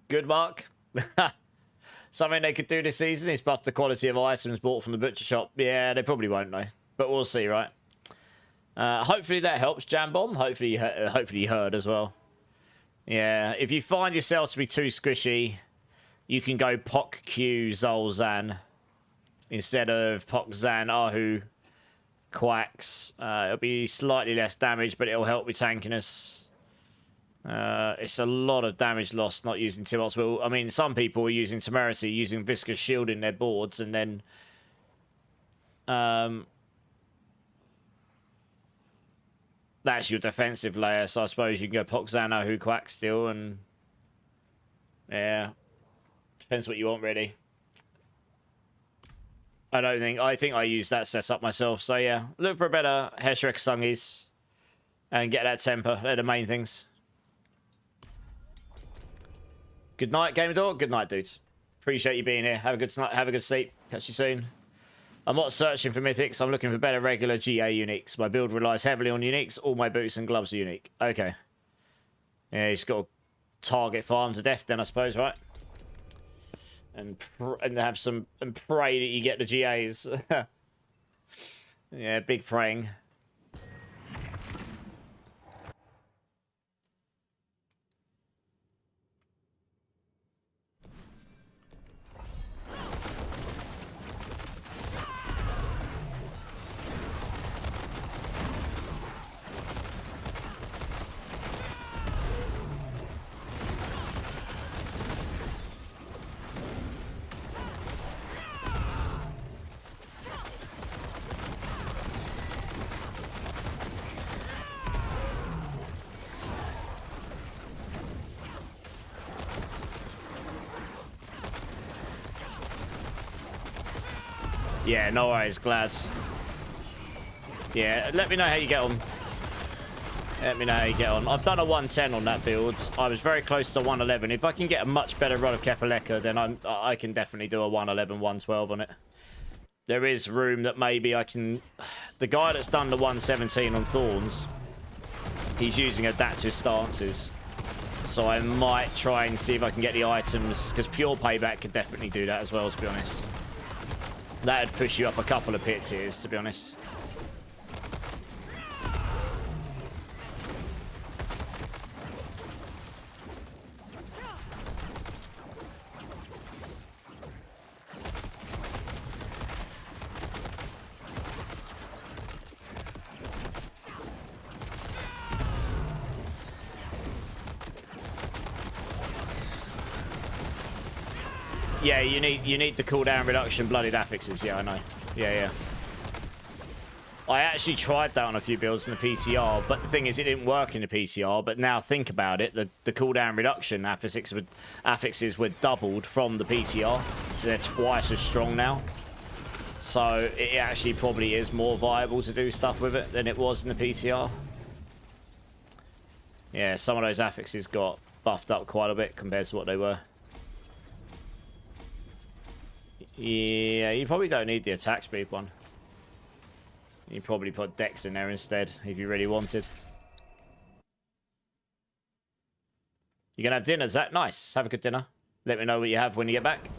Good, Mark. Something they could do this season is buff the quality of items bought from the butcher shop. Yeah, they probably won't, though. But we'll see, right? Hopefully that helps, Jambon. Hopefully you heard as well. Yeah, if you find yourself to be too squishy, you can go Poc Q Zolzan instead of Poc Zan Ahu Quacks. It'll be slightly less damage, but it'll help with tankiness. It's a lot of damage lost not using Timox. Well, I mean, some people are using Temerity, using Viscous Shield in their boards, and then that's your defensive layer. So I suppose you can go Poxano, who Quack still, and yeah, depends what you want really. I think I use that setup myself. So yeah, look for a better Heshira Kasungis and get that temper. They're the main things. Good night, Gamer Dog. Good night, dudes. Appreciate you being here. Have a good night. Have a good sleep. Catch you soon. I'm not searching for mythics. I'm looking for better regular GA uniques. My build relies heavily on uniques. All my boots and gloves are unique. Okay. Yeah, you just got to target farm to death then, I suppose, right? And have some and pray that you get the GAs. Yeah, big praying. Yeah, no worries, glad. Yeah, let me know how you get on. Let me know how you get on. I've done a 110 on that build. I was very close to 111. If I can get a much better run of Kepaleka, then I can definitely do a 111, 112 on it. There is room that maybe I can... The guy that's done the 117 on Thorns, he's using adaptive stances. So I might try and see if I can get the items, because Pure Payback could definitely do that as well, to be honest. That'd push you up a couple of pit tiers, to be honest. Yeah, you need the cooldown reduction bloodied affixes. Yeah, I know. Yeah. I actually tried that on a few builds in the PTR, but the thing is, it didn't work in the PTR. But now think about it, the cooldown reduction affixes were doubled from the PTR, so they're twice as strong now. So it actually probably is more viable to do stuff with it than it was in the PTR. Yeah, some of those affixes got buffed up quite a bit compared to what they were. Yeah, you probably don't need the attack speed one. You probably put Dex in there instead, if you really wanted. You gonna have dinner, Zach? Nice. Have a good dinner. Let me know what you have when you get back.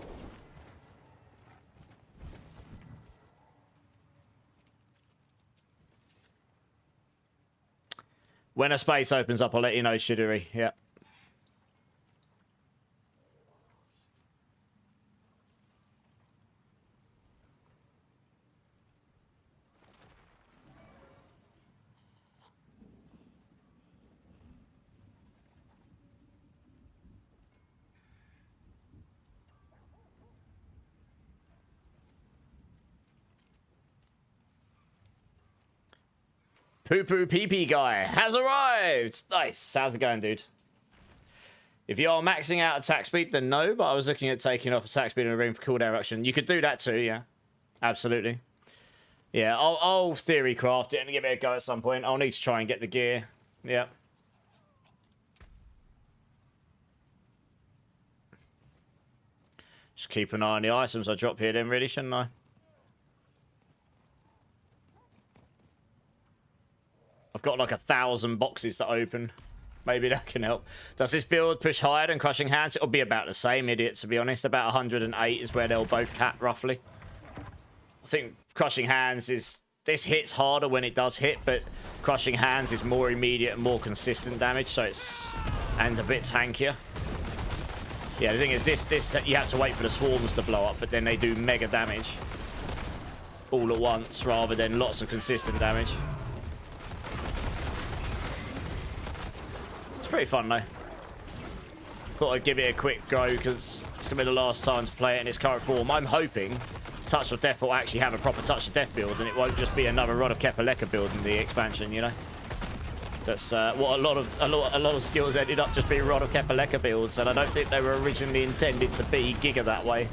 When a space opens up, I'll let you know, Shiduri. Yeah. Poo Poo Pee Pee Guy has arrived! Nice. How's it going, dude? If you are maxing out attack speed, then no, but I was looking at taking off attack speed in a room for cooldown reduction. You could do that too, yeah. Absolutely. Yeah, I'll theory craft it and give it a go at some point. I'll need to try and get the gear. Yeah. Just keep an eye on the items I drop here then, really, shouldn't I? I've got like 1,000 boxes to open. Maybe that can help. Does this build push higher than Crushing Hands? It'll be about the same, idiot, to be honest. About 108 is where they'll both cap, roughly. I think Crushing Hands is... This hits harder when it does hit, but Crushing Hands is more immediate and more consistent damage, so it's... And a bit tankier. Yeah, the thing is, this you have to wait for the swarms to blow up, but then they do mega damage. All at once, rather than lots of consistent damage. Pretty fun though. Thought I'd give it a quick go because it's gonna be the last time to play it in its current form. I'm hoping Touch of Death will actually have a proper Touch of Death build and it won't just be another Rod of Kepaleka build in the expansion, you know. That's what a lot of skills ended up just being Rod of Kepaleka builds, and I don't think they were originally intended to be Giga that way.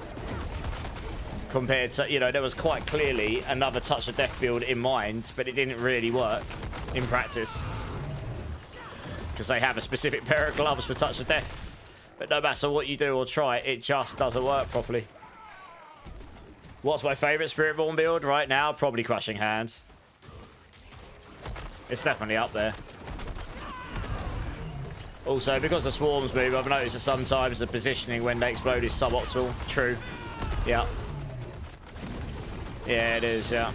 Compared to, you know, there was quite clearly another Touch of Death build in mind, but it didn't really work in practice. Because they have a specific pair of gloves for Touch of Death. But no matter what you do or try, it just doesn't work properly. What's my favourite Spiritborn build right now? Probably Crushing Hand. It's definitely up there. Also, because the swarms move, I've noticed that sometimes the positioning when they explode is suboptimal. True. Yeah. Yeah, it is, yeah.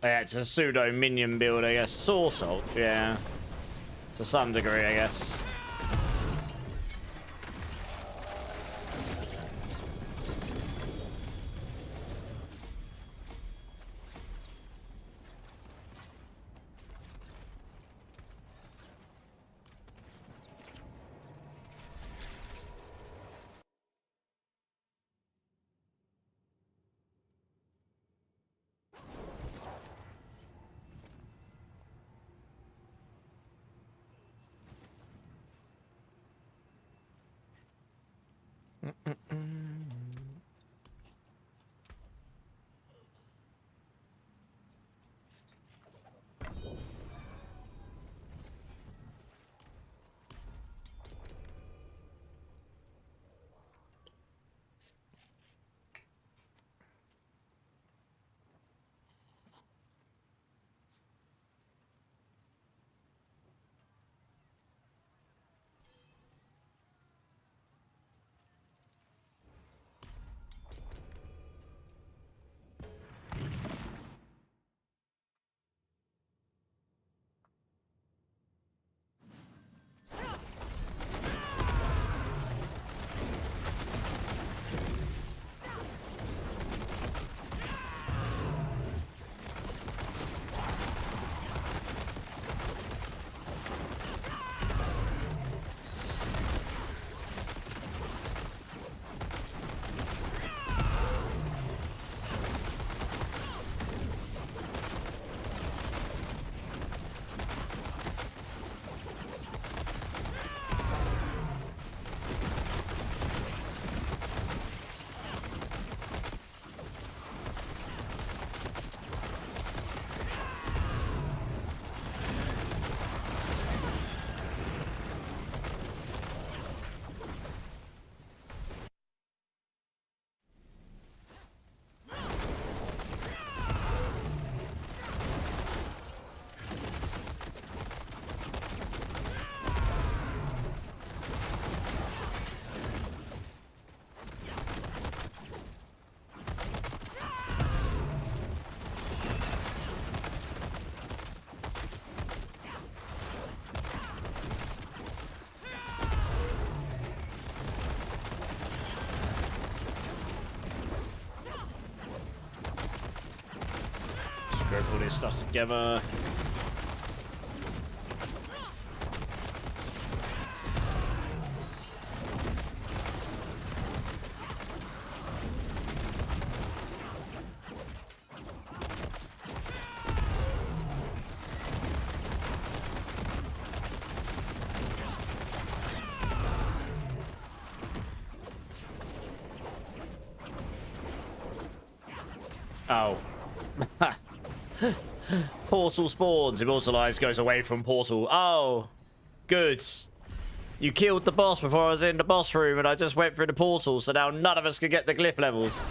Yeah, it's a pseudo minion build, I guess. Sort of, yeah. To some degree, I guess. all this stuff together. Oh. Portal spawns. Immortalized goes away from portal. Oh. Good. You killed the boss before I was in the boss room and I just went through the portal, so now none of us could get the glyph levels.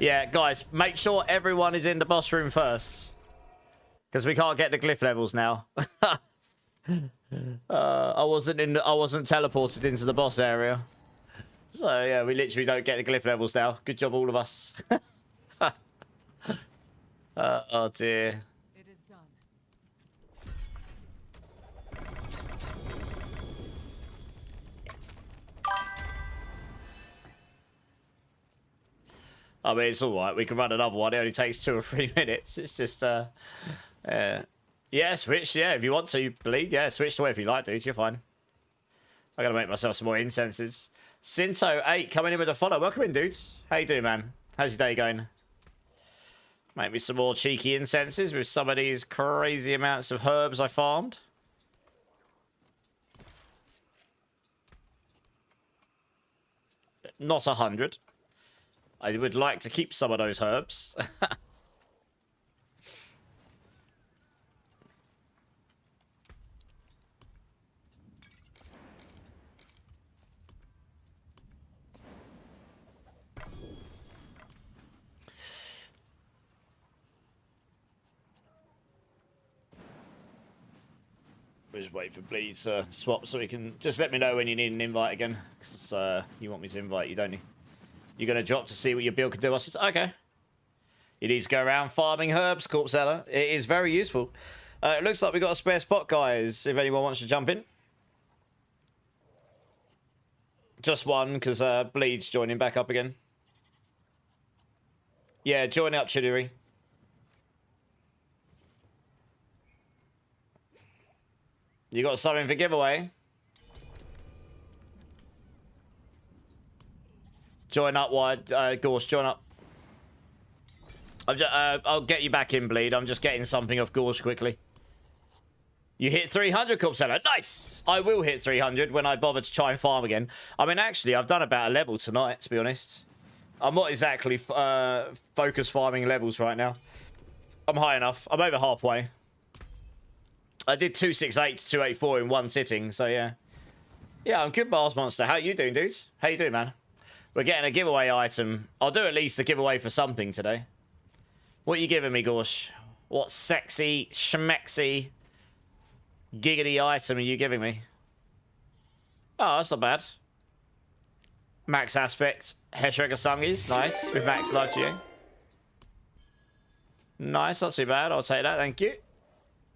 Yeah, guys, make sure everyone is in the boss room first. Because we can't get the glyph levels now. I wasn't teleported into the boss area. So yeah, we literally don't get the glyph levels now. Good job, all of us. Oh dear. It is done. I mean, it's all right. We can run another one. It only takes 2 or 3 minutes. It's just, yeah, switch. Yeah, if you want to bleed, yeah, switch away if you like, dude. You're fine. I gotta make myself some more incenses. Sinto8 coming in with a follow. Welcome in, dude. How you doing, man? How's your day going? Make me some more cheeky incenses with some of these crazy amounts of herbs I farmed. Not 100. I would like to keep some of those herbs. Just wait for Bleed to swap so we can... Just let me know when you need an invite again. Because you want me to invite you, don't you? You're going to drop to see what your build can do. I said, okay. You need to go around farming herbs, Corpse Seller. It is very useful. It looks like we've got a spare spot, guys, if anyone wants to jump in. Just one, because Bleed's joining back up again. Yeah, join up, Chidiri. You got something for giveaway? Join up, wide. Gorse, join up. I'll get you back in, Bleed. I'm just getting something off Gorse quickly. You hit 300, Corpse Seller. Nice! I will hit 300 when I bother to try and farm again. I mean, actually, I've done about a level tonight, to be honest. I'm not exactly focus farming levels right now. I'm high enough. I'm over halfway. I did 268 to 284 in one sitting, so yeah. Yeah, I'm good, Mars Monster. How you doing, dudes? How you doing, man? We're getting a giveaway item. I'll do at least a giveaway for something today. What are you giving me, Gorsh? What sexy, schmexy, giggity item are you giving me? Oh, that's not bad. Max Aspect, Heshregar Sungis. Nice. With Max Live GA. Nice, not too bad. I'll take that, thank you.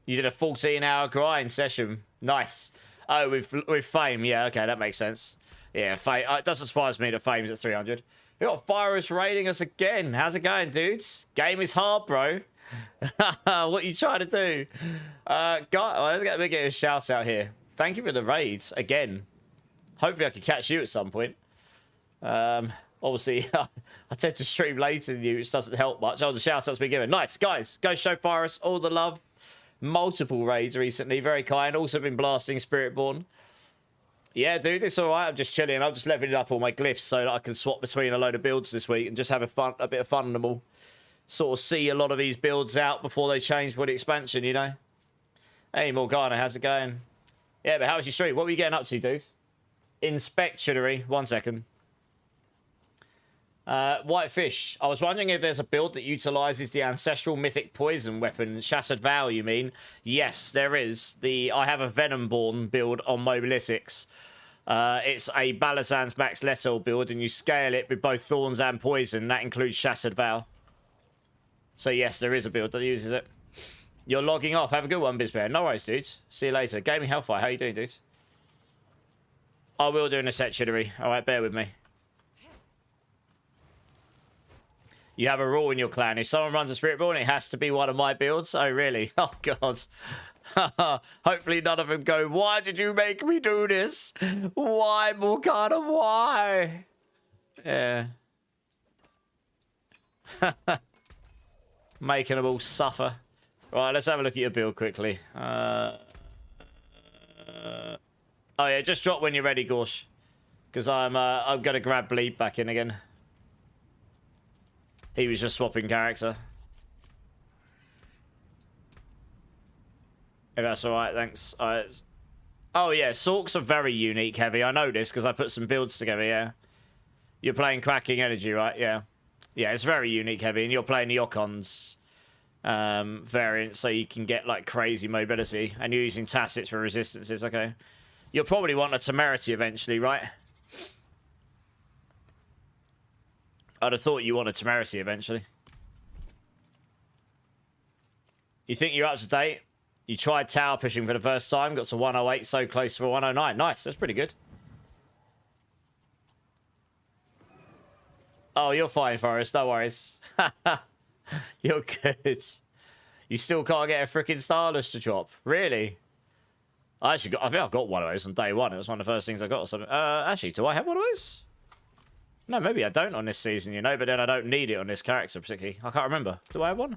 You did a 14-hour grind session. Nice. Oh, with Fame. Yeah, okay, that makes sense. Yeah, Fame. It doesn't surprise me that Fame's at 300. We got Virus raiding us again. How's it going, dudes? Game is hard, bro. What you trying to do? Let me get a shout out here. Thank you for the raids again. Hopefully I can catch you at some point. Obviously, I tend to stream later than you, which doesn't help much. Oh, the shout out's been given. Nice, guys. Go show Virus all the love. Multiple raids recently, very kind. Also been blasting Spiritborn. Yeah, dude, it's all right. I'm just chilling. I'm just leveling up all my glyphs so that I can swap between a load of builds this week and just have a bit of fun on them all. Sort of see a lot of these builds out before they change for the expansion, you know. Hey, Morgana, how's it going? Yeah, but how was your stream? What were you getting up to, dude? Inspectionary. 1 second. Whitefish. I was wondering if there's a build that utilizes the ancestral mythic poison weapon, Shattered Vow, you mean? Yes, there is. I have a Venomborn build on Mobilytics. It's a Balazan's Max Lethal build, and you scale it with both Thorns and Poison. That includes Shattered Vow. So yes, there is a build that uses it. You're logging off. Have a good one, Bizbear. No worries, dude. See you later. Gaming Hellfire, how you doing, dude? I will do in a set, Chiddery. Alright, bear with me. You have a rule in your clan. If someone runs a Spiritborn, it has to be one of my builds. Oh, really? Oh, God. Hopefully none of them go, why did you make me do this? Why, Morgana, why? Yeah. Making them all suffer. Right, let's have a look at your build quickly. Oh, yeah, just drop when you're ready, Gorsh. Because I'm going to grab Bleed back in again. He was just swapping character. If that's alright, thanks. Oh, yeah, Sorks are very unique heavy. I know this because I put some builds together, yeah. You're playing Cracking Energy, right? Yeah. Yeah, it's very unique heavy, and you're playing the Ocon's variant, so you can get, like, crazy mobility. And you're using Tacits for resistances, okay. You'll probably want a Temerity eventually, right? I'd have thought you want a Temerity eventually. You think you're up to date? You tried tower pushing for the first time, got to 108, so close for 109. Nice, that's pretty good. Oh, you're fine, Forrest, no worries. You're good. You still can't get a freaking Starless to drop. Really? I think I got one of those on day one. It was one of the first things I got or something. Actually, do I have one of those? No, maybe I don't on this season, you know, but then I don't need it on this character particularly. I can't remember. Do I have one?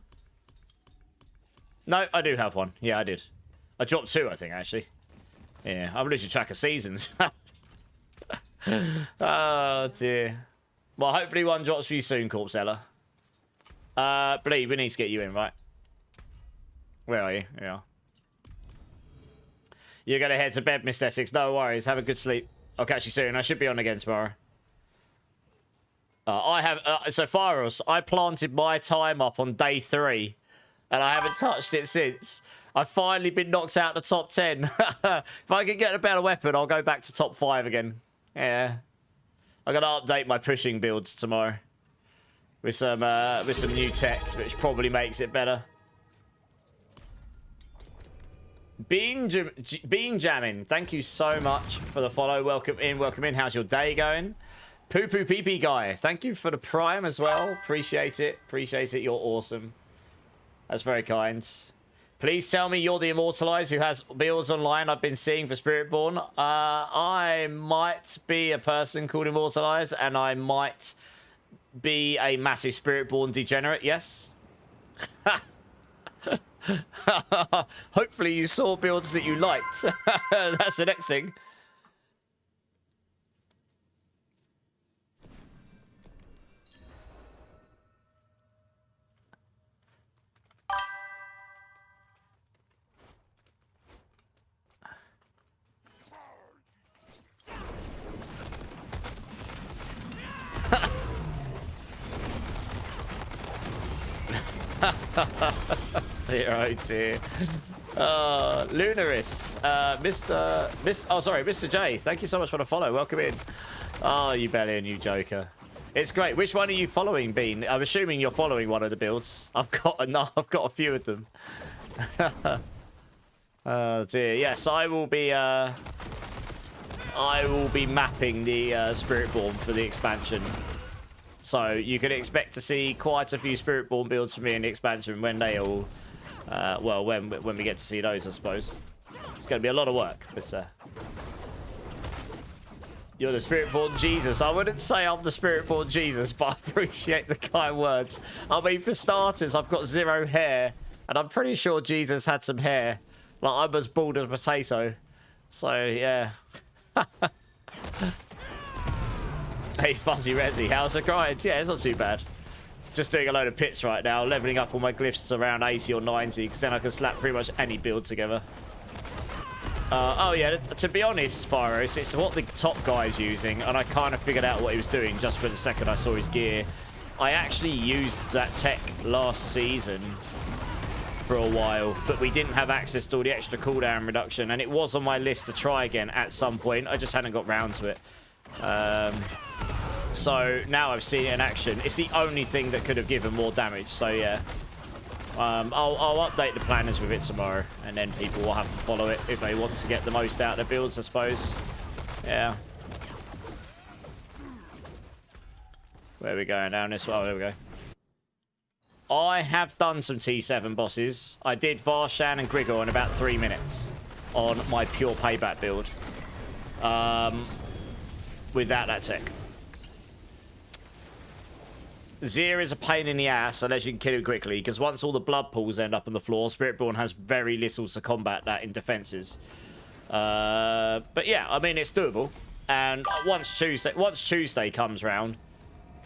No, I do have one. Yeah, I did. I dropped two, I think, actually. Yeah, I'm losing track of seasons. Oh, dear. Well, hopefully one drops for you soon, Corpse Ella. Bleed, we need to get you in, right? Where are you? Yeah. You're going to head to bed, Mr. Essex. No worries. Have a good sleep. I'll catch you soon. I should be on again tomorrow. I have... so, Phyros, I planted my time up on day 3. And I haven't touched it since. I've finally been knocked out of the top 10. If I can get a better weapon, I'll go back to top 5 again. Yeah. I'm going to update my pushing builds tomorrow. With some new tech, which probably makes it better. Bean Jamming, thank you so much for the follow. Welcome in. How's your day going? Poo Poo Pee Pee Guy, thank you for the prime as well. Appreciate it. You're awesome. That's very kind. Please tell me you're the Immortalized who has builds online I've been seeing for Spiritborn. I might be a person called Immortalized, and I might be a massive Spiritborn degenerate, yes? Hopefully you saw builds that you liked. That's the next thing. Dear, oh dear. Lunaris, Mr. J, thank you so much for the follow. Welcome in. Oh, you belly, you joker. It's great. Which one are you following, Bean? I'm assuming you're following one of the builds. I've got a few of them. Oh dear. Yes, I will be mapping the Spiritborn for the expansion. So you can expect to see quite a few Spiritborn builds from me in the expansion when they all, well, when we get to see those, I suppose. It's going to be a lot of work, but you're the Spiritborn Jesus. I wouldn't say I'm the Spiritborn Jesus, but I appreciate the kind words. I mean, for starters, I've got 0 hair, and I'm pretty sure Jesus had some hair. Like, I'm as bald as a potato. So, yeah. Hey, Fuzzy Rezzy, how's it going? Yeah, it's not too bad. Just doing a load of pits right now, leveling up all my glyphs to around 80 or 90, because then I can slap pretty much any build together. Oh yeah, to be honest, Phyros, it's what the top guy's using, and I kind of figured out what he was doing just for the second I saw his gear. I actually used that tech last season for a while, but we didn't have access to all the extra cooldown reduction, and it was on my list to try again at some point. I just hadn't got round to it. So now I've seen it in action. It's the only thing that could have given more damage. So yeah, I'll update the planners with it tomorrow, and then people will have to follow it if they want to get the most out of their builds, I suppose. Yeah. Where are we going? Down this way? Oh, there we go. I have done some T7 bosses. I did Varshan and Grigor in about 3 minutes on my pure payback build. Without that tech. Zir is a pain in the ass unless you can kill him quickly, because once all the blood pools end up on the floor, Spiritborn has very little to combat that in defenses. But yeah, I mean, it's doable. And once Tuesday comes round,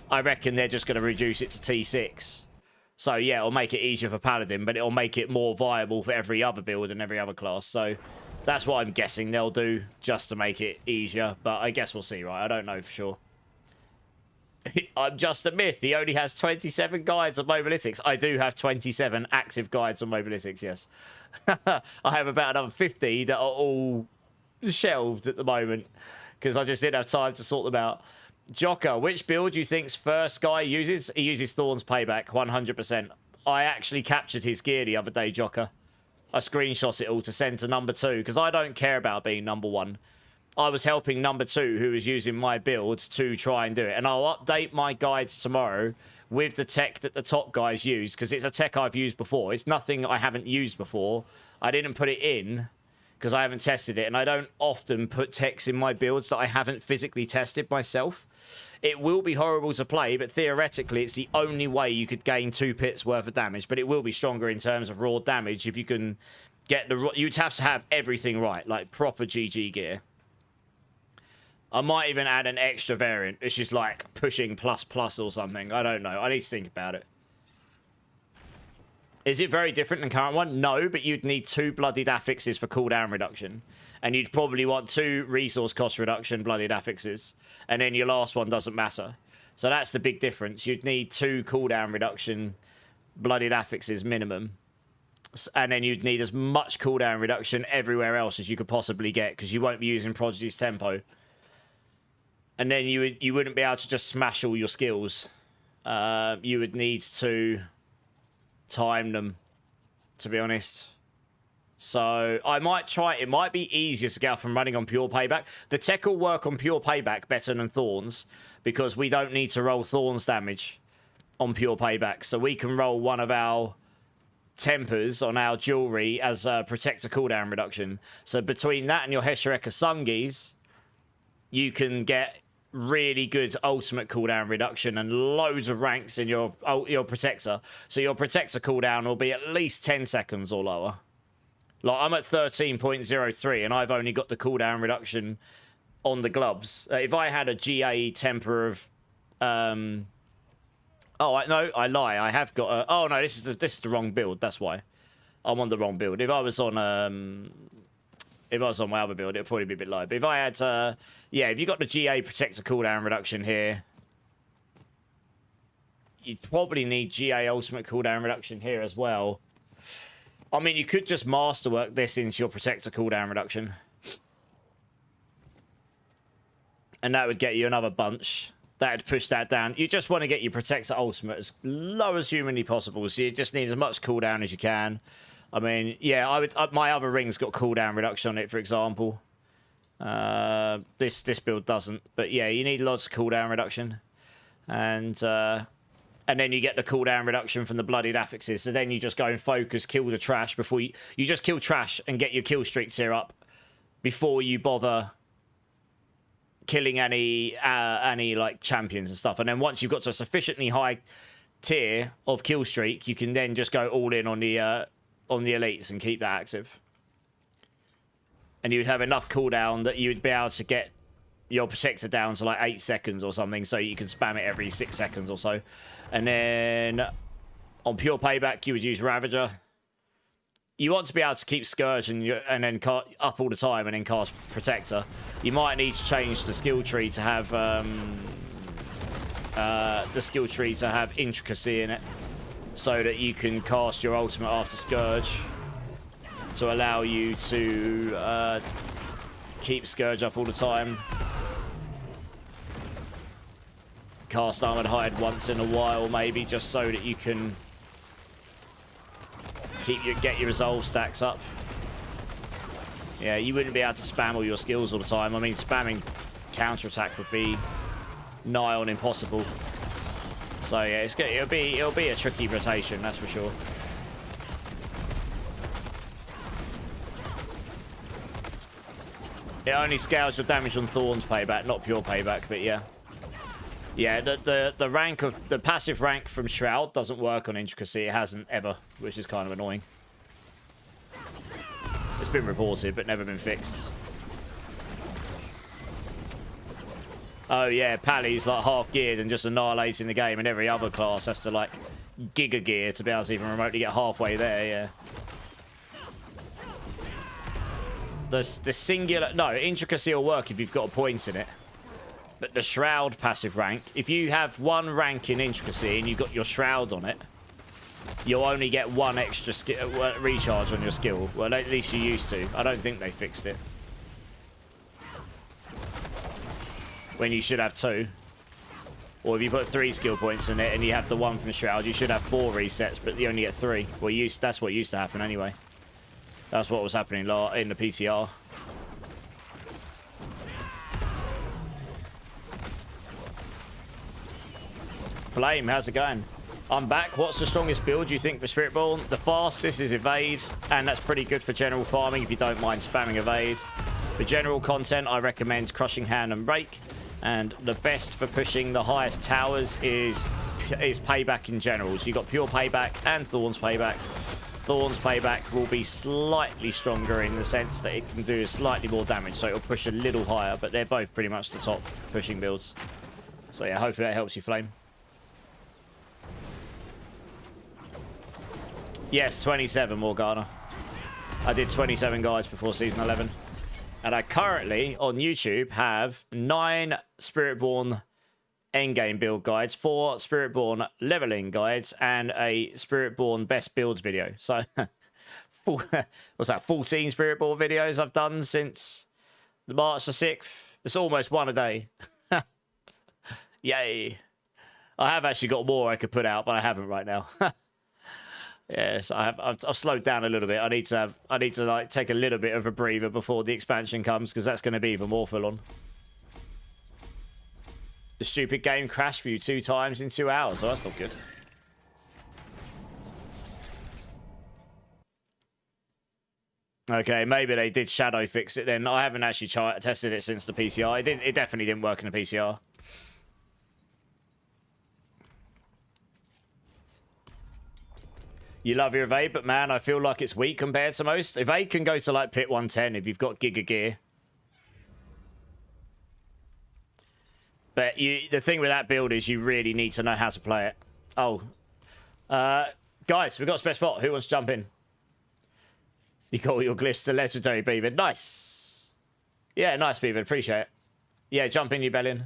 I reckon they're just going to reduce it to T6. So yeah, it'll make it easier for Paladin, but it'll make it more viable for every other build and every other class. So that's what I'm guessing they'll do, just to make it easier. But I guess we'll see, right? I don't know for sure. I'm just a myth. He only has 27 guides on Mobalytics. I do have 27 active guides on Mobalytics, yes. I have about another 50 that are all shelved at the moment because I just didn't have time to sort them out. Jocker, which build do you think's first guy uses? He uses Thorn's Payback, 100%. I actually captured his gear the other day, Jocker. I screenshot it all to send to number 2 because I don't care about being number 1. I was helping number 2, who was using my build, to try and do it. And I'll update my guides tomorrow with the tech that the top guys use, because it's a tech I've used before. It's nothing I haven't used before. I didn't put it in because I haven't tested it, and I don't often put techs in my builds that I haven't physically tested myself. It will be horrible to play, but theoretically it's the only way you could gain 2 pits worth of damage, but it will be stronger in terms of raw damage if you can get the... You'd have to have everything right, like proper GG gear. I might even add an extra variant. It's just like pushing ++ or something. I don't know. I need to think about it. Is it very different than current one? No, but you'd need 2 bloodied affixes for cooldown reduction. And you'd probably want 2 resource cost reduction bloodied affixes. And then your last one doesn't matter. So that's the big difference. You'd need 2 cooldown reduction bloodied affixes minimum. And then you'd need as much cooldown reduction everywhere else as you could possibly get, because you won't be using Prodigy's Tempo. And then you wouldn't be able to just smash all your skills. You would need to time them, to be honest. So I might try. It might be easier to get up and running on pure payback. The tech will work on pure payback better than Thorns, because we don't need to roll Thorns damage on pure payback. So we can roll one of our tempers on our jewelry as a protector cooldown reduction. So between that and your Heshereka Sungis, you can get really good ultimate cooldown reduction and loads of ranks in your protector. So your protector cooldown will be at least 10 seconds or lower. Like, I'm at 13.03 and I've only got the cooldown reduction on the gloves. If I had a GA temper of no, I lie. I have got a... Oh no, this is the wrong build. That's why I'm on the wrong build. If I was on my other build, it'd probably be a bit low. But if I had, yeah, if you got the GA protector cooldown reduction here, you'd probably need GA ultimate cooldown reduction here as well. I mean, you could just masterwork this into your protector cooldown reduction, and that would get you another bunch. That'd push that down. You just want to get your protector ultimate as low as humanly possible. So you just need as much cooldown as you can. I mean, yeah, I would. My other ring's got cooldown reduction on it, for example. This build doesn't, but yeah, you need lots of cooldown reduction, and then you get the cooldown reduction from the bloodied affixes. So then you just go and focus, kill the trash before you just kill trash and get your kill streak tier up before you bother killing any like champions and stuff. And then once you've got to a sufficiently high tier of kill streak, you can then just go all in on the elites and keep that active. And you would have enough cooldown that you would be able to get your protector down to like 8 seconds or something, so you can spam it every 6 seconds or so. And then on pure payback, you would use Ravager. You want to be able to keep Scourge and then up all the time and then cast Protector. You might need to change the skill tree to have Intricacy in it, so that you can cast your ultimate after Scourge to allow you to keep Scourge up all the time. Cast Armored Hide once in a while, maybe, just so that you can get your resolve stacks up. Yeah, you wouldn't be able to spam all your skills all the time. I mean, spamming counterattack would be nigh on impossible. So yeah, it'll be a tricky rotation, that's for sure. It only scales your damage on Thorn's payback, not pure payback, but yeah. Yeah, the rank of the passive rank from Shroud doesn't work on Intricacy. It hasn't ever, which is kind of annoying. It's been reported, but never been fixed. Oh yeah, Pally's like half geared and just annihilating the game, and every other class has to like giga gear to be able to even remotely get halfway there. Yeah. The singular... No, Intricacy will work if you've got points in it. But the Shroud passive rank, if you have one rank in Intricacy and you've got your Shroud on it, you'll only get one extra recharge on your skill. Well, at least you used to. I don't think they fixed it. When you should have 2. Or if you put 3 skill points in it and you have the one from the Shroud, you should have 4 resets, but you only get 3. Well, that's what used to happen anyway. That's what was happening in the PTR. Flame, how's it going? I'm back. What's the strongest build you think for Spiritborn? The fastest is Evade, and that's pretty good for general farming if you don't mind spamming Evade. For general content, I recommend Crushing Hand and Rake. And the best for pushing the highest towers is Payback in general. So you've got Pure Payback and Thorn's Payback. Thorn's Payback will be slightly stronger in the sense that it can do slightly more damage, so it'll push a little higher, but they're both pretty much the top pushing builds. So yeah, hopefully that helps you, Flame. Yes, 27, Morgana. I did 27 guides before Season 11. And I currently, on YouTube, have 9 Spiritborn endgame build guides, 4 Spiritborn leveling guides, and a Spiritborn best builds video. So, what's that, 14 Spiritborn videos I've done since March the 6th? It's almost one a day. Yay. I have actually got more I could put out, but I haven't right now. Yes, I've slowed down a little bit. I need to like take a little bit of a breather before the expansion comes, because that's going to be even more full on. The stupid game crashed for you 2 times in 2 hours. Oh, that's not good. Okay, maybe they did shadow fix it then. I haven't actually tested it since the PCR. It definitely didn't work in the PCR. You love your Evade, but man, I feel like it's weak compared to most. Evade can go to like Pit 110 if you've got Giga Gear. But the thing with that build is you really need to know how to play it. Oh. Guys, we've got a spare spot. Who wants to jump in? You got all your glyphs to legendary, Beaver. Nice. Yeah, nice, Beaver. Appreciate it. Yeah, jump in, you bellin.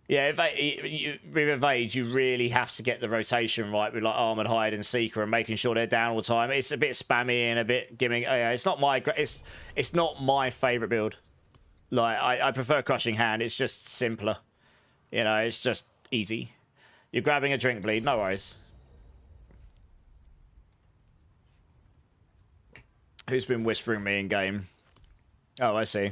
Yeah, with Evade, you really have to get the rotation right with like Armored Hide and Seeker and making sure they're down all the time. It's a bit spammy and a bit giving. Oh, yeah, it's not my favorite build. Like I prefer Crushing Hand. It's just simpler. You know, it's just easy. You're grabbing a drink, Bleed. No worries. Who's been whispering me in game? Oh, I see.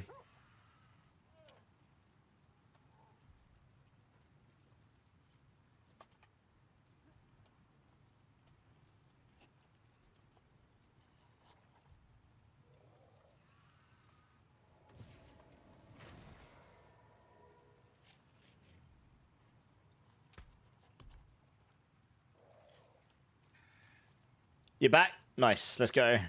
You're back? Nice. Let's go.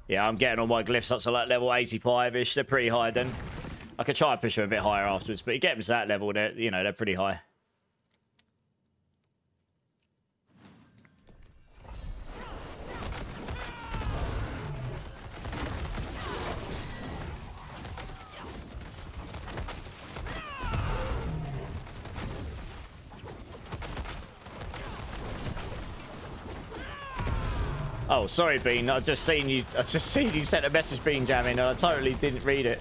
Yeah, I'm getting all my glyphs up to like level 85-ish. They're pretty high then. I could try and push them a bit higher afterwards, but you get them to that level, they're pretty high. Oh, sorry, Bean. I just seen you sent a message, Bean Jamming, and I totally didn't read it.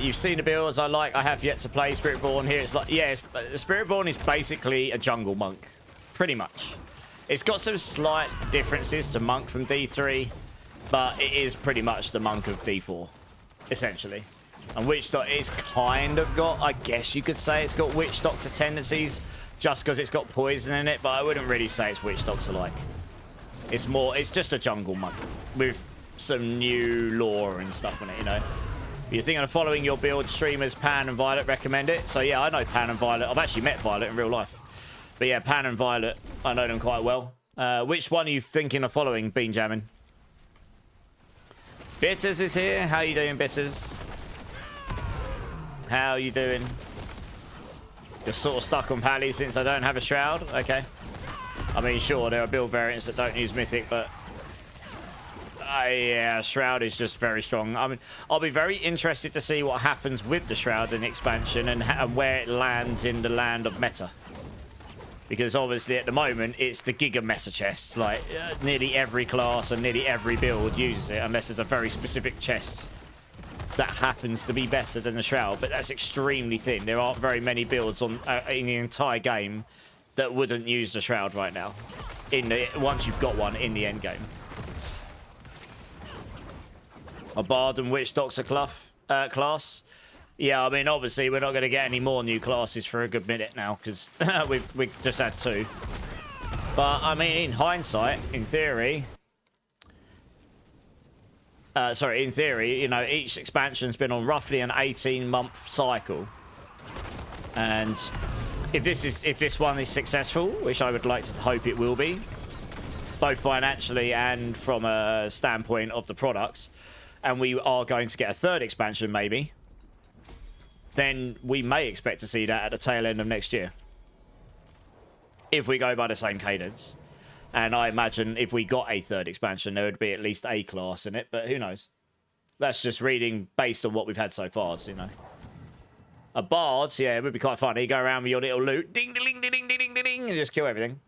You've seen the builds I like. I have yet to play Spiritborn. Here it's like, yeah, Spiritborn is basically a jungle monk, pretty much. It's got some slight differences to monk from D3, but it is pretty much the monk of D4, essentially. And Witch Doctor, it's kind of got, I guess you could say, it's got Witch Doctor tendencies just because it's got poison in it, but I wouldn't really say it's Witch Doctor like. It's just a jungle mug with some new lore and stuff in it, you know. If you're thinking of following your build, streamers Pan and Violet recommend it. So yeah, I know Pan and Violet. I've actually met Violet in real life. But yeah, Pan and Violet, I know them quite well. Which one are you thinking of following, Bean Jamming? Bitters is here. How you doing, Bitters? How you doing? You're sort of stuck on Pally since I don't have a Shroud? Okay. I mean, sure, there are build variants that don't use Mythic, but... yeah, Shroud is just very strong. I mean, I'll be very interested to see what happens with the Shroud in expansion and where it lands in the land of meta. Because obviously at the moment, it's the Giga Meta chest. Like, nearly every class and nearly every build uses it, unless it's a very specific chest that happens to be better than the Shroud. But that's extremely thin. There aren't very many builds on in the entire game that wouldn't use the Shroud right now. Once you've got one in the end game. A Bard and Witch Doctor class. Yeah, I mean, obviously, we're not going to get any more new classes for a good minute now, because we've just had 2. But, I mean, in hindsight, in theory, you know, each expansion's been on roughly an 18-month cycle. And if this one is successful, which I would like to hope it will be, both financially and from a standpoint of the product, and we are going to get a 3rd expansion, maybe, then we may expect to see that at the tail end of next year. If we go by the same cadence. And I imagine if we got a 3rd expansion, there would be at least a class in it, but who knows? That's just reading based on what we've had so far, so, you know. A Bard, yeah, it would be quite fun. You go around with your little loot, ding, ding, ding, ding, ding, ding, ding, and just kill everything.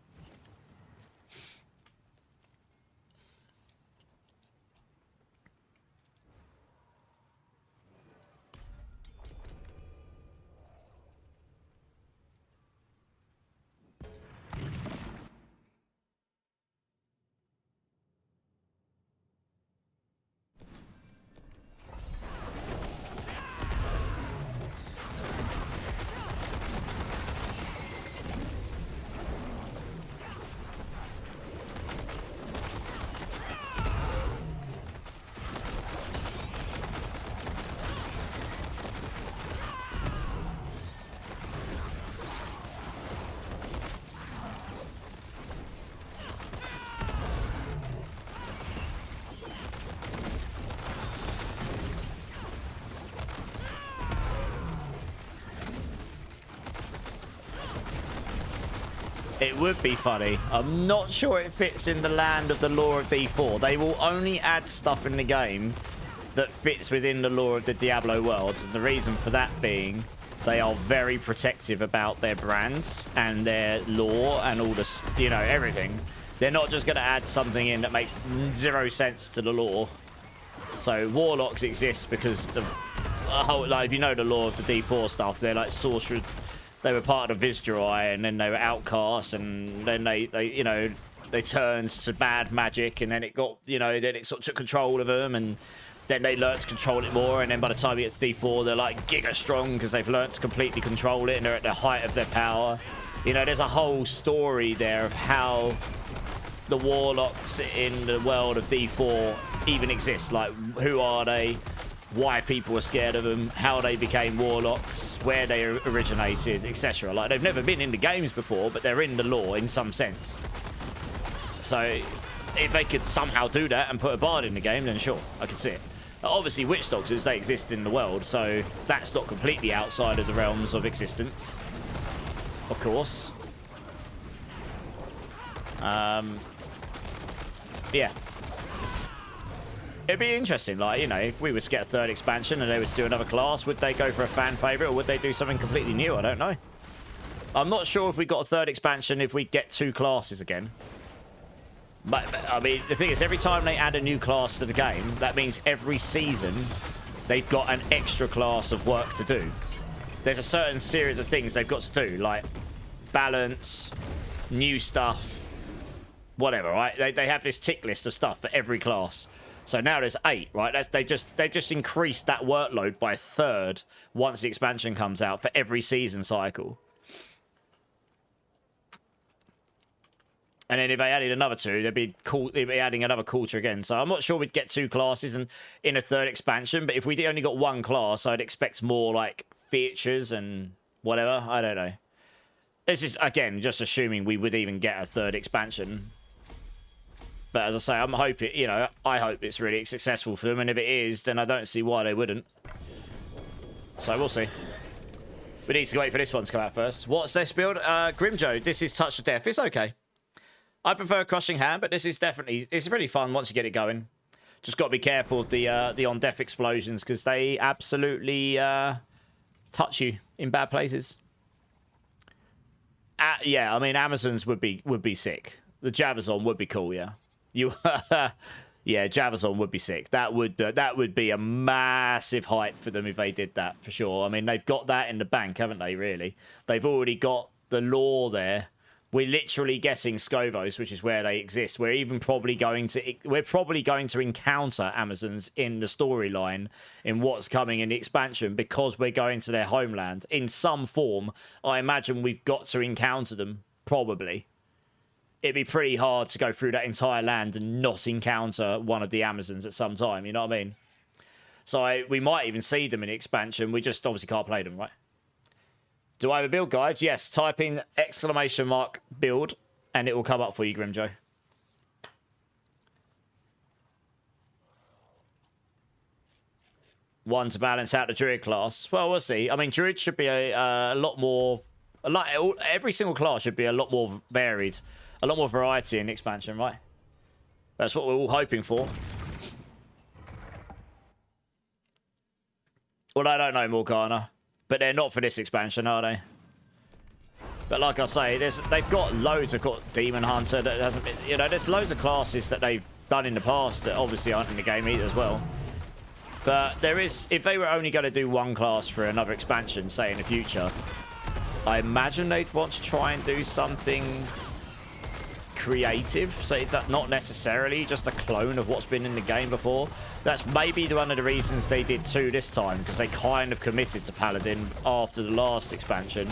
It would be funny. I'm not sure it fits in the land of the lore of D4. They will only add stuff in the game that fits within the lore of the Diablo world. And the reason for that being, they are very protective about their brands and their lore and all this, you know, everything. They're not just going to add something in that makes 0 sense to the lore. So Warlocks exist because the whole, like, if you know the lore of the D4 stuff, they're like sorcerers. They were part of Vizjerai, and then they were outcasts, and then they you know, they turned to bad magic, and then it got, you know, then it sort of took control of them, and then they learnt to control it more, and then by the time you get to D4, they're like giga strong because they've learnt to completely control it, and they're at the height of their power. You know, there's a whole story there of how the Warlocks in the world of D4 even exist. Like, who are they? Why people are scared of them, how they became Warlocks, where they originated, etc. Like, they've never been in the games before, but they're in the lore in some sense. So, if they could somehow do that and put a Bard in the game, then sure, I could see it. Obviously, Witch Doctors, they exist in the world, so that's not completely outside of the realms of existence. Of course. Yeah. It'd be interesting, like, you know, if we were to get a 3rd expansion and they were to do another class, would they go for a fan favorite or would they do something completely new? I don't know. I'm not sure if we got a 3rd expansion if we get 2 classes again. But, I mean, the thing is, every time they add a new class to the game, that means every season they've got an extra class of work to do. There's a certain series of things they've got to do, like balance, new stuff, whatever, right? They have this tick list of stuff for every class. So now there's 8, right? They've just increased that workload by 1/3 once the expansion comes out for every season cycle. And then if they added another 2, they'd be adding another quarter again. So I'm not sure we'd get 2 classes in a 3rd expansion. But if we only got 1 class, I'd expect more like features and whatever. I don't know. This is, again, just assuming we would even get a 3rd expansion. But as I say, I'm hoping, you know, I hope it's really successful for them. And if it is, then I don't see why they wouldn't. So we'll see. We need to wait for this one to come out first. What's this build? Grimjo, this is Touch of Death. It's okay. I prefer Crushing Hand, but this is definitely... It's really fun once you get it going. Just got to be careful of the on-death explosions, because they absolutely touch you in bad places. Yeah, I mean, Amazons would be sick. The Javazon would be cool, yeah. Yeah, Javazon would be sick. That would be a massive hype for them if they did that, for sure. I mean, they've got that in the bank, haven't they, really? They've already got the lore there. We're literally getting Scovos, which is where they exist. We're probably going to encounter Amazons in the storyline in what's coming in the expansion, because we're going to their homeland in some form. I imagine we've got to encounter them, probably. It'd be pretty hard to go through that entire land and not encounter one of the Amazons at some time, you know what I mean? So we might even see them in the expansion. We just obviously can't play them, right? Do I have a build guide? Yes, type in !build and it will come up for you, Grimjo. One to balance out the Druid class. Well, we'll see. I mean, Druid should be a lot more... Like, every single class should be a lot more varied. A lot more variety in the expansion, right? That's what we're all hoping for. Well, I don't know, Morgana. But they're not for this expansion, are they? But like I say, they've got loads. They've got Demon Hunter that hasn't been... You know, there's loads of classes that they've done in the past that obviously aren't in the game either as well. But there is... If they were only going to do 1 class for another expansion, say in the future, I imagine they'd want to try and do something creative, so that not necessarily just a clone of what's been in the game before. That's maybe one of the reasons they did 2 this time, because they kind of committed to Paladin after the last expansion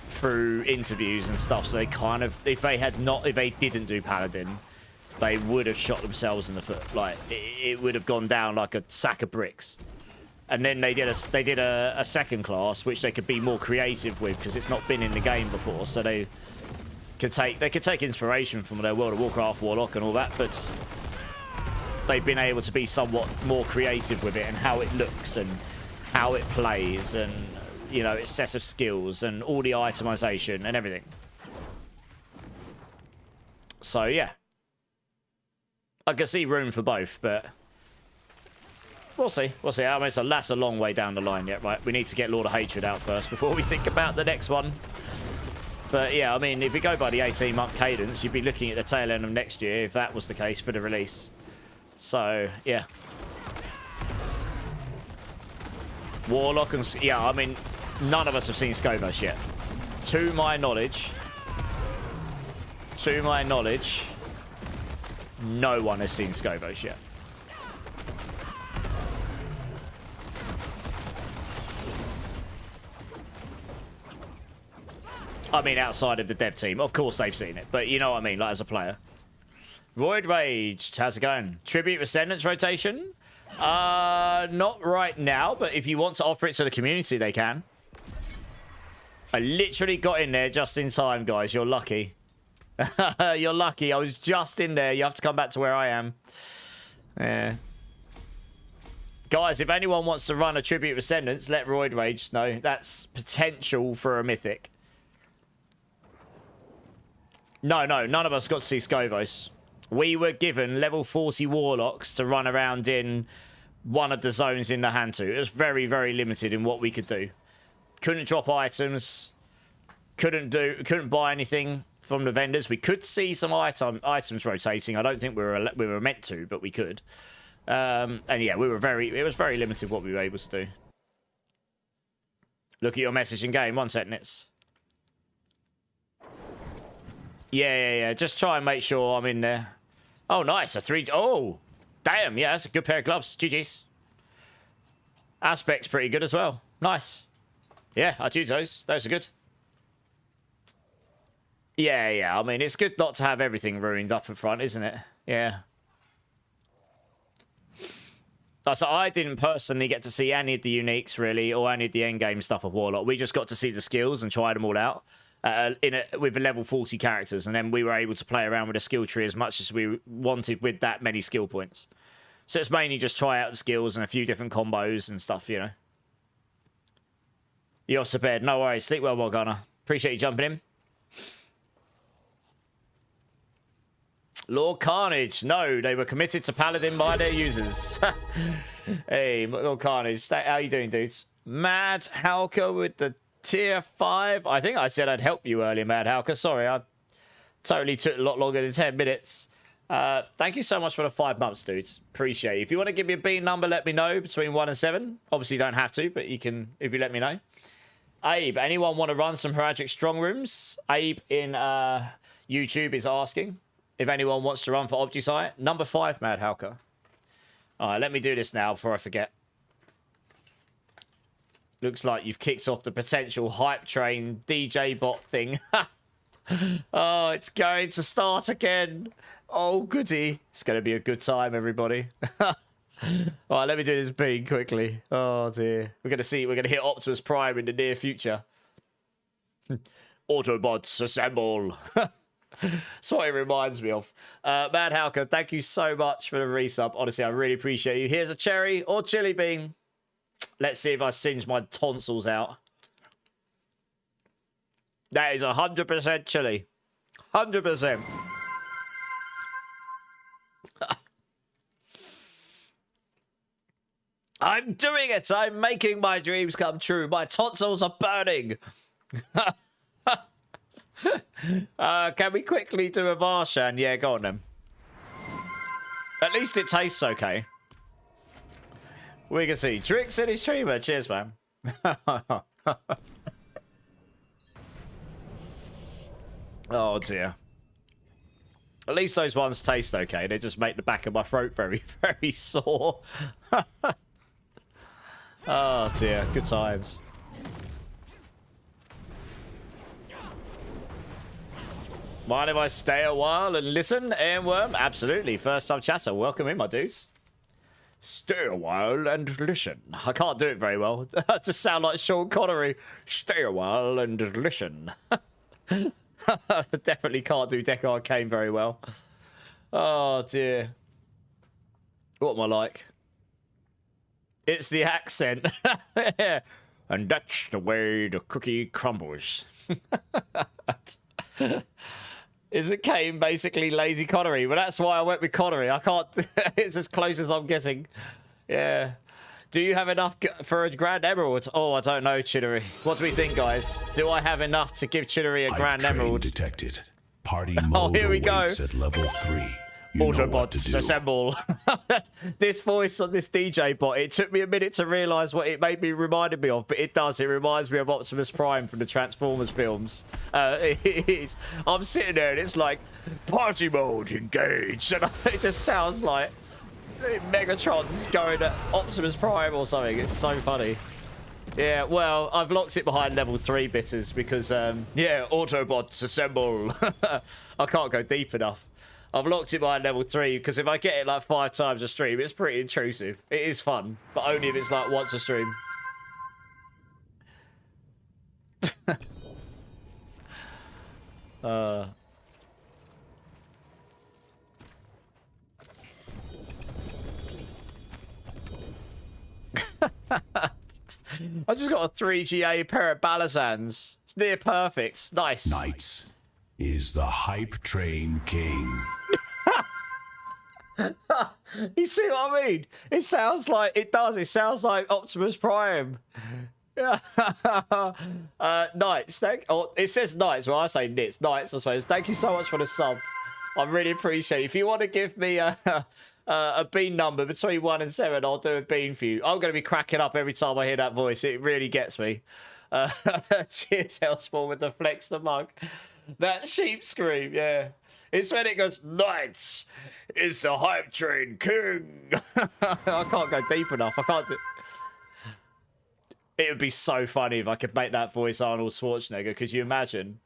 through interviews and stuff. So they kind of, if they didn't do Paladin, they would have shot themselves in the foot. Like it would have gone down like a sack of bricks. And then they did a 2nd class, which they could be more creative with, because it's not been in the game before. So they could take inspiration from their World of Warcraft Warlock and all that, but they've been able to be somewhat more creative with it and how it looks and how it plays and, you know, its set of skills and all the itemization and everything. So yeah, I can see room for both, but we'll see. We'll see. I mean, that's a long way down the line yet, right? We need to get Lord of Hatred out first before we think about the next one. But yeah, I mean, if we go by the 18-month cadence, you'd be looking at the tail end of next year if that was the case for the release. So, yeah. Warlock and... Yeah, I mean, none of us have seen Scovos yet. To my knowledge, no one has seen Scovos yet. I mean, outside of the dev team. Of course they've seen it, but you know what I mean, like as a player. Roid Raged, how's it going? Tribute Ascendance rotation? Not right now, but if you want to offer it to the community, they can. I literally got in there just in time, guys. You're lucky. You're lucky. I was just in there. You have to come back to where I am. Yeah. Guys, if anyone wants to run a Tribute Ascendance, let Roid Rage know. That's potential for a mythic. No, none of us got to see Scovos. We were given level 40 Warlocks to run around in one of the zones in the Hantu. It was very, very limited in what we could do. Couldn't drop items. Couldn't buy anything from the vendors. We could see some items rotating. I don't think we were meant to, but we could. And yeah, it was very limited what we were able to do. Look at your message in game. 1 sec, Nits. Yeah. Just try and make sure I'm in there. Oh, nice. Oh, damn. Yeah, that's a good pair of gloves. GG's. Aspect's pretty good as well. Nice. Yeah, I do those. Those are good. Yeah, yeah. I mean, it's good not to have everything ruined up in front, isn't it? Yeah. So I didn't personally get to see any of the uniques, really, or any of the endgame stuff of Warlock. We just got to see the skills and try them all out with level 40 characters, and then we were able to play around with the skill tree as much as we wanted with that many skill points. So it's mainly just try out the skills and a few different combos and stuff, you know. You're off to bed. No worries. Sleep well, Morgana. Appreciate you jumping in. Lord Carnage. No, they were committed to Paladin by their users. Hey, Lord Carnage. How you doing, dudes? Mad Halka with the tier 5. I think I said I'd help you earlier, Mad Halka. Sorry, I totally took a lot longer than 10 minutes. Thank you so much for the 5 months, dudes. Appreciate it. If you want to give me a bean number, let me know between 1 and 7. Obviously, you don't have to, but you can if you let me know. Abe, anyone want to run some Heraldic Strong Rooms? Abe in YouTube is asking if anyone wants to run for OptiSite. Number 5, Mad Halka. All right, let me do this now before I forget. Looks like you've kicked off the potential hype train DJ bot thing. Oh, it's going to start again. Oh, goody. It's going to be a good time, everybody. All right, let me do this bean quickly. Oh, dear. We're going to hit Optimus Prime in the near future. Autobots, assemble. That's what it reminds me of. Mad Halka, thank you so much for the resub. Honestly, I really appreciate you. Here's a cherry or chili bean. Let's see if I singe my tonsils out. That is 100% chili. 100%. I'm doing it. I'm making my dreams come true. My tonsils are burning. Can we quickly do a Varshan? Yeah, go on then. At least it tastes okay. We can see Drix City Streamer. Cheers, man. Oh, dear. At least those ones taste okay. They just make the back of my throat very, very sore. Oh, dear. Good times. Mind if I stay a while and listen, Airworm? Absolutely. First time chatter. Welcome in, my dudes. Stay a while and listen. I can't do it very well. I just sound like Sean Connery. Stay a while and listen. Definitely can't do Deck Arcane very well. Oh, dear. What am I like? It's the accent. And that's the way the cookie crumbles. Is it Kane basically lazy Connery? Well, that's why I went with Connery. I can't... It's as close as I'm getting. Yeah. Do you have enough for a Grand Emerald? Oh, I don't know, Chidori. What do we think, guys? Do I have enough to give Chidori a Grand Emerald? Detected. Party mode here we go. At level 3. You know what to Autobots, do. assemble. This voice on this DJ bot, it took me a minute to realise what it reminded me of, but it does. It reminds me of Optimus Prime from the Transformers films. I'm sitting there and it's like, party mode, engage. And it just sounds like Megatron's going at Optimus Prime or something. It's so funny. Yeah, well, I've locked it behind level 3 bitters because, yeah, Autobots, assemble. I can't go deep enough. I've locked it by level 3 because if I get it like 5 times a stream, it's pretty intrusive. It is fun, but only if it's like once a stream. I just got a 3GA pair of Balazans. It's near perfect. Nice. Knights is the hype train king. You see what I mean? It sounds like it does. It sounds like Optimus Prime. Yeah. Knights. It says Knights. Well, I say Nits. Knights, I suppose. Thank you so much for the sub. I really appreciate it. If you want to give me a bean number between 1 and 7, I'll do a bean for you. I'm going to be cracking up every time I hear that voice. It really gets me. Cheers, Hellspawn, with the flex the mug. That sheep scream, yeah. It's when it goes, Knights is the hype train king. I can't go deep enough. I can't do... It would be so funny if I could make that voice Arnold Schwarzenegger. Could you imagine?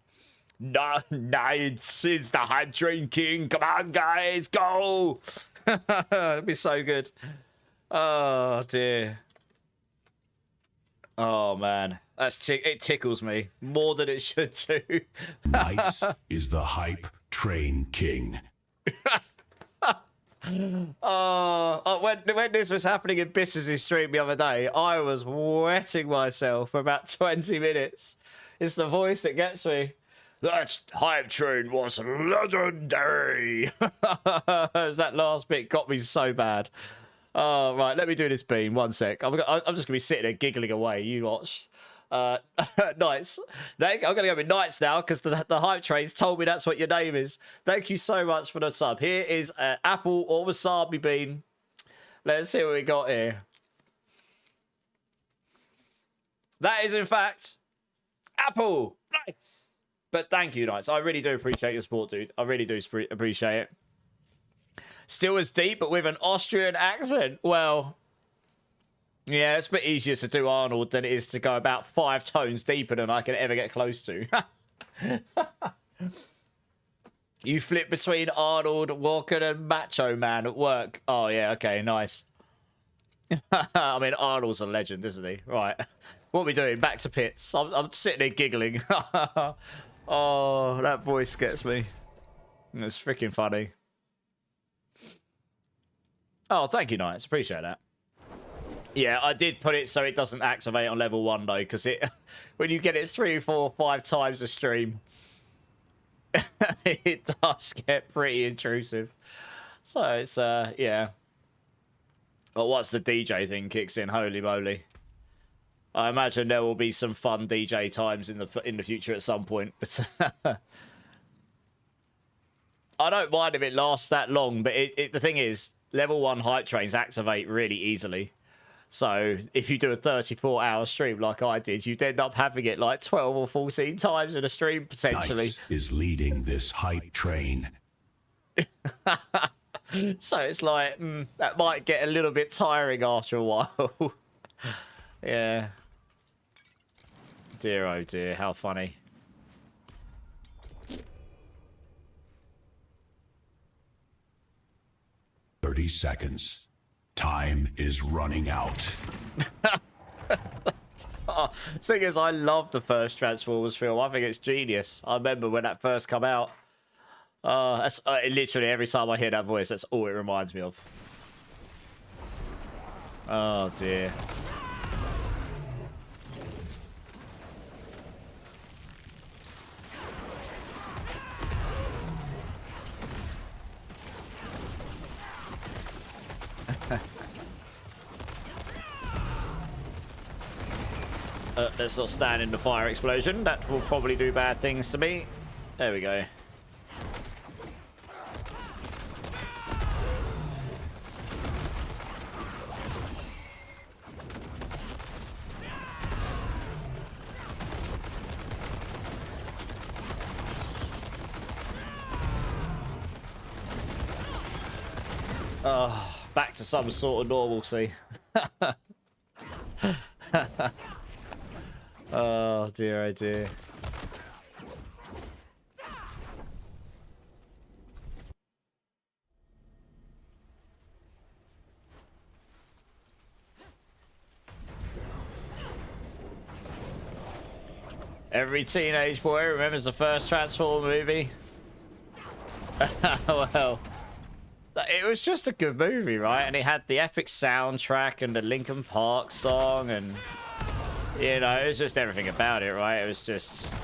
No, it's the hype train king. Come on, guys, go. It'd be so good. Oh dear. Oh man, it tickles me more than it should do. Knights is the hype train king. When this was happening in Bitters' stream the other day, I was wetting myself for about 20 minutes. It's the voice that gets me. That hype train was legendary. That last bit got me so bad. Oh, right, let me do this beam. 1 sec. I'm just going to be sitting there giggling away. You watch. Knights. I'm going to go with Knights now because the hype train's told me that's what your name is. Thank you so much for the sub. Here is apple or wasabi bean. Let's see what we got here. That is, in fact, apple. Nice. But thank you, Knights. I really do appreciate your support, dude. I really do appreciate it. Still as deep, but with an Austrian accent. Well, yeah, it's a bit easier to do Arnold than it is to go about 5 tones deeper than I can ever get close to. You flip between Arnold, Walker, and Macho Man at work. Oh, yeah, okay, nice. I mean, Arnold's a legend, isn't he? Right. What are we doing? Back to pits. I'm sitting there giggling. Oh, that voice gets me. It's freaking funny. Oh, thank you, Knights. Appreciate that. Yeah, I did put it so it doesn't activate on level 1, though, because when you get it 3, 4, 5 times a stream, it does get pretty intrusive. So it's, yeah. Well, once the DJ thing kicks in, holy moly. I imagine there will be some fun DJ times in the future at some point, but I don't mind if it lasts that long, but the thing is, level 1 hype trains activate really easily. So if you do a 34-hour stream like I did, you'd end up having it like 12 or 14 times in a stream, potentially. Knights is leading this hype train. So it's like, that might get a little bit tiring after a while. Yeah. Dear, oh dear, how funny. Seconds. Time is running out. Oh, thing is, I love the first Transformers film. I think it's genius. I remember when that first came out. That's literally every time I hear that voice, that's all it reminds me of. Oh dear. Let's not stand in the fire explosion. That will probably do bad things to me. There we go. Oh, back to some sort of normalcy. Oh dear, oh dear. Every teenage boy remembers the first Transformer movie. Well, it was just a good movie, right? And it had the epic soundtrack and the Linkin Park song and... You know, it was just everything about it, right? It was just...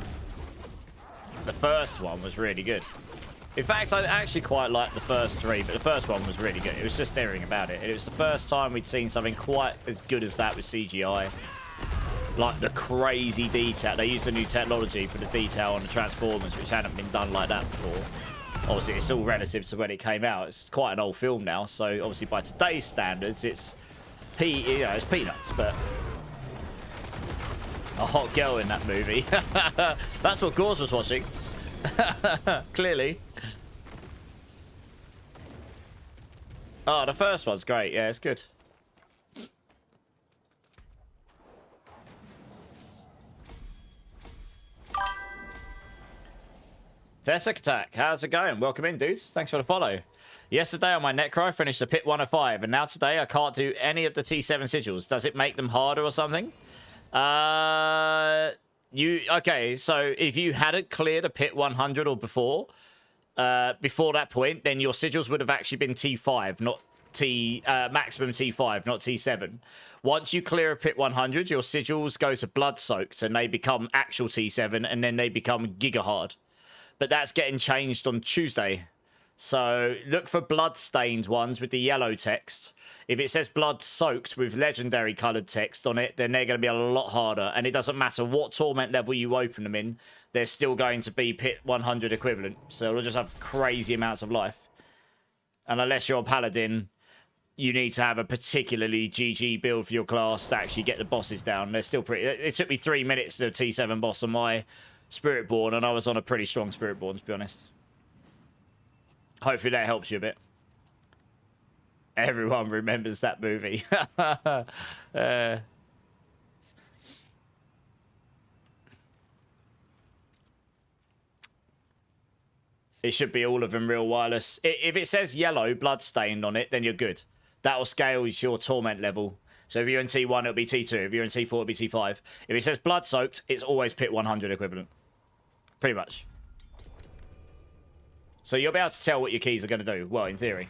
The first one was really good. In fact, I actually quite liked the first 3, but the first one was really good. It was just everything about it. And it was the first time we'd seen something quite as good as that with CGI. Like the crazy detail. They used a new technology for the detail on the Transformers, which hadn't been done like that before. Obviously, it's all relative to when it came out. It's quite an old film now, so obviously by today's standards, it's it's peanuts, but... A hot girl in that movie. That's what Gauze was watching. Clearly. Oh, the first one's great. Yeah, it's good. Thesic Attack, how's it going? Welcome in, dudes. Thanks for the follow. Yesterday on my Necro, I finished the Pit 105, and now today I can't do any of the T7 sigils. Does it make them harder or something? Okay, so if you hadn't cleared a Pit 100 or before that point, then your sigils would have actually been T5, not maximum T5, not T7. Once you clear a Pit 100, your sigils go to Blood Soaked, and they become actual T7, and then they become Giga Hard. But that's getting changed on Tuesday. So look for blood-stained ones with the yellow text. If it says blood-soaked with legendary coloured text on it, then they're going to be a lot harder. And it doesn't matter what torment level you open them in, they're still going to be Pit 100 equivalent. So it'll just have crazy amounts of life. And unless you're a paladin, you need to have a particularly GG build for your class to actually get the bosses down. They're still pretty... It took me 3 minutes to do a T7 boss on my Spiritborn, and I was on a pretty strong Spiritborn, to be honest. Hopefully that helps you a bit. Everyone remembers that movie. It should be all of them real wireless. If it says yellow, bloodstained on it, then you're good. That will scale to your torment level. So if you're in T1, it'll be T2. If you're in T4, it'll be T5. If it says blood soaked, it's always Pit 100 equivalent. Pretty much. So you'll be able to tell what your keys are going to do. Well, in theory.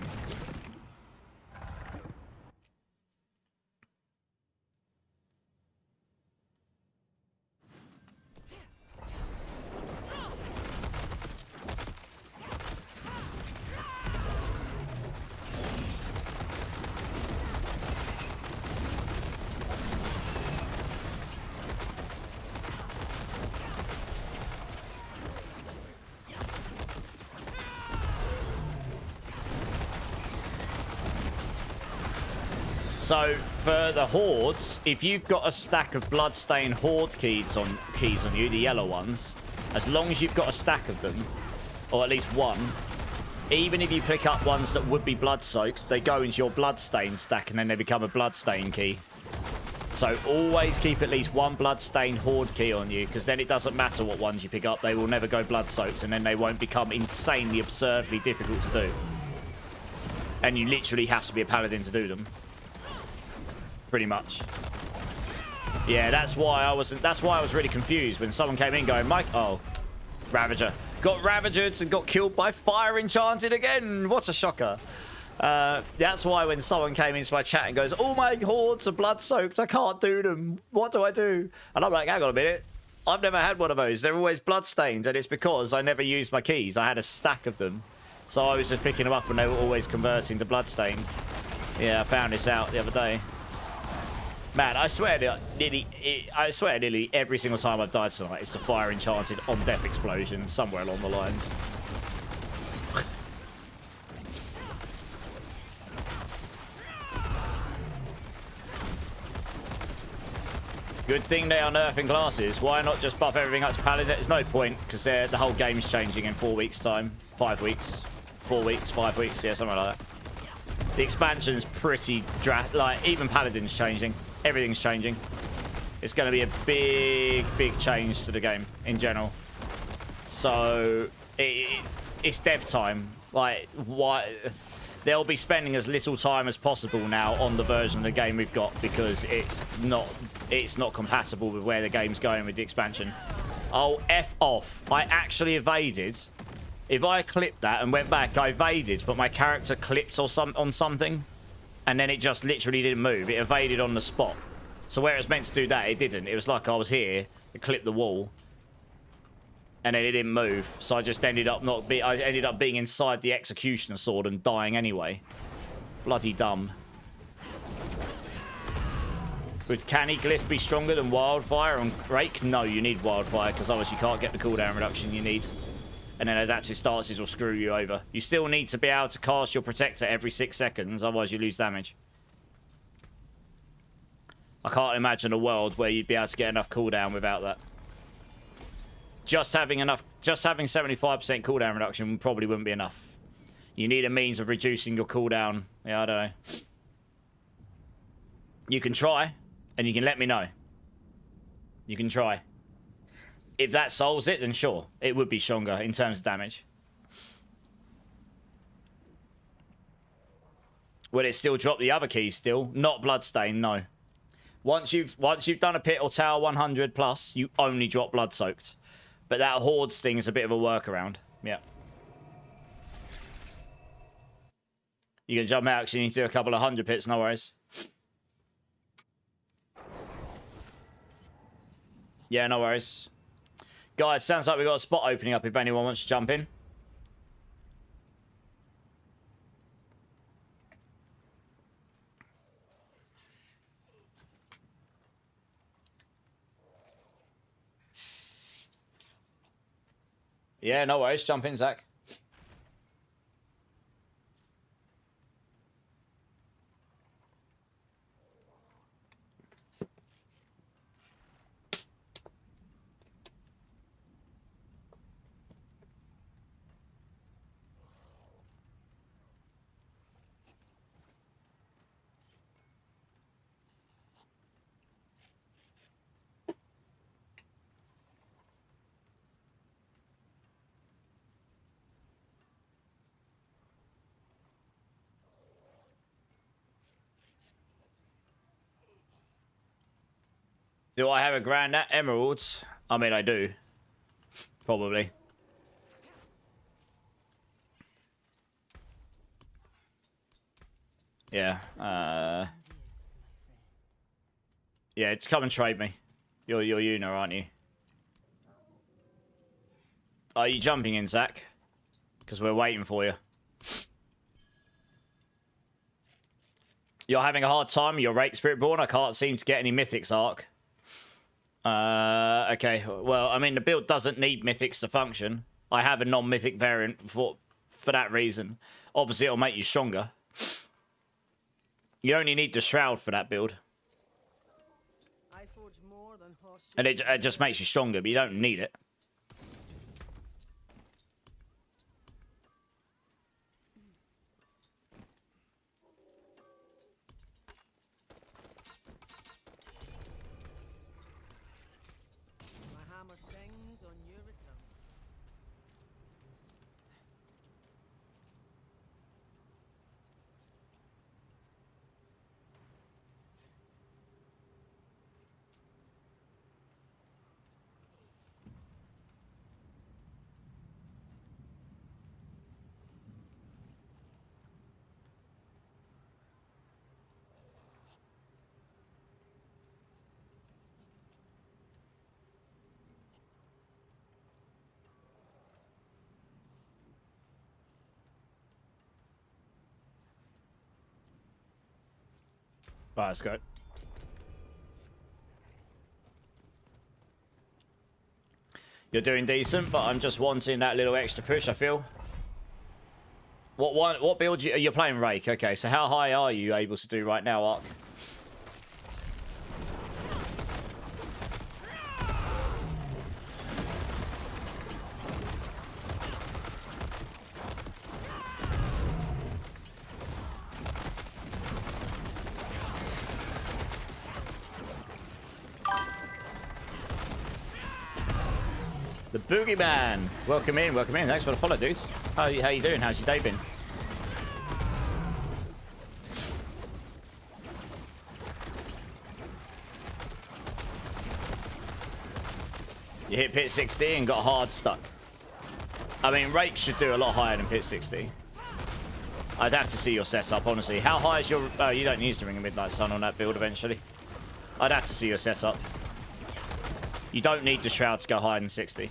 So, for the hordes, if you've got a stack of bloodstained horde keys on you, the yellow ones, as long as you've got a stack of them, or at least one, even if you pick up ones that would be blood-soaked, they go into your bloodstained stack and then they become a bloodstained key. So always keep at least one bloodstained horde key on you, because then it doesn't matter what ones you pick up, they will never go blood-soaked, and then they won't become insanely, absurdly difficult to do. And you literally have to be a paladin to do them. Pretty much. Yeah, that's why I was really confused when someone came in going, Mike, oh, Ravager. Got Ravaged and got killed by Fire Enchanted again. What a shocker. That's why when someone came into my chat and goes, all my hordes are blood-soaked, I can't do them. What do I do? And I'm like, hang on a minute. I've never had one of those. They're always blood-stained, and it's because I never used my keys. I had a stack of them. So I was just picking them up and they were always converting to blood-stained. Yeah, I found this out the other day. Man, I swear nearly every single time I've died tonight is to Fire Enchanted on Death Explosion somewhere along the lines. Good thing they are nerfing classes. Why not just buff everything up to Paladin? There's no point, because the whole game's changing in 4 weeks' time. 5 weeks. 4 weeks, 5 weeks, yeah, something like that. The expansion's pretty like, even Paladin's changing. Everything's changing. It's going to be a big change to the game in general. So it's dev time. Like, they'll be spending as little time as possible now on the version of the game we've got, because it's not compatible with where the game's going with the expansion. Oh, F off. I actually evaded. If I clipped that and went back, I evaded, but my character clipped on something, and then it just literally didn't move. It evaded on the spot. So where it was meant to do that, it didn't. It was like I was here, it clipped the wall, and then it didn't move. So I just ended up I ended up being inside the executioner sword and dying anyway. Bloody dumb. Would Canny Glyph be stronger than Wildfire on Rake? No, you need Wildfire, because otherwise you can't get the cooldown reduction you need. And then adaptive stances will screw you over. You still need to be able to cast your Protector every 6 seconds, otherwise you lose damage. I can't imagine a world where you'd be able to get enough cooldown without that. Just having 75% cooldown reduction probably wouldn't be enough. You need a means of reducing your cooldown. Yeah, I don't know. You can try, and you can let me know. You can try. If that solves it, then sure, it would be stronger in terms of damage. Will it still drop the other keys still? Not Bloodstain, no. Once you've done a pit or tower 100 plus, you only drop Blood Soaked. But that Horde Sting is a bit of a workaround. Yeah. You can jump out because you need to do a couple of 100 pits, no worries. Yeah, no worries. Guys, sounds like we've got a spot opening up if anyone wants to jump in. Yeah, no worries. Jump in, Zach. Do I have a grand emeralds? I mean, I do. Probably. Yeah. Yeah, just come and trade me. You're Una, aren't you? Are you jumping in, Zach? Because we're waiting for you. You're having a hard time? You're rake Spiritborn? I can't seem to get any mythics arc. Okay. Well, I mean, the build doesn't need mythics to function. I have a non-mythic variant for that reason. Obviously, it'll make you stronger. You only need the Shroud for that build. And it just makes you stronger, but you don't need it. Right, let's go. You're doing decent, but I'm just wanting that little extra push, I feel. What build you're playing Rake? Okay, so how high are you able to do right now, Ark? The Boogeyman. Welcome in, welcome in. Thanks for the follow, dudes. How you doing? How's your day been? You hit pit 60 and got hard stuck. I mean, Rake should do a lot higher than pit 60. I'd have to see your setup, honestly. How high is your... Oh, you don't use to Ring of Midnight Sun on that build eventually. I'd have to see your setup. You don't need the Shroud to go higher than 60.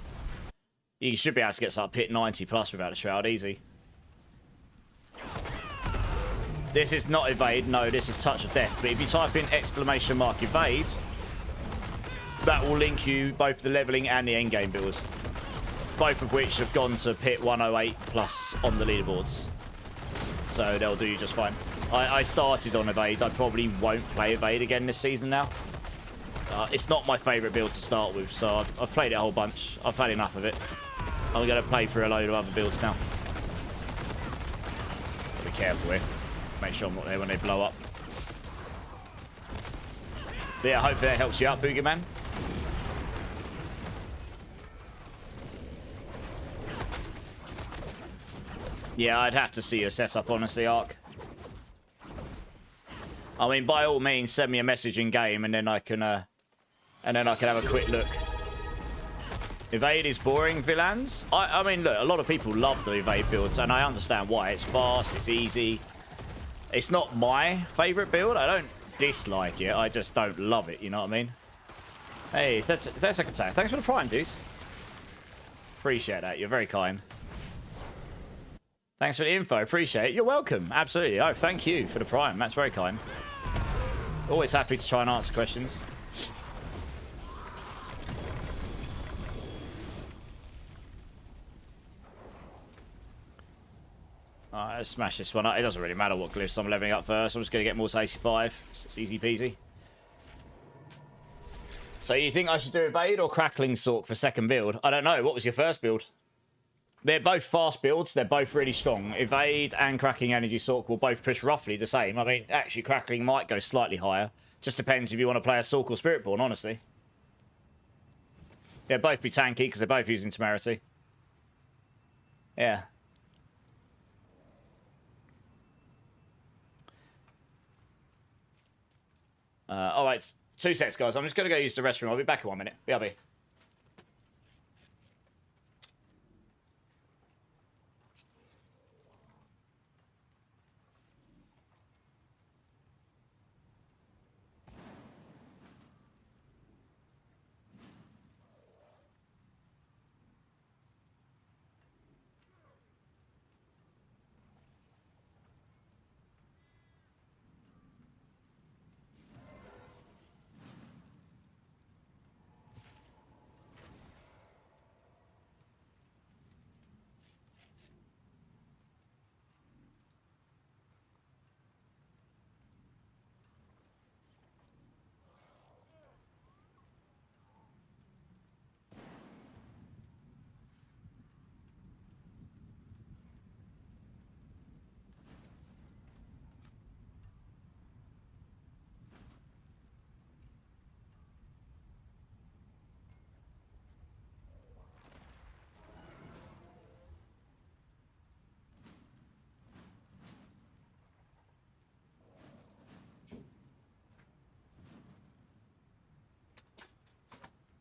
You should be able to get some pit 90 plus without a Shroud, easy. This is not evade, no, this is touch of death. But if you type in exclamation mark evade, that will link you both the leveling and the endgame builds. Both of which have gone to pit 108 plus on the leaderboards. So they'll do you just fine. I started on evade, I probably won't play evade again this season now. It's not my favourite build to start with, so I've played it a whole bunch. I've had enough of it. I'm going to play through a load of other builds now. Be careful here. Make sure I'm not there when they blow up. But yeah, hopefully that helps you out, Boogeyman. Yeah, I'd have to see your setup, honestly, Ark. I mean, by all means, send me a message in game, and then I can have a quick look. Evade is boring, Villans. I mean, look, a lot of people love the evade builds, and I understand why. It's fast, it's easy. It's not my favorite build. I don't dislike it. I just don't love it. You know what I mean? Hey, that's a good time. Thanks for the prime, dudes. Appreciate that. You're very kind. Thanks for the info. Appreciate it. You're welcome. Absolutely. Oh, thank you for the prime. That's very kind. Always happy to try and answer questions. Alright, let's smash this one up. It doesn't really matter what glyphs I'm leveling up first. I'm just going to get more to 85. It's easy peasy. So you think I should do Evade or Crackling Sork for second build? I don't know. What was your first build? They're both fast builds. They're both really strong. Evade and Cracking Energy Sork will both push roughly the same. I mean, actually, Crackling might go slightly higher. Just depends if you want to play a Sork or Spiritborn, honestly. They'll both be tanky because they're both using Temerity. Yeah. All right, 2 seconds, guys. I'm just going to go use the restroom. I'll be back in 1 minute. BRB.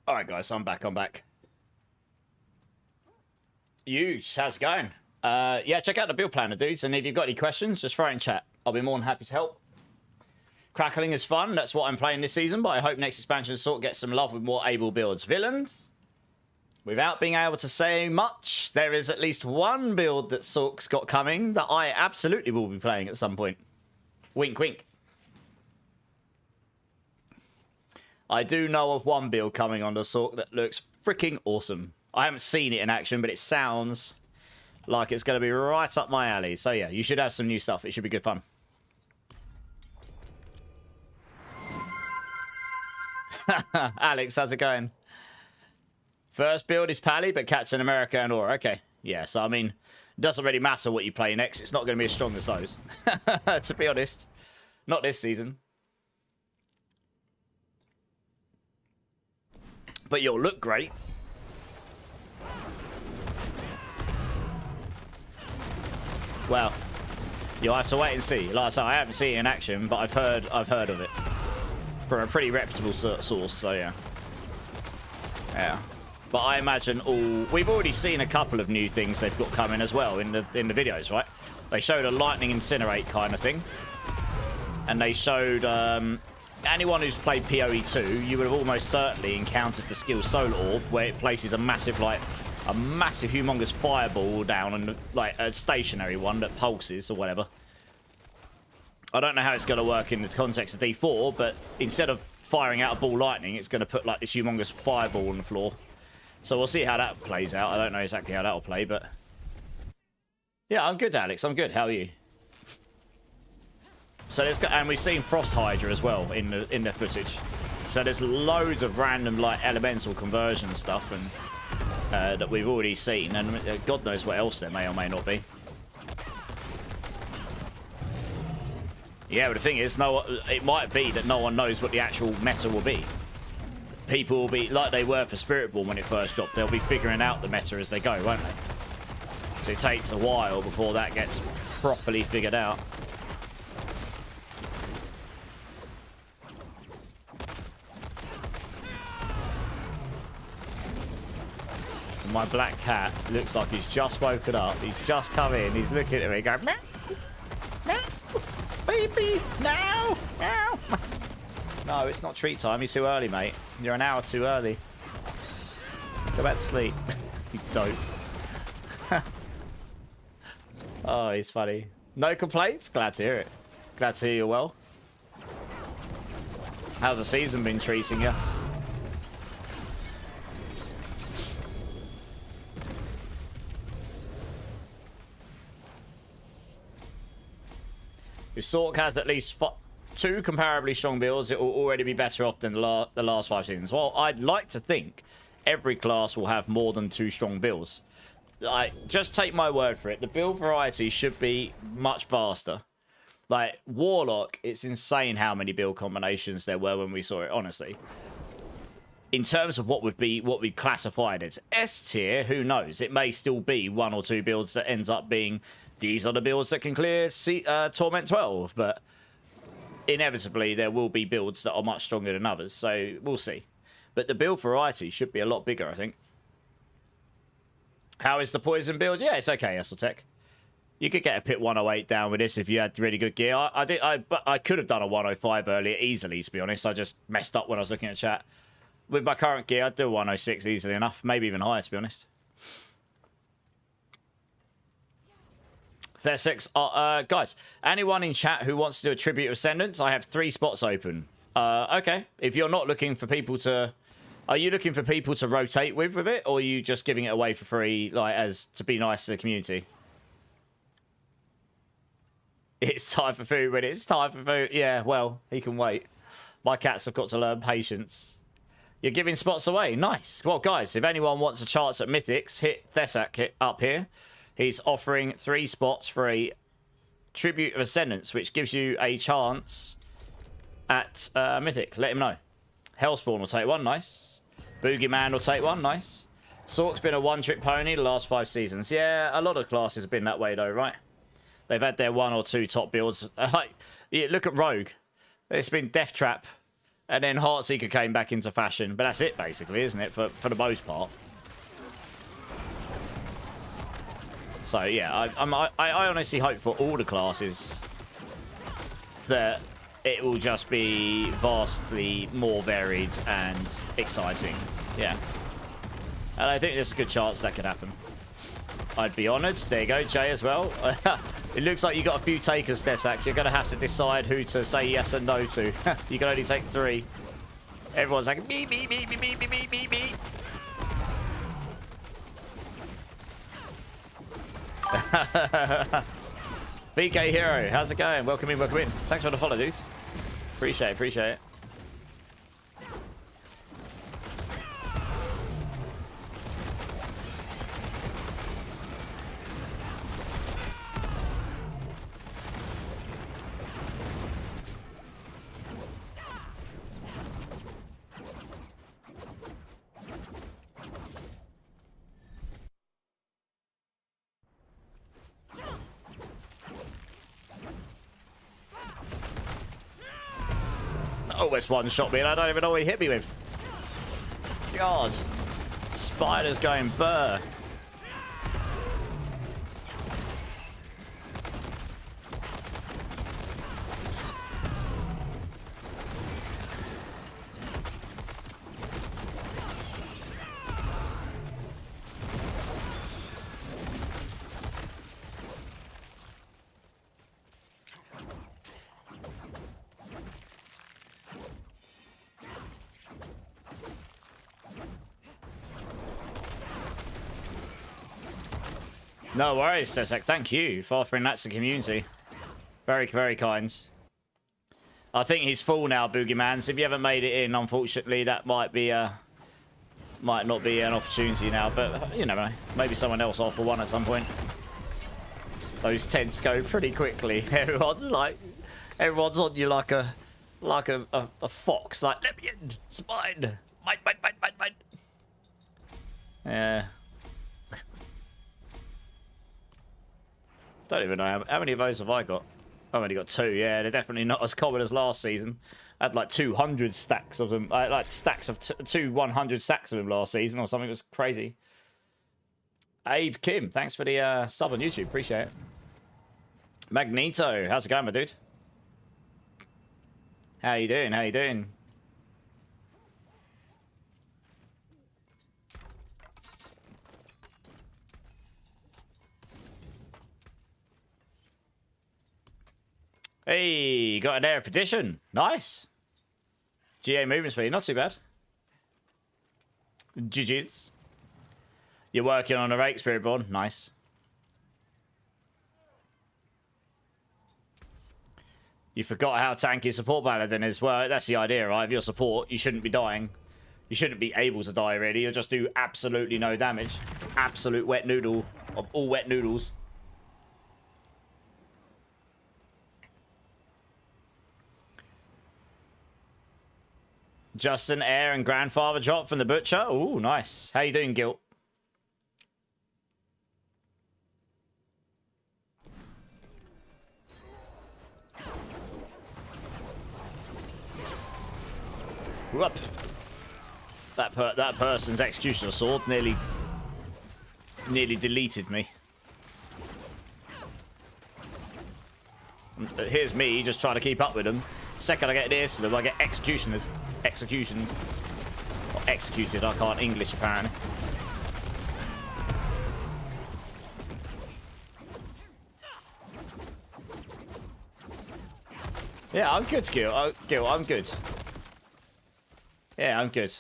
All right, guys, I'm back. How's it going? Yeah, check out the build planner, dudes. And if you've got any questions, just throw it in chat. I'll be more than happy to help. Crackling is fun. That's what I'm playing this season. But I hope next expansion sort of gets some love with more able builds. Villains? Without being able to say much, there is at least one build that Sork's got coming that I absolutely will be playing at some point. Wink, wink. I do know of one build coming on the Sork that looks freaking awesome. I haven't seen it in action, but it sounds like it's going to be right up my alley. So yeah, you should have some new stuff. It should be good fun. Alex, how's it going? First build is Pally, but Captain America and Aura. Okay, yeah, so I mean, it doesn't really matter what you play next. It's not going to be as strong as those, to be honest. Not this season. But you'll look great. Well, you'll have to wait and see. Like I said, I haven't seen it in action, but I've heard of it from a pretty reputable source. So yeah, yeah. But I imagine we've already seen a couple of new things they've got coming as well in the videos, right? They showed a lightning incinerate kind of thing, and they showed anyone who's played PoE2, you would have almost certainly encountered the skill Soul Orb, where it places a massive humongous fireball down on like a stationary one that pulses or whatever. I don't know how it's going to work in the context of D4, but instead of firing out a ball lightning, it's going to put like this humongous fireball on the floor. So we'll see how that plays out. I don't know exactly how that'll play, but yeah, I'm good, Alex. I'm good. How are you? So and we've seen Frost Hydra as well in the footage. So there's loads of random like elemental conversion stuff and that we've already seen, and God knows what else there may or may not be. Yeah, but the thing is, it might be that no one knows what the actual meta will be. People will be like they were for Spiritborn when it first dropped. They'll be figuring out the meta as they go, won't they? So it takes a while before that gets properly figured out. And my black cat looks like he's just woken up. He's just come in. He's looking at me going, meow, meow, baby, now, meow. No, it's not treat time. You're too early, mate. You're an hour too early. Go back to sleep. You dope. Oh, he's funny. No complaints? Glad to hear it. Glad to hear you're well. How's the season been treating you? If Sork has at least 2 comparably strong builds, it will already be better off than the last 5 seasons. Well, I'd like to think every class will have more than 2 strong builds. Just take my word for it. The build variety should be much vaster. Like, Warlock, it's insane how many build combinations there were when we saw it, honestly. In terms of what we classified as S tier, who knows? It may still be 1 or 2 builds that ends up being, these are the builds that can clear Torment 12, but inevitably there will be builds that are much stronger than others, so we'll see. But the build variety should be a lot bigger, I think. How is the poison build? Yeah, it's okay, Esseltech. You could get a pit 108 down with this if you had really good gear. I could have done a 105 earlier easily, to be honest. I just messed up when I was looking at chat. With my current gear, I'd do a 106 easily enough. Maybe even higher, to be honest. Thessex, guys, anyone in chat who wants to do a Tribute of Ascendance, I have 3 spots open. Okay, if you're not looking for people to... Are you looking for people to rotate with it, or are you just giving it away for free, like, as to be nice to the community? It's time for food when it's time for food. Yeah, well, he can wait. My cats have got to learn patience. You're giving spots away. Nice. Well, guys, if anyone wants a chance at Mythics, hit Thessak up here. He's offering 3 spots for a Tribute of Ascendance, which gives you a chance at Mythic. Let him know. Hellspawn will take 1. Nice. Boogeyman will take 1. Nice. Sork's been a one-trick pony the last 5 seasons. Yeah, a lot of classes have been that way, though, right? They've had their 1 or 2 top builds. Like, yeah, look at Rogue. It's been Death Trap, and then Heartseeker came back into fashion. But that's it, basically, isn't it, for the most part? So, yeah, I honestly hope for all the classes that it will just be vastly more varied and exciting. Yeah. And I think there's a good chance that could happen. I'd be honoured. There you go, Jay, as well. It looks like you got a few takers, Desak. You're going to have to decide who to say yes and no to. You can only take 3. Everyone's like, me, me, me, me, me, me, me, me, me. VK Hero, how's it going? Welcome in, welcome in. Thanks for the follow, dudes. Appreciate it, appreciate it. Almost one-shot me and I don't even know what he hit me with. God. Spider's going burr. No worries, Tesek. Thank you for offering that to the community. Very, very kind. I think he's full now, Boogeyman. So if you haven't made it in, unfortunately, that might not be an opportunity now. But you never know. Maybe someone else will offer one at some point. Those tend to go pretty quickly. Everyone's on you like a fox. Like, let me in. It's mine. Mine. Yeah. Don't even know how many of those have I got. I've only got 2. Yeah, they're definitely not as common as last season. I had like 200 stacks of them. I had like stacks of 100 stacks of them last season or something. It was crazy. Abe Kim, thanks for the sub on YouTube. Appreciate it. Magneto, how's it going, my dude? How you doing? How you doing? Hey, got an air petition. Nice. GA movement speed, not too bad. GG's. You're working on a rake, Spiritborn. Nice. You forgot how tanky support paladin is. Well, that's the idea, right? If you're support, you shouldn't be dying. You shouldn't be able to die, really. You'll just do absolutely no damage. Absolute wet noodle of all wet noodles. Justin, heir and grandfather drop from the butcher. Ooh, nice. How you doing, Gilt? Whoop. That person's executioner sword nearly deleted me. Here's me just trying to keep up with them. Second I get near to them, I get executions. Or executed, I can't English apparently. Yeah, I'm good, Gil. I'm good. Yeah, I'm good.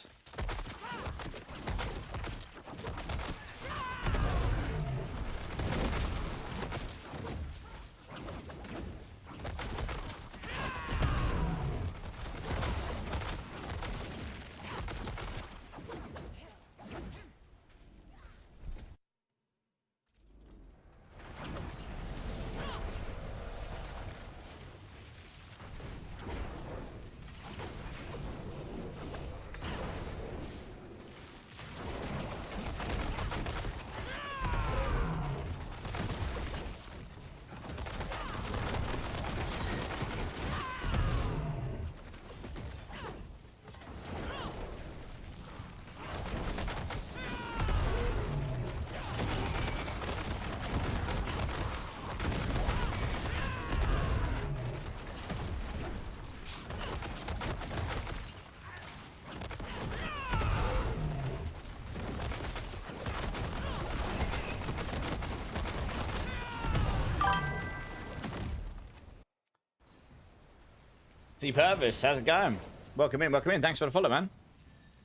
Purvis, how's it going? Welcome in, welcome in. Thanks for the follow, man.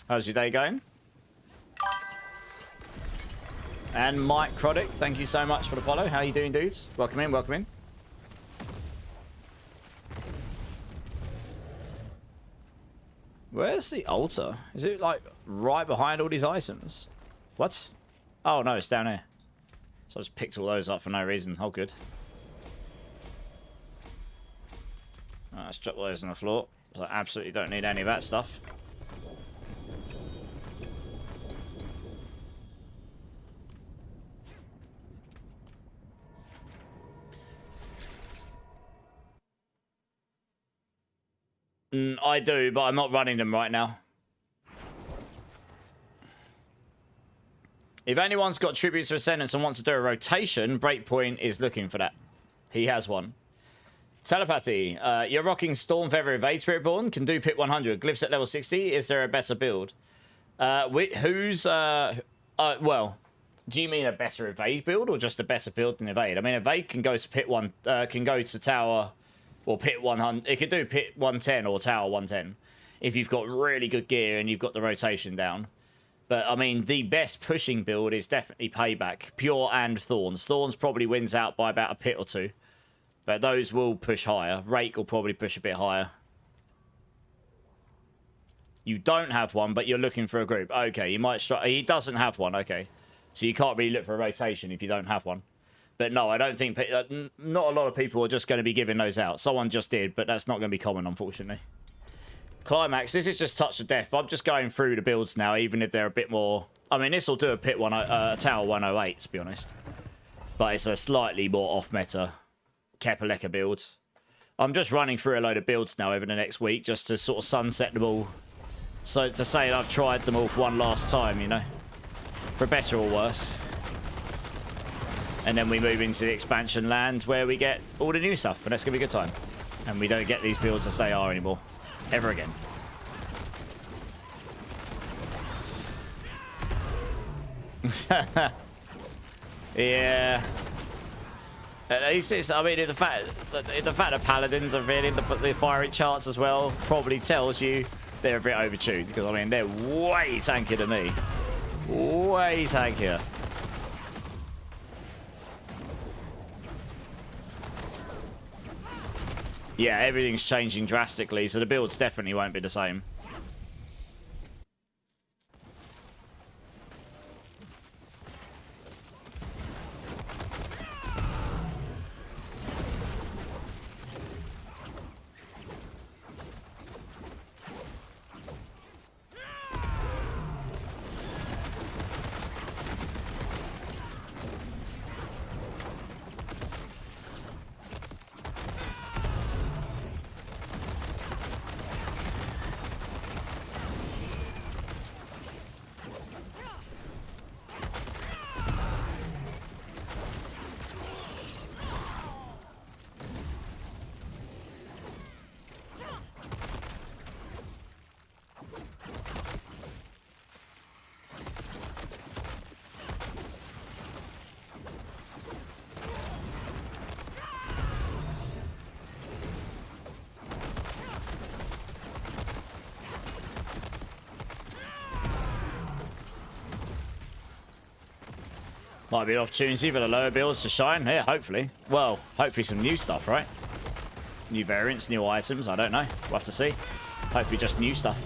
How's your day going? And Mike Croddick, thank you so much for the follow. How you doing, dudes? Welcome in, welcome in. Where's the altar? Is it like right behind all these items? What? Oh no, it's down here. So I just picked all those up for no reason. Oh, good. Let's drop those on the floor. I absolutely don't need any of that stuff. I do, but I'm not running them right now. If anyone's got tributes to Ascendance and wants to do a rotation, Breakpoint is looking for that. He has one. Telepathy. You're rocking Storm Feather Evade Spiritborn. Can do pit 100. Glyphs at level 60. Is there a better build? Well, do you mean a better Evade build or just a better build than Evade? I mean, Evade can go to pit 1, can go to tower or pit 100. It could do pit 110 or tower 110 if you've got really good gear and you've got the rotation down. But, I mean, the best pushing build is definitely Payback. Pure and Thorns. Thorns probably wins out by about a pit or 2. But those will push higher. Rake will probably push a bit higher. You don't have one, but you're looking for a group. Okay, you might strike. He doesn't have one. Okay. So you can't really look for a rotation if you don't have one. But no, I don't think... not a lot of people are just going to be giving those out. Someone just did, but that's not going to be common, unfortunately. Climax, this is just Touch of Death. I'm just going through the builds now, even if they're a bit more... I mean, this will do a pit one, tower 108, to be honest. But it's a slightly more off-meta Kepaleka build. I'm just running through a load of builds now over the next week just to sort of sunset them all. So to say that I've tried them all for one last time, you know. For better or worse. And then we move into the expansion land where we get all the new stuff. And that's going to be a good time. And we don't get these builds as they are anymore. Ever again. Yeah. At least it's, I mean, the fact that paladins are feeling the fiery charts as well probably tells you they're a bit overtuned. Because, I mean, they're way tankier than me. Way tankier. Yeah, everything's changing drastically, so the builds definitely won't be the same. Might be an opportunity for the lower builds to shine. Yeah, hopefully. Well, hopefully some new stuff, right? New variants, new items. I don't know. We'll have to see. Hopefully just new stuff.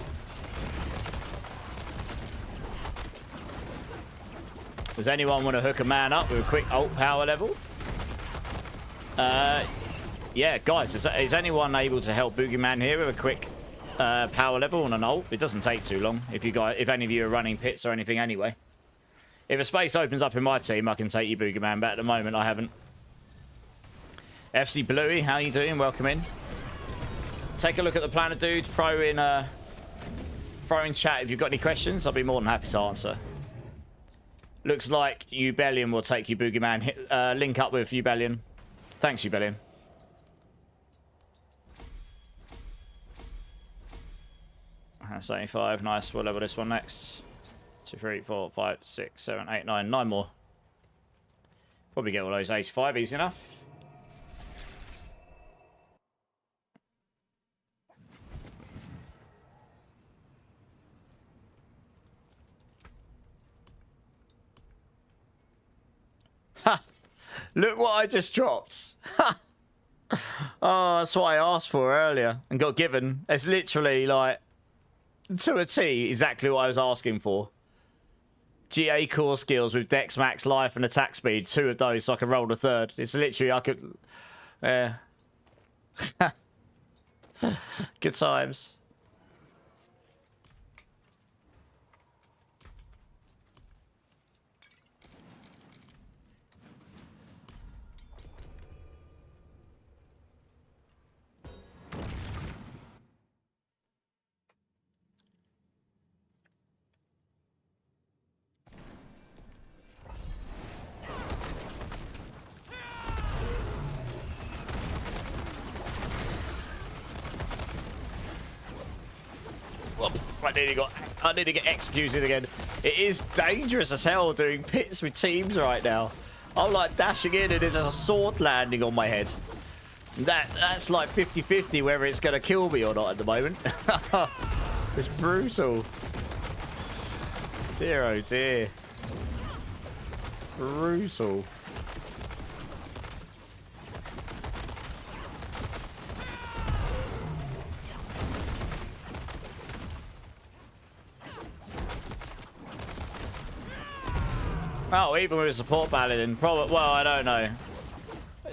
Does anyone want to hook a man up with a quick ult power level? Yeah, guys, is anyone able to help Boogeyman here with a quick power level on an ult? It doesn't take too long if any of you are running pits or anything anyway. If a space opens up in my team, I can take you, Boogeyman, but at the moment I haven't. FC Bluey, how you doing? Welcome in. Take a look at the planet, dude. Throw in chat if you've got any questions. I'll be more than happy to answer. Looks like Ubellion will take you, Boogeyman. Link up with Ubellion. Thanks, Ubellion. That's 75. Nice. We'll level this one next. 2, 3, 4, 5, 6, 7, 8, 9. 9 more. Probably get all those 85 easy enough. Ha! Look what I just dropped. Ha! Oh, that's what I asked for earlier and got given. It's literally like to a T exactly what I was asking for. GA core skills with Dex Max, Life, and Attack Speed. 2 of those so I can roll the 3rd. It's literally, I could... Good times. I need to get executed again. It is dangerous as hell doing pits with teams right now. I'm like dashing in and there's a sword landing on my head. That's like 50-50 whether it's going to kill me or not at the moment. It's brutal. Dear oh dear. Brutal. Oh, even with a support paladin, probably. Well, I don't know.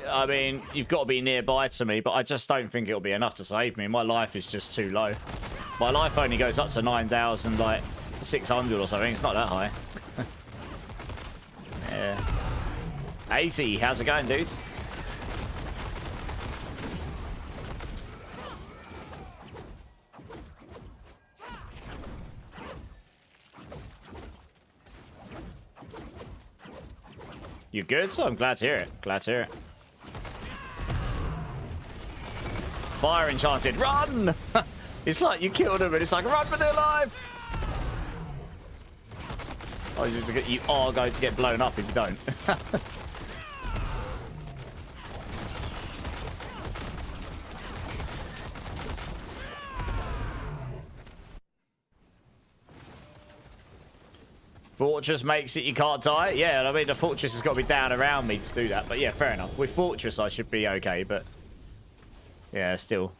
I mean, you've got to be nearby to me, but I just don't think it'll be enough to save me. My life is just too low. My life only goes up to 9,000, like 600 or something. It's not that high. Yeah. 80, how's it going, dudes? You good? So I'm glad to hear it. Glad to hear it. Fire enchanted, run! It's like you killed him and it's like, run for their life! Oh, you are going to get blown up if you don't. Fortress makes it you can't die? Yeah, I mean, the fortress has got to be down around me to do that. But yeah, fair enough. With fortress, I should be okay, but... yeah, still.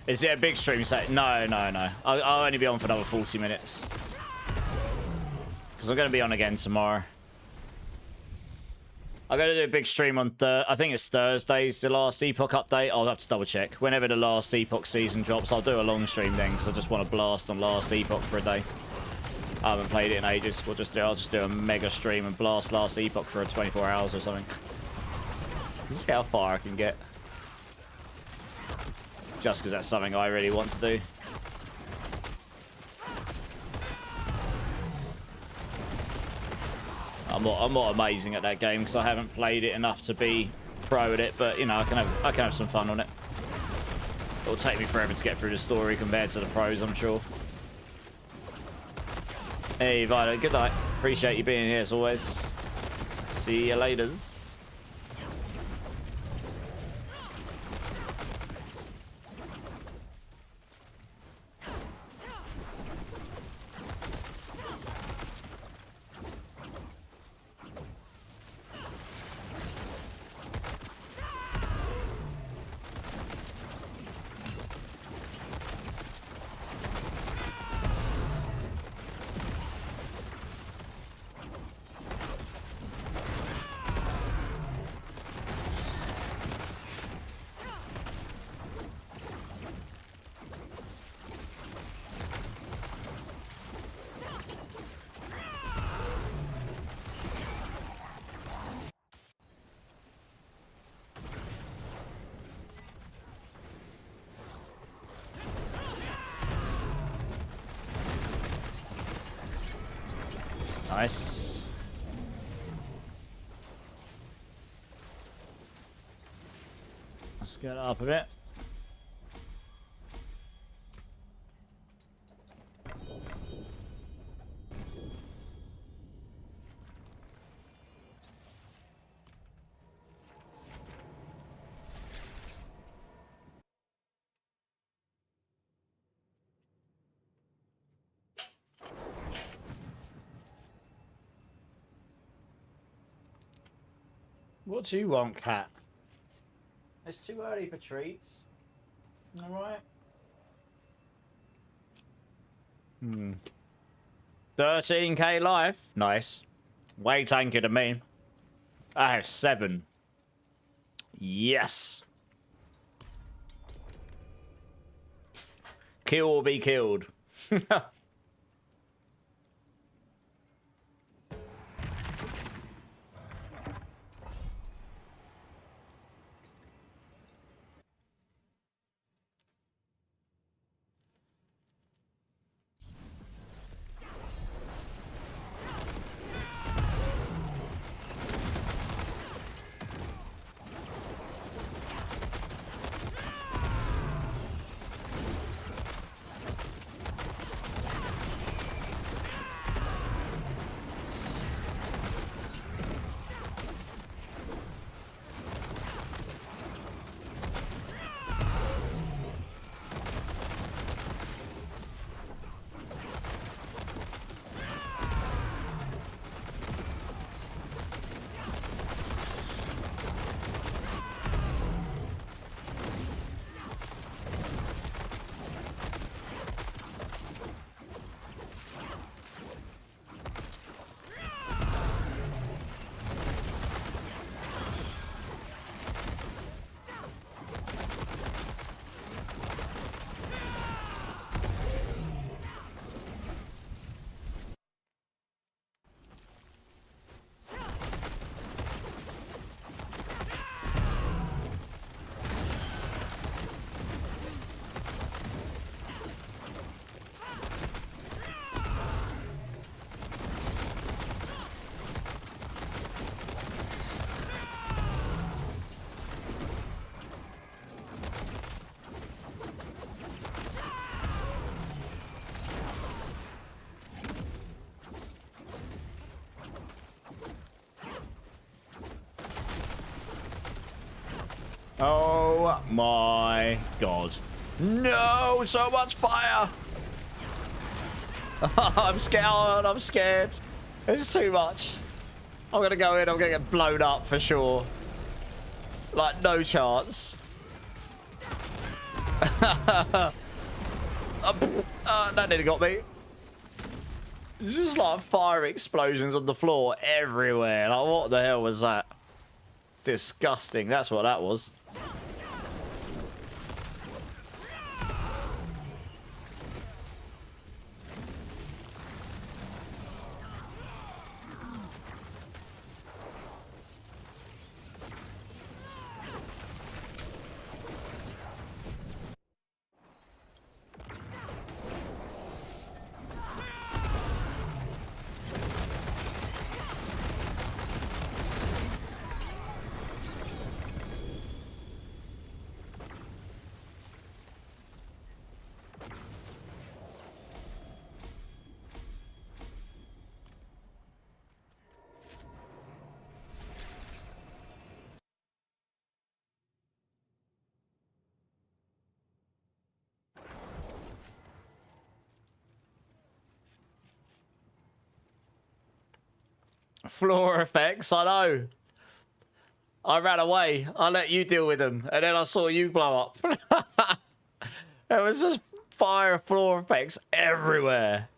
Is it a big stream? No. I'll only be on for another 40 minutes. Because I'm going to be on again tomorrow. I'm going to do a big stream on, I think it's Thursday's the last Epoch update. I'll have to double check. Whenever the last Epoch season drops, I'll do a long stream then. Because I just want to blast on last Epoch for a day. I haven't played it in ages. I'll just do a mega stream and blast last Epoch for 24 hours or something. This is how far I can get. Just because that's something I really want to do. I'm not amazing at that game because I haven't played it enough to be pro at it, but you know, I can have some fun on it. It'll take me forever to get through the story compared to the pros, I'm sure. Hey Vito, good night. Appreciate you being here as always. See you later. Nice. Let's get it up a bit. What do you want, cat? It's too early for treats. Alright. 13k life. Nice. Way tanker to me. I have 7. Yes. Kill or be killed. Oh my god. No, so much fire. I'm scared. I'm scared. It's too much. I'm going to go in. I'm going to get blown up for sure. Like, no chance. That nearly got me. It's just like fire explosions on the floor everywhere. Like, what the hell was that? Disgusting. That's what that was. Floor effects, I know. I ran away. I let you deal with them, and then I saw you blow up. There was just fire floor effects everywhere.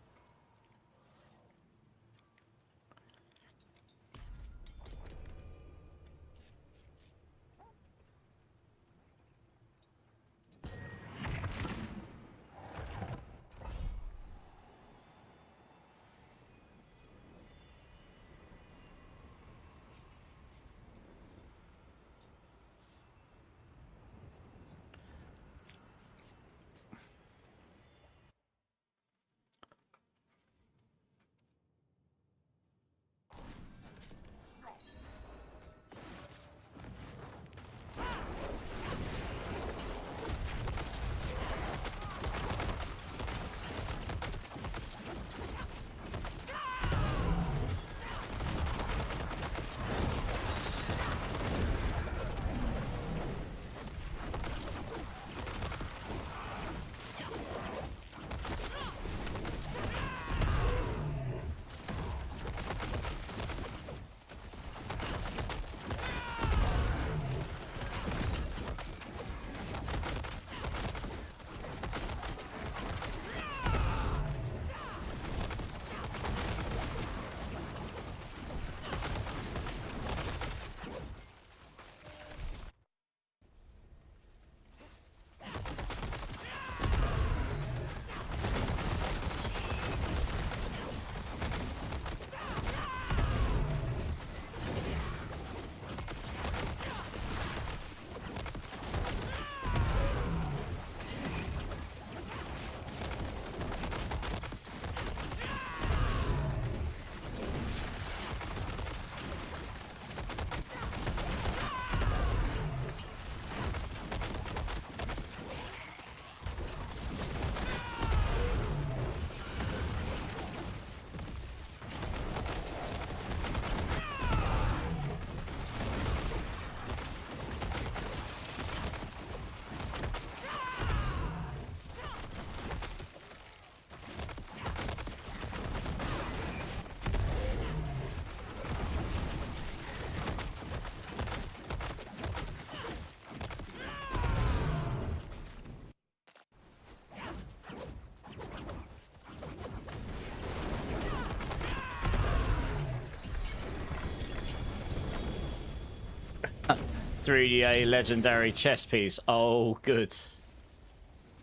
3DA legendary chest piece. Oh, good.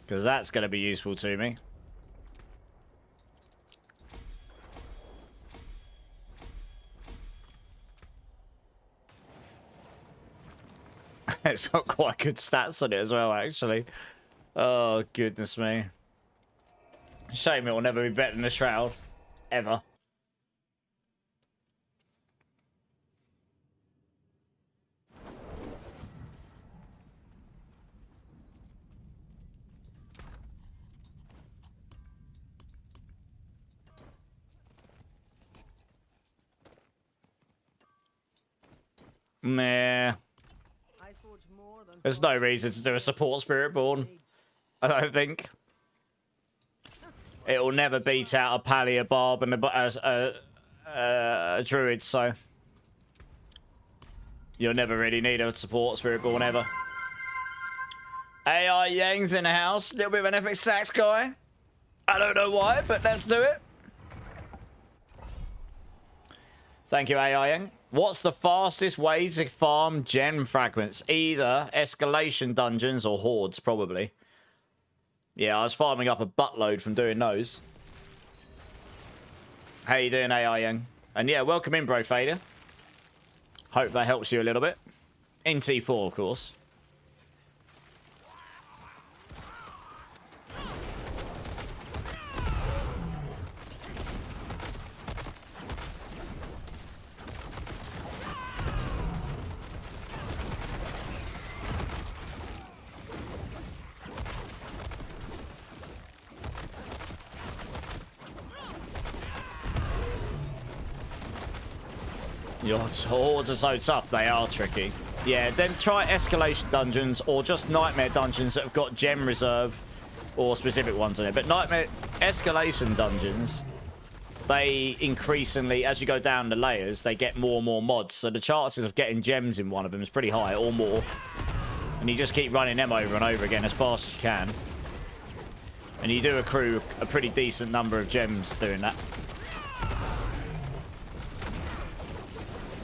Because that's going to be useful to me. It's got quite good stats on it as well, actually. Oh, goodness me. Shame it will never be better than the Shroud. Ever. Meh. There's no reason to do a support Spiritborn. I don't think. It will never beat out a Pally, a Barb, and a Druid, so... You'll never really need a support Spiritborn ever. AI Yang's in the house. Little bit of an epic sax guy. I don't know why, but let's do it. Thank you, AI Yang. What's the fastest way to farm gem fragments? Either escalation dungeons or hordes, probably. Yeah, I was farming up a buttload from doing those. How you doing, AI Yang? And yeah, welcome in, Bro Fader. Hope that helps you a little bit. In T4, of course. Your hordes are so tough, they are tricky. Yeah, then try escalation dungeons or just nightmare dungeons that have got gem reserve or specific ones in it. But nightmare escalation dungeons, they increasingly, as you go down the layers, they get more and more mods. So the chances of getting gems in one of them is pretty high or more. And you just keep running them over and over again as fast as you can. And you do accrue a pretty decent number of gems doing that.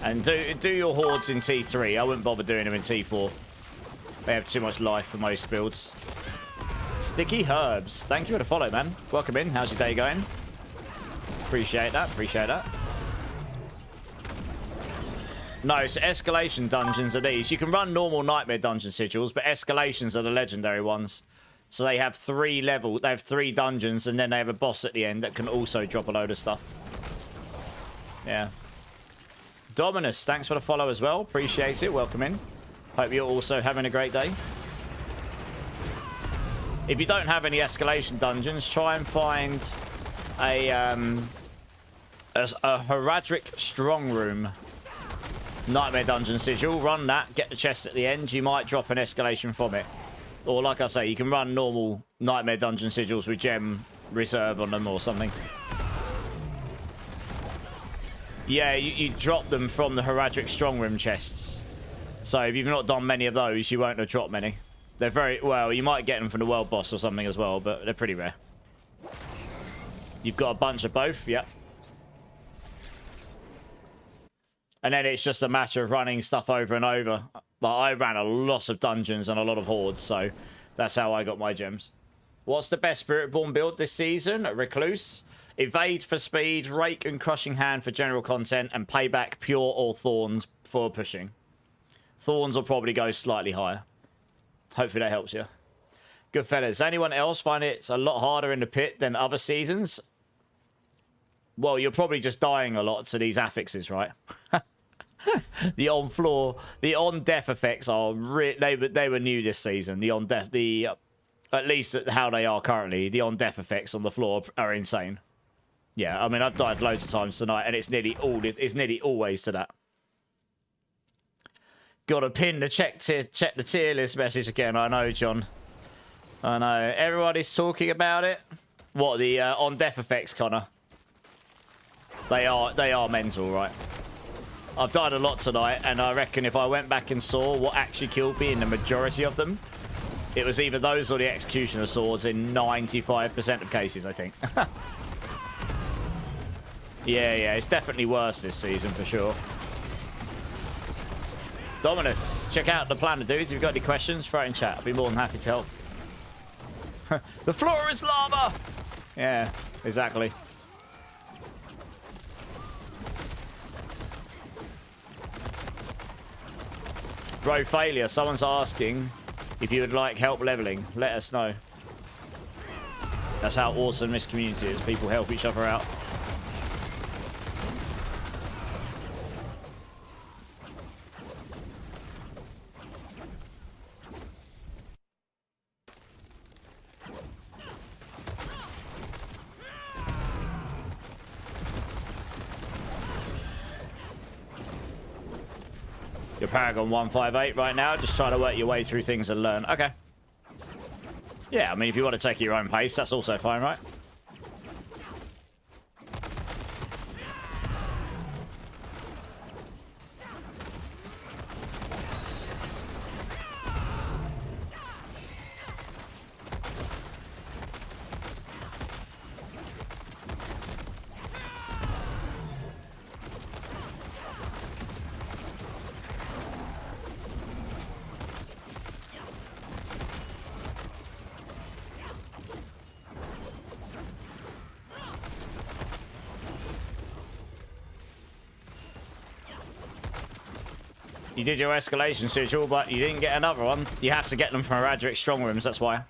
And do your hordes in T3. I wouldn't bother doing them in T4. They have too much life for most builds. Sticky Herbs. Thank you for the follow, man. Welcome in. How's your day going? Appreciate that. Appreciate that. No, so escalation dungeons are these. You can run normal nightmare dungeon sigils, but escalations are the legendary ones. So they have 3 levels. They have 3 dungeons, and then they have a boss at the end that can also drop a load of stuff. Yeah. Dominus, thanks for the follow as well. Appreciate it. Welcome in. Hope you're also having a great day. If you don't have any escalation dungeons, try and find a Heraldric Strong Room nightmare dungeon sigil. Run that, get the chest at the end. You might drop an escalation from it. Or like I say, you can run normal nightmare dungeon sigils with gem reserve on them or something. Yeah, you drop them from the Heraldric Strong Room chests. So if you've not done many of those, you won't have dropped many. They're very... Well, you might get them from the world boss or something as well, but they're pretty rare. You've got a bunch of both, yep. And then it's just a matter of running stuff over and over. Like, I ran a lot of dungeons and a lot of hordes, so that's how I got my gems. What's the best Spiritborn build this season? Recluse. Evade for speed, Rake and Crushing Hand for general content, and Payback Pure or Thorns for pushing. Thorns will probably go slightly higher. Hopefully that helps you. Good fellas. Anyone else find it's a lot harder in the pit than other seasons? Well, you're probably just dying a lot to these affixes, right? The on-floor, the on-death effects are... They were new this season. The on-death... At least how they are currently, the on-death effects on the floor are insane. Yeah, I mean, I've died loads of times tonight, and it's nearly always to that. Got to pin the check the tier list message again. I know, John. I know. Everybody's talking about it. What, the on-death effects, Connor? They are mental, right? I've died a lot tonight, and I reckon if I went back and saw what actually killed me in the majority of them, it was either those or the Executioner Swords in 95% of cases, I think. Yeah, it's definitely worse this season, for sure. Dominus, check out the planner, dudes. If you've got any questions, throw it in chat. I'll be more than happy to help. The floor is lava! Yeah, exactly. Bro, failure. Someone's asking if you would like help leveling. Let us know. That's how awesome this community is. People help each other out. You're Paragon 158 right now. Just trying to work your way through things and learn. Okay. Yeah, I mean, if you want to take your own pace, that's also fine, right? You did your escalation sigil, but you didn't get another one. You have to get them from Heradric Strong Rooms, that's why.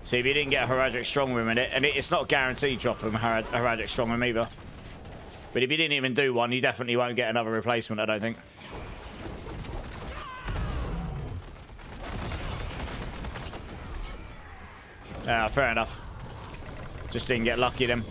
See, if you didn't get a Heradric Strong Room in it, and it's not guaranteed dropping Heradric Strong Room either. But if you didn't even do one, you definitely won't get another replacement, I don't think. Ah, fair enough. Just didn't get lucky then.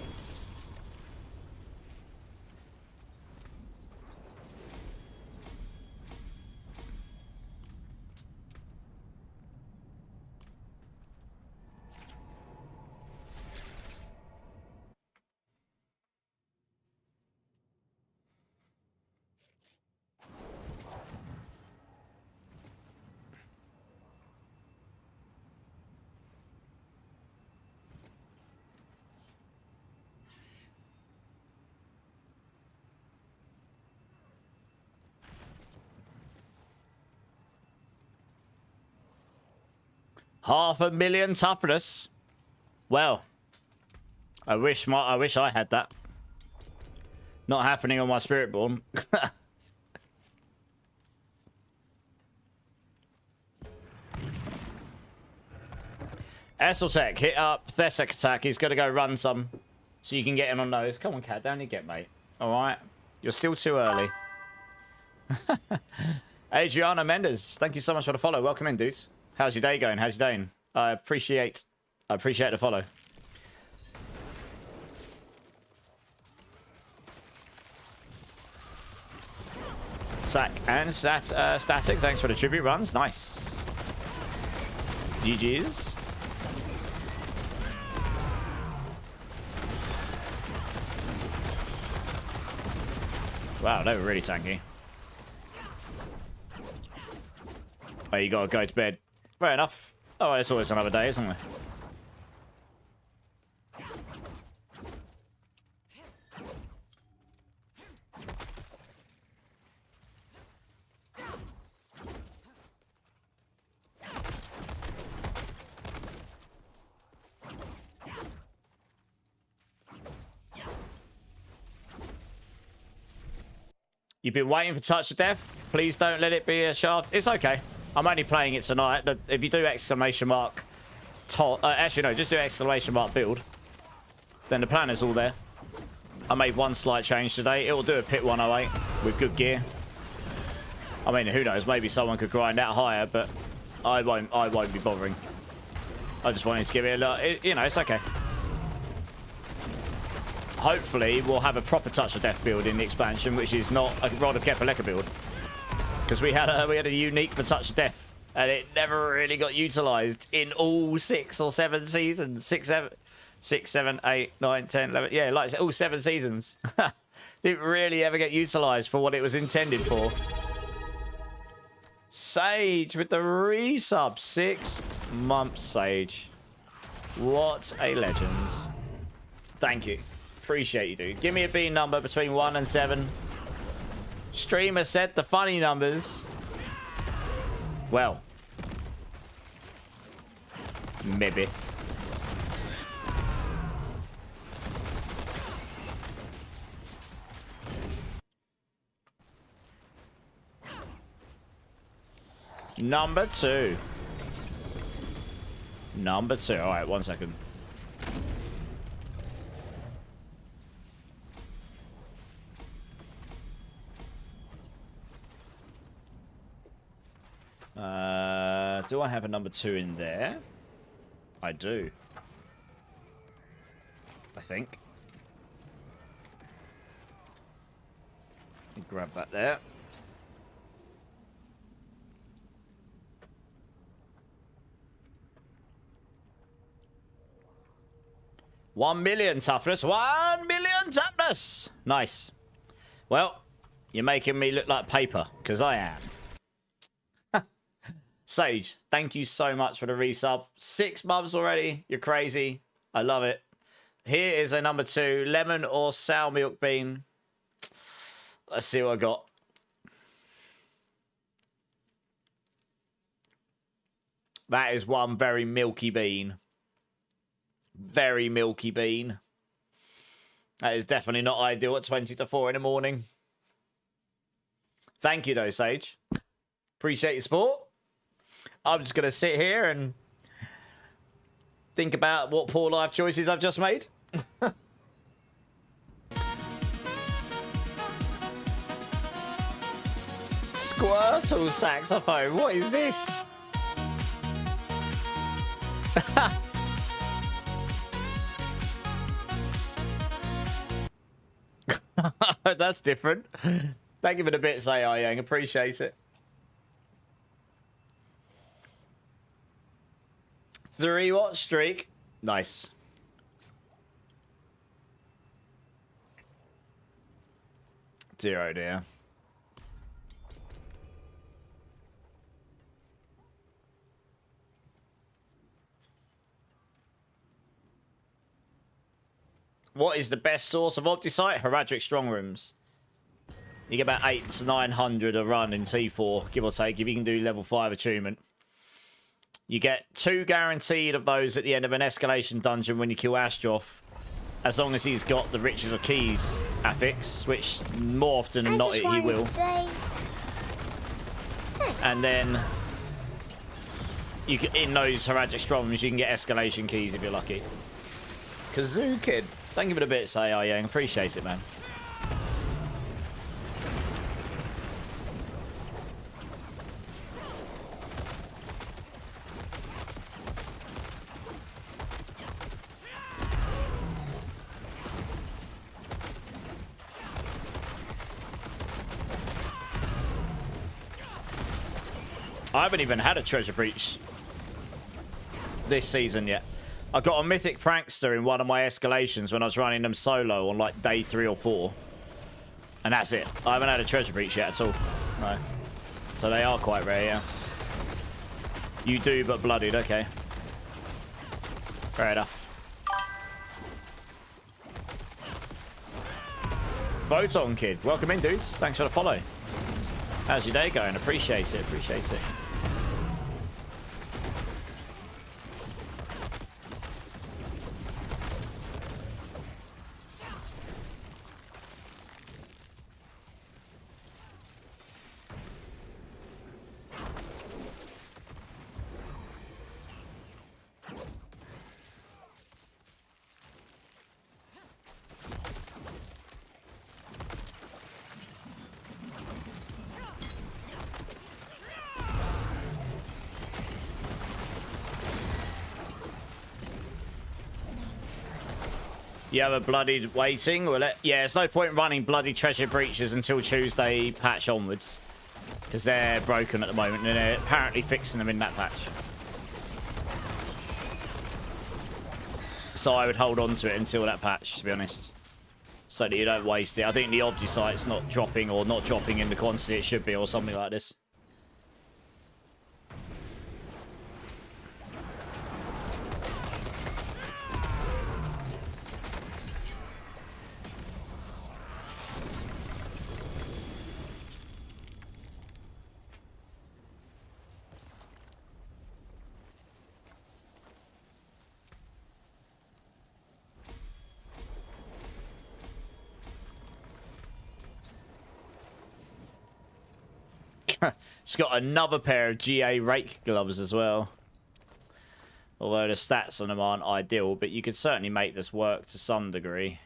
$500,000 toughness. Well, I wish I had that. Not happening on my Spiritborn. Esseltech, hit up Thesek attack. He's got to go run some, so you can get in on those. Come on, cat, down you get, mate. All right, you're still too early. Adriana Mendes, thank you so much for the follow. Welcome in, dudes. How's your day going? How's your day? I appreciate the follow. Sack and Static, thanks for the tribute runs. Nice. GG's. Wow, they were really tanky. Oh, you gotta go to bed. Fair enough. Oh, it's always another day, isn't it? You've been waiting for Touch of Death? Please don't let it be a shaft. It's okay. I'm only playing it tonight. If you do exclamation mark, actually no, just do exclamation mark build. Then the planner's all there. I made one slight change today. It will do a pit 108 with good gear. I mean, who knows? Maybe someone could grind out higher, but I won't be bothering. I just wanted to give it a look. You know, it's okay. Hopefully, we'll have a proper Touch of Death build in the expansion, which is not a Rod of Kepaleka build. Because we had a unique for Touch of Death, and it never really got utilized in all 6 or 7 seasons. 6, 7, 8, 9, 10, 11. Yeah, like all 7 seasons. Didn't really ever get utilized for what it was intended for. Sage with the resub. 6 months, Sage. What a legend. Thank you. Appreciate you, dude. Give me a B number between 1 and 7. Streamer said the funny numbers. Well. Maybe. Number 2. Number 2. All right, 1 second. Do I have a number 2 in there? I do. I think. Grab that there. $1 million toughness. 1 million toughness. Nice. Well, you're making me look like paper, because I am. Sage, thank you so much for the resub. 6 months already. You're crazy. I love it. Here is a number 2. Lemon or sour milk bean. Let's see what I got. That is one very milky bean. Very milky bean. That is definitely not ideal at 20 to 4 in the morning. Thank you, though, Sage. Appreciate your support. I'm just going to sit here and think about what poor life choices I've just made. Squirtle saxophone. What is this? That's different. Thank you for the bits, AI Yang. Appreciate it. 3-watt streak. Nice. Dear, oh dear. What is the best source of Opticite? Heradic Strong Rooms. You get about 800 to 900 a run in T4, give or take, if you can do level 5 attunement. You get 2 guaranteed of those at the end of an escalation dungeon when you kill Astroth, as long as he's got the Riches of Keys affix, which more often than not he will. And then you can, in those Heradic Strong Rooms, you can get escalation keys if you're lucky. Kazoo Kid, thank you for the bits, AI Yang. Appreciate it, man. I haven't even had a treasure breach this season yet. I got a mythic prankster in one of my escalations when I was running them solo on like day 3 or 4. And that's it. I haven't had a treasure breach yet at all. No. So they are quite rare, yeah. You do, but bloodied. Okay. Fair enough. Boton Kid. Welcome in, dudes. Thanks for the follow. How's your day going? Appreciate it. Appreciate it. You have a bloodied waiting? Will it? Yeah, there's no point running bloody treasure breaches until Tuesday patch onwards. Because they're broken at the moment and they're apparently fixing them in that patch. So I would hold on to it until that patch, to be honest. So that you don't waste it. I think the Obdicite's not dropping or not dropping in the quantity it should be or something like this. She's got another pair of GA rake gloves as well. Although the stats on them aren't ideal, but you could certainly make this work to some degree.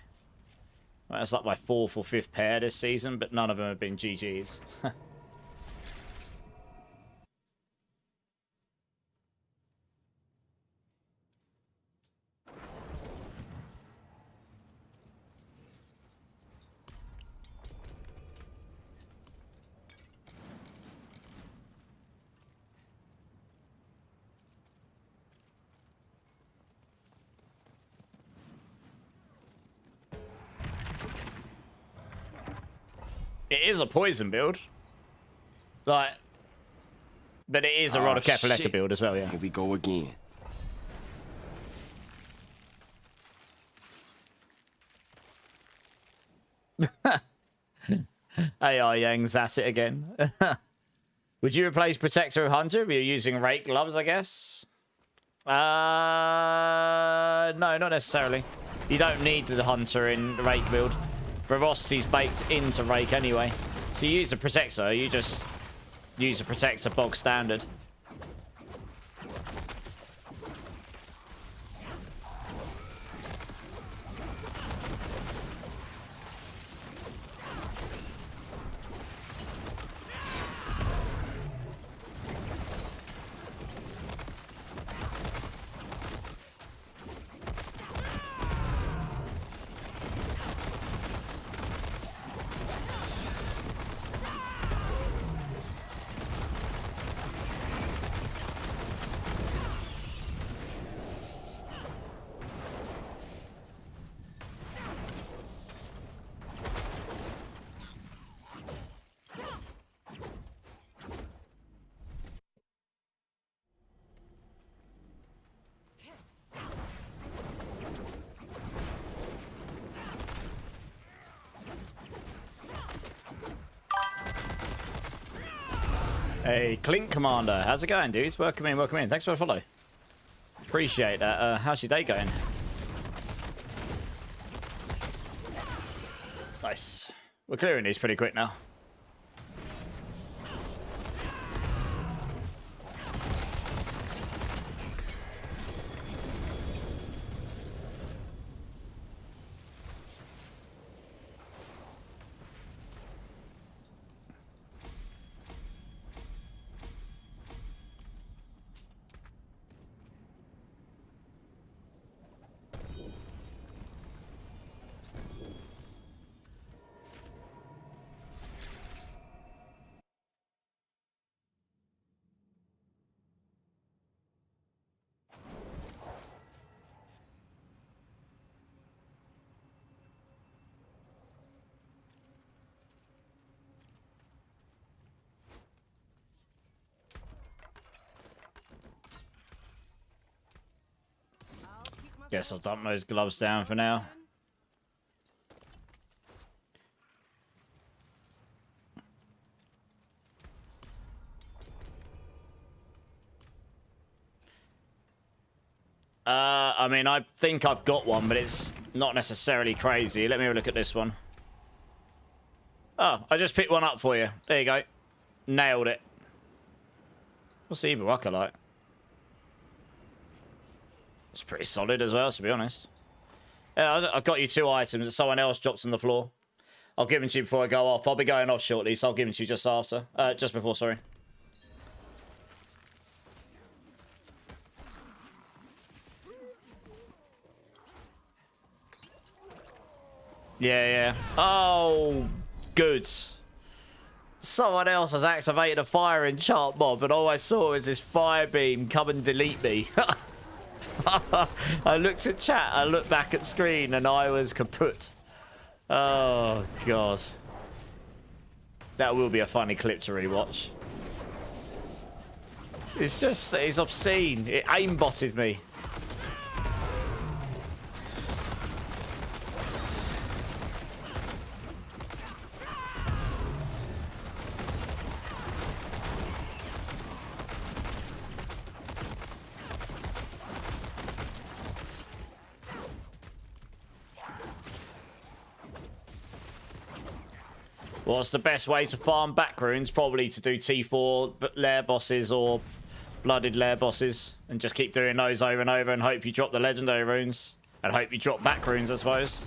Well, that's like my 4th or 5th pair this season, but none of them have been GGs. It is a poison build. Like, but it is a Rod of Kapaleka build as well, yeah. Here we go again. AI Yang's at it again. Would you replace Protector with Hunter if you're using Rake gloves, I guess? No, not necessarily. You don't need the Hunter in the Rake build. Ferocity's baked into Rake anyway. So you use the Protector, you just use the Protector bog standard. Hey, Clink Commander. How's it going, dudes? Welcome in, welcome in. Thanks for the follow. Appreciate that. How's your day going? Nice. We're clearing these pretty quick now. Guess I'll dump those gloves down for now. I mean, I think I've got one, but it's not necessarily crazy. Let me have a look at this one. Oh, I just picked one up for you. There you go. Nailed it. What's the Evil Rucker like? It's pretty solid as well, to be honest. Yeah, I've got you 2 items that someone else drops on the floor. I'll give them to you before I go off. I'll be going off shortly, so I'll give them to you just after. Just before, sorry. Yeah. Oh, good. Someone else has activated a fire enchant mob, and all I saw was this fire beam come and delete me. I looked at chat, I looked back at screen, and I was kaput. Oh, God. That will be a funny clip to rewatch. It's obscene. It aimbotted me. What's the best way to farm back runes? Probably to do T4 lair bosses or blooded lair bosses. And just keep doing those over and over and hope you drop the legendary runes. And hope you drop back runes, I suppose.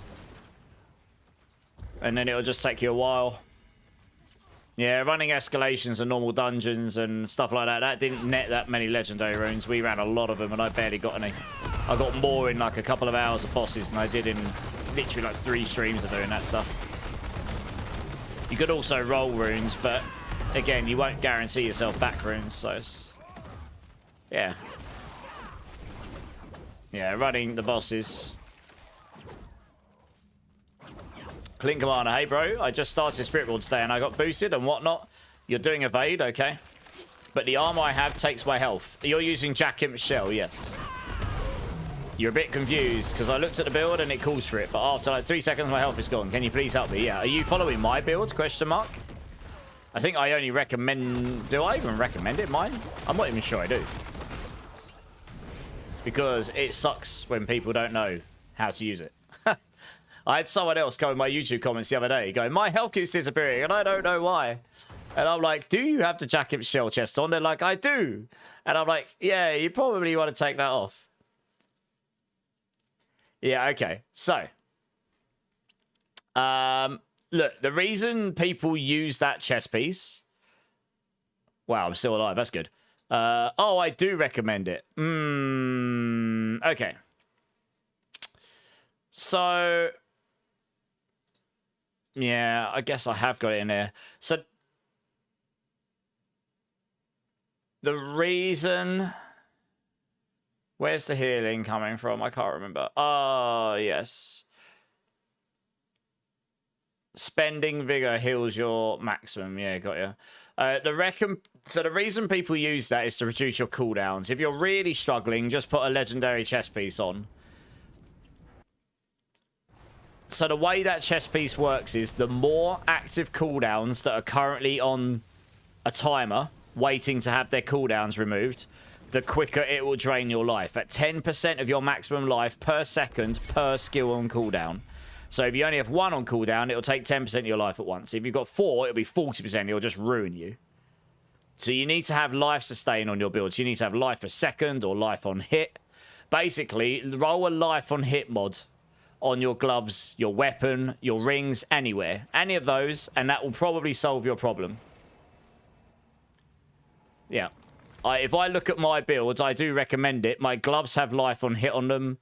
And then it'll just take you a while. Yeah, running escalations and normal dungeons and stuff like that, that didn't net that many legendary runes. We ran a lot of them and I barely got any. I got more in like a couple of hours of bosses than I did in literally like 3 streams of doing that stuff. You could also roll runes, but again, you won't guarantee yourself back runes, so it's... Yeah. Yeah, running the bosses. Clint Commander, hey bro, I just started Spiritborn today and I got boosted and whatnot. You're doing evade, okay. But the armor I have takes my health. You're using Jack Imp Shell, yes. You're a bit confused because I looked at the build and it calls for it, but after like 3 seconds my health is gone. Can you please help me? Yeah, are you following my build? Question mark. I think I only recommend... Do I even recommend it, mine? I'm not even sure I do. Because it sucks when people don't know how to use it. I had someone else come in my YouTube comments the other day going, my health keeps disappearing and I don't know why. And I'm like, do you have the Jack Imp Shell chest on? They're like, I do. And I'm like, yeah, you probably want to take that off. Yeah, okay. So, look, the reason people use that chest piece... Wow, I'm still alive. That's good. Oh, I do recommend it. Okay. So... Yeah, I guess I have got it in there. So, the reason... Where's the healing coming from? I can't remember. Oh, yes. Spending vigor heals your maximum. Yeah, got you. So the reason people use that is to reduce your cooldowns. If you're really struggling, just put a legendary chest piece on. So the way that chest piece works is the more active cooldowns that are currently on a timer, waiting to have their cooldowns removed, the quicker it will drain your life. At 10% of your maximum life per second per skill on cooldown. So if you only have 1 on cooldown, it'll take 10% of your life at once. If you've got 4, it'll be 40%. It'll just ruin you. So you need to have life sustain on your builds. You need to have life per second or life on hit. Basically, roll a life on hit mod on your gloves, your weapon, your rings, anywhere. Any of those, and that will probably solve your problem. Yeah. If I look at my builds, I do recommend it. My gloves have life on hit on them.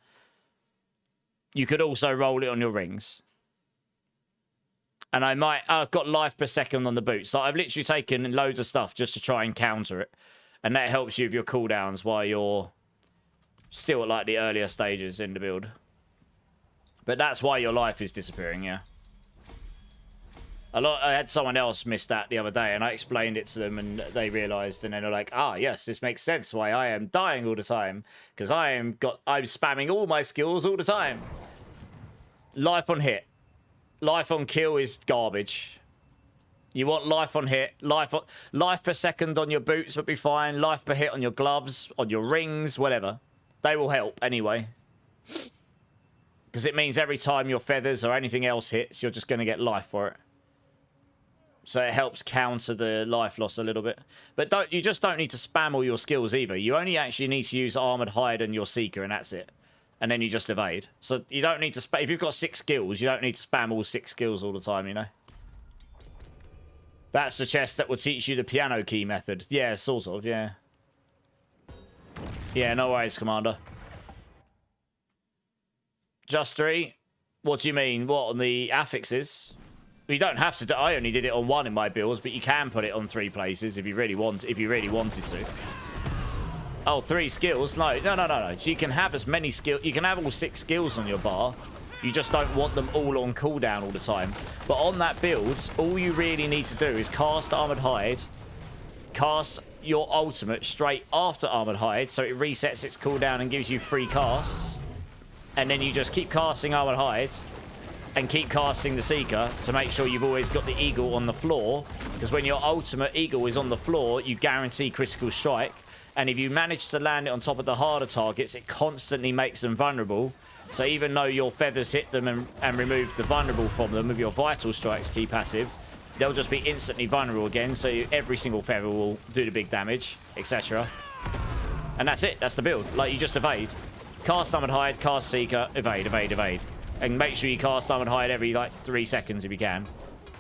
You could also roll it on your rings. And I've got life per second on the boots. So I've literally taken loads of stuff just to try and counter it. And that helps you with your cooldowns while you're still at like the earlier stages in the build. But that's why your life is disappearing, yeah. I had someone else miss that the other day, and I explained it to them, and they realised, and then they're like, ah, yes, this makes sense why I am dying all the time. Because I'm spamming all my skills all the time. Life on hit. Life on kill is garbage. You want life on hit. Life per second on your boots would be fine. Life per hit on your gloves, on your rings, whatever. They will help anyway. Because it means every time your feathers or anything else hits, you're just going to get life for it. So it helps counter the life loss a little bit. But you just don't need to spam all your skills either. You only actually need to use Armored Hide and your Seeker, and that's it. And then you just evade. So you don't need to spam... If you've got 6 skills, you don't need to spam all 6 skills all the time, you know? That's the chest that will teach you the piano key method. Yeah, sort of, yeah. Yeah, no worries, Commander. Justery, what do you mean? What, on the affixes? You don't have to. I only did it on 1 in my builds, but you can put it on 3 places if you really wanted to. Oh, 3 skills? No. So you can have as many skills. You can have all 6 skills on your bar. You just don't want them all on cooldown all the time. But on that build, all you really need to do is cast Armored Hide, cast your ultimate straight after Armored Hide, so it resets its cooldown and gives you 3 casts. And then you just keep casting Armored Hide and keep casting the Seeker to make sure you've always got the Eagle on the floor. Because when your ultimate Eagle is on the floor, you guarantee critical strike. And if you manage to land it on top of the harder targets, it constantly makes them vulnerable. So even though your feathers hit them and remove the vulnerable from them with your vital strikes key passive, they'll just be instantly vulnerable again. So every single feather will do the big damage, etc. And that's it. That's the build. Like, you just evade. Cast Armored Hide, cast Seeker, evade, evade, evade. And make sure you cast Armored Hide every, like, 3 seconds if you can.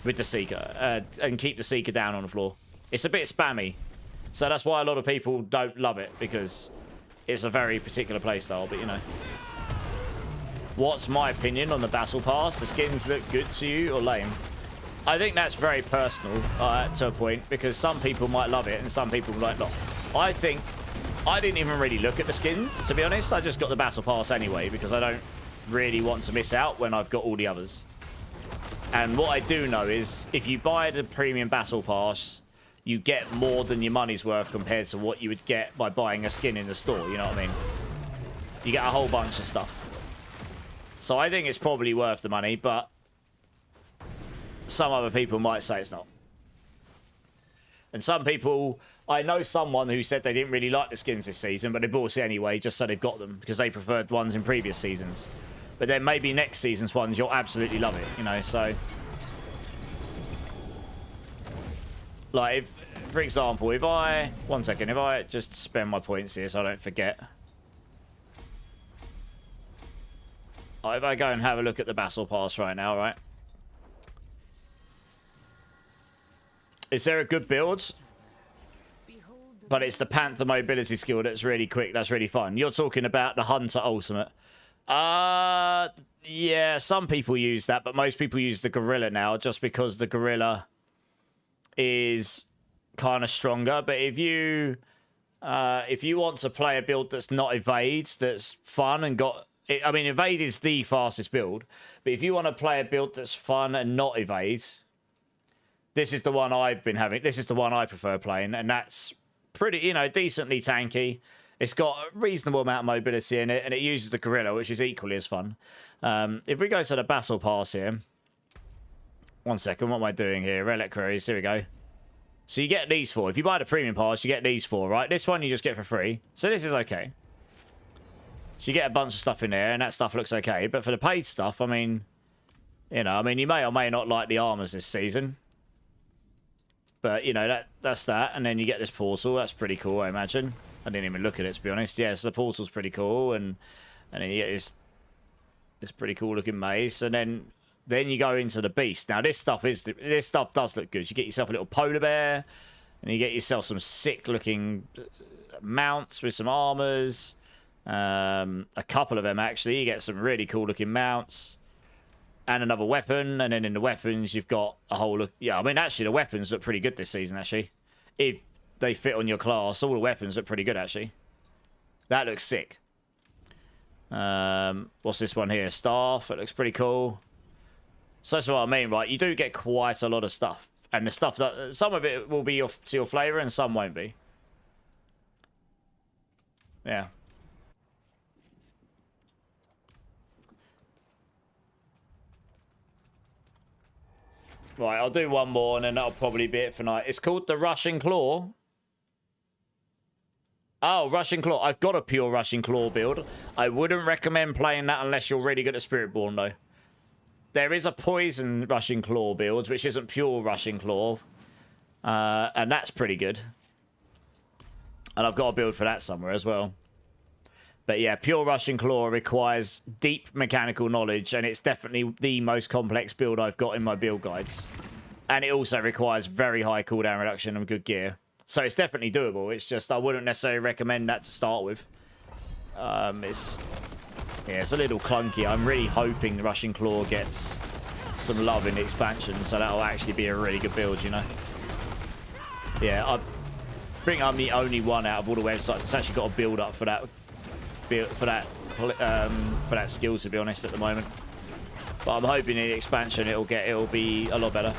With the Seeker. And keep the Seeker down on the floor. It's a bit spammy. So that's why a lot of people don't love it. Because it's a very particular playstyle. But, you know. What's my opinion on the Battle Pass? The skins look good to you or lame? I think that's very personal to a point. Because some people might love it and some people might not. I think... I didn't even really look at the skins, to be honest. I just got the Battle Pass anyway, because I don't really want to miss out when I've got all the others. And what I do know is, if you buy the Premium Battle Pass, you get more than your money's worth compared to what you would get by buying a skin in the store, you know what I mean? You get a whole bunch of stuff. So I think it's probably worth the money, but some other people might say it's not. And some people... I know someone who said they didn't really like the skins this season, but they bought it anyway just so they've got them, because they preferred ones in previous seasons. But then maybe next season's ones, you'll absolutely love it, you know, so... Like, if, for example, if I... One second, if I just spend my points here so I don't forget. If I go and have a look at the Battle Pass right now, right? Is there a good build? But it's the Panther mobility skill that's really quick. That's really fun. You're talking about the Hunter Ultimate. Yeah, some people use that, but most people use the Gorilla now just because the Gorilla is kind of stronger. But if you want to play a build that's not Evade, that's fun and got... I mean, Evade is the fastest build. But if you want to play a build that's fun and not Evade, this is the one I've been having. This is the one I prefer playing, and that's... pretty, you know, decently tanky. It's got a reasonable amount of mobility in it, and it uses the Gorilla, which is equally as fun. If we go to the Battle Pass here... One second, what am I doing here? Reliquaries, here we go. So you get these 4. If you buy the Premium Pass, you get these 4, right? This one you just get for free. So this is okay. So you get a bunch of stuff in there, and that stuff looks okay. But for the paid stuff, I mean... You know, I mean, you may or may not like the armors this season. But, you know, that's that. And then you get this portal. That's pretty cool, I imagine. I didn't even look at it, to be honest. Yes, the portal's pretty cool. And then you get this pretty cool looking mace. And then you go into the beast. Now, this stuff does look good. You get yourself a little polar bear. And you get yourself some sick looking mounts with some armors. A couple of them, actually. You get some really cool looking mounts. And another weapon, and then in the weapons, you've got a whole look... Yeah, I mean, actually, the weapons look pretty good this season, actually. If they fit on your class, all the weapons look pretty good, actually. That looks sick. What's this one here? Staff. It looks pretty cool. So that's what I mean, right? You do get quite a lot of stuff. And the stuff that... Some of it will be to your flavour, and some won't be. Yeah. Right, I'll do one more, and then that'll probably be it for night. It's called the Russian Claw. Oh, Russian Claw. I've got a pure Russian Claw build. I wouldn't recommend playing that unless you're really good at Spiritborn, though. There is a poison Russian Claw build, which isn't pure Russian Claw. And that's pretty good. And I've got a build for that somewhere as well. But yeah, pure Russian Claw requires deep mechanical knowledge, and it's definitely the most complex build I've got in my build guides. And it also requires very high cooldown reduction and good gear. So it's definitely doable. It's just I wouldn't necessarily recommend that to start with. It's a little clunky. I'm really hoping the Russian Claw gets some love in the expansion, so that'll actually be a really good build, you know. Yeah, I think I'm the only one out of all the websites that's actually got a build up for that. For that skill, to be honest, at the moment. But I'm hoping in the expansion it'll be a lot better.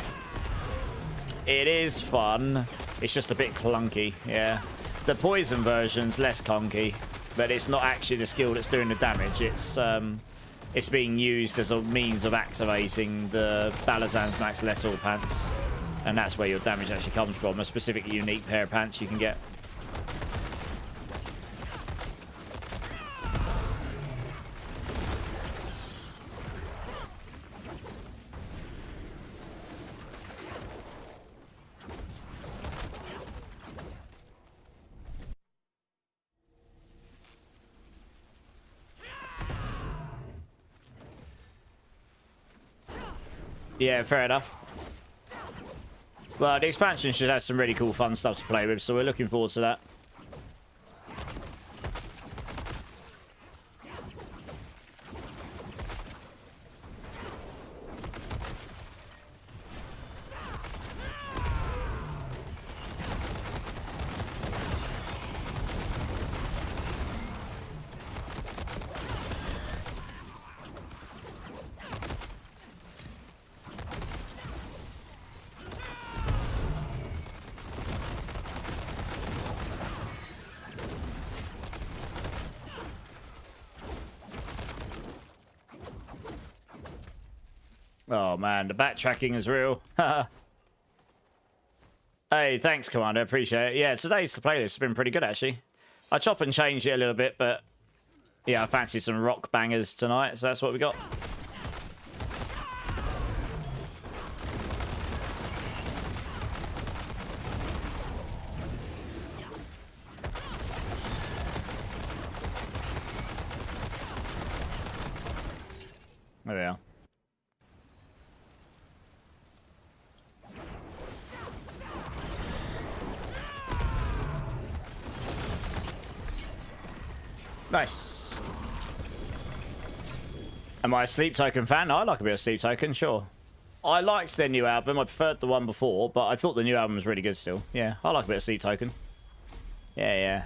It is fun. It's just a bit clunky, yeah. The poison version's less clunky, but it's not actually the skill that's doing the damage. It's being used as a means of activating the Balazan's Max Lethal pants, and that's where your damage actually comes from. A specific unique pair of pants you can get. Yeah, fair enough. Well, the expansion should have some really cool fun stuff to play with, so we're looking forward to that. Oh man, the backtracking is real. Hey, thanks, Commander. Appreciate it. Yeah, today's playlist has been pretty good, actually. I chop and change it a little bit, but yeah, I fancy some rock bangers tonight, so that's what we got. There we are. Nice. Am I a Sleep Token fan? I like a bit of Sleep Token, sure. I liked their new album. I preferred the one before, but I thought the new album was really good still. Yeah, I like a bit of Sleep Token. Yeah, yeah.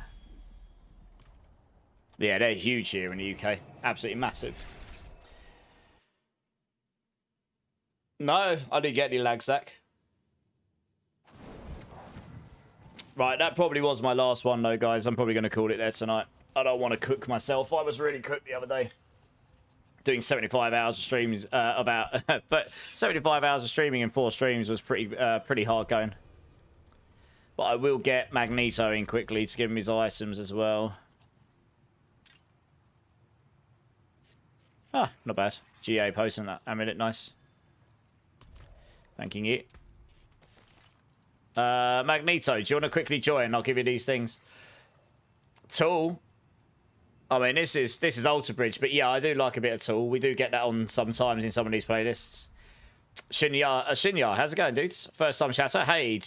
Yeah, they're huge here in the UK. Absolutely massive. No, I didn't get any lag, Zach. Right, that probably was my last one, though, guys. I'm probably going to call it there tonight. I don't want to cook myself. I was really cooked the other day. Doing 75 hours of streams, but 75 hours of streaming in 4 streams was pretty hard going. But I will get Magneto in quickly to give him his items as well. Ah, not bad. GA posting that amulet, nice. Thanking you. Magneto, do you want to quickly join? I'll give you these things. Tool. I mean, this is Alter Bridge, but yeah, I do like a bit of Tool. We do get that on sometimes in some of these playlists. Shinya, how's it going, dudes? First time chatter. Hey,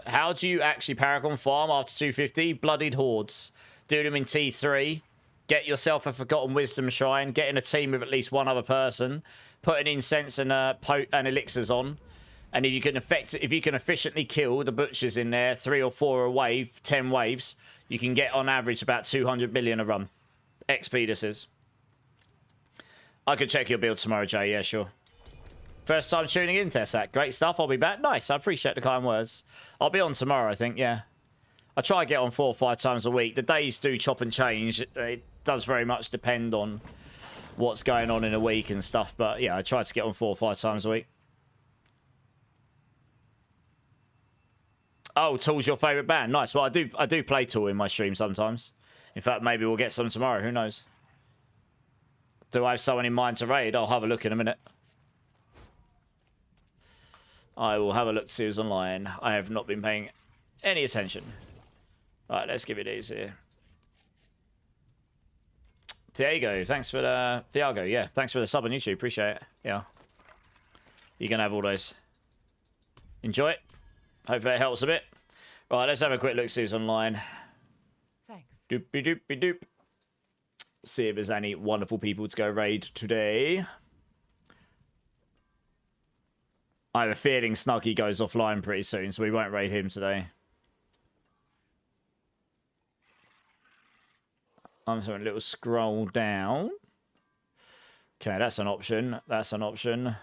how do you actually Paragon farm after 250? Bloodied Hordes. Do them in T3. Get yourself a Forgotten Wisdom Shrine. Get in a team with at least one other person. Put an incense and elixirs on. And if you can efficiently kill the butchers in there, 3 or 4 a wave, 10 waves, you can get on average about 200 million a run. XP this is. I could check your build tomorrow, Jay. Yeah, sure. First time tuning in, Thessac. Great stuff. I'll be back. Nice. I appreciate the kind words. I'll be on tomorrow, I think. Yeah. I try to get on 4 or 5 times a week. The days do chop and change. It does very much depend on what's going on in a week and stuff. But yeah, I try to get on 4 or 5 times a week. Oh, Tool's your favourite band. Nice. Well, I do play Tool in my stream sometimes. In fact, maybe we'll get some tomorrow. Who knows? Do I have someone in mind to raid? I'll have a look in a minute. I will have a look to see who's online. I have not been paying any attention. Right, let's give it these here. Thiago, thanks for the... Thiago, yeah. Thanks for the sub on YouTube. Appreciate it. Yeah. You can have all those. Enjoy it. Hopefully it helps a bit. Right, let's have a quick look see who's online. Thanks. Doopy doopy doop. See if there's any wonderful people to go raid today. I have a feeling Snuggy goes offline pretty soon, so we won't raid him today. I'm just having a little scroll down. Okay, that's an option. That's an option.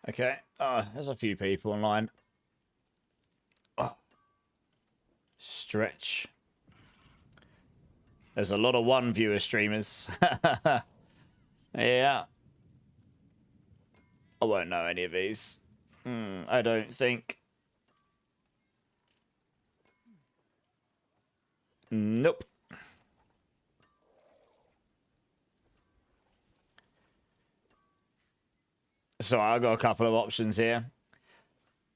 Okay. There's a few people online. Oh. Stretch. There's a lot of one viewer streamers. Yeah. I won't know any of these. I don't think. Nope. So I've got a couple of options here.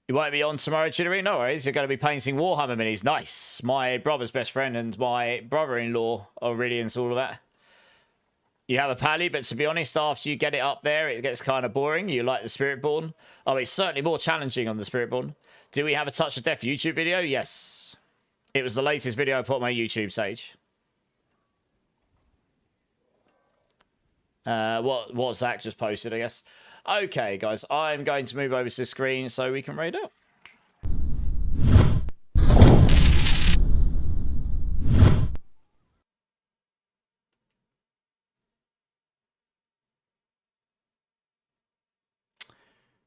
You won't be on tomorrow, Chittery? No worries. You're going to be painting Warhammer minis. Nice. My brother's best friend and my brother-in-law are really into all of that. You have a pally, but to be honest, after you get it up there, it gets kind of boring. You like the Spiritborn. Oh, it's certainly more challenging on the Spiritborn. Do we have a Touch of Death YouTube video? Yes. It was the latest video I put on my YouTube page. What Zach just posted, I guess. Okay, guys, I'm going to move over to the screen so we can raid up.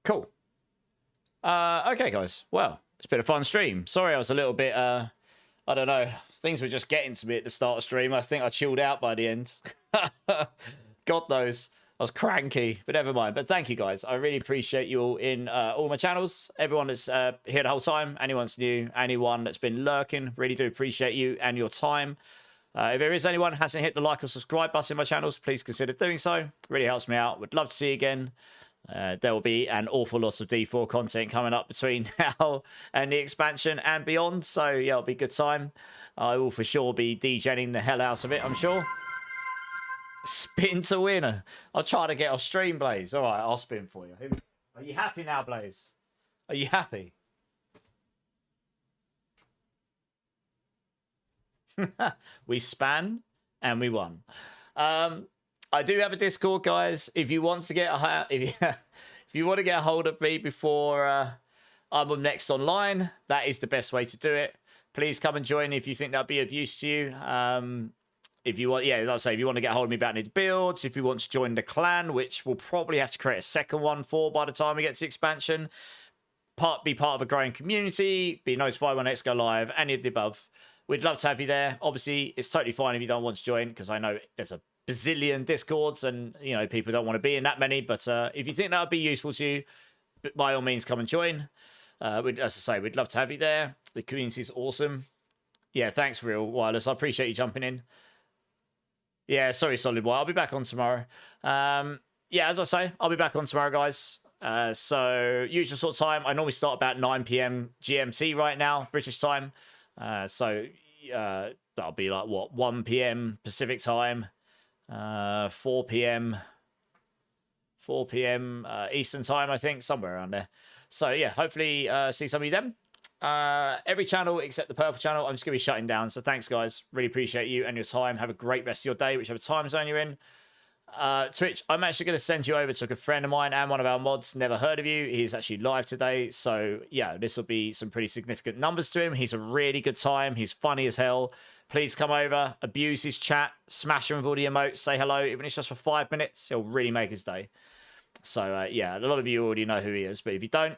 Cool. Okay, guys. Well, it's been a fun stream. Sorry I was a little bit, I don't know. Things were just getting to me at the start of stream. I think I chilled out by the end. God knows. I was cranky, but never mind. But thank you, guys. I really appreciate you all in all my channels. Everyone that's here the whole time. Anyone that's new. Anyone that's been lurking. Really do appreciate you and your time. If there is anyone who hasn't hit the like or subscribe button in my channels, please consider doing so. Really helps me out. Would love to see you again. There will be an awful lot of D4 content coming up between now and the expansion and beyond. So, yeah, it'll be a good time. I will for sure be DJing the hell out of it, I'm sure. Spin to win. I'll try to get off stream, Blaze. All right, I'll spin for you. Are you happy now, Blaze? Are you happy? We span and we won. I do have a Discord, guys. If you want to get if you want to get a hold of me before I'm next online, that is the best way to do it. Please come and join if you think that'd be of use to you. If you want, yeah, like I say, if you want to get hold of me about any builds, if you want to join the clan, which we'll probably have to create a second one for by the time we get to expansion, be part of a growing community, be notified when next go live, any of the above. We'd love to have you there. Obviously, it's totally fine if you don't want to join, because I know there's a bazillion Discords and, you know, people don't want to be in that many. But if you think that would be useful to you, by all means, come and join. As I say, we'd love to have you there. The community's awesome. Yeah, thanks, Real Wireless. I appreciate you jumping in. Yeah, sorry, Solid Boy. I'll be back on tomorrow. Yeah, as I say, I'll be back on tomorrow, guys. So, usual sort of time. I normally start about 9 p.m. GMT right now, British time. So, that'll be like, what, 1 p.m. Pacific time, 4 p.m. Eastern time, I think, somewhere around there. So, yeah, hopefully see some of you then. Every channel except the purple channel, I'm just going to be shutting down. So thanks, guys. Really appreciate you and your time. Have a great rest of your day, whichever time zone you're in. Twitch, I'm actually going to send you over to a good friend of mine and one of our mods. Never heard of you. He's actually live today. So, yeah, this will be some pretty significant numbers to him. He's a really good time. He's funny as hell. Please come over, abuse his chat, smash him with all the emotes, say hello. Even if it's just for 5 minutes, he'll really make his day. So, yeah, a lot of you already know who he is. But if you don't,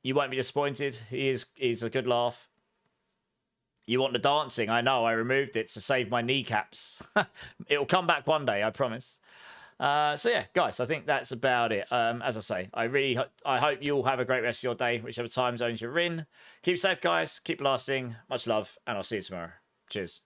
you won't be disappointed. He's a good laugh. You want the dancing? I know. I removed it to save my kneecaps. It'll come back one day, I promise. So yeah, guys, I think that's about it. As I say, I hope you all have a great rest of your day, whichever time zones you're in. Keep safe, guys. Keep lasting. Much love, and I'll see you tomorrow. Cheers.